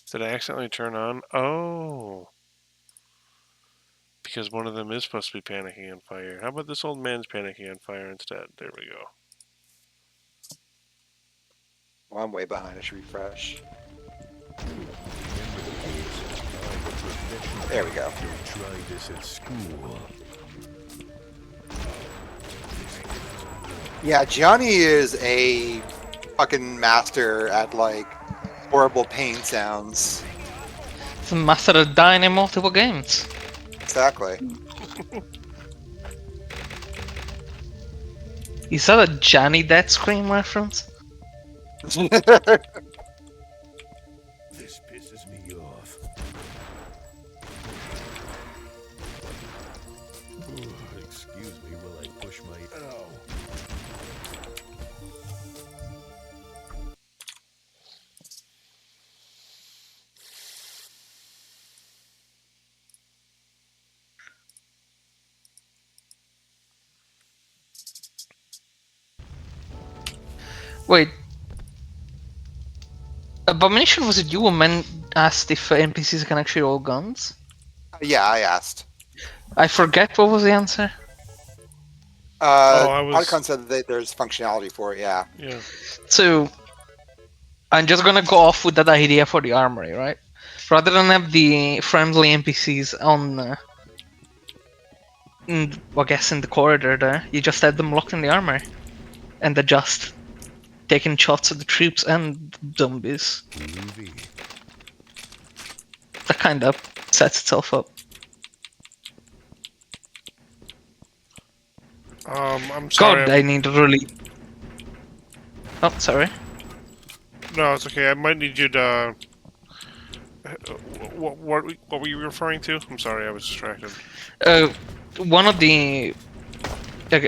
Speaker 1: Did I accidentally turn on? Oh. Because one of them is supposed to be panicking on fire. How about this old man's panicking on fire instead? There we go.
Speaker 3: Well, I'm way behind. I should refresh. There we go.
Speaker 10: They tried this at school.
Speaker 3: Yeah, Johnny is a fucking master at like horrible pain sounds.
Speaker 2: It's a master of dying in multiple games.
Speaker 3: Exactly.
Speaker 2: Is that a Johnny Dead Scream reference?
Speaker 10: This pisses me off. Excuse me while I push my... Ow.
Speaker 2: Wait. Abomination, was it you who asked if NPCs can actually roll guns?
Speaker 3: Yeah, I asked.
Speaker 2: I forget what was the answer.
Speaker 3: Otacon said that there's functionality for it, yeah.
Speaker 1: Yeah.
Speaker 2: So, I'm just gonna go off with that idea for the armory, right? Rather than have the friendly NPCs on, I guess in the corridor there, you just have them locked in the armory. And they're just taking shots at the troops and zombies. That kind of sets itself up.
Speaker 1: I'm sorry.
Speaker 2: God, I need to really... Oh, sorry.
Speaker 1: No, it's okay. I might need you to... What were you referring to? I'm sorry, I was distracted.
Speaker 2: One of the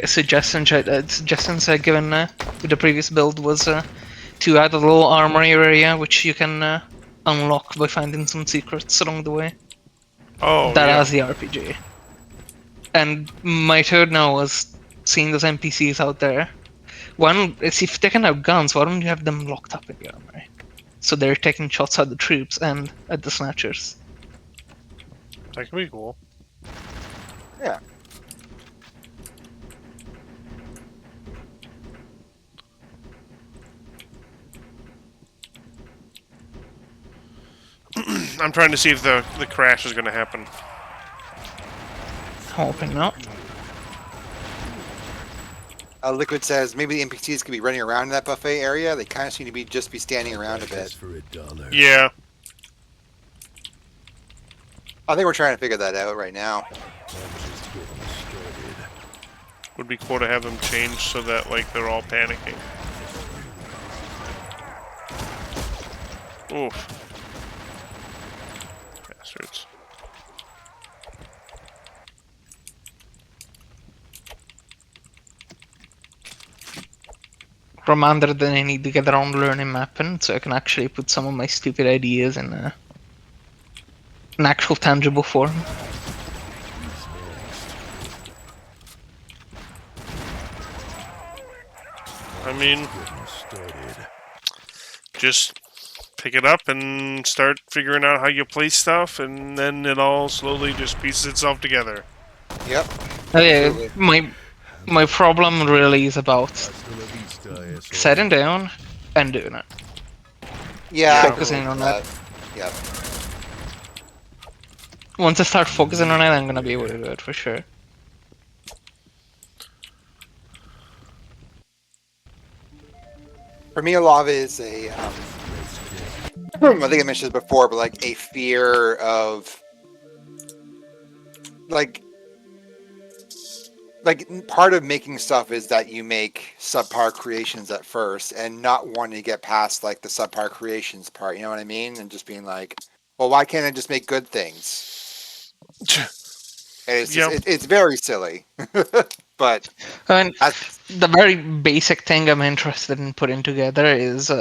Speaker 2: suggestions I'd given with the previous build was to add a little armory area which you can unlock by finding some secrets along the way.
Speaker 1: Oh,
Speaker 2: that
Speaker 1: yeah.
Speaker 2: as the RPG. And my third now was seeing those NPCs out there. If they can have guns, why don't you have them locked up in the armory? So they're taking shots at the troops and at the snatchers.
Speaker 1: That could be cool.
Speaker 3: Yeah.
Speaker 1: I'm trying to see if the crash is going to happen.
Speaker 2: Hoping not.
Speaker 3: Liquid says maybe the NPCs could be running around in that buffet area. They kind of seem to be just be standing around a
Speaker 10: Breakfast
Speaker 3: bit.
Speaker 10: for $1.
Speaker 1: Yeah.
Speaker 3: I think we're trying to figure that out right now.
Speaker 10: I'm just getting started.
Speaker 1: Would be cool to have them change so that like they're all panicking. Oof. Bastards.
Speaker 8: Reminder that I need to get around learning mapping so I can actually put some of my stupid ideas in an actual tangible form.
Speaker 1: I mean,
Speaker 10: Getting started.
Speaker 1: just pick it up and start figuring out how you place stuff, and then it all slowly just pieces itself together.
Speaker 3: Yep.
Speaker 8: Oh, yeah,
Speaker 3: Absolutely.
Speaker 8: my problem really is about
Speaker 10: Hasta la vista, asshole.
Speaker 8: setting down and doing it.
Speaker 3: Yeah.
Speaker 8: Focusing on that.
Speaker 3: Yep.
Speaker 8: Once I start focusing on it, I'm gonna be able to do it for sure.
Speaker 3: For me, a lot of it is a. I think I mentioned this before, but like a fear of like part of making stuff is that you make subpar creations at first and not wanting to get past like the subpar creations part, you know what I mean? And just being like, well, why can't I just make good things? And it's just,
Speaker 1: Yep.
Speaker 3: it's very silly. But
Speaker 8: I mean,
Speaker 3: that's,
Speaker 8: the very basic thing I'm interested in putting together is,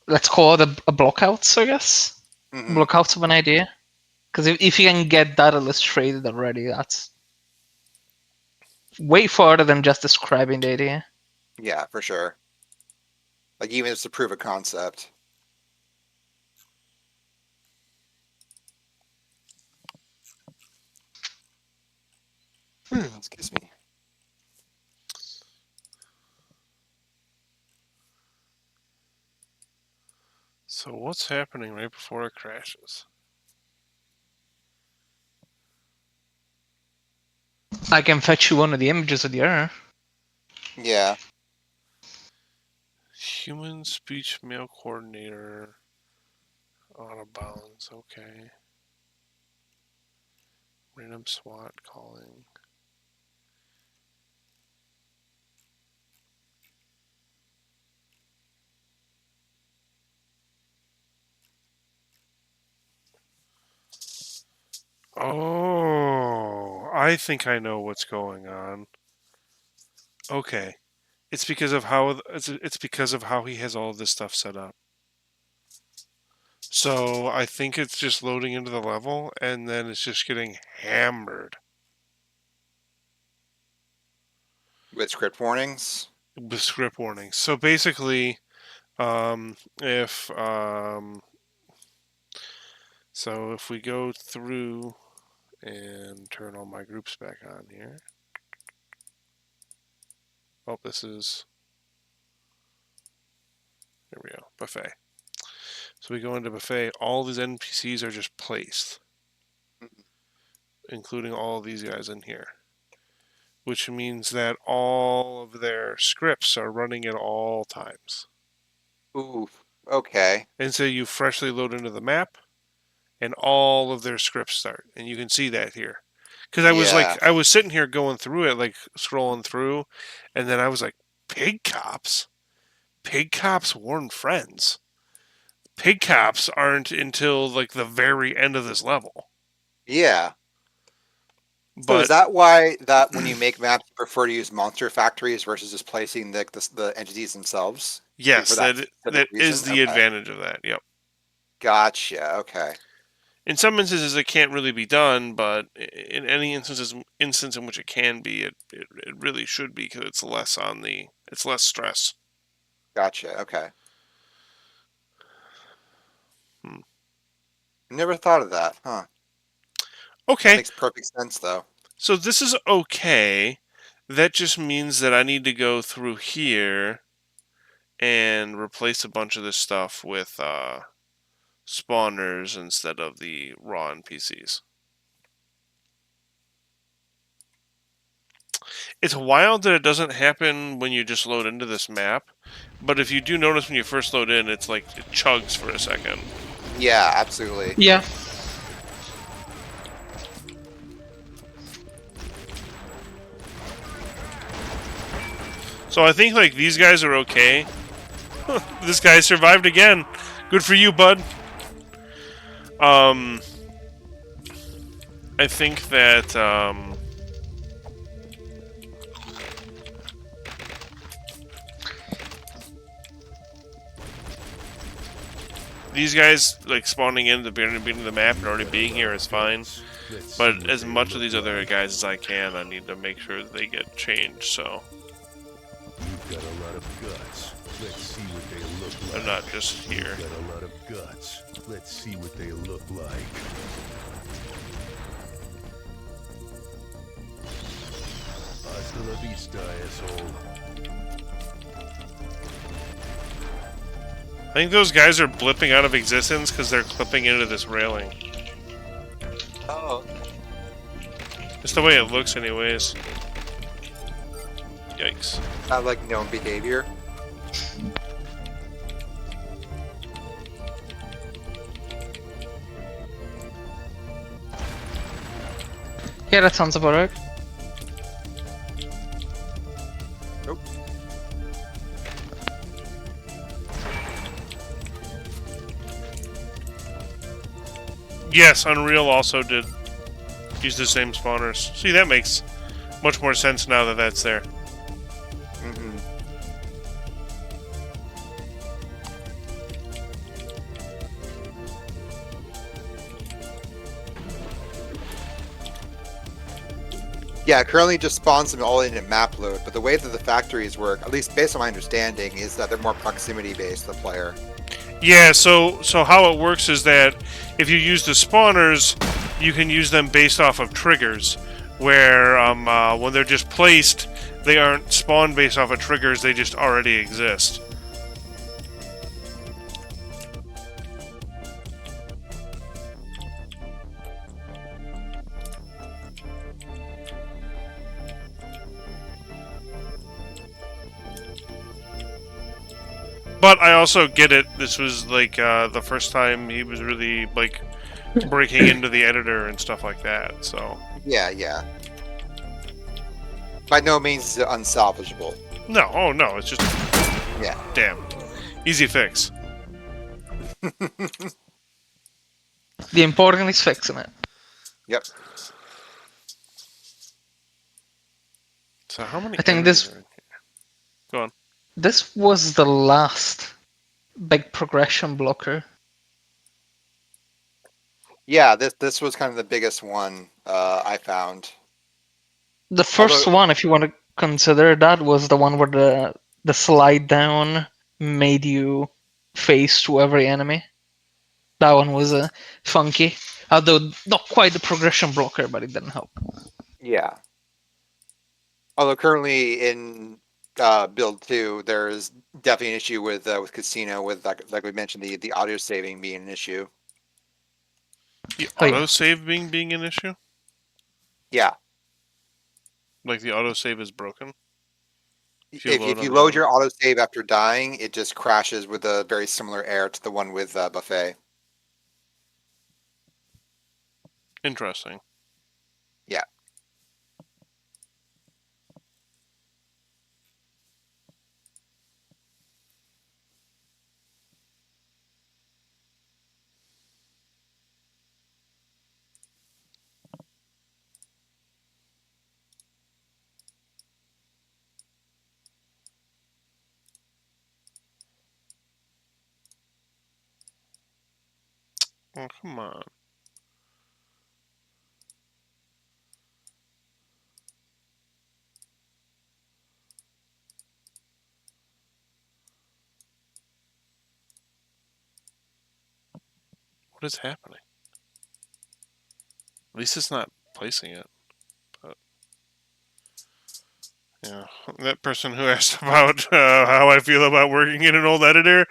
Speaker 8: let's call it a blockouts, I guess.
Speaker 3: mhm.
Speaker 8: Blockouts of an idea. Because if you can get that illustrated already, that's way farther than just describing the idea.
Speaker 3: Yeah, for sure. Like even just to prove a concept. Excuse me.
Speaker 1: So what's happening right before it crashes?
Speaker 8: I can fetch you one of the images of the error.
Speaker 3: Yeah.
Speaker 1: Human speech mail coordinator out of bounds. Okay. Random SWAT calling. Oh, I think I know what's going on. Okay. It's because of how it's because of how he has all this stuff set up. So I think it's just loading into the level and then it's just getting hammered
Speaker 3: With script warnings.
Speaker 1: with script warnings. So basically, if so if we go through and turn all my groups back on here. Oh, this is, here we go, buffet. So we go into buffet, all these NPCs are just placed, including all of these guys in here, which means that all of their scripts are running at all times.
Speaker 3: Ooh. Okay.
Speaker 1: And so you freshly load into the map, and all of their scripts start, and you can see that here. Because
Speaker 3: Yeah.
Speaker 1: I was sitting here going through it, like scrolling through, and then I was like, pig cops? Pig cops warn friends. Pig cops aren't until like the very end of this level.
Speaker 3: Yeah. So is
Speaker 1: But
Speaker 3: that why that when you make maps, you prefer to use monster factories versus just placing the entities themselves?
Speaker 1: yes,
Speaker 3: For that
Speaker 1: that
Speaker 3: specific
Speaker 1: is
Speaker 3: reason?
Speaker 1: the
Speaker 3: Okay.
Speaker 1: advantage of that. Yep.
Speaker 3: Gotcha. Okay.
Speaker 1: In some instances, it can't really be done, but in any instance in which it can be, it really should be because it's less stress.
Speaker 3: Gotcha. Okay.
Speaker 1: Hmm.
Speaker 3: Never thought of that. Huh. That
Speaker 1: Okay,
Speaker 3: makes perfect sense though.
Speaker 1: so this is okay. That just means that I need to go through here and replace a bunch of this stuff with spawners instead of the raw NPCs. It's wild that it doesn't happen when you just load into this map, but if you do notice when you first load in, it's like it chugs for a second.
Speaker 3: Yeah, absolutely.
Speaker 2: Yeah.
Speaker 1: So I think like these guys are okay. This guy survived again. Good for you, bud. I think that these guys like spawning in the beginning of the map and already being here is fine.
Speaker 10: Let's see
Speaker 1: But
Speaker 10: what
Speaker 1: as
Speaker 10: they
Speaker 1: much of
Speaker 10: look
Speaker 1: these other
Speaker 10: like.
Speaker 1: guys as I can, I need to make sure that they get changed. So
Speaker 10: You've got a lot of guts. Let's see what they look like.
Speaker 1: I'm not just here.
Speaker 10: You've got a lot of guts. Let's see what they look like. Hasta la vista, asshole.
Speaker 1: I think those guys are blipping out of existence because they're clipping into this railing.
Speaker 3: Oh.
Speaker 1: Just the way it looks, anyways. Yikes.
Speaker 3: Not like known behavior.
Speaker 2: Yeah, that sounds about right.
Speaker 3: Nope.
Speaker 1: Yes, Unreal also did use the same spawners. See, that makes much more sense now that that's there.
Speaker 3: Mm-hmm. Yeah, currently just spawns them all in at map load, but the way that the factories work, at least based on my understanding, is that they're more proximity based to the player.
Speaker 1: Yeah, so how it works is that if you use the spawners, you can use them based off of triggers, where when they're just placed, they aren't spawned based off of triggers, they just already exist. But I also get it. This was like the first time he was really like breaking into the editor and stuff like that. So
Speaker 3: Yeah, yeah. By no means is it unsalvageable.
Speaker 1: no, oh no, it's just
Speaker 3: Yeah.
Speaker 1: damn easy fix.
Speaker 2: The important is fixing it.
Speaker 3: Yep.
Speaker 1: So how many?
Speaker 2: I think
Speaker 1: enemies
Speaker 2: this-
Speaker 1: are in here? Go on.
Speaker 2: This was the last big progression blocker.
Speaker 3: Yeah, this was kind of the biggest one I found.
Speaker 2: The first
Speaker 3: Although-
Speaker 2: one, if you want to consider that, was the one where the slide down made you face to every enemy. That one was funky, although not quite the progression blocker, but it didn't help.
Speaker 3: Yeah. Although currently in build 2, there's definitely an issue with Casino with like we mentioned the audio saving being an issue.
Speaker 1: The
Speaker 2: Oh, yeah.
Speaker 1: autosave being an issue?
Speaker 3: Yeah.
Speaker 1: Like the autosave is broken?
Speaker 3: If
Speaker 1: load
Speaker 3: you
Speaker 1: on
Speaker 3: load
Speaker 1: the-
Speaker 3: your autosave after dying, it just crashes with a very similar error to the one with Buffet.
Speaker 1: Interesting.
Speaker 3: Yeah.
Speaker 1: Oh, come on. What is happening? At least it's not placing it. But yeah, that person who asked about how I feel about working in an old editor,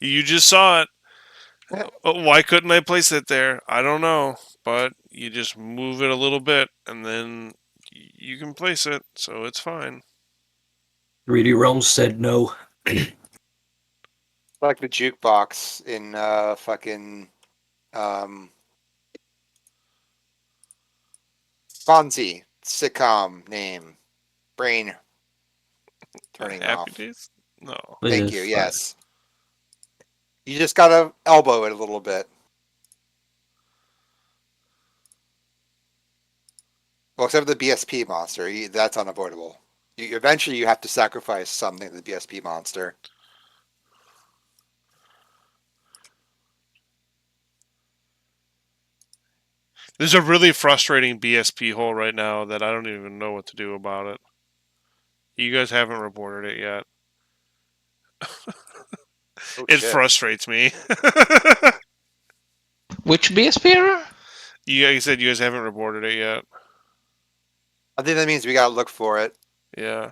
Speaker 1: you just saw it. Why couldn't I place it there? I don't know, but you just move it a little bit, and then you can place it, so it's fine.
Speaker 5: 3D Realms said no.
Speaker 3: Like the jukebox in fucking Fonzie sitcom name. Brain turning
Speaker 1: Happy
Speaker 3: off.
Speaker 1: Days? No.
Speaker 3: Thank you.
Speaker 5: Yes.
Speaker 3: Yes. You just gotta elbow it a little bit. Well, except for the BSP monster, that's unavoidable. Eventually, you have to sacrifice something to the BSP monster.
Speaker 1: There's a really frustrating BSP hole right now that I don't even know what to do about it. You guys haven't reported it yet.
Speaker 3: Oh
Speaker 1: It
Speaker 3: shit!
Speaker 1: frustrates me.
Speaker 2: Which BSP error?
Speaker 1: You said you guys haven't reported it yet.
Speaker 3: I think that means we gotta look for it.
Speaker 1: Yeah.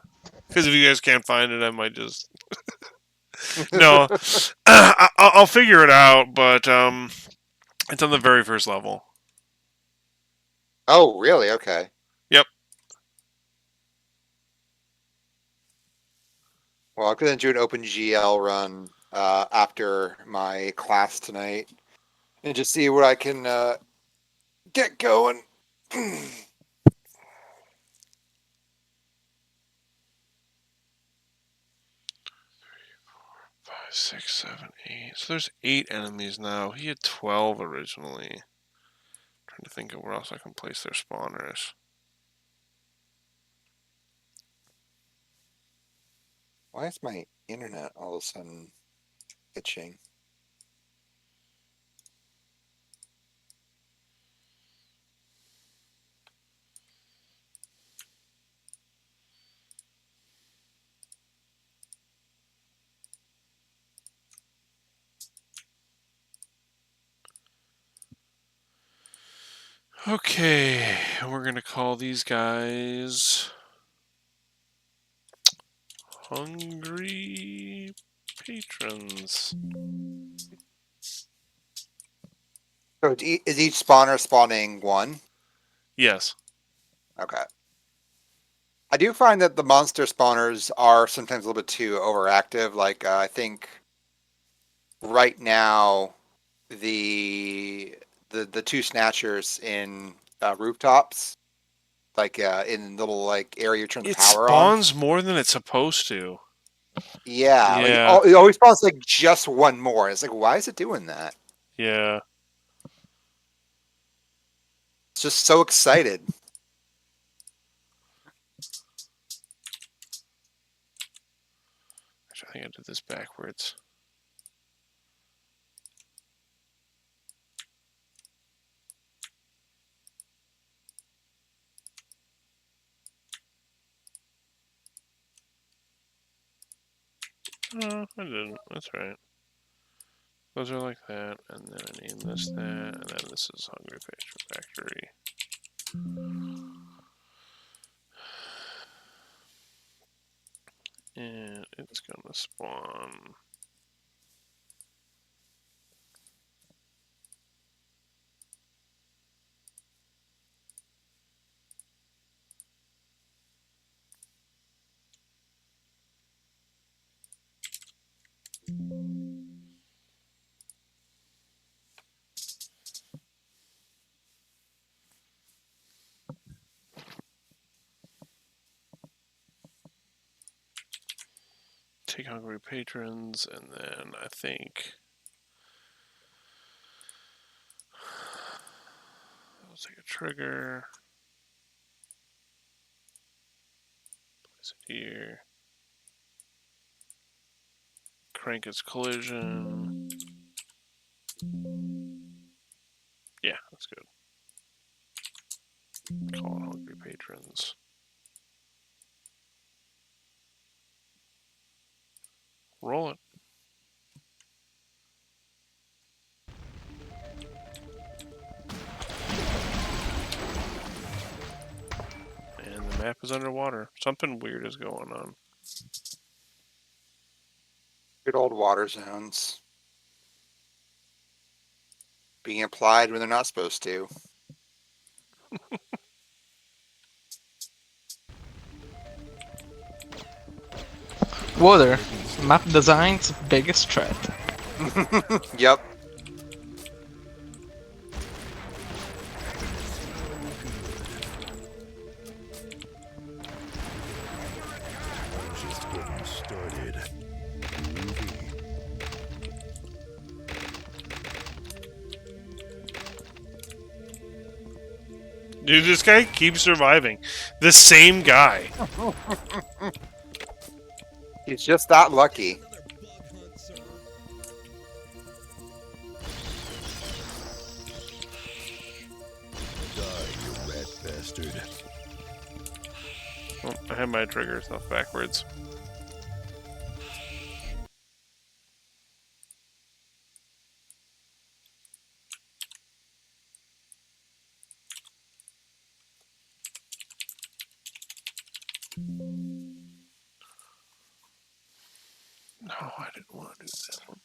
Speaker 1: Because if you guys can't find it, I might just. No. I'll figure it out, but it's on the very first level.
Speaker 3: Oh, really? Okay.
Speaker 1: Yep.
Speaker 3: Well, I'm gonna do an OpenGL run after my class tonight, and just see what I can get going.
Speaker 1: 5, 6, 7, 8. So there's 8 enemies now. He had 12 originally. Trying to think of where else I can place their spawners.
Speaker 3: Why is my internet all of a sudden itching?
Speaker 1: Okay, we're gonna call these guys Hungry Patrons.
Speaker 3: So is each spawner spawning one?
Speaker 1: Yes.
Speaker 3: Okay. I do find that the monster spawners are sometimes a little bit too overactive. Like I think right now the two snatchers in rooftops, like in little like area you turn the
Speaker 1: It
Speaker 3: power on.
Speaker 1: spawns more than it's supposed to.
Speaker 3: Yeah, like
Speaker 1: Yeah.
Speaker 3: it always spawns like just one more. It's like, why is it doing that?
Speaker 1: Yeah.
Speaker 3: It's just so excited.
Speaker 1: Actually, I think I did this backwards. Oh, I didn't. That's right. Those are like that, and then I name this that, and then this is Hungry Pastry Factory. And it's gonna spawn. Take Hungry Patrons, and then I think I'll take a trigger. Place it here. Crank its collision. Yeah, that's good. Call it Hungry Patrons. Roll it. And the map is underwater. Something weird is going on.
Speaker 3: Good old water zones being applied when they're not supposed to.
Speaker 2: Water, map design's biggest threat.
Speaker 3: Yep.
Speaker 10: Just getting started. Groovy.
Speaker 1: Dude, this guy keeps surviving. The same guy.
Speaker 3: He's just that lucky.
Speaker 10: Die, you rat bastard.
Speaker 1: Oh, I have my trigger stuff backwards. No, I didn't want to do that one.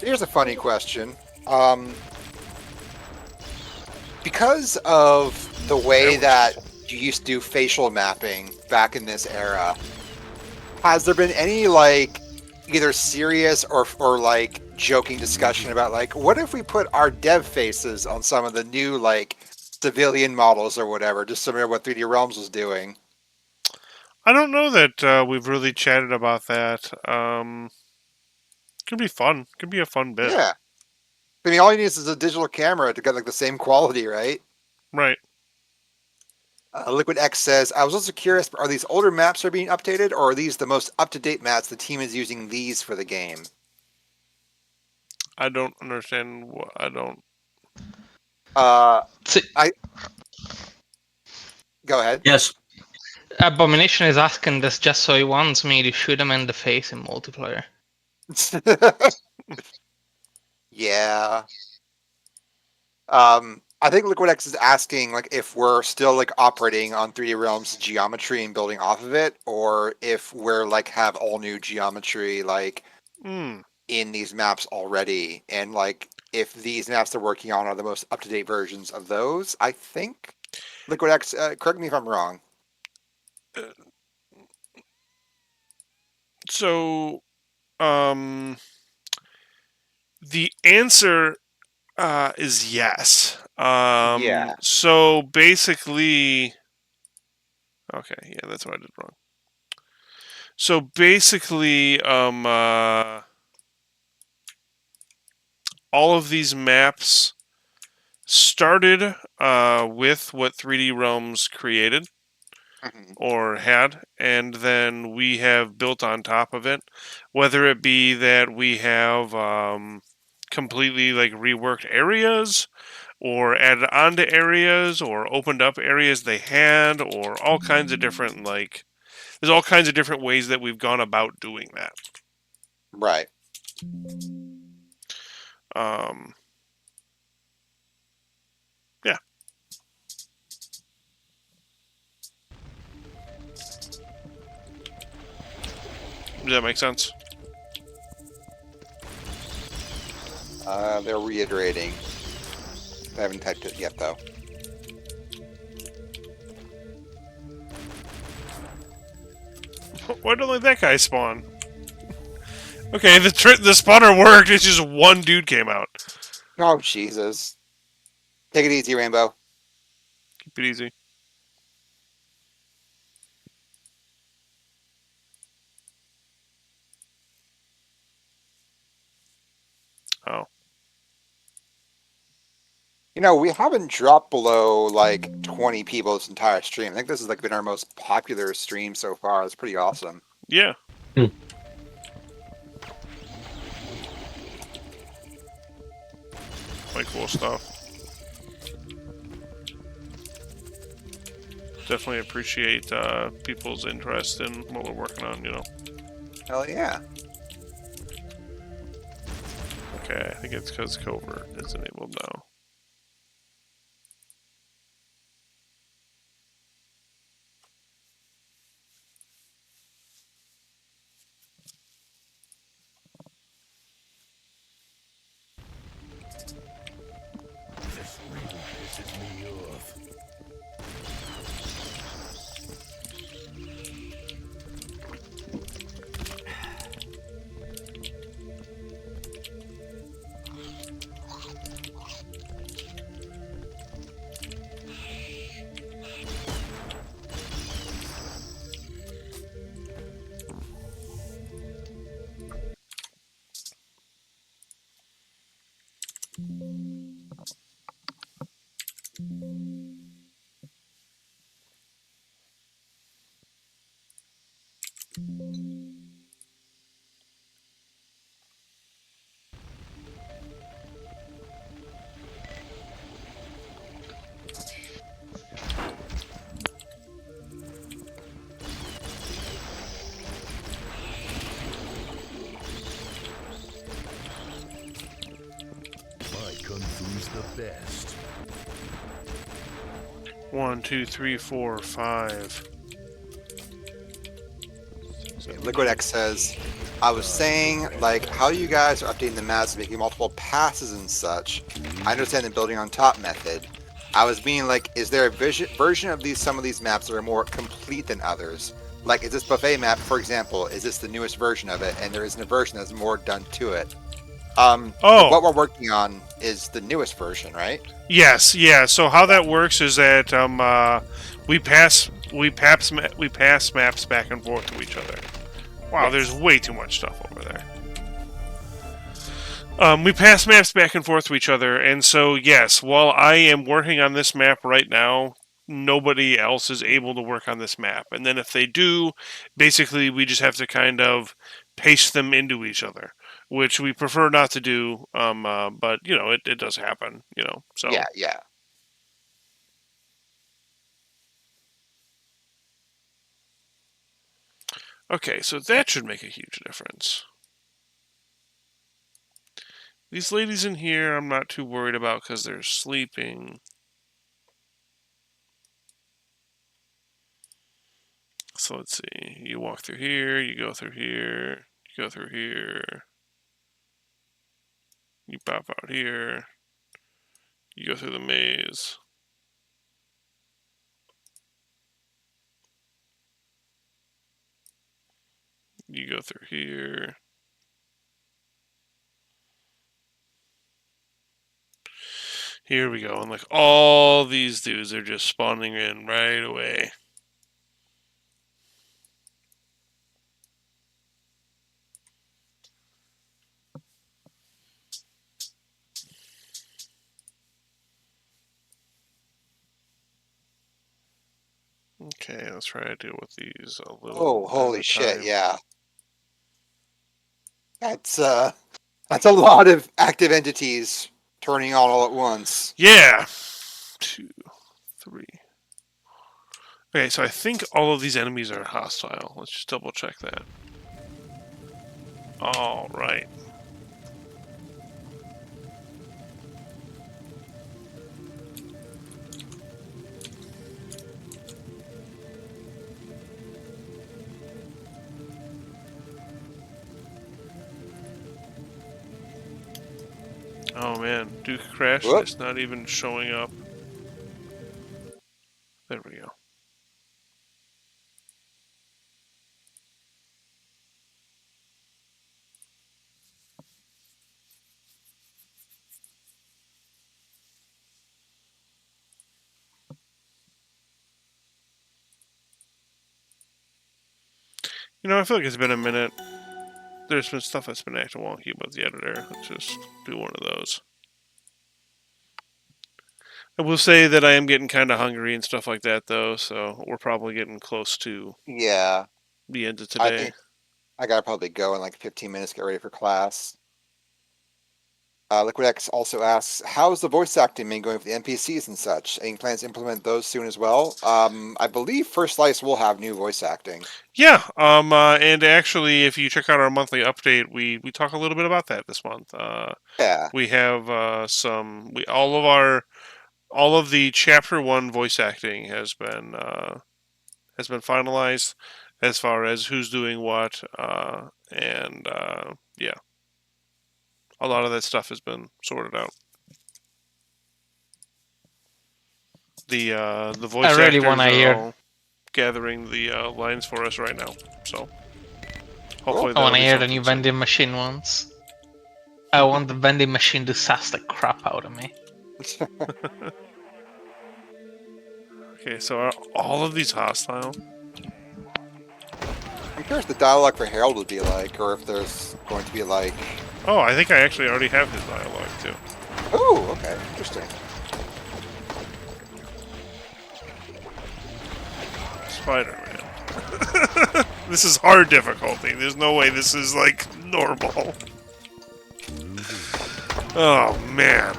Speaker 3: Here's a funny question. Because of the way that you used to do facial mapping back in this era, has there been any like either serious or like joking discussion about like what if we put our dev faces on some of the new like civilian models or whatever, just similar to what 3D Realms was doing?
Speaker 1: I don't know that we've really chatted about that. Could be fun. Could be a fun bit.
Speaker 3: Yeah. I mean, all you need is a digital camera to get like the same quality, right?
Speaker 1: Right.
Speaker 3: LiquidX says, I was also curious, are these older maps are being updated, or are these the most up-to-date maps the team is using these for the game?
Speaker 1: I don't understand. I don't.
Speaker 3: Go ahead.
Speaker 5: Yes.
Speaker 2: Abomination is asking this just so he wants me to shoot him in the face in multiplayer.
Speaker 3: Yeah. I think LiquidX is asking like if we're still like operating on 3D Realms geometry and building off of it, or if we're like have all new geometry like in these maps already, and like if these maps they're working on are the most up-to-date versions of those. I think LiquidX, correct me if I'm wrong.
Speaker 1: So, the answer is yes.
Speaker 3: Yeah.
Speaker 1: So basically, okay, yeah, that's what I did wrong. So basically, all of these maps started with what 3D Realms created or had, and then we have built on top of it. Whether it be that we have completely like reworked areas, or added onto areas, or opened up areas they had, or all kinds of different like. There's all kinds of different ways that we've gone about doing that.
Speaker 3: Right.
Speaker 1: Yeah. Does that make sense?
Speaker 3: They're reiterating. I haven't typed it yet, though.
Speaker 1: Why don't let that guy spawn? Okay, the spawner worked. It's just one dude came out.
Speaker 3: Oh, Jesus. Take it easy, Rainbow.
Speaker 1: Keep it easy. Oh.
Speaker 3: You know, we haven't dropped below like 20 people this entire stream. I think this has like been our most popular stream so far. It's pretty awesome.
Speaker 1: Yeah. Quite cool stuff. Definitely appreciate people's interest in what we're working on, you know.
Speaker 3: Hell yeah.
Speaker 1: Okay, I think it's because covert is enabled now.
Speaker 10: This really pisses me off. My kung fu's the best.
Speaker 1: 1, 2, 3, 4, 5.
Speaker 3: LiquidX says, I was saying, like, how you guys are updating the maps, making multiple passes and such. I understand the building on top method. I was being like, is there a version of some of these maps that are more complete than others? Like, is this buffet map, for example, is this the newest version of it, and there isn't a version that's more done to it?
Speaker 1: Oh.
Speaker 3: What we're working on is the newest version, right?
Speaker 1: Yes, yeah. So how that works is that we pass maps back and forth to each other. Wow,
Speaker 3: Yes.
Speaker 1: there's way too much stuff over there. We pass maps back and forth to each other, and so yes, while I am working on this map right now, nobody else is able to work on this map. And then if they do, basically we just have to kind of paste them into each other, which we prefer not to do. But you know, it does happen. You know, so
Speaker 3: Yeah, yeah.
Speaker 1: okay, so that should make a huge difference. These ladies in here, I'm not too worried about because they're sleeping. So let's see. You walk through here, you go through here, you go through here. You pop out here. You go through the maze. You go through here. Here we go. And like all these dudes are just spawning in right away. Okay, let's try to deal with these a little.
Speaker 3: Oh, holy
Speaker 1: at a
Speaker 3: shit!
Speaker 1: time.
Speaker 3: Yeah, that's a lot of active entities turning on all at once.
Speaker 1: Yeah. 2, 3. Okay, so I think all of these enemies are hostile. Let's just double check that. All right. Oh man, Duke crashed and
Speaker 3: Whoop.
Speaker 1: it's not even showing up. There we go. You know, I feel like it's been a minute. There's been stuff that's been acting wonky about the editor. Let's just do one of those. I will say that I am getting kind of hungry and stuff like that, though, so we're probably getting close to
Speaker 3: Yeah,
Speaker 1: the end of
Speaker 3: I
Speaker 1: today.
Speaker 3: think I gotta probably go in like 15 minutes, get ready for class. LiquidX also asks, how's the voice acting been going for the NPCs and such? Any plans to implement those soon as well? I believe First Slice will have new voice acting.
Speaker 1: Yeah. And actually, if you check out our monthly update, we talk a little bit about that this month.
Speaker 3: Yeah.
Speaker 1: We have all of the chapter 1 voice acting has been finalized as far as who's doing what, and yeah, a lot of that stuff has been sorted out. The voice
Speaker 8: I really
Speaker 1: actors
Speaker 8: wanna
Speaker 1: are
Speaker 8: hear-
Speaker 1: all gathering the lines for us right now, so
Speaker 3: Cool.
Speaker 1: hopefully
Speaker 8: I
Speaker 1: that'll
Speaker 8: want to
Speaker 1: be
Speaker 8: hear the
Speaker 1: something
Speaker 8: new
Speaker 1: soon.
Speaker 8: vending machine ones. I want the vending machine to sass the crap out of me.
Speaker 1: Okay, so are all of these hostile?
Speaker 3: I'm curious what the dialogue for Harold would be like, or if there's going to be like...
Speaker 1: Oh, I think I actually already have his dialogue too.
Speaker 3: Oh, okay. Interesting.
Speaker 1: Spider-Man. This is hard difficulty. There's no way this is like normal. Oh man.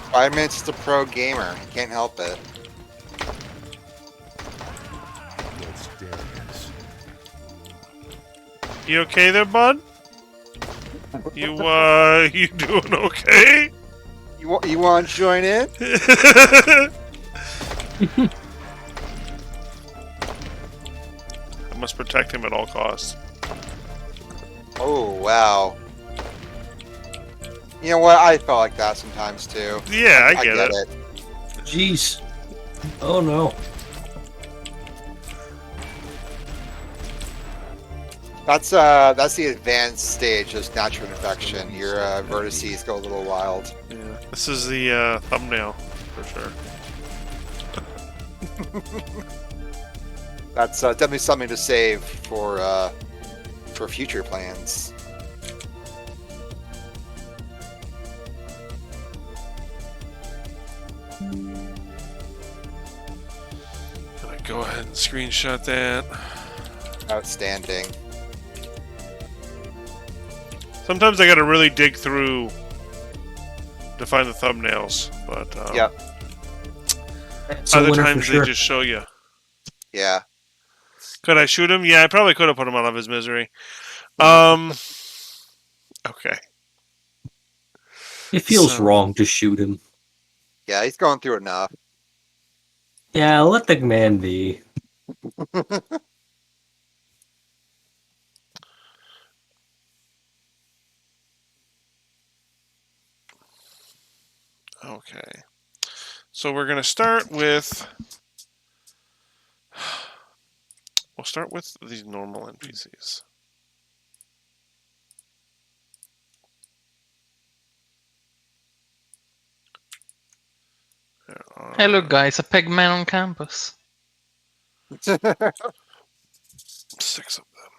Speaker 3: Spider-Man's just a pro gamer. He can't help it.
Speaker 10: Let's dance.
Speaker 1: You okay there, bud? You you doing okay?
Speaker 3: You want to join in?
Speaker 1: I must protect him at all costs.
Speaker 3: Oh, wow. You know what? I felt like that sometimes too.
Speaker 1: Yeah, I get it.
Speaker 5: Jeez. Oh no.
Speaker 3: That's the advanced stage of natural infection. Your vertices go a little wild.
Speaker 1: Yeah. This is the thumbnail for sure.
Speaker 3: That's definitely something to save for future plans.
Speaker 1: Gonna go ahead and screenshot that.
Speaker 3: Outstanding.
Speaker 1: Sometimes I gotta really dig through to find the thumbnails, but
Speaker 3: Yep.
Speaker 5: That's a
Speaker 1: other
Speaker 5: winner for
Speaker 1: times
Speaker 5: sure.
Speaker 1: they just show you.
Speaker 3: Yeah.
Speaker 1: Could I shoot him? Yeah, I probably could have put him out of his misery. Okay.
Speaker 5: It feels
Speaker 1: So-
Speaker 5: wrong to shoot him.
Speaker 3: Yeah, he's going through enough.
Speaker 5: Yeah, let the man be.
Speaker 1: Okay. So we're gonna start with. We'll start with these normal NPCs. There are
Speaker 8: Hey, look, guys, a pig man on campus.
Speaker 1: 6 of them.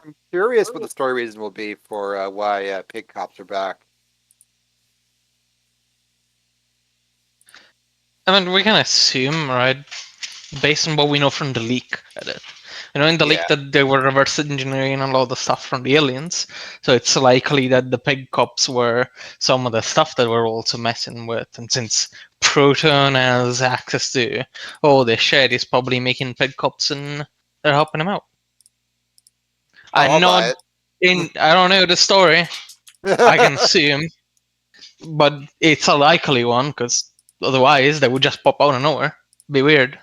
Speaker 3: I'm curious what the story reason will be for why pig cops are back.
Speaker 8: I mean, we can assume, right, based on what we know from the leak edit. You know, in the leak
Speaker 3: Yeah.
Speaker 8: that they were reverse engineering a lot of the stuff from the aliens, so it's likely that the pig cops were some of the stuff that we're also messing with. And since Proton has access to all this shit, he's probably making pig cops and they're helping him out.
Speaker 3: I'll
Speaker 8: I'm
Speaker 3: buy
Speaker 8: not
Speaker 3: it.
Speaker 8: I don't know the story. I can assume, but it's a likely one because otherwise they would just pop out of nowhere. Be weird.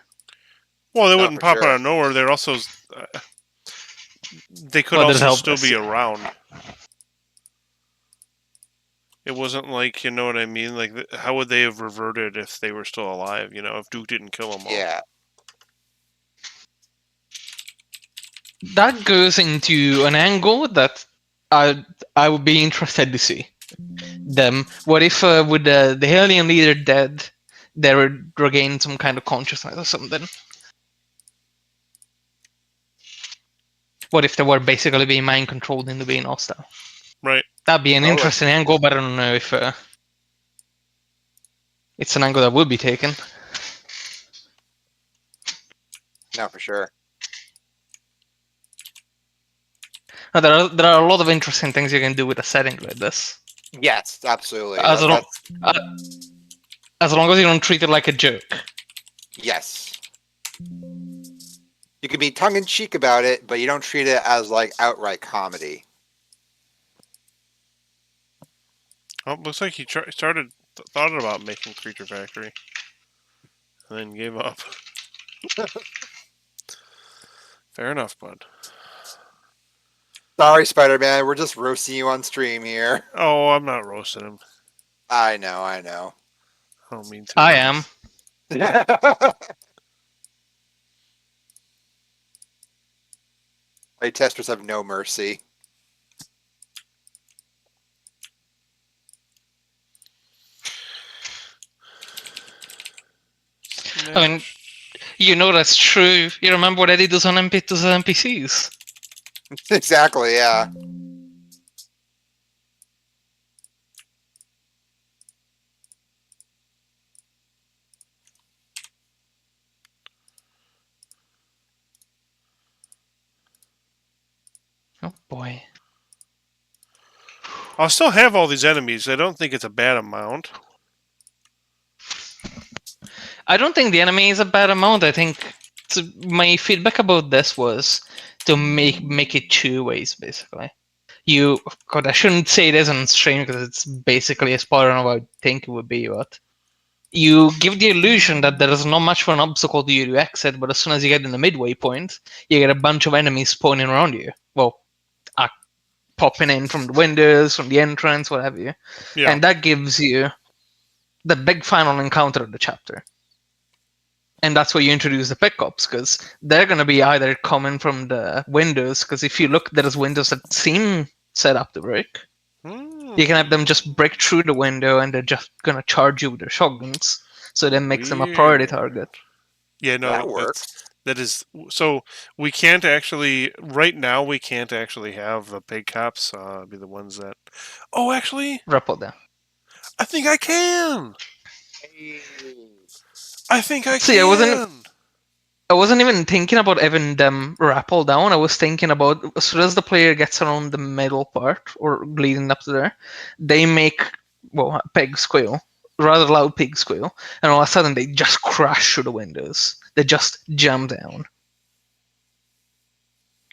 Speaker 1: Well, they
Speaker 3: No,
Speaker 1: wouldn't
Speaker 3: for
Speaker 1: pop
Speaker 3: sure.
Speaker 1: out of nowhere. They're also. They could
Speaker 8: Well, there's
Speaker 1: also
Speaker 8: help
Speaker 1: still be
Speaker 8: us.
Speaker 1: around. It wasn't like, you know what I mean? Like, how would they have reverted if they were still alive? You know, if Duke didn't kill them all.
Speaker 3: Yeah.
Speaker 8: That goes into an angle that I would be interested to see. Them. What if with the alien leader dead, they would regain some kind of consciousness or something? What if they were basically being mind controlled into being hostile?
Speaker 1: Right.
Speaker 8: That'd be an
Speaker 3: Totally.
Speaker 8: interesting angle, but I don't know if it's an angle that would be taken.
Speaker 3: No, for sure.
Speaker 8: Now, there are a lot of interesting things you can do with a setting like this.
Speaker 3: Yes, absolutely.
Speaker 8: As long
Speaker 3: That's
Speaker 8: uh, as long as you don't treat it like a joke.
Speaker 3: yes. You can be tongue in cheek about it, but you don't treat it as like outright comedy.
Speaker 1: Oh, looks like he thought about making Creature Factory, and then gave up. Fair enough, bud.
Speaker 3: Sorry, Spider-Man. We're just roasting you on stream here.
Speaker 1: Oh, I'm not roasting him.
Speaker 3: I know, I know.
Speaker 1: I don't mean to.
Speaker 8: I am.
Speaker 3: Playtesters have no mercy.
Speaker 8: I mean, you know that's true. You remember what Eddie does on NPCs?
Speaker 3: Exactly, yeah.
Speaker 8: Oh boy.
Speaker 1: I'll still have all these enemies. I don't think it's a bad amount.
Speaker 8: I don't think the enemy is a bad amount. I think my feedback about this was to make it two ways, basically. God, I shouldn't say this on stream because it's basically a spoiler on what I think it would be, but you give the illusion that there is not much of an obstacle to you to exit, but as soon as you get in the midway point, you get a bunch of enemies spawning around you. Well, popping in from the windows, from the entrance, what have you.
Speaker 1: Yeah.
Speaker 8: And that gives you the big final encounter of the chapter. And that's where you introduce the pickups, because they're going to be either coming from the windows, because if you look, there's windows that seem set up to break. You can have them just break through the window, and they're just going to charge you with their shotguns. So that makes them a priority
Speaker 1: Weird.
Speaker 8: target.
Speaker 1: Yeah, no,
Speaker 3: That works.
Speaker 1: that is so. We can't actually right now. We can't actually have the big cops be the ones that. Oh, actually,
Speaker 8: Rappel them.
Speaker 1: I think I can. I think I
Speaker 8: See,
Speaker 1: can.
Speaker 8: I wasn't even thinking about having them rappel down. I was thinking about as soon as the player gets around the middle part or leading up to there, they make a pig squeal, rather loud pig squeal, and all of a sudden they just crash through the windows. They just jump down.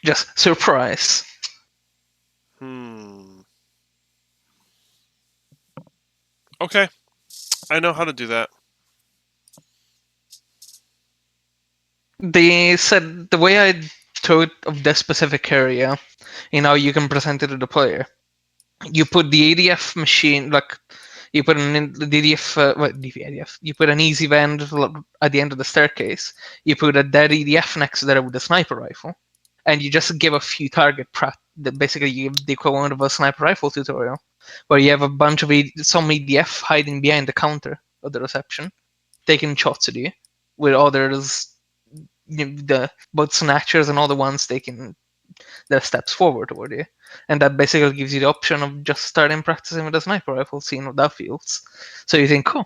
Speaker 8: Just surprise.
Speaker 1: Okay, I know how to do that.
Speaker 8: They said the way I thought of this specific area, you can present it to the player. You put the ADF machine, like you put the ADF, ADF, you put an easy vent at the end of the staircase. You put a dead EDF next to there with a sniper rifle, and you just give a few target prep. Basically, you give the equivalent of a sniper rifle tutorial, where you have a bunch of some EDF hiding behind the counter of the reception, taking shots at you, with others, the both snatchers and other ones taking their steps forward toward you. And that basically gives you the option of just starting practicing with a sniper rifle, seeing what that feels. So you think, oh,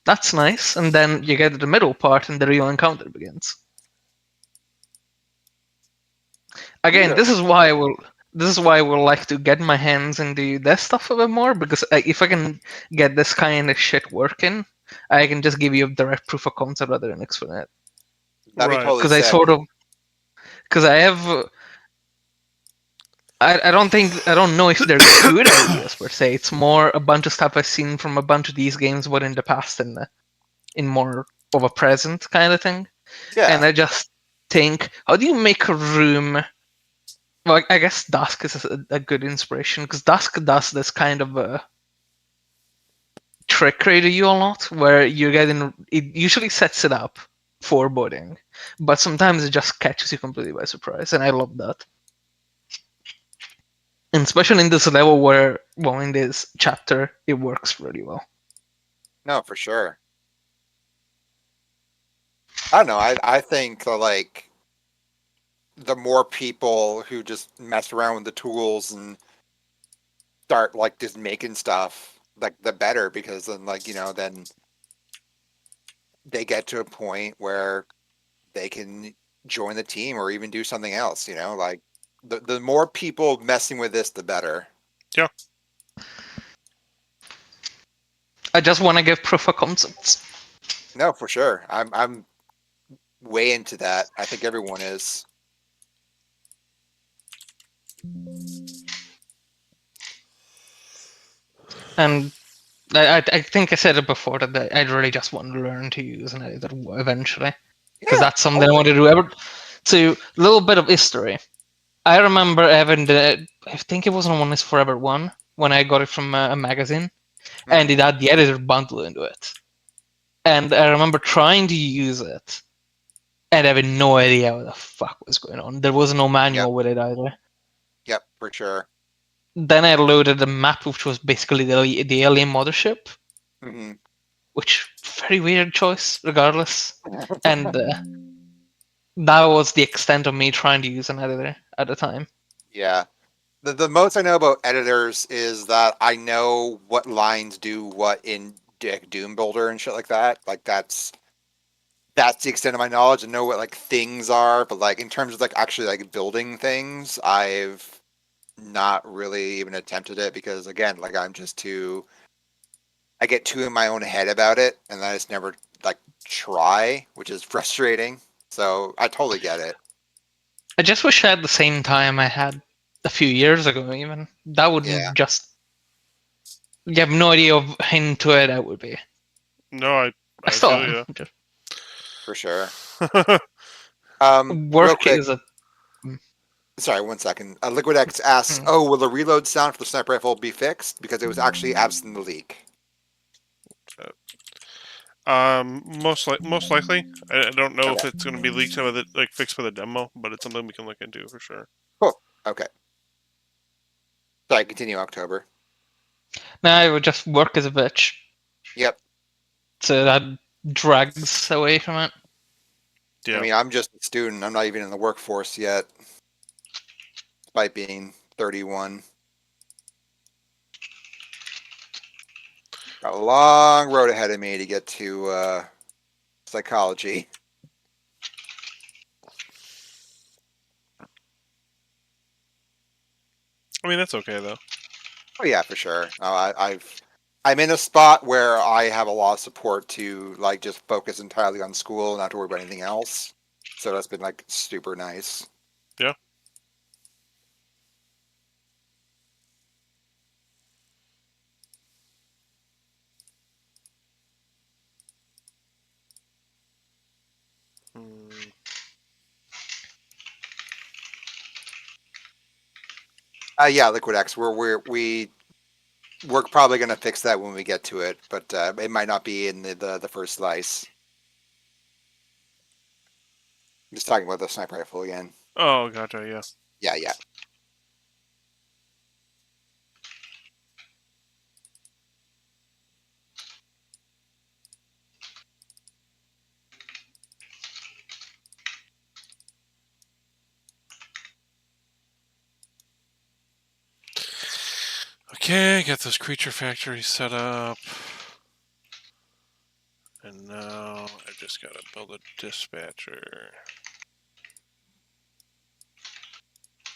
Speaker 8: that's nice. And then you get to the middle part and the real encounter begins. Again, this is why I will like to get my hands into this stuff a bit more, because if I can get this kind of shit working, I can just give you a direct proof of concept rather than explain it.
Speaker 3: That'd be totally
Speaker 8: Because I have I don't know if they're good ideas per se. It's more a bunch of stuff I've seen from a bunch of these games, but in the past and in more of a present kind of thing.
Speaker 3: Yeah.
Speaker 8: And I just think, how do you make a room? Well, I guess Dusk is a good inspiration, because Dusk does this kind of a trickery to you a lot, where you're getting it usually sets it up foreboding, but sometimes it just catches you completely by surprise, and I love that. And especially in this level where, in this chapter, it works really well.
Speaker 3: No, for sure. I don't know. I think like the more people who just mess around with the tools and start like just making stuff, like the better, because then then they get to a point where they can join the team or even do something else. Like The more people messing with this, the better.
Speaker 1: Yeah.
Speaker 2: I just want to give proof of concepts.
Speaker 3: No, for sure. I'm way into that. I think everyone is.
Speaker 2: And I think I said it before that I really just want to learn to use an editor eventually, because
Speaker 3: Yeah,
Speaker 2: that's something I want to do. So a little bit of history. I remember having I think it was on One is Forever 1 when I got it from a magazine, and it had the editor bundle into it. And I remember trying to use it and having no idea what the fuck was going on. There was no manual
Speaker 3: Yep.
Speaker 2: with it either.
Speaker 3: Yep, for sure.
Speaker 2: Then I loaded a map, which was basically the alien mothership,
Speaker 3: Hmm.
Speaker 2: which very weird choice, regardless. And that was the extent of me trying to use an editor at the time.
Speaker 3: Yeah. The most I know about editors is that I know what lines do what in Doom Builder and shit like that. Like that's the extent of my knowledge. I know what like things are, but like in terms of like actually like building things, I've not really even attempted it because again, like I get too in my own head about it, and I just never like try, which is frustrating. So I totally get it.
Speaker 2: I just wish I had the same time I had a few years ago, even. That
Speaker 3: Yeah,
Speaker 2: wouldn't just. You have no idea of how into it I would be.
Speaker 1: No,
Speaker 2: I
Speaker 1: I
Speaker 2: still
Speaker 1: feel
Speaker 2: am.
Speaker 1: you.
Speaker 2: Just
Speaker 3: for sure. Real
Speaker 2: work
Speaker 3: quick,
Speaker 2: is a.
Speaker 3: sorry, 1 second. LiquidX asks,
Speaker 2: Mm.
Speaker 3: "Oh, will the reload sound for the sniper rifle be fixed because it was actually absent in the leak?"
Speaker 1: Most likely. I don't know
Speaker 3: Okay,
Speaker 1: if it's going to be leaked with it, like fixed with a demo, but it's something we can look into for sure.
Speaker 3: cool. Okay, sorry. Continue, October.
Speaker 2: Now I would just work as a bitch.
Speaker 3: Yep.
Speaker 2: So that drags away from it.
Speaker 3: I
Speaker 1: Yeah.
Speaker 3: mean, I'm just a student. I'm not even in the workforce yet, despite being 31. Got a long road ahead of me to get to psychology.
Speaker 1: I mean, that's okay though.
Speaker 3: Oh yeah, for sure. I'm in a spot where I have a lot of support to like just focus entirely on school, not to worry about anything else. So that's been like super nice.
Speaker 1: Yeah. Hmm.
Speaker 3: Yeah, LiquidX. We're probably gonna fix that when we get to it, but it might not be in the first slice. I'm just talking about the sniper rifle again.
Speaker 1: Oh, gotcha. Yeah.
Speaker 3: Yeah, yeah.
Speaker 1: Okay, get this creature factory set up. And now I just gotta build a dispatcher.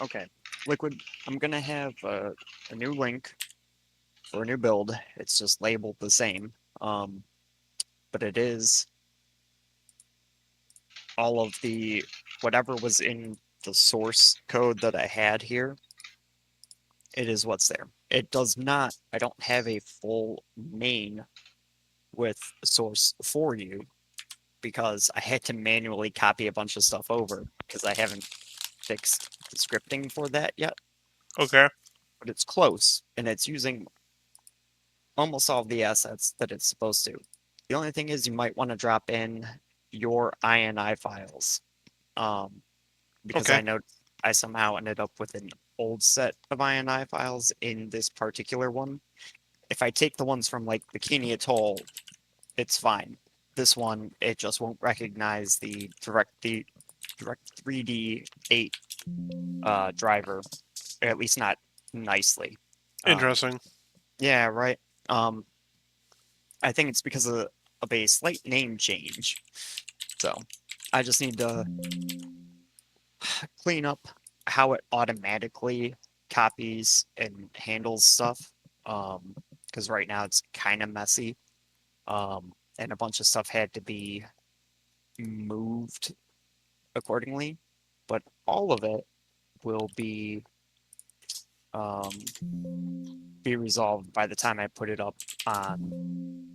Speaker 7: Okay, Liquid, I'm gonna have a new link for a new build. It's just labeled the same, but it is all of the whatever was in the source code that I had here. It is what's there. It does not. I don't have a full main with source for you because I had to manually copy a bunch of stuff over because I haven't fixed the scripting for that yet.
Speaker 1: Okay.
Speaker 7: But it's close and it's using almost all of the assets that it's supposed to. The only thing is you might want to drop in your INI files. Because
Speaker 1: Okay.
Speaker 7: I know I somehow ended up with an old set of INI files in this particular one. If I take the ones from like Bikini Atoll, it's fine. This one, it just won't recognize the direct 3D8 driver, or at least not nicely.
Speaker 1: Interesting.
Speaker 7: Yeah, right. Um, I think it's because of a slight name change. So I just need to clean up how it automatically copies and handles stuff. Because right now it's kind of messy. And a bunch of stuff had to be moved accordingly. But all of it will be resolved by the time I put it up on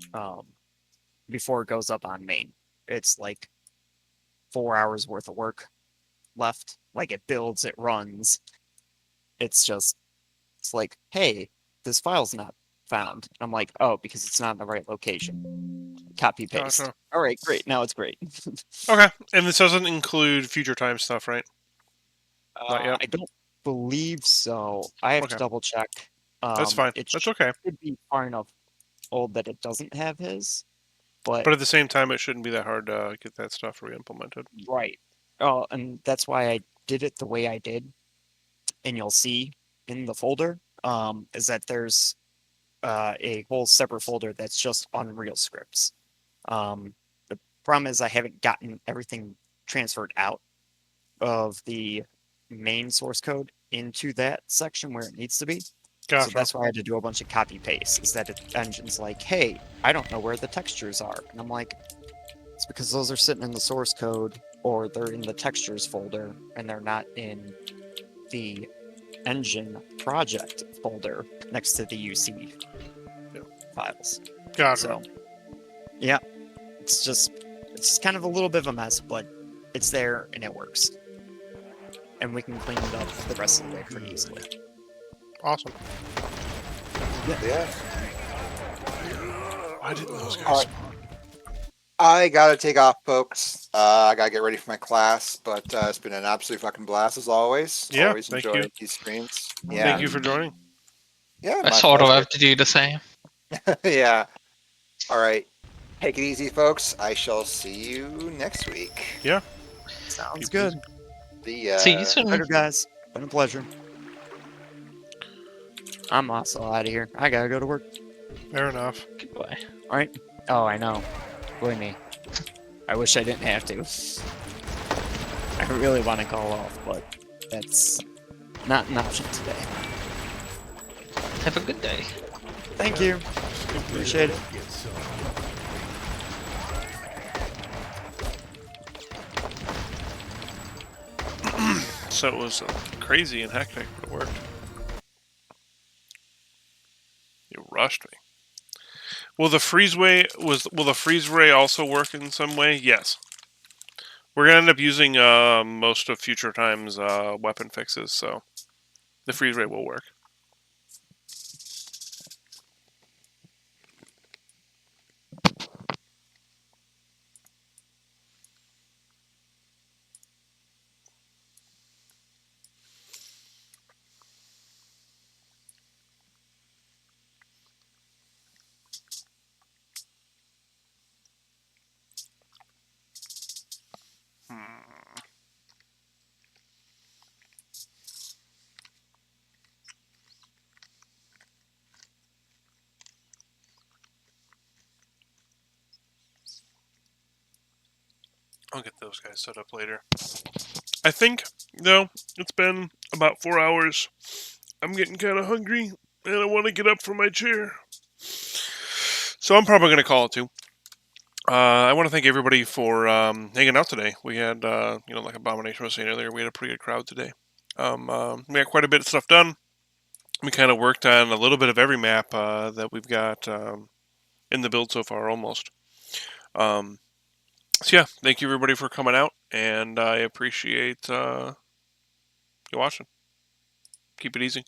Speaker 7: before it goes up on main. It's like 4 hours worth of work left. Like it builds, it runs. It's like, hey, this file's not found. I'm like, oh, because it's not in the right location. Copy paste.
Speaker 1: Gotcha.
Speaker 7: All right, great. Now it's great.
Speaker 1: Okay, and this doesn't include future time stuff, right? Not yet.
Speaker 7: I don't believe so. I have to
Speaker 1: Okay.
Speaker 7: double check.
Speaker 1: That's fine.
Speaker 7: It
Speaker 1: That's okay.
Speaker 7: should be far enough old that it doesn't have his, but
Speaker 1: But at the same time, it shouldn't be that hard to get that stuff re-implemented.
Speaker 7: right. Oh, and that's why I did it the way I did. And you'll see in the folder, is that there's a whole separate folder that's just Unreal scripts. The problem is I haven't gotten everything transferred out of the main source code into that section where it needs to be.
Speaker 1: Gotcha.
Speaker 7: So that's why I had to do a bunch of copy paste. Is that the engine's like, hey, I don't know where the textures are, and I'm like, it's because those are sitting in the source code or they're in the textures folder and they're not in the engine project folder next to the UC files.
Speaker 1: Gotcha.
Speaker 7: So, yeah, it's kind of a little bit of a mess, but it's there and it works. And we can clean it up the rest of the day pretty easily.
Speaker 1: Awesome.
Speaker 3: Yeah.
Speaker 1: Why didn't those guys
Speaker 3: All right.
Speaker 1: spawn?
Speaker 3: I gotta take off, folks. I gotta get ready for my class, but it's been an absolute fucking blast as always.
Speaker 1: Yeah,
Speaker 3: Always
Speaker 1: thank
Speaker 3: enjoy
Speaker 1: you.
Speaker 3: these streams. Yeah.
Speaker 1: Thank you for joining.
Speaker 3: Yeah.
Speaker 8: I
Speaker 3: my
Speaker 8: sort of
Speaker 3: pleasure.
Speaker 8: have to do the same.
Speaker 3: Yeah. All right. Take it easy, folks. I shall see you next week.
Speaker 1: Yeah.
Speaker 7: Sounds
Speaker 1: Keep
Speaker 7: good.
Speaker 3: The
Speaker 8: See you soon.
Speaker 7: Later, guys. Been a pleasure. I'm also out of here. I gotta go to work.
Speaker 1: Fair enough.
Speaker 8: Goodbye.
Speaker 7: All right. Oh, I know. Believe me. I wish I didn't have to. I really want to call off, but that's not an option today.
Speaker 8: Have a good day.
Speaker 7: Thank you. Appreciate it.
Speaker 10: Get some.
Speaker 1: So it was crazy and hectic, but it worked. You rushed me. Will the freeze ray also work in some way? Yes. We're gonna end up using most of future time's weapon fixes, so the freeze ray will work. I'll get those guys set up later. I think, though, it's been about 4 hours. I'm getting kind of hungry, and I want to get up from my chair. So I'm probably going to call it too. I want to thank everybody for hanging out today. We had, like Abomination was saying earlier, we had a pretty good crowd today. We got quite a bit of stuff done. We kind of worked on a little bit of every map that we've got in the build so far, almost. So yeah, thank you everybody for coming out, and I appreciate you watching. Keep it easy.